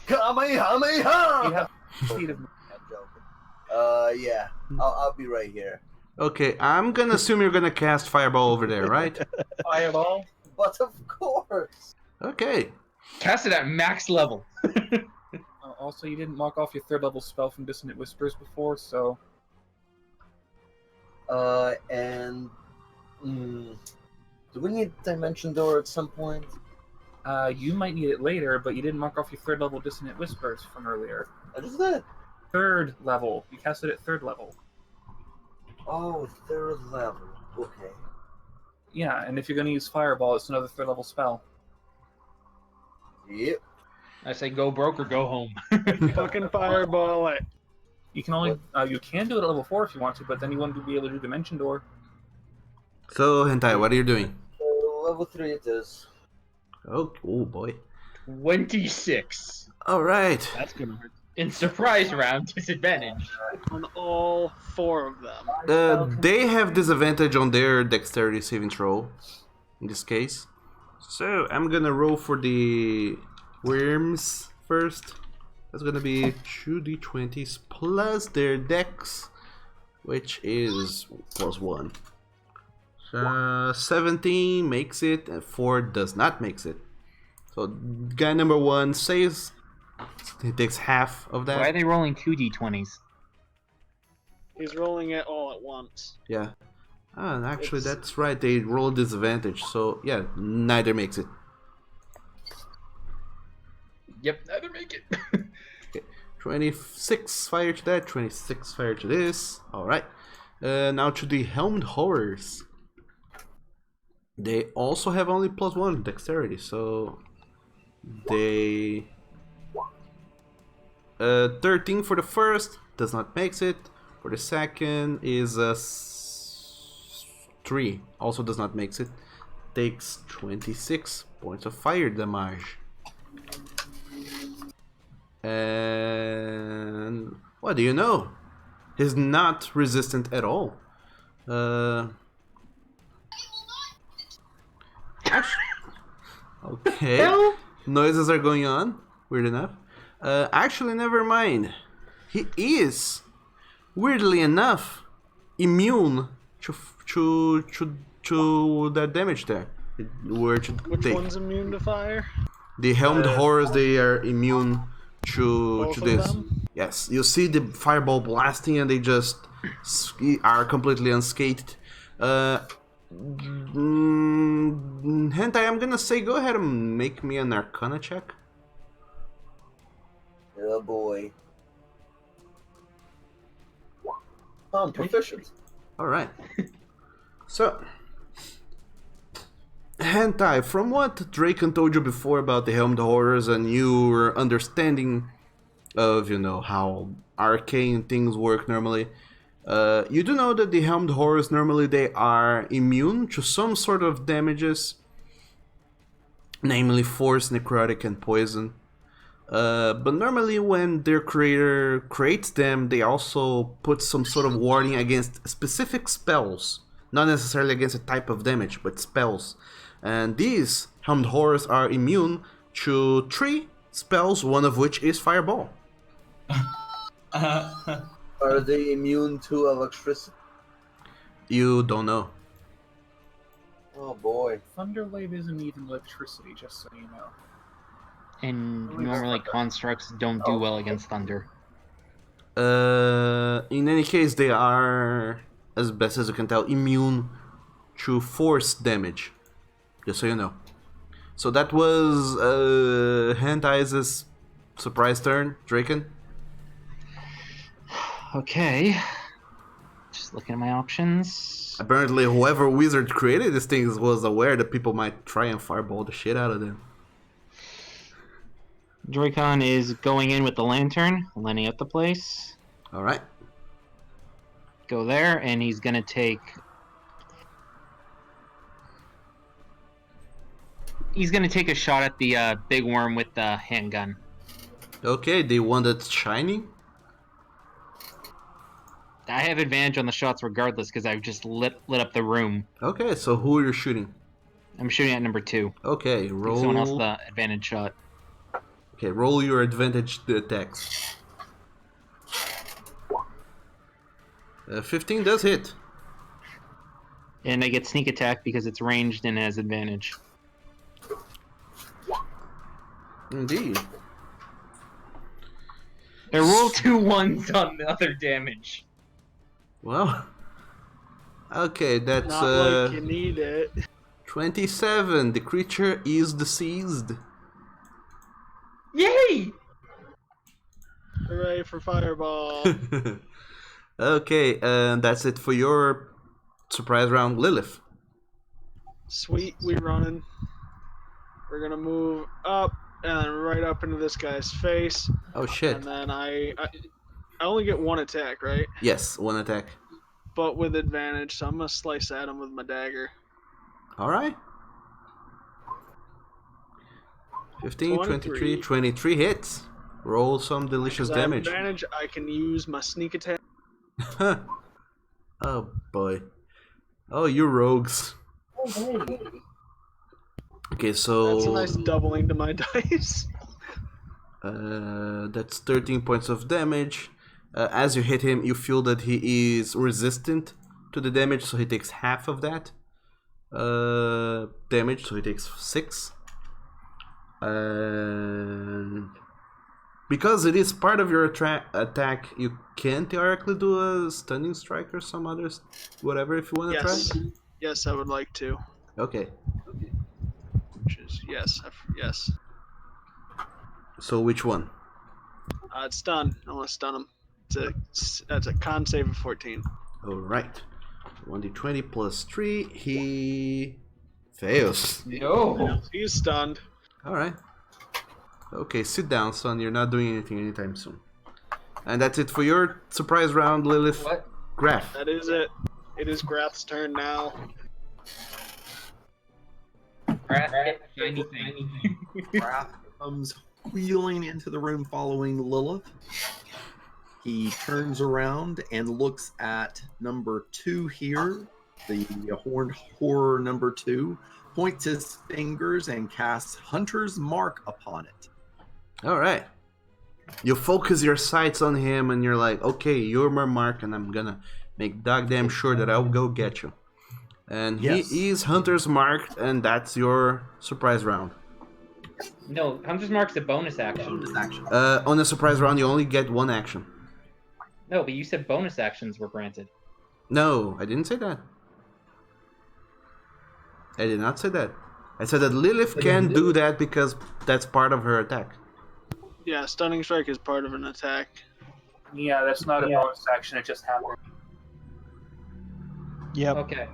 Speaker 8: Kamehameha!
Speaker 4: You have speed of
Speaker 8: I'm joking. Yeah. I'll be right here.
Speaker 1: Okay, I'm gonna assume you're gonna cast Fireball over there, right?
Speaker 4: fireball.
Speaker 8: But of course.
Speaker 1: Okay.
Speaker 2: Cast it at max level.
Speaker 4: Also, you didn't mark off your 3rd level spell from Dissonant Whispers before, so
Speaker 8: And do we need Dimension Door at some point?
Speaker 4: you might need it later, but you didn't mark off your 3rd level Dissonant Whispers from earlier.
Speaker 8: What is that?
Speaker 4: 3rd level. You cast it at 3rd level.
Speaker 8: Oh, 3rd level. Okay.
Speaker 4: Yeah, and if you're going to use Fireball, it's another 3rd level spell.
Speaker 8: Yep.
Speaker 2: I say go broke or go home.
Speaker 7: Fucking fireball it.
Speaker 4: You can only you can do it at level 4 if you want to, but then you wouldn't be able to do Dimension Door.
Speaker 1: So, Hentai, what are you doing?
Speaker 8: Level 3 it is.
Speaker 1: Oh boy.
Speaker 2: 26.
Speaker 1: Alright.
Speaker 12: That's gonna hurt.
Speaker 2: In surprise round, disadvantage.
Speaker 7: On all 4 of them.
Speaker 1: They have disadvantage on their dexterity saving throw, in this case. So, I'm gonna roll for the worms first. That's gonna be 2d20s plus their dex, which is +1. So 17 makes it, and 4 does not makes it. So guy number 1 saves. He takes half of that.
Speaker 2: Why are they rolling 2d20s?
Speaker 7: He's rolling it all at once.
Speaker 1: Yeah. Ah, and actually that's right. They roll disadvantage. So yeah, neither makes it.
Speaker 2: Yep, neither make it.
Speaker 1: Okay. 26 fire to that. 26 fire to this. All right. Now to the helmed horrors. They also have only +1 dexterity, so they 13 for the first does not makes it. For the second is 3, also does not makes it. Takes 26 points of fire damage. And what do you know? He's not resistant at all. Okay. Noises are going on. Weird enough. Actually, never mind. He is, weirdly enough, immune to that damage there.
Speaker 7: Which one's immune to fire?
Speaker 1: The helmed horrors, they are immune to
Speaker 7: Both of
Speaker 1: this.
Speaker 7: them?
Speaker 1: Yes, you see the fireball blasting and they just are completely unscathed. Hentai, I'm gonna say go ahead and make me an Arcana check.
Speaker 8: Oh boy. I'm proficient.
Speaker 1: Alright. So, Hentai, from what Draken told you before about the Helmed Horrors and your understanding of, you know, how arcane things work normally, you do know that the Helmed Horrors normally they are immune to some sort of damages, namely force, necrotic, and poison. But normally when their creator creates them, they also put some sort of warning against specific spells. Not necessarily against a type of damage, but spells. And these Helmed Horrors are immune to 3 spells, one of which is Fireball.
Speaker 8: Are they immune to electricity?
Speaker 1: You don't know.
Speaker 8: Oh boy.
Speaker 4: Thunderwave isn't even electricity, just so you know.
Speaker 2: And normally constructs don't do well against thunder.
Speaker 1: In any case, they are, as best as you can tell, immune to force damage. Just so you know. So that was Hand Eyes' surprise turn. Draken?
Speaker 2: Okay. Just looking at my options.
Speaker 1: Apparently, whoever wizard created these things was aware that people might try and fireball the shit out of them.
Speaker 2: Dracon is going in with the lantern, lighting up the place.
Speaker 1: Alright.
Speaker 2: Go there, and he's gonna take... He's gonna take a shot at the big worm with the handgun.
Speaker 1: Okay, the one that's shiny?
Speaker 2: I have advantage on the shots regardless because I've just lit up the room.
Speaker 1: Okay, so who are you shooting?
Speaker 2: I'm shooting at number 2.
Speaker 1: Okay, roll...
Speaker 2: Someone else the advantage shot.
Speaker 1: Okay, roll your advantage attacks. 15 does hit.
Speaker 2: And I get sneak attack because it's ranged and has advantage.
Speaker 1: Indeed.
Speaker 2: I roll 2 1s on the other damage.
Speaker 1: Well, okay, that's
Speaker 7: Not like you need it.
Speaker 1: 27. The creature is deceased.
Speaker 2: Yay!
Speaker 7: Hooray for Fireball.
Speaker 1: Okay, and that's it for your surprise round, Lilith.
Speaker 7: Sweet, we running. We're gonna move up and then right up into this guy's face.
Speaker 1: Oh shit.
Speaker 7: And then I only get 1 attack, right?
Speaker 1: Yes, 1 attack.
Speaker 7: But with advantage, so I'm gonna slice at him with my dagger.
Speaker 1: Alright. 15, 23,
Speaker 7: 23.
Speaker 1: 23 hits. Roll some delicious
Speaker 7: Because I have
Speaker 1: damage.
Speaker 7: advantage, I can use my sneak attack.
Speaker 1: Oh boy. Oh, you rogues. Okay, so...
Speaker 7: That's a nice doubling to my dice.
Speaker 1: That's 13 points of damage. As you hit him, you feel that he is resistant to the damage, so he takes half of that damage, so he takes 6. And because it is part of your attack, you can theoretically do a stunning strike or some others, whatever, if you want to
Speaker 7: Yes.
Speaker 1: try.
Speaker 7: Yes, I would like to.
Speaker 1: Okay.
Speaker 7: Which is, yes, yes.
Speaker 1: So which one?
Speaker 7: It's stun. I want to stun him. That's a con save of 14.
Speaker 1: Alright. 1d20 plus 3. He fails.
Speaker 2: No.
Speaker 7: He's stunned.
Speaker 1: Alright. Okay, sit down, son. You're not doing anything anytime soon. And that's it for your surprise round, Lilith.
Speaker 2: What?
Speaker 1: Graph.
Speaker 7: That is it. It is Grath's turn now.
Speaker 9: Wrath comes wheeling into the room following Lilith. He turns around and looks at number 2 here, the horned horror number 2, points his fingers and casts Hunter's Mark upon it.
Speaker 1: Alright. You focus your sights on him and you're like, okay, you're my mark and I'm gonna make goddamn sure that I'll go get you. And
Speaker 9: Yes.
Speaker 1: he is Hunter's marked, and that's your surprise round.
Speaker 2: No, Hunter's Mark's a bonus action.
Speaker 9: Bonus action.
Speaker 1: On a surprise round, you only get 1 action.
Speaker 2: No, but you said bonus actions were granted.
Speaker 1: No, I didn't say that. I did not say that. I said that Lilith can do that because that's part of her attack.
Speaker 7: Yeah, stunning strike is part of an attack.
Speaker 4: Yeah, that's not a bonus action. It just happened.
Speaker 12: Yep.
Speaker 2: Okay.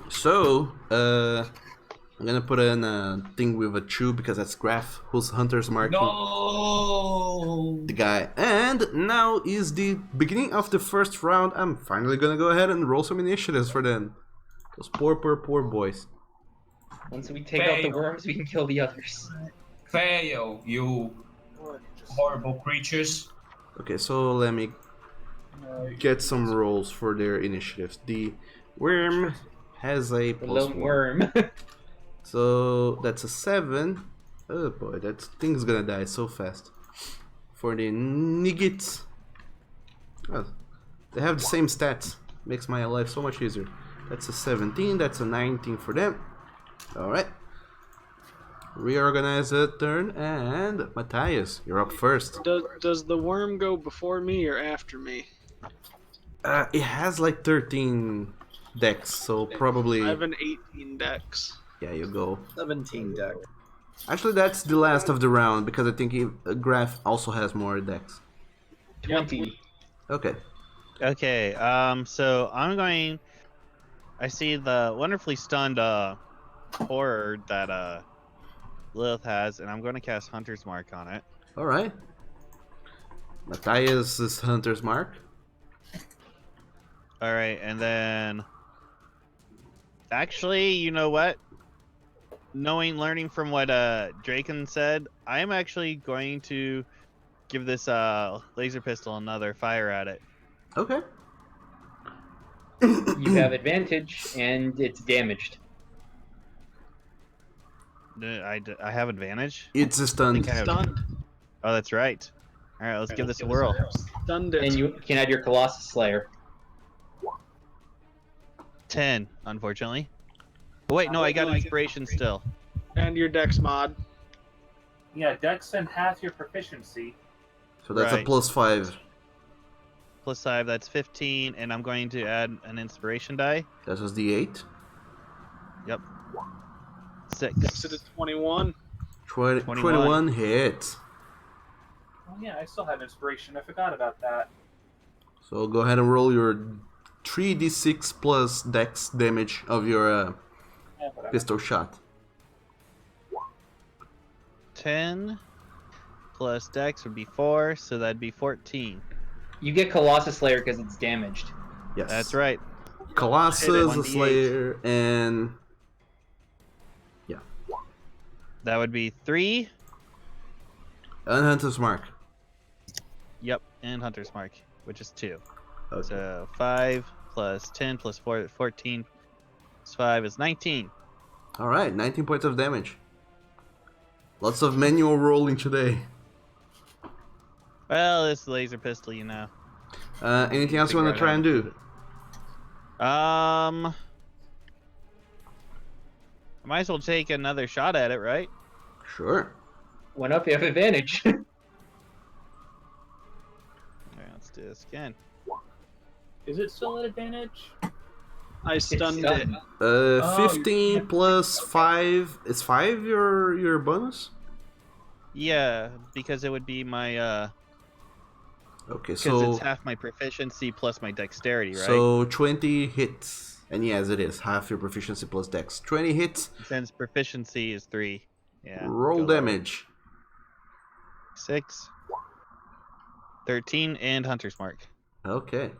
Speaker 1: So, I'm gonna put in a thing with a chew because that's Graph, who's Hunter's mark.
Speaker 5: No.
Speaker 1: The guy. And now is the beginning of the first round. I'm finally gonna go ahead and roll some initiatives for them. Those poor boys.
Speaker 2: Once we take out the worms, we can kill the others.
Speaker 5: Fail, you horrible creatures.
Speaker 1: Okay, so let me get some rolls for their initiatives. The worm has a
Speaker 2: The
Speaker 1: plus
Speaker 2: lone
Speaker 1: 1.
Speaker 2: worm.
Speaker 1: So that's a 7. Oh boy, that thing's gonna die so fast. For the Niggits, oh, they have the same stats. Makes my life so much easier. That's a 17. That's a 19 for them. All right. Reorganize a turn, and Matthias, you're up first.
Speaker 7: Does the worm go before me or after me?
Speaker 1: It has like 13 decks, so probably.
Speaker 7: I have an 18 dex.
Speaker 1: Yeah, you go.
Speaker 9: 17 deck.
Speaker 1: Actually, that's the last of the round because I think Graf also has more decks.
Speaker 2: 20.
Speaker 1: Okay.
Speaker 12: Okay, so I'm going. I see the wonderfully stunned horror that Lilith has, and I'm going to cast Hunter's Mark on it.
Speaker 1: All right. Matthias' Hunter's Mark.
Speaker 12: All right, and then actually, you know what? Learning from what Draken said, I am actually going to give this laser pistol another fire at it.
Speaker 1: Okay.
Speaker 2: You have advantage, and it's damaged.
Speaker 12: I have advantage?
Speaker 1: It's a stunned.
Speaker 7: Stunned.
Speaker 12: Oh, that's right. All right, let's give this a whirl.
Speaker 7: Stunned it.
Speaker 2: And you can add your Colossus Slayer.
Speaker 12: 10, unfortunately. Oh, wait, no, I got inspiration still.
Speaker 7: And your Dex mod.
Speaker 4: Yeah, Dex and half your proficiency.
Speaker 1: So that's a
Speaker 12: Right.
Speaker 1: +5.
Speaker 12: Plus 5, that's 15, and I'm going to add an inspiration die.
Speaker 1: That was the 8.
Speaker 12: Yep. 6.
Speaker 7: Dex it at 21.
Speaker 1: 21 hits.
Speaker 4: Oh yeah, I still have inspiration. I forgot about that.
Speaker 1: So go ahead and roll your 3d6 plus dex damage of your
Speaker 4: Yeah, whatever.
Speaker 1: pistol shot.
Speaker 12: 10 plus dex would be 4, so that'd be 14.
Speaker 2: You get Colossus Slayer because it's damaged.
Speaker 1: Yes.
Speaker 12: That's right.
Speaker 1: Colossus, a
Speaker 12: 1d8.
Speaker 1: Slayer, and
Speaker 12: That would be 3.
Speaker 1: and Hunter's Mark.
Speaker 12: Yep, and Hunter's Mark, which is 2.
Speaker 1: Okay.
Speaker 12: So 5 plus 10 plus 4, 14 plus 5 is 19.
Speaker 1: All right, 19 points of damage. Lots of manual rolling today.
Speaker 12: Well, this laser pistol, you know.
Speaker 1: Anything else you want to try and do?
Speaker 12: I might as well take another shot at it, right?
Speaker 1: Sure.
Speaker 2: Why not if you have advantage?
Speaker 12: Alright, let's do this again.
Speaker 4: Is it still at advantage?
Speaker 7: I stunned it.
Speaker 1: 15 plus 5. Is 5 your bonus?
Speaker 12: Yeah, because it would be my
Speaker 1: Okay,
Speaker 12: because
Speaker 1: so
Speaker 12: it's half my proficiency plus my dexterity, right?
Speaker 1: so 20 hits. And yes, it is half your proficiency plus dex. 20 hits.
Speaker 12: Since proficiency is 3. Yeah.
Speaker 1: Roll
Speaker 12: go lower.
Speaker 1: damage.
Speaker 12: 6, 13, and Hunter's Mark.
Speaker 1: Okay.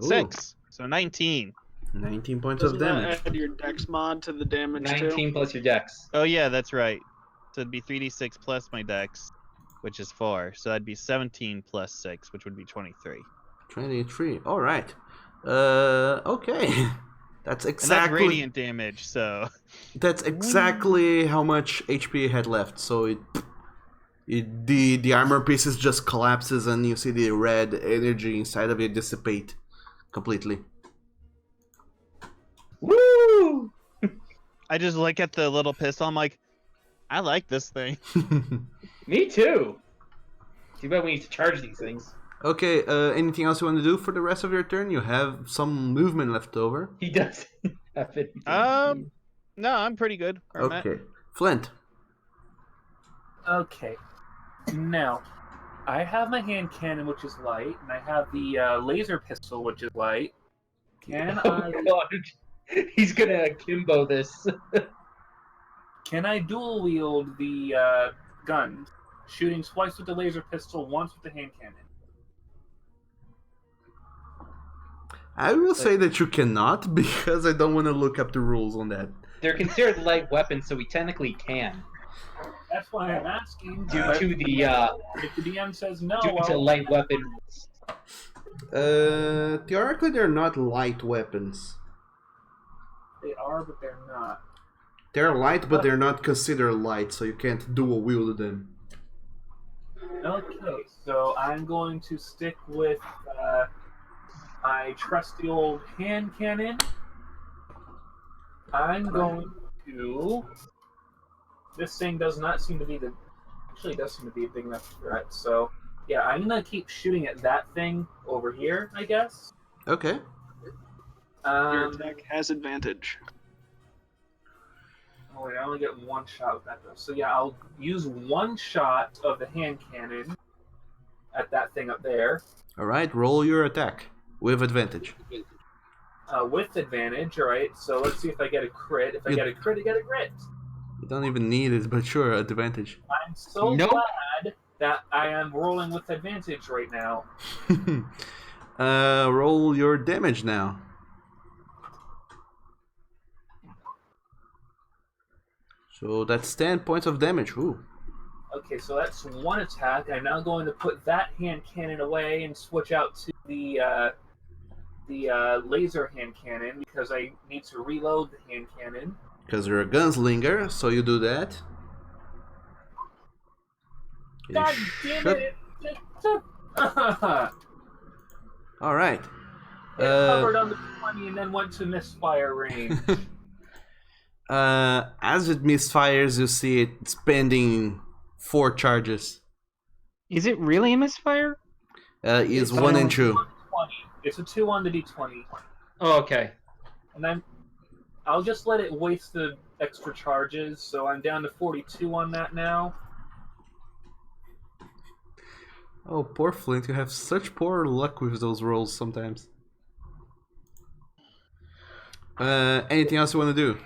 Speaker 1: Ooh,
Speaker 12: 6. So 19.
Speaker 1: 19 points
Speaker 7: Doesn't
Speaker 1: of
Speaker 7: that
Speaker 1: damage.
Speaker 7: add your Dex mod to the damage
Speaker 2: 19
Speaker 7: too?
Speaker 2: plus your Dex.
Speaker 12: Oh yeah, that's right. So it'd be 3d6 plus my dex, which is 4. So that'd be 17 plus 6, which would be 23.
Speaker 1: 23. All right. Okay. That's
Speaker 12: And that's
Speaker 1: exactly
Speaker 12: radiant damage, so
Speaker 1: that's exactly how much HP it had left. So the armor pieces just collapses and you see the red energy inside of it dissipate completely.
Speaker 2: Woo!
Speaker 12: I just look at the little pistol. I'm like, I like this thing.
Speaker 2: Me too. Too bad we need to charge these things.
Speaker 1: Okay, anything else you want to do for the rest of your turn? You have some movement left over.
Speaker 2: He does have it.
Speaker 12: No, I'm pretty good. Where I'm at.
Speaker 1: Okay. Flint.
Speaker 4: Okay. Now, I have my hand cannon, which is light, and I have the laser pistol, which is light. Can
Speaker 2: Oh
Speaker 4: I
Speaker 2: god. He's gonna akimbo this.
Speaker 4: can I dual wield the gun, shooting twice with the laser pistol, once with the hand cannon?
Speaker 1: I will say that you cannot because I don't want to look up the rules on that.
Speaker 2: They're considered light weapons, so we technically can.
Speaker 4: That's why I'm asking.
Speaker 2: Due
Speaker 4: but
Speaker 2: to the
Speaker 4: if the DM says no,
Speaker 2: due to
Speaker 4: I'll-
Speaker 2: light weapon rules.
Speaker 1: Theoretically, they're not light weapons.
Speaker 4: they are, but they're not.
Speaker 1: They're light, but they're not considered light, so you can't dual wield them.
Speaker 4: Okay, so I'm going to stick with my trusty old hand cannon. I'm going to. This thing does not seem to be the. Actually, it does seem to be a big enough threat. So, yeah, I'm gonna keep shooting at that thing over here, I guess.
Speaker 1: Okay.
Speaker 7: Your attack has advantage.
Speaker 4: Oh wait, I only get one shot with that though. So yeah, I'll use one shot of the hand cannon at that thing up there.
Speaker 1: Alright, roll your attack with advantage.
Speaker 4: With advantage, alright. So let's see if I get a crit. If I get a crit, I get a crit.
Speaker 1: You don't even need it, but sure, advantage.
Speaker 4: I'm so glad that I am rolling with advantage right now.
Speaker 1: Roll your damage now. So that's 10 points of damage. Ooh.
Speaker 4: Okay, so that's one attack. I'm now going to put that hand cannon away and switch out to the laser hand cannon because I need to reload the hand cannon.
Speaker 1: Because you're a gunslinger, so you do that.
Speaker 4: God damn it!
Speaker 1: Alright.
Speaker 4: It hovered on the 20 and then went to misfire range.
Speaker 1: As it misfires, you see it spending 4 charges.
Speaker 2: Is it really a misfire?
Speaker 1: It's 1 and 2.
Speaker 4: It's a 2 on the d20.
Speaker 2: Oh, okay.
Speaker 4: And I'll just let it waste the extra charges, so I'm down to 42 on that now.
Speaker 1: Oh, poor Flint, you have such poor luck with those rolls sometimes. Anything else you want to do?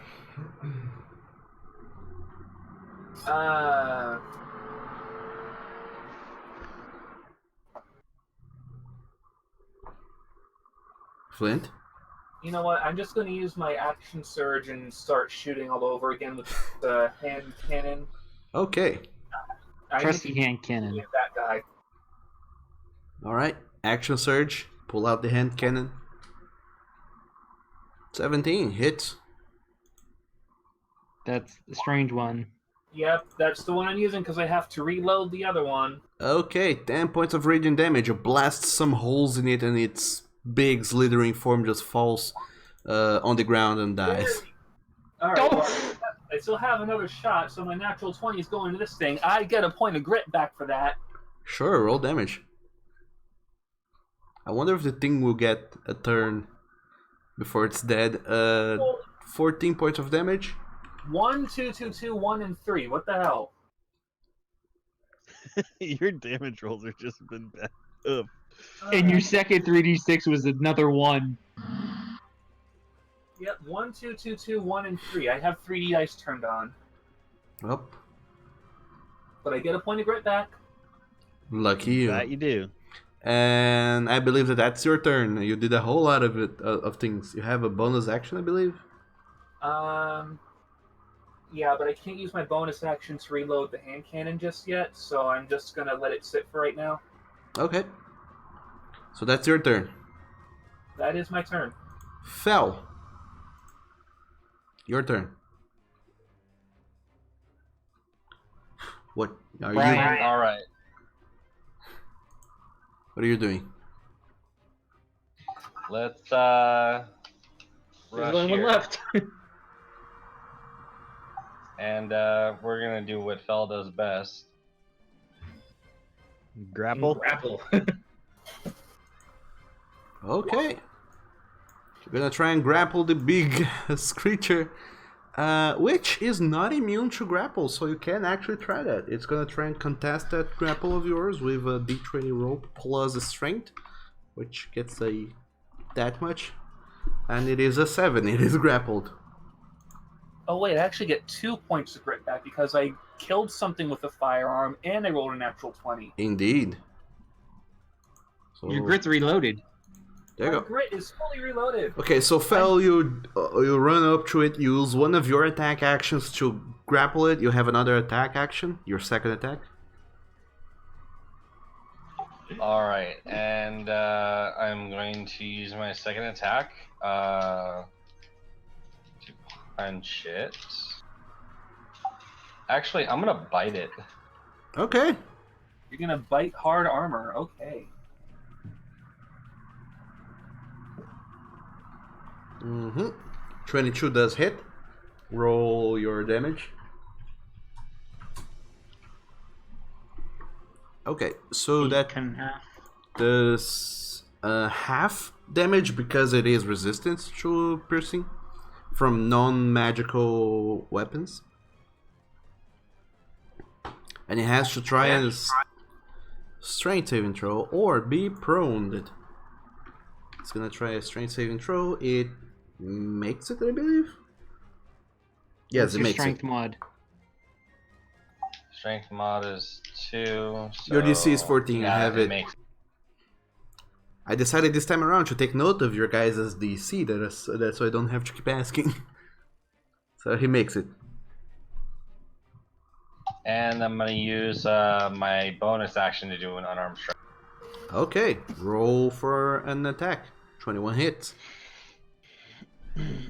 Speaker 1: Flint?
Speaker 4: You know what? I'm just going to use my action surge and start shooting all over again with the hand cannon.
Speaker 1: Okay.
Speaker 2: Trusty hand cannon.
Speaker 4: That guy.
Speaker 1: Alright, action surge. Pull out the hand cannon. 17 hits.
Speaker 2: That's a strange one.
Speaker 4: Yep, that's the one I'm using because I have to reload the other one.
Speaker 1: Okay, 10 points of radiant damage. You blast some holes in it and its big slithering form just falls on the ground and dies.
Speaker 4: Alright, well, I still have another shot, so my natural 20 is going to this thing. I get a point of grit back for that.
Speaker 1: Sure, roll damage. I wonder if the thing will get a turn before it's dead. 14 points of damage.
Speaker 4: 1, 2, 2, 2, 1, and 3. What the hell?
Speaker 12: Your damage rolls have just been bad. Ugh.
Speaker 2: And your second 3d6 was another 1.
Speaker 4: Yep, 1, 2, 2, 2, 1, and 3. I have 3D dice turned on.
Speaker 1: Up.
Speaker 4: But I get a point of grit back.
Speaker 1: Lucky you.
Speaker 12: That you do.
Speaker 1: And I believe that's your turn. You did a whole lot of it of things. You have a bonus action, I believe.
Speaker 4: Yeah, but I can't use my bonus action to reload the hand cannon just yet, so I'm just gonna let it sit for right now.
Speaker 1: Okay. So that's your turn.
Speaker 4: That is my turn.
Speaker 1: Fel. Your turn. What are you?
Speaker 6: All right.
Speaker 1: What are you doing?
Speaker 6: Let's
Speaker 2: There's
Speaker 6: rush
Speaker 2: only one
Speaker 6: here.
Speaker 2: left.
Speaker 6: And we're gonna do what Fel does best.
Speaker 12: Grapple.
Speaker 2: Grapple.
Speaker 1: Okay. You're gonna try and grapple the big creature, which is not immune to grapple, so you can actually try that. It's gonna try and contest that grapple of yours with a d20 rope plus a strength, which gets that much, and it is a 7. It is grappled.
Speaker 4: Oh wait, I actually get 2 points of grit back because I killed something with a firearm and I rolled a natural 20.
Speaker 1: Indeed. So
Speaker 2: Your grit's reloaded.
Speaker 1: there you
Speaker 4: My
Speaker 1: go.
Speaker 4: grit is fully reloaded.
Speaker 1: Okay, so Fel, you run up to it, use one of your attack actions to grapple it. You have another attack action, your second attack.
Speaker 6: All right, and I'm going to use my second attack to punch it. Actually, I'm gonna bite it.
Speaker 1: Okay.
Speaker 4: You're gonna bite hard armor. Okay.
Speaker 1: Mm-hmm. 22 does hit. Roll your damage. Okay, so that does half damage because it is resistance to piercing. from non-magical weapons. And he has to try a strength saving throw or be proned. It's gonna try a strength saving throw. It makes it, I believe. Yes, it makes
Speaker 2: strength
Speaker 1: it.
Speaker 2: mod?
Speaker 6: Strength mod is 2. So
Speaker 1: Your DC is 14.
Speaker 6: yeah,
Speaker 1: I have it.
Speaker 6: Makes...
Speaker 1: I decided this time around to take note of your guys' DC. That's why I don't have to keep asking. So he makes it.
Speaker 6: And I'm gonna use my bonus action to do an unarmed strike.
Speaker 1: Okay, roll for an attack. 21 hits.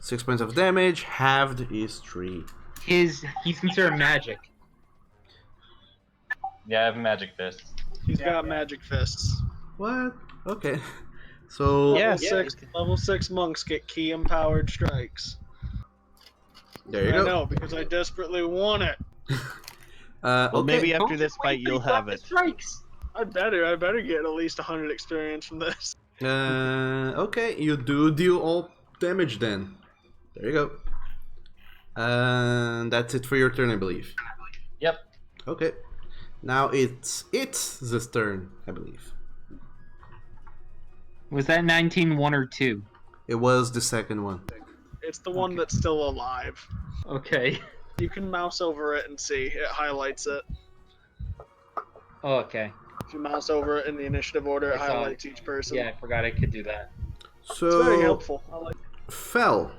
Speaker 1: 6 points of damage. Halved is 3.
Speaker 2: He's considered magic.
Speaker 6: Yeah, I have magic fists.
Speaker 7: He's got magic fists.
Speaker 1: What? Okay. So
Speaker 7: Level 6 monks get key empowered strikes.
Speaker 1: there you go.
Speaker 7: I know, because I desperately want it.
Speaker 12: Well,
Speaker 1: Okay.
Speaker 12: maybe after this fight you'll have it.
Speaker 2: Strikes.
Speaker 7: I better get at least 100 experience from this.
Speaker 1: Okay, you do deal all damage then. There you go. And that's it for your turn, I believe.
Speaker 6: Yep.
Speaker 1: Okay. Now it's this turn, I believe.
Speaker 2: Was that 19 1 or 2?
Speaker 1: It was the second one.
Speaker 7: It's the one that's still alive.
Speaker 2: Okay.
Speaker 7: You can mouse over it and see. It highlights it.
Speaker 2: Oh, okay.
Speaker 7: If you mouse over it in the initiative order, it
Speaker 2: I saw
Speaker 7: highlights each person.
Speaker 2: Yeah, I forgot I could do that.
Speaker 7: It's very
Speaker 1: So,
Speaker 7: helpful. I like
Speaker 1: Fel.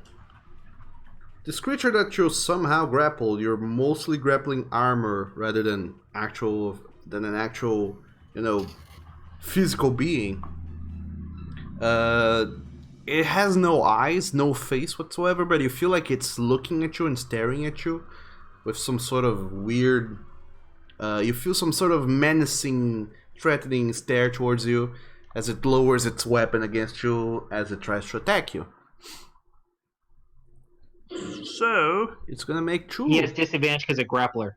Speaker 1: This creature that you somehow grappled, you're mostly grappling armor rather than an actual, physical being. It has no eyes, no face whatsoever, but you feel like it's looking at you and staring at you with some sort of weird... you feel some sort of menacing, threatening stare towards you as it lowers its weapon against you as it tries to attack you. So, it's gonna make 2.
Speaker 2: He has disadvantage because of grappler.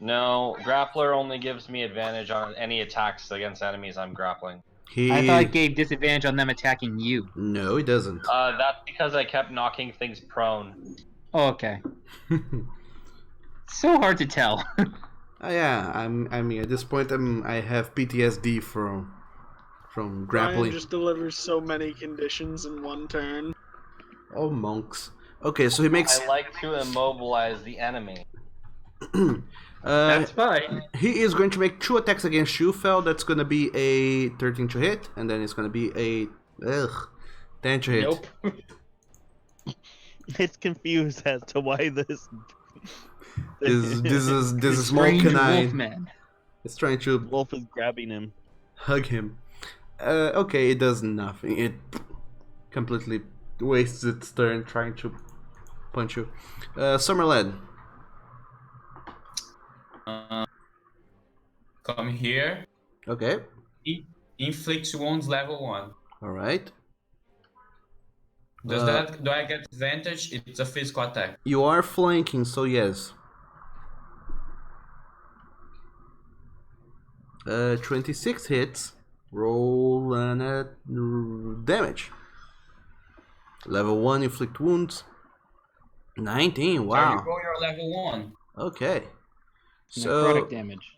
Speaker 6: No, grappler only gives me advantage on any attacks against enemies I'm grappling.
Speaker 2: I thought it gave disadvantage on them attacking you.
Speaker 1: No, it doesn't.
Speaker 6: That's because I kept knocking things prone.
Speaker 2: Oh, okay. So hard to tell.
Speaker 1: Yeah, I mean, at this point, I have PTSD from grappling.
Speaker 7: Brian just delivers so many conditions in one turn.
Speaker 1: Oh, monks. Okay, so he makes...
Speaker 6: I like to immobilize the enemy.
Speaker 2: That's fine.
Speaker 1: He is going to make 2 attacks against you, Fel. That's going to be a 13 to hit, and then it's going to be a 10 to hit.
Speaker 2: Nope.
Speaker 12: It's confused as to why this
Speaker 1: This is
Speaker 2: Strange
Speaker 1: Molkanine.
Speaker 2: Wolfman.
Speaker 1: It's trying to
Speaker 12: wolf is grabbing him.
Speaker 1: hug him. Okay, it does nothing. It completely wastes its turn trying to punch you. Summerlad.
Speaker 5: Come here.
Speaker 1: Okay.
Speaker 5: Inflict wounds level 1.
Speaker 1: Alright.
Speaker 5: Do I get advantage? It's a physical attack.
Speaker 1: You are flanking, so yes. 26 hits. Roll an damage. Level 1 inflict wounds. 19, wow.
Speaker 5: So you roll your level 1.
Speaker 1: Okay.
Speaker 2: Necrotic damage.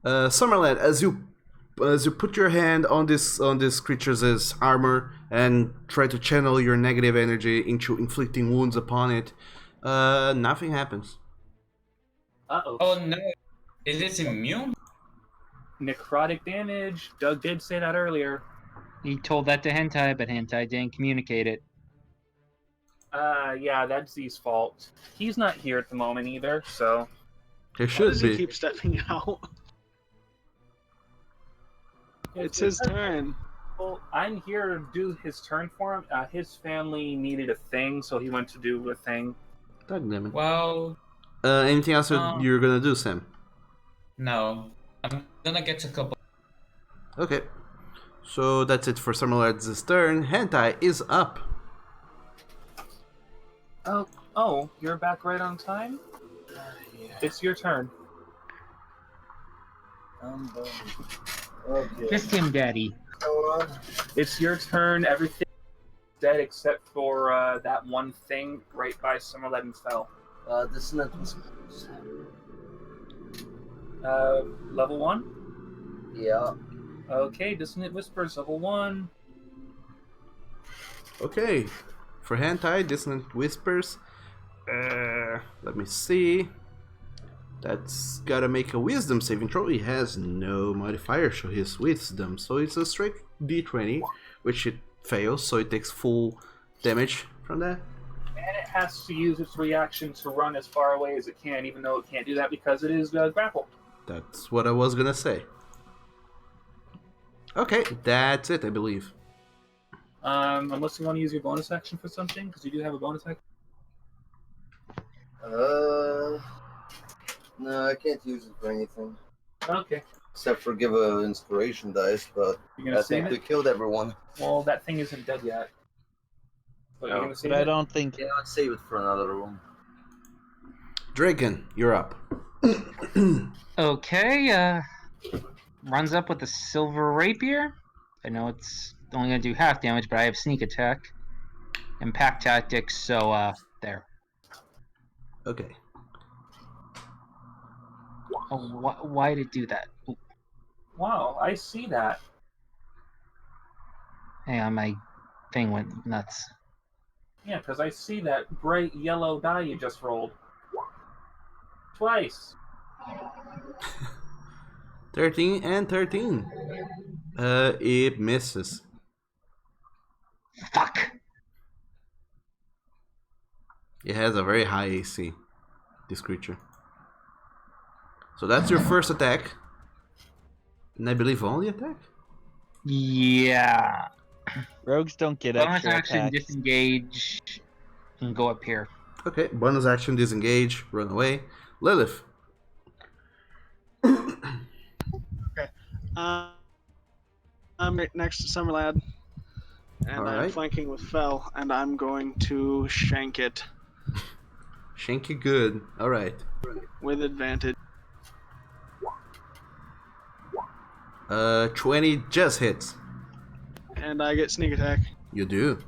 Speaker 1: Summerlad, as you put your hand on this creature's armor and try to channel your negative energy into inflicting wounds upon it, nothing happens.
Speaker 4: Uh-oh.
Speaker 5: Oh no. Is it immune?
Speaker 4: Necrotic damage. Doug did say that earlier.
Speaker 2: He told that to Hentai, but Hentai didn't communicate it.
Speaker 4: Yeah, that's Z's fault. He's not here at the moment either, so...
Speaker 1: It
Speaker 7: Why
Speaker 1: should
Speaker 7: does
Speaker 1: be.
Speaker 7: he keep stepping out? It's his turn.
Speaker 4: Well, I'm here to do his turn for him. His family needed a thing, so he went to do a thing.
Speaker 1: Dagnabbit.
Speaker 5: Well...
Speaker 1: Anything else you're gonna do, Sam?
Speaker 5: No. I'm gonna get a couple...
Speaker 1: Okay. So that's it for Summerlad's turn. Hentai is up.
Speaker 4: Oh, you're back right on time? It's your turn.
Speaker 8: Okay.
Speaker 2: Fist him, Daddy.
Speaker 4: It's your turn. Everything dead except for that one thing right by Summerled and Fell.
Speaker 8: Dissonant Whispers.
Speaker 4: Level 1?
Speaker 8: Yeah.
Speaker 4: Okay, Dissonant Whispers, level 1.
Speaker 1: Okay, for Hentai, Dissonant Whispers. Let me see. That's gotta make a Wisdom saving throw. He has no modifier, so his Wisdom. So it's a straight D20, which it fails, so it takes full damage from that.
Speaker 4: And it has to use its reaction to run as far away as it can, even though it can't do that because it is grappled.
Speaker 1: That's what I was gonna say. Okay, that's it, I believe.
Speaker 4: Unless you want to use your bonus action for something, because you do have a bonus action.
Speaker 8: No, I can't use it for anything.
Speaker 4: Okay.
Speaker 8: Except for give a inspiration dice, but I think we killed everyone.
Speaker 4: Well, that thing isn't dead yet. But you're gonna save
Speaker 12: But I
Speaker 4: it?
Speaker 12: don't think.
Speaker 8: Yeah, let's save it for another room.
Speaker 1: Draken, you're up.
Speaker 2: Okay, runs up with the silver rapier. I know it's only gonna do half damage, but I have sneak attack and pack tactics, so there.
Speaker 1: Okay.
Speaker 2: Oh, why did it do that?
Speaker 4: Wow, I see that.
Speaker 2: Hang on, my thing went nuts.
Speaker 4: Yeah, because I see that bright yellow die you just rolled. Twice.
Speaker 1: 13 and 13. It misses.
Speaker 2: Fuck.
Speaker 1: It has a very high AC, this creature. So that's your first attack. And I believe only attack?
Speaker 2: Yeah.
Speaker 12: Rogues don't get
Speaker 2: Bonus
Speaker 12: extra
Speaker 2: action,
Speaker 12: attacks.
Speaker 2: disengage, and go up here.
Speaker 1: Okay, bonus action, disengage, run away. Lilith.
Speaker 7: Okay. I'm right next to Summerlad. And I'm
Speaker 1: Alright.
Speaker 7: flanking with Fell, and I'm going to shank it.
Speaker 1: Shank it good. Alright.
Speaker 7: With advantage.
Speaker 1: 20 just hits.
Speaker 7: And I get sneak attack.
Speaker 1: You do.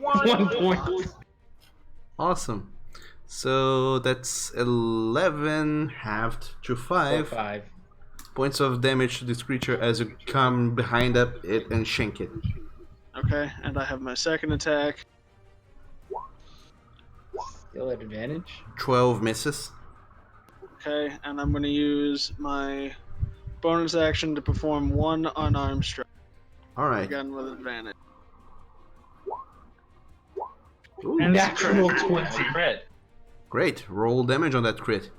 Speaker 2: 1 point.
Speaker 1: Awesome. So that's 11 halved to 5.
Speaker 2: 5.
Speaker 1: Points of damage to this creature as you come behind up it and shank it.
Speaker 7: Okay, and I have my second attack.
Speaker 2: Still at advantage.
Speaker 1: 12 misses.
Speaker 7: Okay, and I'm going to use my bonus action to perform one unarmed strike.
Speaker 1: Alright.
Speaker 7: Again with advantage.
Speaker 1: Ooh.
Speaker 2: Natural 20.
Speaker 6: Crit.
Speaker 1: Great. Roll damage on that crit.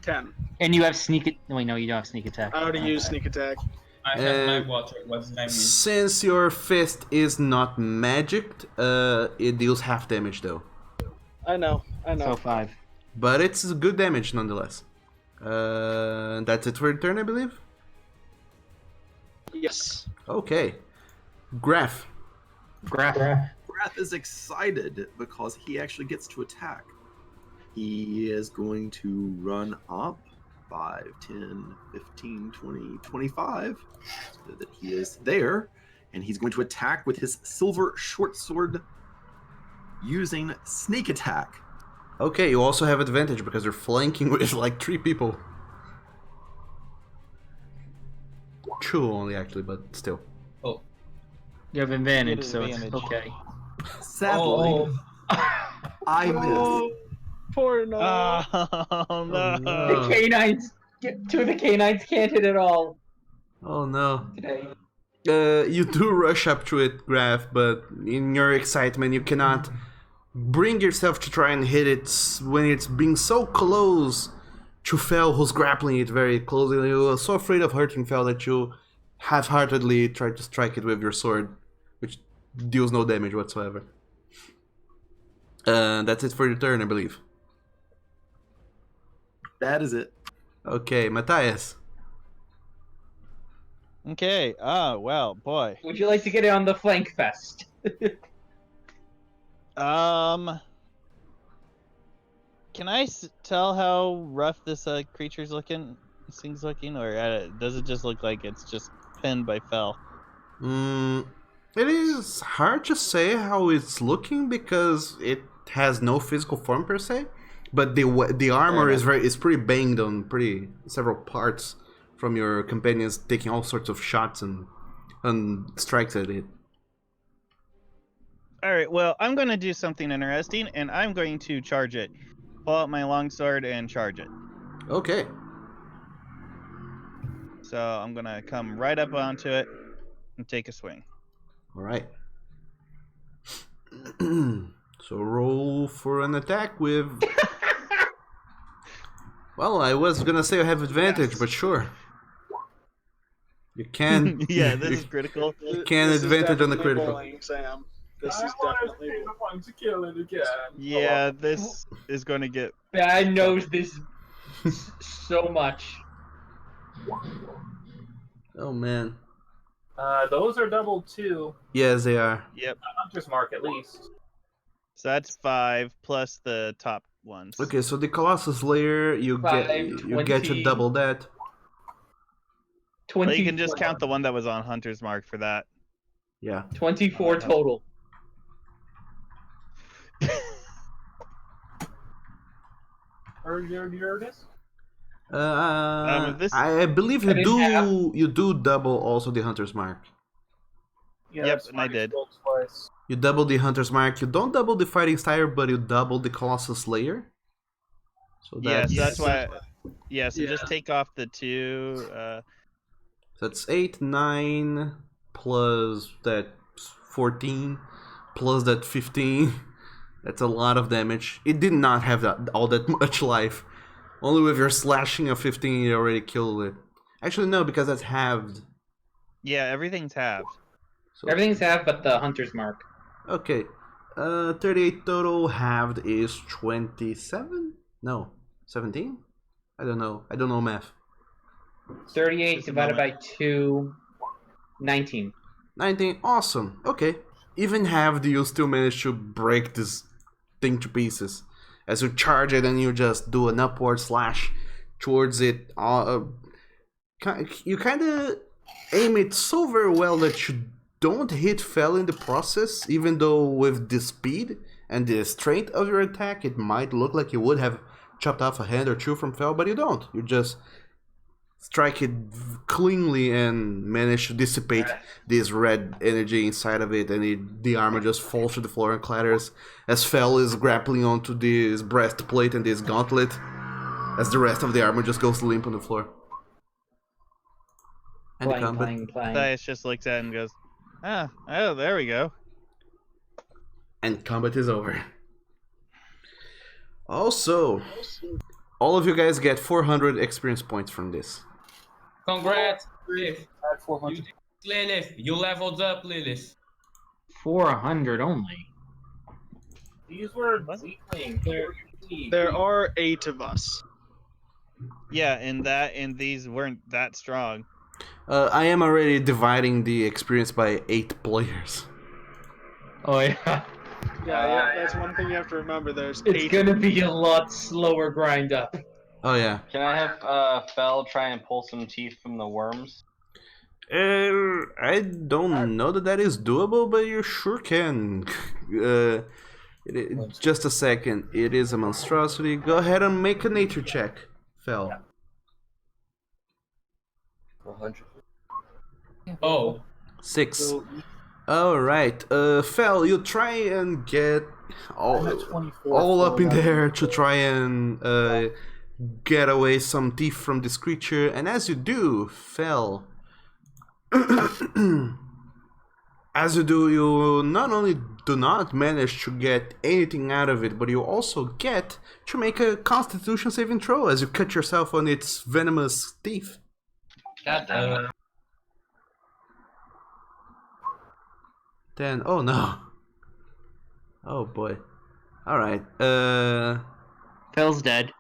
Speaker 7: 10.
Speaker 2: And you have sneak. Wait, no, you don't have sneak attack.
Speaker 7: I already used sneak attack.
Speaker 5: I have my water. What's my miss?
Speaker 1: Since your fist is not magicked, it deals half damage though.
Speaker 7: I know.
Speaker 2: So 5.
Speaker 1: But it's good damage nonetheless. That's it for your turn, I believe?
Speaker 7: Yes.
Speaker 1: Okay. Graph.
Speaker 9: Graph is excited because he actually gets to attack. He is going to run up 5, 10, 15, 20, 25 so that he is there. And he's going to attack with his silver short sword using sneak attack.
Speaker 1: Okay, you also have advantage because you're flanking with like 3 people. 2 only actually, but still.
Speaker 5: Oh.
Speaker 2: You have advantage,
Speaker 12: Good
Speaker 2: so
Speaker 12: advantage.
Speaker 2: it's okay.
Speaker 9: Sadly, I miss.
Speaker 7: Poor no.
Speaker 12: Oh no!
Speaker 2: The canines. 2 of the canines can't hit at all
Speaker 1: Oh no.
Speaker 2: today.
Speaker 1: You do rush up to it, Graph, but in your excitement you cannot bring yourself to try and hit it when it's being so close to Fel, who's grappling it very closely. You are so afraid of hurting Fel that you half-heartedly try to strike it with your sword, which deals no damage whatsoever. That's it for your turn, I believe.
Speaker 9: That is it.
Speaker 1: Okay, Matthias.
Speaker 12: Okay. Oh well, boy.
Speaker 2: Would you like to get it on the flank fest?
Speaker 12: Can I tell how rough this creature's looking? This thing's looking, or does it just look like it's just pinned by Fel?
Speaker 1: It is hard to say how it's looking because it has no physical form per se, but the armor is pretty banged on several parts from your companions taking all sorts of shots and strikes at it.
Speaker 12: All right, well, I'm going to do something interesting, and I'm going to charge it. Pull out my longsword and charge it.
Speaker 1: Okay.
Speaker 12: So I'm going to come right up onto it and take a swing.
Speaker 1: All right. So roll for an attack with... Well, I was going to say I have advantage, but sure. You can...
Speaker 12: Yeah, this is critical.
Speaker 1: You can advantage on the critical.
Speaker 7: Bullying, Sam. This is definitely
Speaker 4: to kill it again.
Speaker 12: Yeah, this is going to get...
Speaker 2: Bad knows this so much.
Speaker 1: Oh, man.
Speaker 4: Those are double too.
Speaker 1: Yes, they are.
Speaker 12: Yep.
Speaker 4: Hunter's mark at least.
Speaker 12: So that's 5 plus the top ones.
Speaker 1: Okay, so the Colossus layer, you get to double that.
Speaker 2: 20.
Speaker 12: Well, you can just count the one that was on Hunter's mark for that.
Speaker 1: Yeah.
Speaker 2: 24 total.
Speaker 1: I believe you do double also the Hunter's mark.
Speaker 4: Yeah,
Speaker 12: yep, and I did.
Speaker 4: Twice.
Speaker 1: You double the Hunter's mark. You don't double the Fighting Style, but you double the Colossus layer. So
Speaker 12: that's... Yes, that's why. Yeah, so just take off the 2.
Speaker 1: That's 8, 9 plus that 14 plus that 15. That's a lot of damage. It did not have all that much life. Only with your slashing of 15, you already killed it. Actually, no, because that's halved.
Speaker 12: Yeah, everything's halved.
Speaker 2: So everything's halved, but the Hunter's mark.
Speaker 1: Okay. 38 total. Halved is 27? No, 17? I don't know. I don't know math.
Speaker 2: 38 divided by 2, 19.
Speaker 1: 19, awesome. Okay. Even halved, you still manage to break this thing to pieces. As you charge it and you just do an upward slash towards it. You kind of aim it so very well that you don't hit Fel in the process, even though with the speed and the strength of your attack, it might look like you would have chopped off a hand or two from Fel, but you don't. You just strike it cleanly and manage to dissipate this red energy inside of it, and the armor just falls to the floor and clatters as Fel is grappling onto this breastplate and this gauntlet, as the rest of the armor just goes limp on the floor. And the combat.
Speaker 12: Dias just looks at it and goes, oh, there we go.
Speaker 1: And combat is over. Also, all of you guys get 400 experience points from this.
Speaker 5: Congrats, Lilith. You leveled up, Lilith.
Speaker 2: 400 only.
Speaker 4: These were weaklings.
Speaker 7: There are 8 of us.
Speaker 12: Yeah, and these weren't that strong.
Speaker 1: I am already dividing the experience by 8 players.
Speaker 2: Oh yeah.
Speaker 7: Yeah, that's one thing you have to remember. There's
Speaker 2: it's gonna be a lot slower grind up.
Speaker 1: Oh yeah.
Speaker 6: Can I have Fel try and pull some teeth from the worms?
Speaker 1: I don't know that is doable, but you sure can. Just a second. It is a monstrosity. Go ahead and make a nature check, Fel.
Speaker 8: 100.
Speaker 5: Oh.
Speaker 1: 6. Alright, Fel, you try and get all up in there to try and get away some teeth from this creature, and as you do, Fel, as you do, you not only do not manage to get anything out of it, but you also get to make a Constitution saving throw as you cut yourself on its venomous teeth.
Speaker 6: God damn it.
Speaker 1: 10. Oh no. Oh boy. Alright.
Speaker 2: Fel's dead.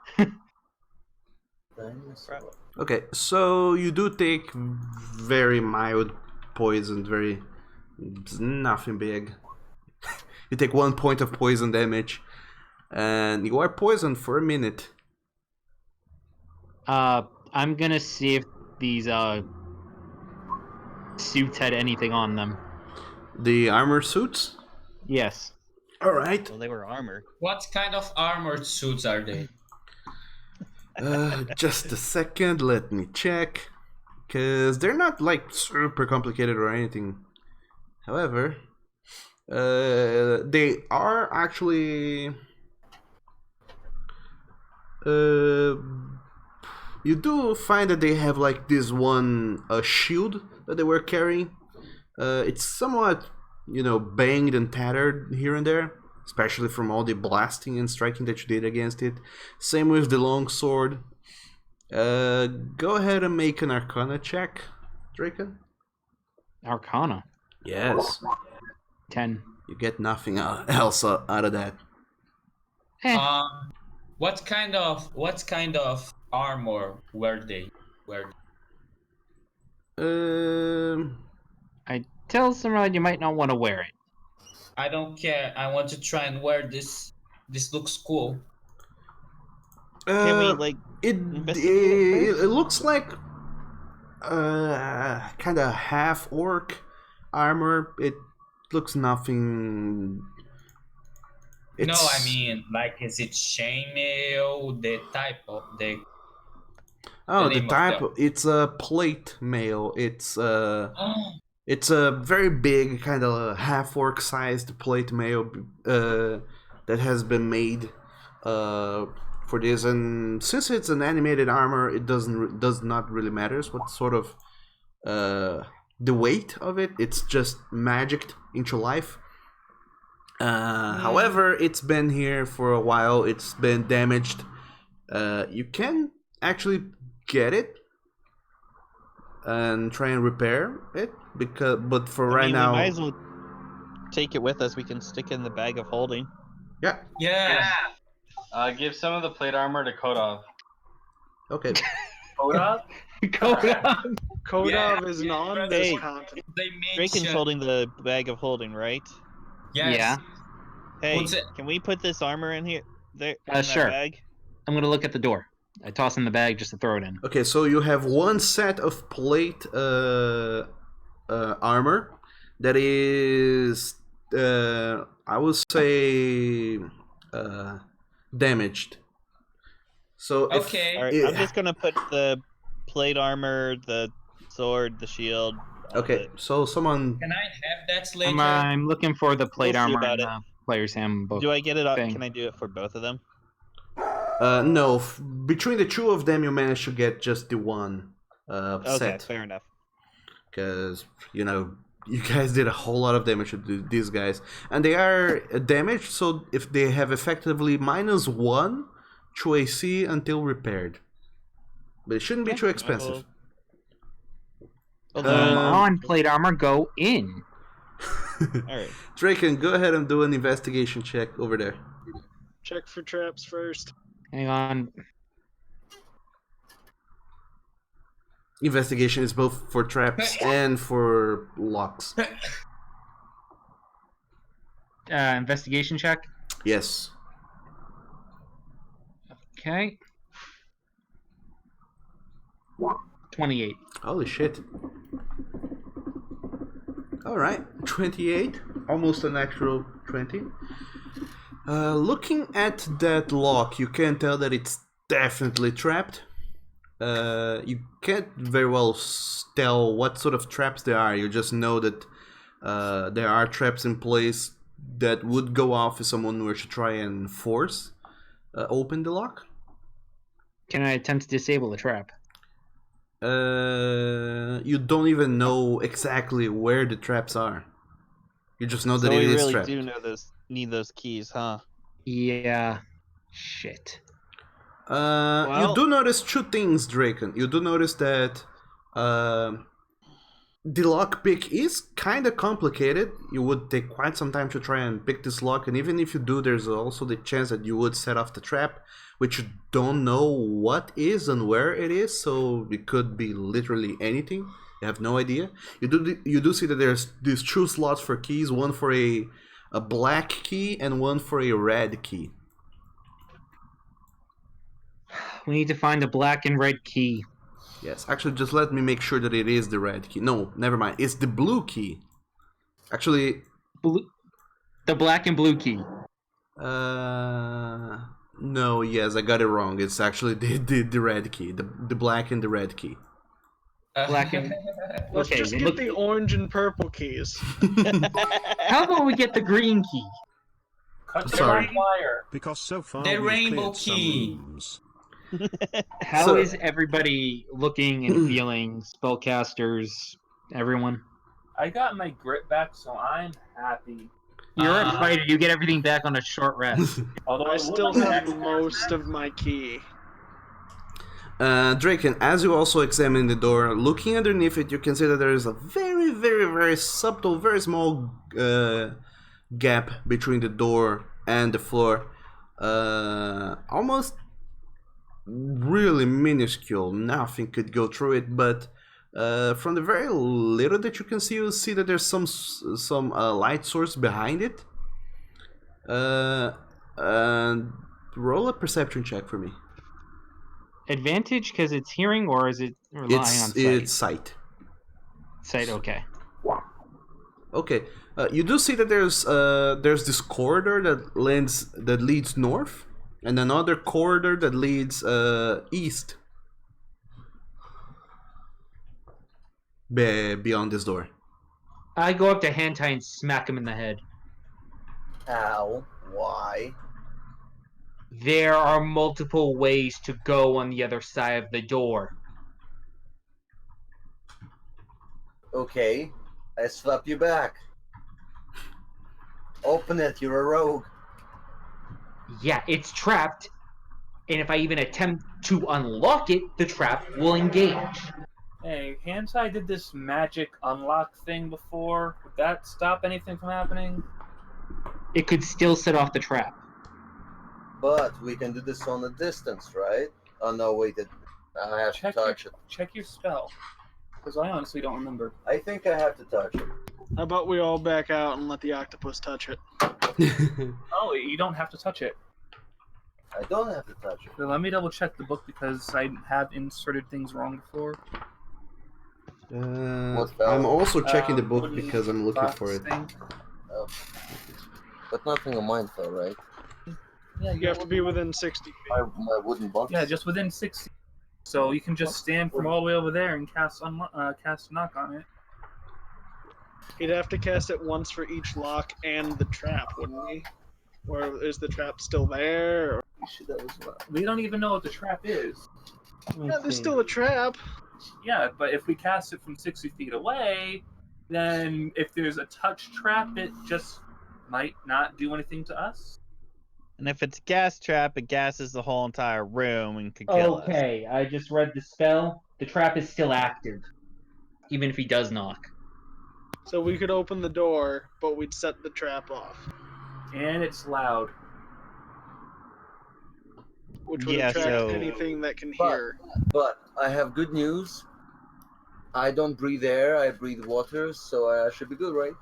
Speaker 1: Okay, so you do take very mild poison, nothing big. You take 1 point of poison damage, and you are poisoned for a minute.
Speaker 2: I'm gonna see if these suits had anything on them.
Speaker 1: The armor suits?
Speaker 2: Yes.
Speaker 1: All right.
Speaker 12: Well, they were armor.
Speaker 5: What kind of armored suits are they?
Speaker 1: Just a second, let me check. Because they're not like super complicated or anything. However, they are actually. You do find that they have like this one shield that they were carrying. It's somewhat, banged and tattered here and there, especially from all the blasting and striking that you did against it. Same with the long sword. Go ahead and make an Arcana check, Draken.
Speaker 2: Arcana?
Speaker 1: Yes.
Speaker 2: 10.
Speaker 1: You get nothing else out of that.
Speaker 5: What kind of armor were they?
Speaker 2: I tell someone you might not want to wear it.
Speaker 5: I don't care. I want to try and wear this. This looks cool.
Speaker 12: Can we like
Speaker 1: it looks like kind of half orc armor. It looks nothing.
Speaker 5: No, I mean, like, is it chainmail? The type of the.
Speaker 1: Oh, the type. It's a plate mail. It's it's a very big kind of half orc sized plate mail that has been made for this, and since it's an animated armor, it does not really matter what sort of the weight of it. It's just magicked into life. However, it's been here for a while. It's been damaged. You can actually get it and try and repair it, but for right now,
Speaker 12: we might as well take it with us. We can stick it in the bag of holding.
Speaker 1: Yeah.
Speaker 6: Give some of the plate armor to Kodov.
Speaker 1: Okay.
Speaker 7: Kodov?
Speaker 2: Kodov?
Speaker 7: Kodov is not on this continent.
Speaker 12: Draken's holding the bag of holding, right?
Speaker 5: Yes.
Speaker 2: Yeah.
Speaker 12: Hey, can we put this armor in here? There. In
Speaker 2: Sure.
Speaker 12: that bag?
Speaker 2: I'm gonna look at the door. I toss in the bag just to throw it in.
Speaker 1: Okay, so you have one set of plate armor that is, I would say, damaged. So
Speaker 12: All right, I'm just gonna put the plate armor, the sword, the shield.
Speaker 1: Okay, so someone.
Speaker 5: Can I have that later?
Speaker 2: I'm looking for the plate
Speaker 12: We'll see
Speaker 2: armor
Speaker 12: about
Speaker 2: in the player's handbook.
Speaker 12: Do I get it?
Speaker 2: thing.
Speaker 12: Can I do it for both of them?
Speaker 1: No, between the two of them, you managed to get just the one
Speaker 12: Okay,
Speaker 1: set.
Speaker 12: fair enough.
Speaker 1: Because, you guys did a whole lot of damage to these guys. And they are damaged, so if they have effectively -1 to AC until repaired. But it shouldn't be too expensive.
Speaker 2: Come on, plate armor, go in.
Speaker 12: Alright.
Speaker 1: Draken, go ahead and do an investigation check over there.
Speaker 7: Check for traps first.
Speaker 2: Hang on.
Speaker 1: Investigation is both for traps and for locks.
Speaker 2: Investigation check.
Speaker 1: Yes.
Speaker 2: Okay. 28.
Speaker 1: Holy shit. Alright, 28. Almost a natural 20. Looking at that lock, you can tell that it's definitely trapped. You can't very well tell what sort of traps there are. You just know that there are traps in place that would go off if someone were to try and force open the lock.
Speaker 2: Can I attempt to disable the trap?
Speaker 1: You don't even know exactly where the traps are. You just know that it
Speaker 12: we
Speaker 1: is
Speaker 12: really
Speaker 1: trapped.
Speaker 12: do need those keys, huh?
Speaker 2: Yeah. Shit.
Speaker 1: You do notice two things, Draken. You do notice that the lockpick is kind of complicated. You would take quite some time to try and pick this lock, and even if you do, there's also the chance that you would set off the trap, which you don't know what is and where it is, so it could be literally anything. You have no idea. You do see that there's these two slots for keys, one for a black key and one for a red key.
Speaker 2: We need to find a black and red key.
Speaker 1: Yes, actually, just let me make sure that it is the red key. No, never mind. It's the blue key. Actually,
Speaker 2: the black and blue key.
Speaker 1: No, yes, I got it wrong. It's actually the red key. The black and the red key.
Speaker 2: Black and...
Speaker 7: Let's
Speaker 2: Okay,
Speaker 7: just get
Speaker 2: look...
Speaker 7: the orange and purple keys.
Speaker 2: How about we get the green key?
Speaker 16: Cut the
Speaker 1: Sorry.
Speaker 16: wire.
Speaker 17: Because so far
Speaker 5: The
Speaker 17: we've
Speaker 5: rainbow
Speaker 17: cleared some
Speaker 5: key.
Speaker 17: rooms.
Speaker 2: How is everybody looking and feeling? Spellcasters, everyone?
Speaker 16: I got my grip back, so I'm happy.
Speaker 2: You're excited. You get everything back on a short rest.
Speaker 16: Although
Speaker 7: I still have most of my key.
Speaker 1: Draken, as you also examine the door, looking underneath it, you can see that there is a very, very, very subtle, very small gap between the door and the floor. Almost really minuscule. Nothing could go through it, but from the very little that you can see, you see that there's some light source behind it. And roll a perception check for me.
Speaker 2: Advantage because it's hearing, or is it relying on sight?
Speaker 1: It's sight.
Speaker 2: Sight, okay.
Speaker 1: Okay, you do see that there's this corridor that leads north, and another corridor that leads east. Beyond this door.
Speaker 2: I go up to Hantai and smack him in the head.
Speaker 8: Ow. Why?
Speaker 2: There are multiple ways to go on the other side of the door.
Speaker 8: Okay, I slap you back. Open it, you're a rogue.
Speaker 2: Yeah, it's trapped, and if I even attempt to unlock it, the trap will engage.
Speaker 16: Hey, Hansai did this magic unlock thing before. Would that stop anything from happening?
Speaker 2: It could still set off the trap.
Speaker 8: But we can do this on a distance, right? Oh no, wait, I have to touch it.
Speaker 16: Check your spell. Because I honestly don't remember.
Speaker 8: I think I have to touch it.
Speaker 7: How about we all back out and let the octopus touch it?
Speaker 16: Oh, you don't have to touch it.
Speaker 8: I don't have to touch it.
Speaker 16: So let me double check the book because I have inserted things wrong before.
Speaker 1: I'm also checking the book because I'm looking for it.
Speaker 8: Oh. But nothing on mine fell, right?
Speaker 16: Yeah,
Speaker 7: You have to be within 60 feet.
Speaker 8: My wooden box?
Speaker 16: Yeah, just within 60. So you can just stand from all the way over there and cast knock on it.
Speaker 7: He'd have to cast it once for each lock and the trap, wouldn't he? Or is the trap still there? Or...
Speaker 16: We don't even know what the trap is.
Speaker 7: Yeah, there's still a trap.
Speaker 16: Yeah, but if we cast it from 60 feet away, then if there's a touch trap, it just might not do anything to us.
Speaker 12: And if it's a gas trap, it gases the whole entire room and could kill us.
Speaker 2: Okay, I just read the spell. The trap is still active, even if he does knock.
Speaker 7: So we could open the door, but we'd set the trap off.
Speaker 16: And it's loud.
Speaker 7: Which would attract anything that can hear.
Speaker 8: But I have good news. I don't breathe air, I breathe water, so I should be good, right?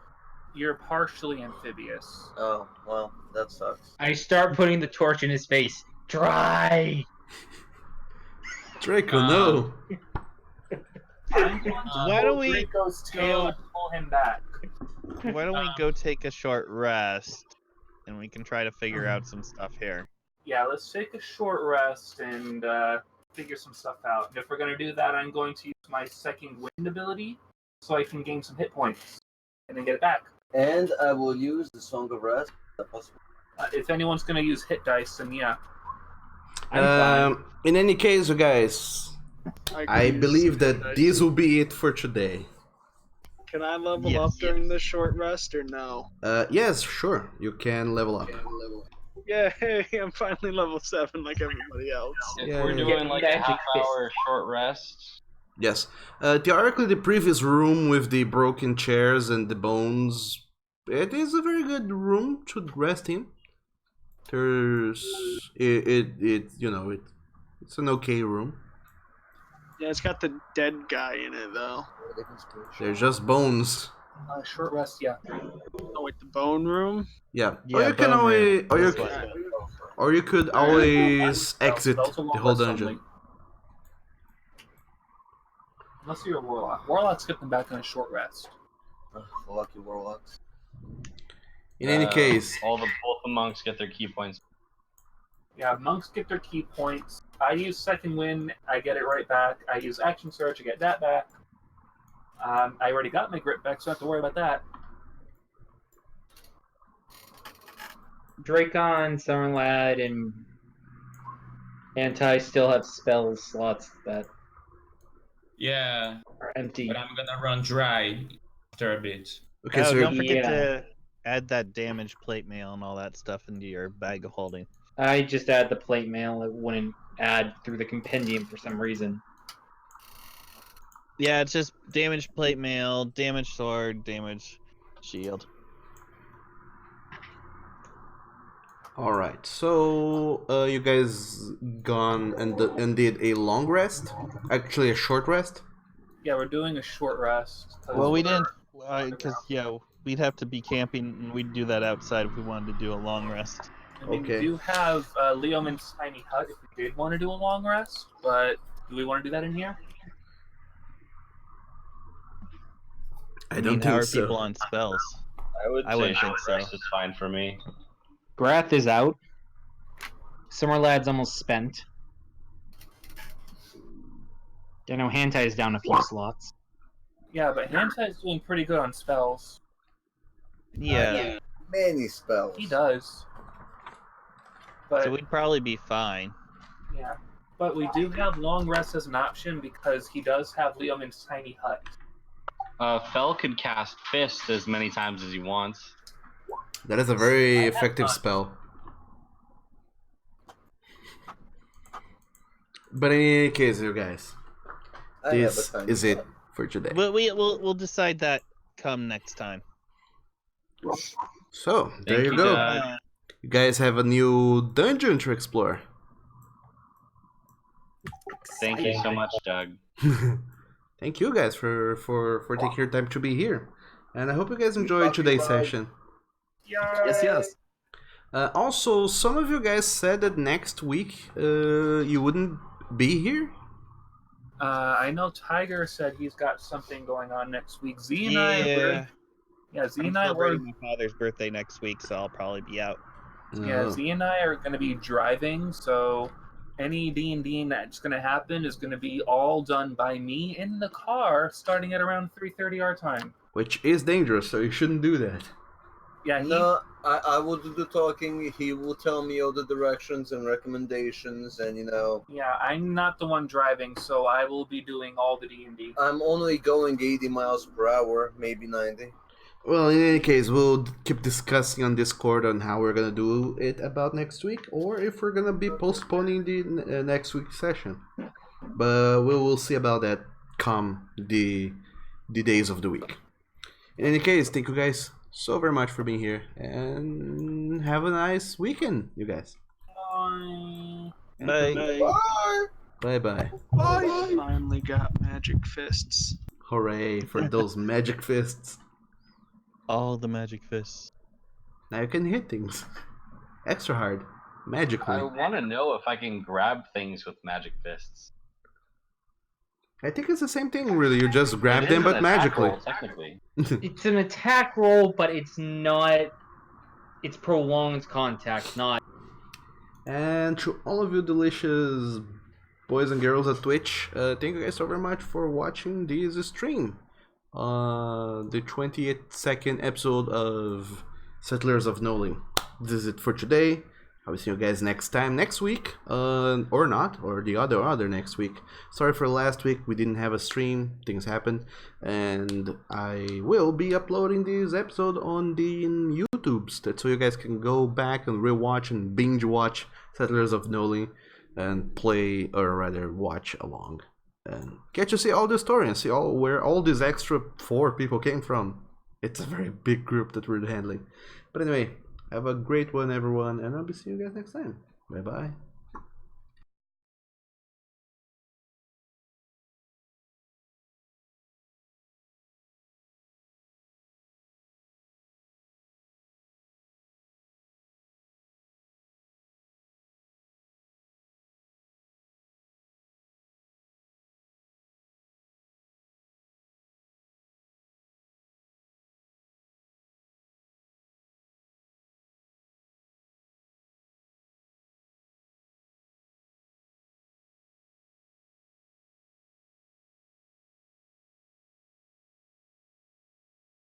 Speaker 16: You're partially amphibious.
Speaker 8: Oh, well, that sucks.
Speaker 2: I start putting the torch in his face. Dry!
Speaker 1: Draco, no!
Speaker 12: Why don't we
Speaker 16: Draco's tail and pull him back?
Speaker 12: Why don't we go take a short rest, and we can try to figure out some stuff here.
Speaker 16: Yeah, let's take a short rest and figure some stuff out. And if we're going to do that, I'm going to use my second wind ability so I can gain some hit points and then get it back.
Speaker 8: And I will use the Song of Rest.
Speaker 16: If anyone's going to use hit dice, then yeah.
Speaker 1: In any case, you guys, I believe that this will be it for today.
Speaker 7: Can I level up during this short rest or no?
Speaker 1: Yes, sure. You can level up.
Speaker 7: Yeah, hey, I'm finally level 7 like everybody else.
Speaker 6: If we're doing like a half-hour short rest.
Speaker 1: Yes. Theoretically, the previous room with the broken chairs and the bones, it is a very good room to rest in. There's, it's an okay room.
Speaker 7: Yeah, it's got the dead guy in it though.
Speaker 1: They're just bones.
Speaker 16: Short rest, yeah.
Speaker 7: Oh wait, the bone room?
Speaker 1: Yeah.
Speaker 12: Yeah,
Speaker 1: or you can always,
Speaker 12: bone
Speaker 1: or you could always exit the whole dungeon.
Speaker 16: Unless you're a warlock. Warlocks get them back on a short rest.
Speaker 8: Ugh, the lucky warlocks.
Speaker 1: In any case,
Speaker 6: both the monks get their key points.
Speaker 16: Yeah, monks get their key points. I use second wind, I get it right back. I use action surge, I get that back. I already got my grip back, so I don't have to worry about that.
Speaker 2: Dracon, Summerlad, and Anti still have spell slots that
Speaker 5: Yeah,
Speaker 2: are empty.
Speaker 5: but I'm gonna run dry after a bit.
Speaker 1: okay,
Speaker 12: Oh,
Speaker 1: so
Speaker 12: don't forget to add that damage plate mail and all that stuff into your bag of holding.
Speaker 2: I just add the plate mail. It wouldn't add through the compendium for some reason.
Speaker 12: Yeah, it's just damage plate mail, damage sword, damage shield.
Speaker 1: all right. So you guys gone and did a long rest? Actually, a short rest.
Speaker 16: Yeah, we're doing a short rest.
Speaker 12: Well, we didn't, because we'd have to be camping, and we'd do that outside if we wanted to do a long rest.
Speaker 16: I mean,
Speaker 1: Okay.
Speaker 16: we do have Leoman's tiny hut if we did want to do a long rest, but do we want to do that in here?
Speaker 1: I don't
Speaker 12: how
Speaker 1: think
Speaker 12: are
Speaker 1: so.
Speaker 12: people on spells?
Speaker 6: I
Speaker 12: I wouldn't think so.
Speaker 6: rest is fine for me.
Speaker 2: Grath is out. Summerlad's almost spent. I know Hantai is down a few slots.
Speaker 16: Yeah, but Hantai is doing pretty good on spells.
Speaker 12: Yeah.
Speaker 8: Many spells.
Speaker 16: He does. But
Speaker 12: So we'd probably be fine.
Speaker 16: yeah, but we do have long rest as an option because he does have Leoman's tiny hut.
Speaker 6: Fel could cast Fist as many times as he wants.
Speaker 1: That is a very effective spell. But in any case, you guys, this is it for today.
Speaker 12: We'll decide that come next time.
Speaker 1: So there you go. You guys have a new dungeon to explore.
Speaker 6: Thank you so much, Doug.
Speaker 1: Thank you guys for taking your time to be here, and I hope you guys enjoyed today's session.
Speaker 9: Yes.
Speaker 1: Also, some of you guys said that next week you wouldn't be here.
Speaker 16: I know Tiger said he's got something going on next week. Z and I were... Yeah, Z and I were...
Speaker 12: celebrating my father's birthday next week, so I'll probably be out.
Speaker 16: Yeah, Z and I are going to be driving, so any D&D that's going to happen is going to be all done by me in the car, starting at around 3:30 our time.
Speaker 1: Which is dangerous, so you shouldn't do that.
Speaker 16: Yeah,
Speaker 8: No, I will do the talking. He will tell me all the directions and recommendations, and
Speaker 16: Yeah, I'm not the one driving, so I will be doing all the D&D.
Speaker 8: I'm only going 80 miles per hour, maybe 90.
Speaker 1: Well, in any case, we'll keep discussing on Discord on how we're gonna do it about next week, or if we're gonna be postponing the next week's session. But we will see about that come the days of the week. In any case, thank you guys so very much for being here, and have a nice weekend, you guys.
Speaker 12: Bye.
Speaker 1: Bye.
Speaker 7: Finally got magic fists.
Speaker 1: Hooray for those magic fists.
Speaker 12: All the magic fists.
Speaker 1: Now you can hit things extra hard, magically.
Speaker 6: I want to know if I can grab things with magic fists.
Speaker 1: I think it's the same thing, really. You just grab
Speaker 6: It
Speaker 1: them,
Speaker 6: is an
Speaker 1: but
Speaker 6: attack
Speaker 1: magically.
Speaker 6: roll, technically.
Speaker 2: It's an attack roll, but it's not. It's prolonged contact, not.
Speaker 1: And to all of you delicious boys and girls at Twitch, thank you guys so very much for watching this stream. The 28th episode of Settlers of Nolyn. This is it for today. I will see you guys next time, next week, or not, or the other next week. Sorry for last week, we didn't have a stream, things happened, and I will be uploading this episode on the YouTubes, so you guys can go back and rewatch and binge watch Settlers of Nolyn and play, or rather watch along, and get to see all the story and see where all these extra 4 people came from. It's a very big group that we're handling. But anyway, have a great one, everyone, and I'll be seeing you guys next time. Bye bye.